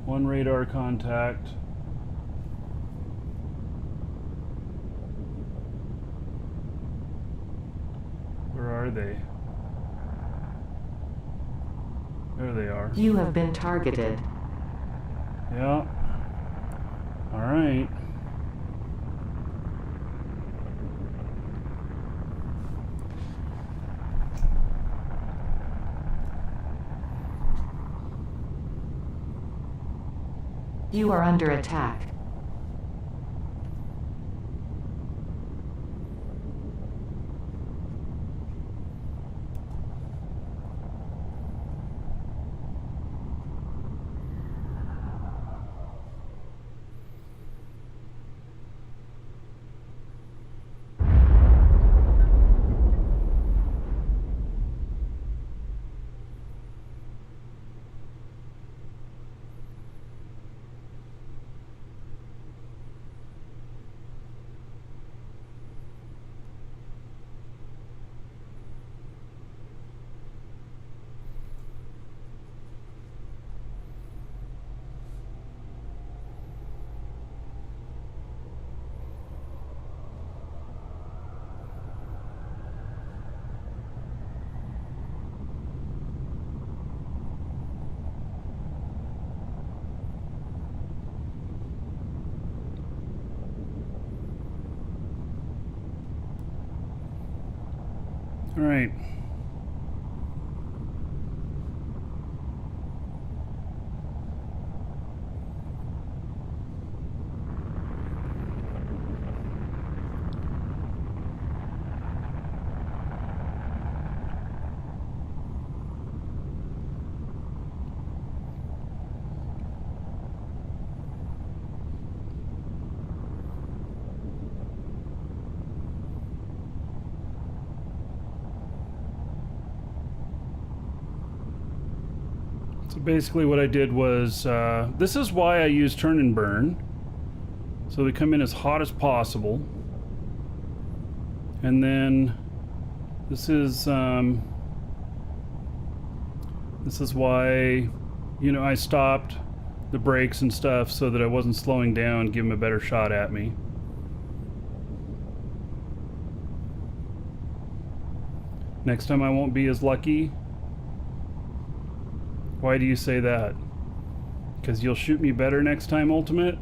One radar contact. Where are they? There they are. You have been targeted. Yeah. All right. You are under attack. All right. So basically what I did was, this is why I use turn and burn. So they come in as hot as possible. And then this is why, you know, I stopped the brakes and stuff so that I wasn't slowing down, give them a better shot at me. Next time I won't be as lucky. Why do you say that? Because you'll shoot me better next time, Ultimate?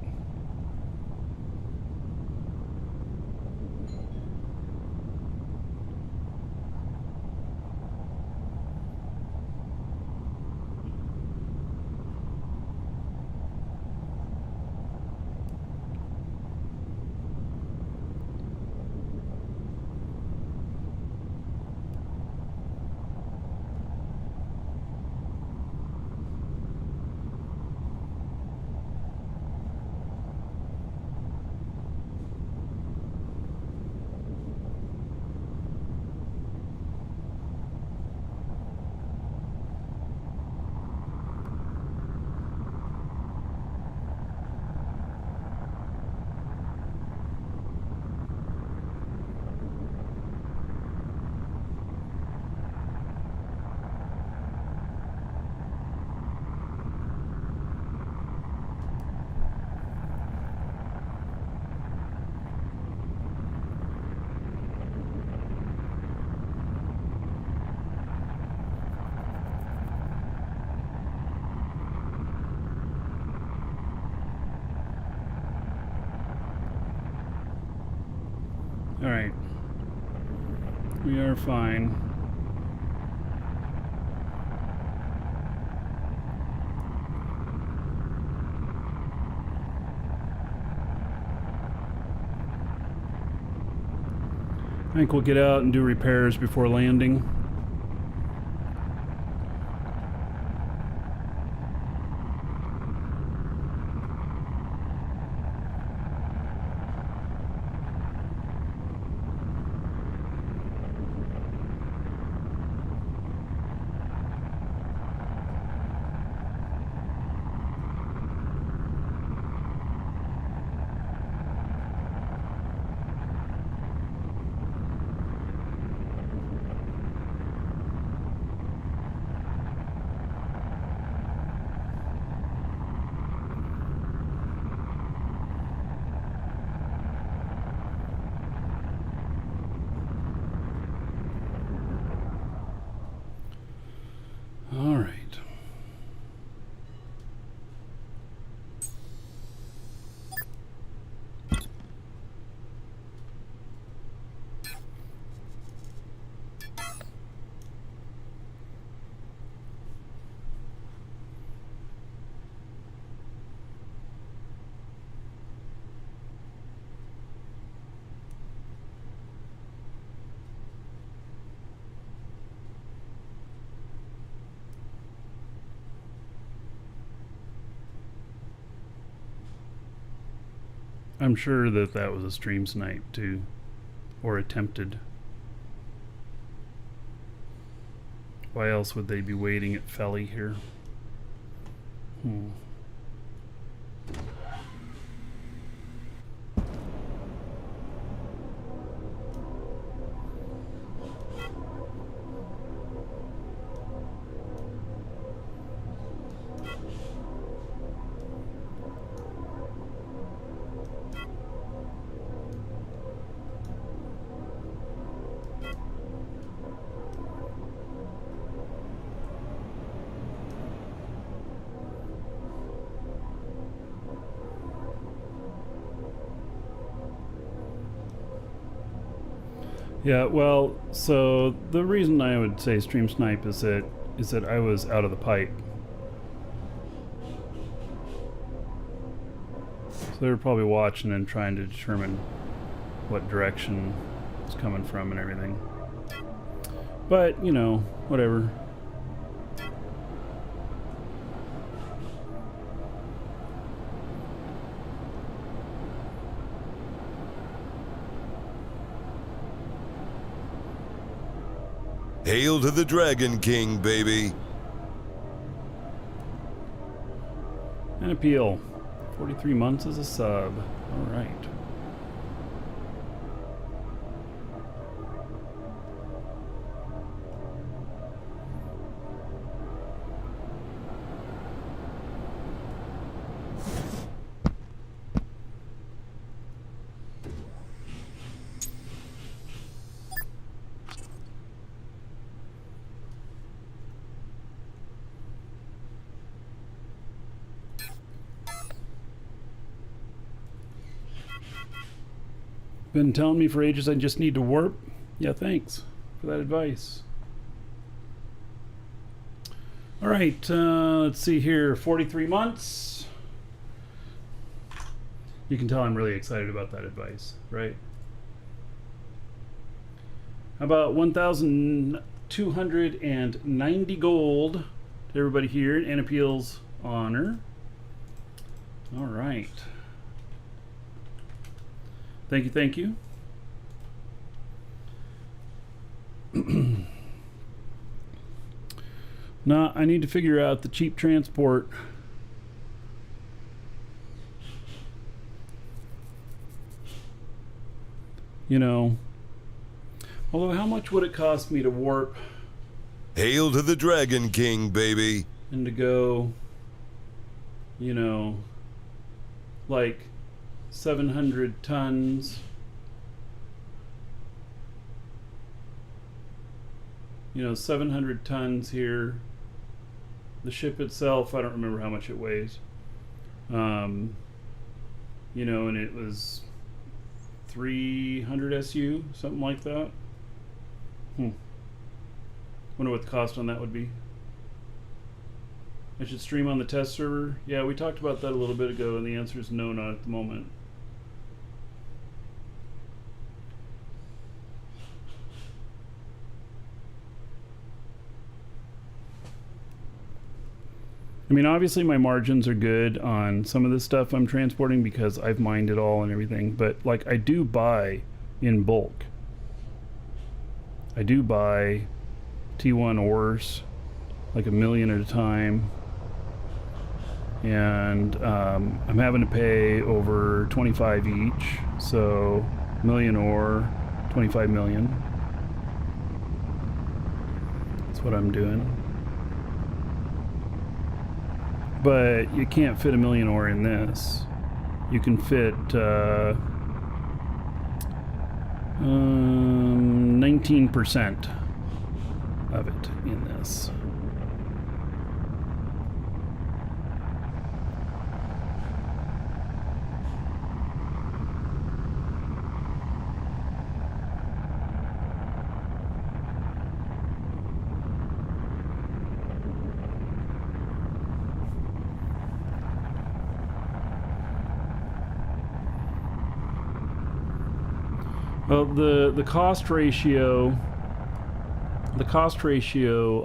Alright. We are fine. I think we'll get out and do repairs before landing. All right. I'm sure that that was a stream snipe too, or attempted. Why else would they be waiting at Felly here? Yeah, well, so the reason I would say stream snipe is that I was out of the pipe. So they were probably watching and trying to determine what direction it's coming from and everything. But, you know, whatever. Hail to the Dragon King, baby. An appeal. 43 months as a sub. All right. Been telling me for ages I just need to warp. Yeah, thanks for that advice. All right, let's see here. 43 months. You can tell I'm really excited about that advice, right? How about 1,290 gold to everybody here in Anapil's honor. All right. Thank you, thank you. Now, I need to figure out the cheap transport. You know, although how much would it cost me to warp Hail to the Dragon King, baby. and to go, you know, like 700 tons. You know, 700 tons here. The ship itself, I don't remember how much it weighs. You know, and it was 300 SU, something like that. Wonder what the cost on that would be. I should stream on the test server. Yeah, we talked about that a little bit ago, and the answer is no, not at the moment. I mean, obviously my margins are good on some of the stuff I'm transporting because I've mined it all and everything, but like I do buy in bulk. I do buy T1 ores, like 1 million at a time. And I'm having to pay over 25 each, so 1 million ore, 25 million. That's what I'm doing. But you can't fit 1 million ore in this. You can fit 19% of it in this. Well, the cost ratio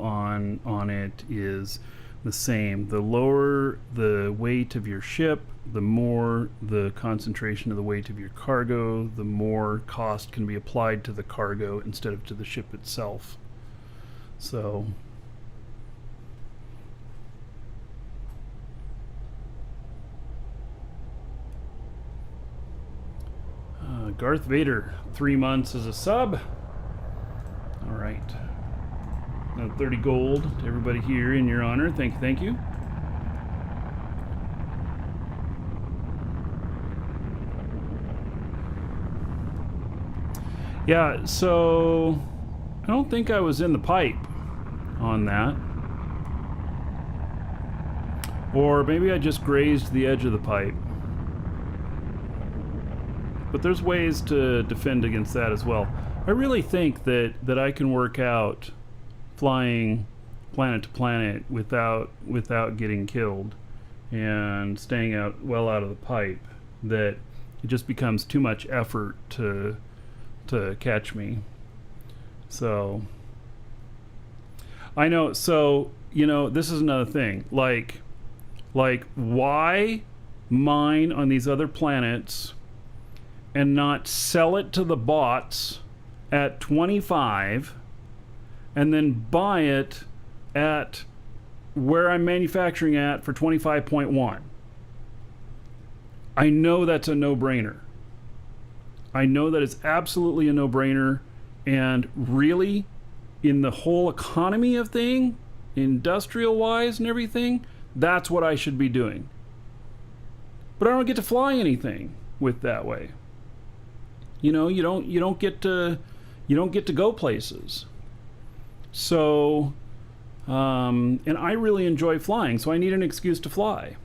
on it is the same. The lower the weight of your ship, the more the concentration of the weight of your cargo, the more cost can be applied to the cargo instead of to the ship itself. So Darth Vader, 3 months as a sub. All right. 30 gold to everybody here in your honor. Thank you, thank you. Yeah, so I don't think I was in the pipe on that. Or maybe I just grazed the edge of the pipe. But there's ways to defend against that as well. I really think that I can work out flying planet to planet without getting killed and staying out of the pipe. That it just becomes too much effort to catch me. So I know. So this is another thing. Like why mine on these other planets and not sell it to the bots at 25 and then buy it at where I'm manufacturing at for 25.1. I know that's a no-brainer. I know that it's absolutely a no-brainer, and really, in the whole economy of thing, industrial-wise and everything, that's what I should be doing. But I don't get to fly anything with that way. You don't get to go places. So, and I really enjoy flying, so I need an excuse to fly.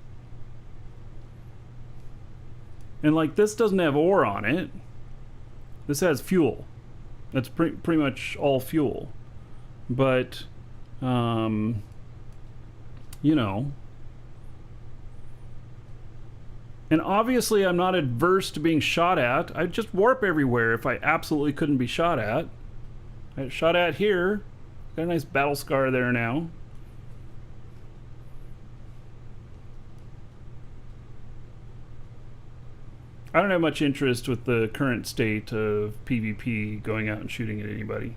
And like, this doesn't have ore on it. This has fuel. That's pretty much all fuel. But, and obviously I'm not adverse to being shot at. I'd just warp everywhere if I absolutely couldn't be shot at. I got shot at here. Got a nice battle scar there now. I don't have much interest with the current state of PvP going out and shooting at anybody.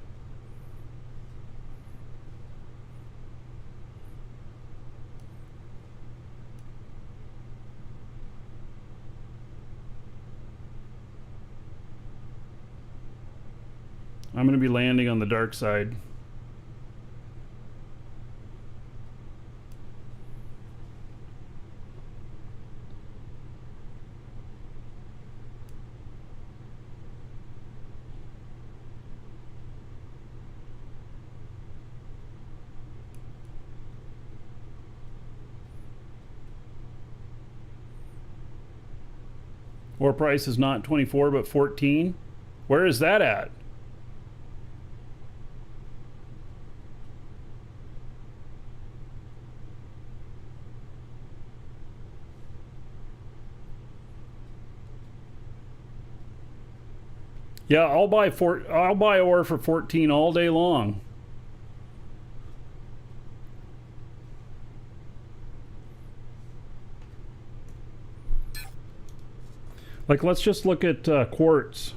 I'm going to be landing on the dark side. Ore price is not 24 but 14. Where is that at? Yeah, I'll buy ore for 14 all day long. Like, let's just look at quartz,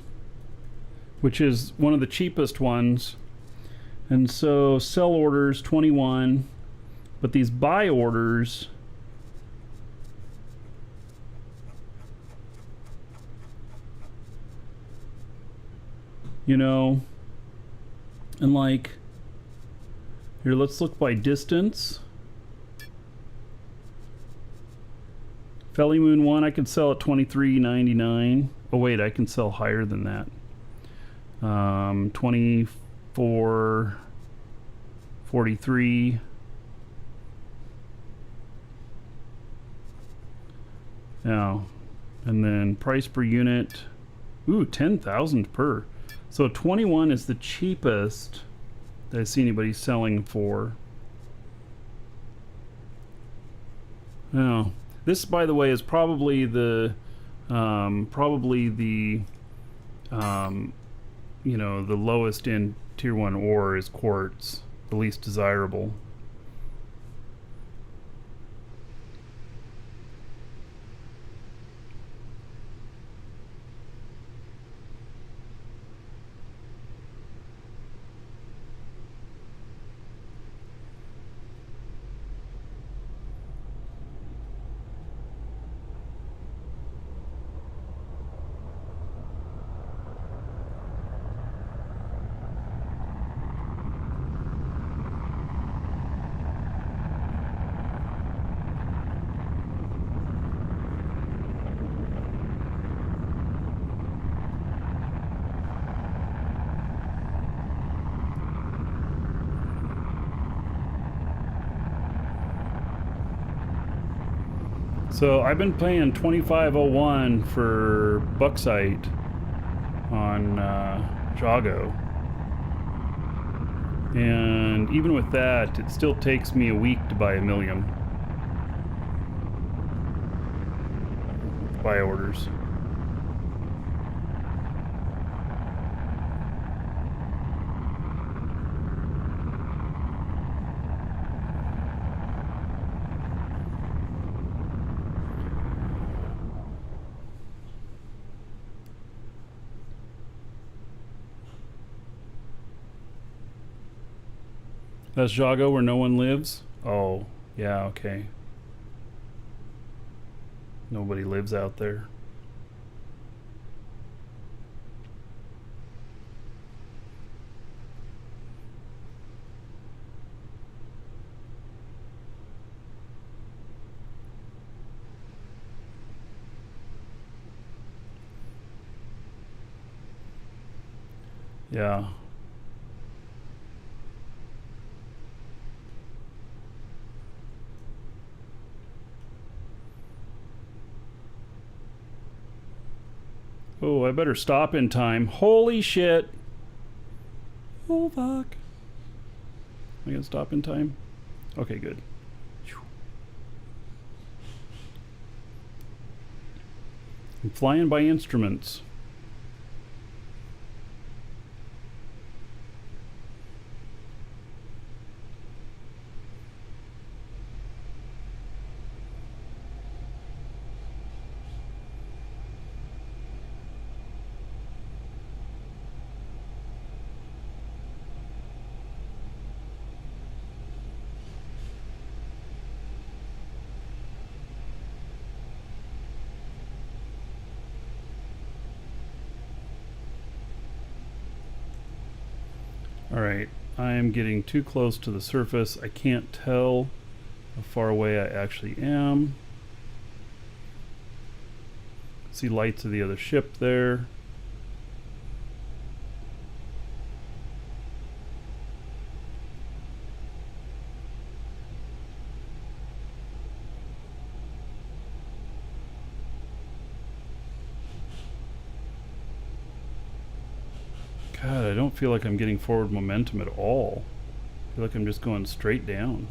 which is one of the cheapest ones. And so sell orders 21, but these buy orders, and like, here, let's look by distance. Felly Moon 1, I can sell at $23.99. Oh wait, I can sell higher than that. 24.43. Now, and then price per unit. Ooh, 10,000 per. So 21 is the cheapest that I see anybody selling for. Now, this, by the way, is probably the the lowest in tier 1 ore is quartz, the least desirable. So I've been paying 25.01 for bauxite on Jago. And even with that, it still takes me a week to buy a million. Buy orders. That's Jago where no one lives? Oh, yeah, okay. Nobody lives out there. Yeah. Oh, I better stop in time. Holy shit. Oh, fuck. Am I gonna stop in time? Okay, good. I'm flying by instruments. Alright, I am getting too close to the surface. I can't tell how far away I actually am. See lights of the other ship there. God, I don't feel like I'm getting forward momentum at all. I feel like I'm just going straight down.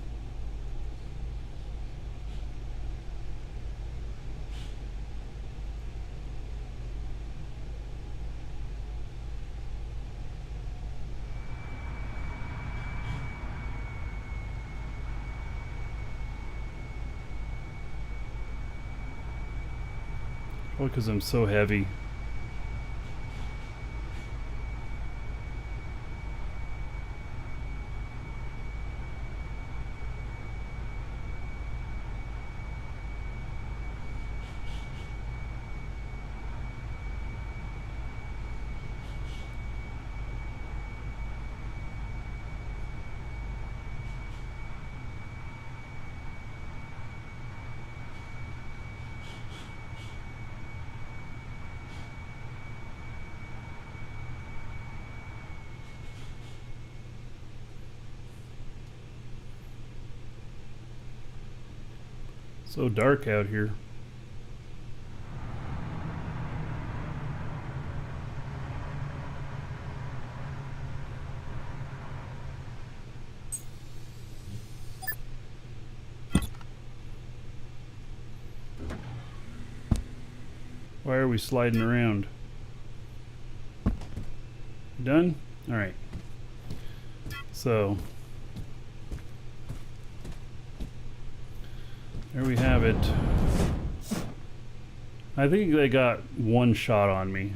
Probably because I'm so heavy. So dark out here. Why are we sliding around? Done? All right. So there we have it. I think they got one shot on me.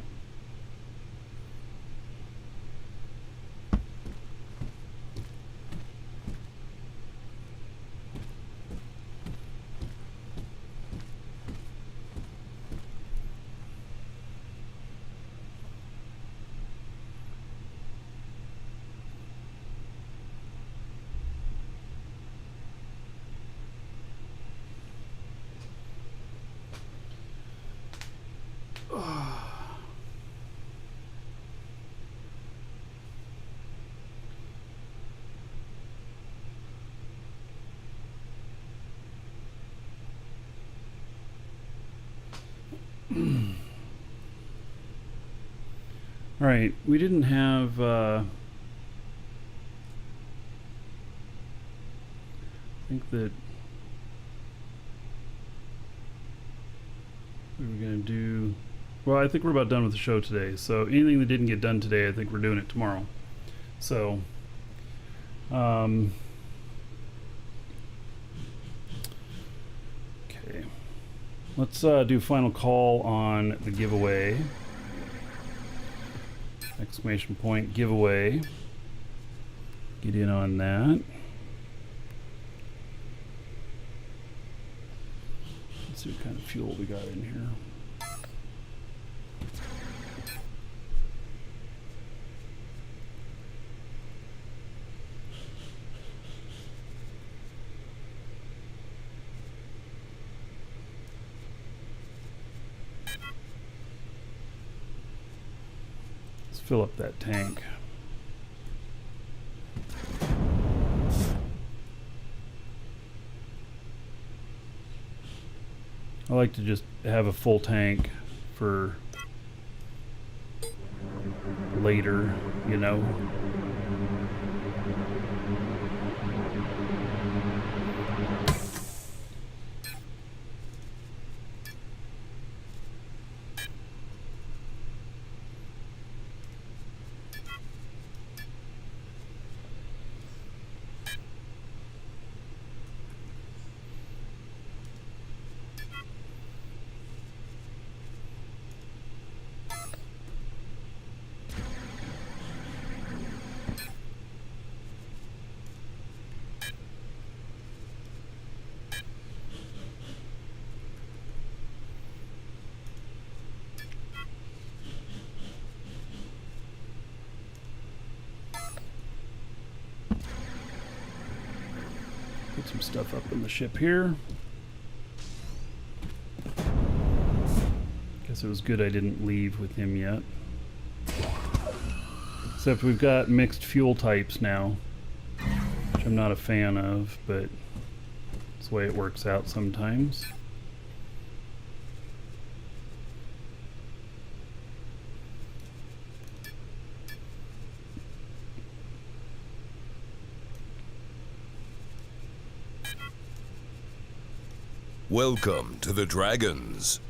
All right, we didn't have. I think that we were gonna do. Well, I think we're about done with the show today. So anything that didn't get done today, I think we're doing it tomorrow. So, okay. Let's do final call on the giveaway. Exclamation point giveaway. Get in on that. Let's see what kind of fuel we got in here. Let's fill up that tank. I like to just have a full tank for later, you know. Put some stuff up in the ship here. Guess it was good I didn't leave with him yet. Except we've got mixed fuel types now, which I'm not a fan of, but it's the way it works out sometimes. Welcome to the Dragons.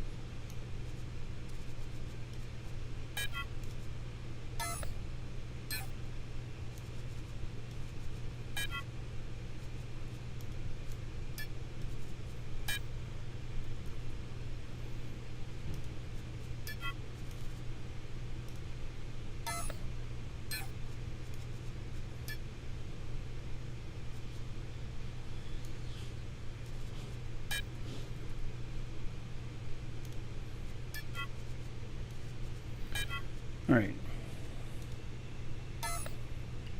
All right.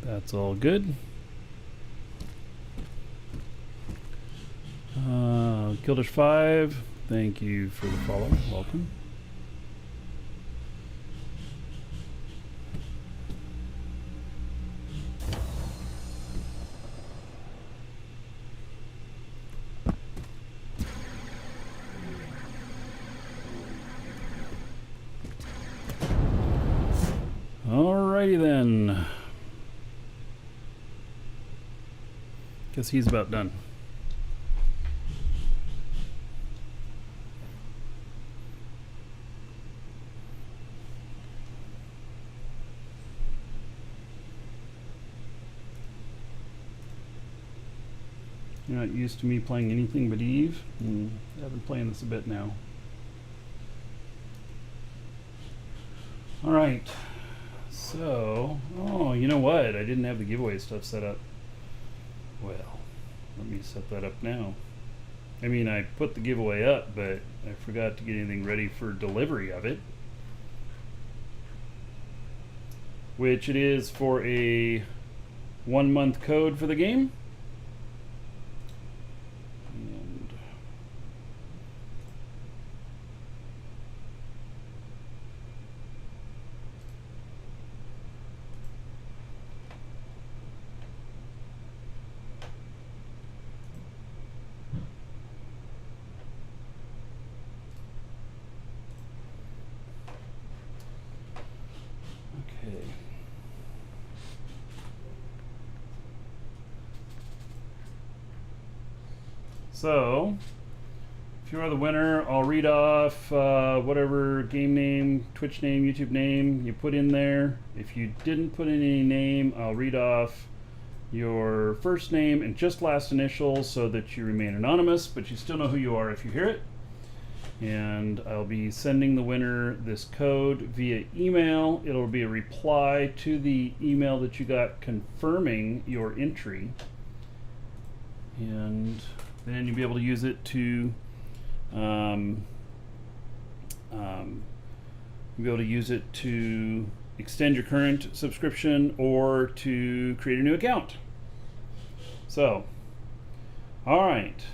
That's all good. Kildish5, thank you for the follow. Welcome. Alrighty then. Guess he's about done. You're not used to me playing anything but Eve? I've been playing this a bit now. Alright. So, oh, you know what? I didn't have the giveaway stuff set up. Well, let me set that up now. I mean, I put the giveaway up, but I forgot to get anything ready for delivery of it. Which it is for a 1-month code for the game. And So, if you are the winner, I'll read off whatever game name, Twitch name, YouTube name you put in there. If you didn't put in any name, I'll read off your first name and just last initials so that you remain anonymous, but you still know who you are if you hear it. And I'll be sending the winner this code via email. It'll be a reply to the email that you got confirming your entry. And then you'll be able to use it to extend your current subscription or to create a new account. So, all right.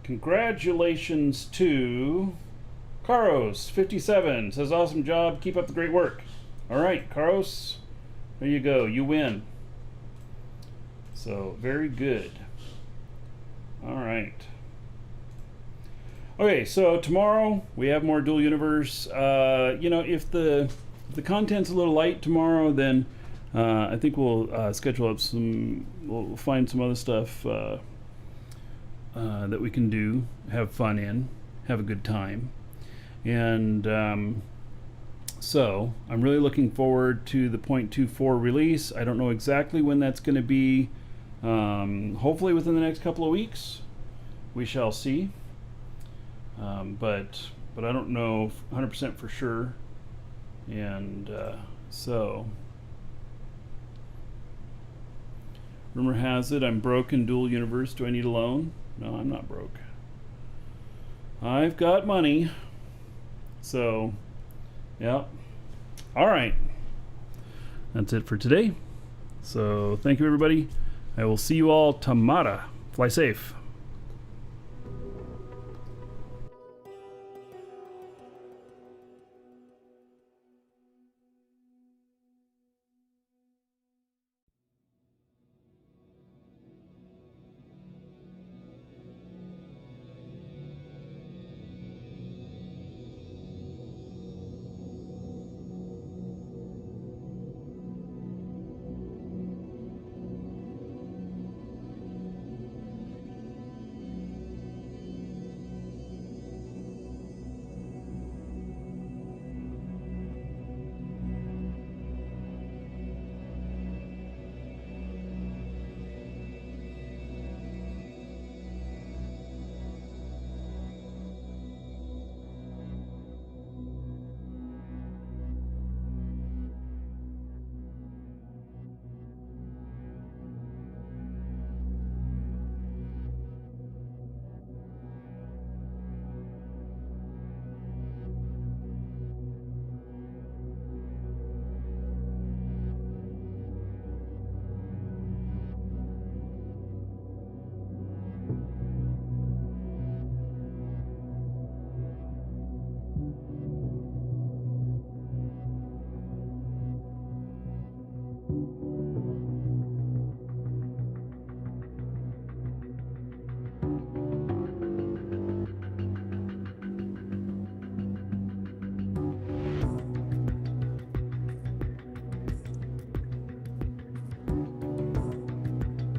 Congratulations to Karos57. Says, awesome job. Keep up the great work. All right, Karos, there you go. You win. So, very good. All right. Okay, so tomorrow we have more Dual Universe. If the content's a little light tomorrow, then I think we'll schedule up we'll find some other stuff that we can do, have fun in, have a good time. And so I'm really looking forward to the 0.24 release. I don't know exactly when that's going to be. Hopefully within the next couple of weeks. We shall see. But I don't know 100% for sure. And so rumor has it I'm broke in Dual Universe. Do I need a loan? No, I'm not broke. I've got money. So, yeah. All right. That's it for today. So, thank you, everybody. I will see you all tomorrow. Fly safe.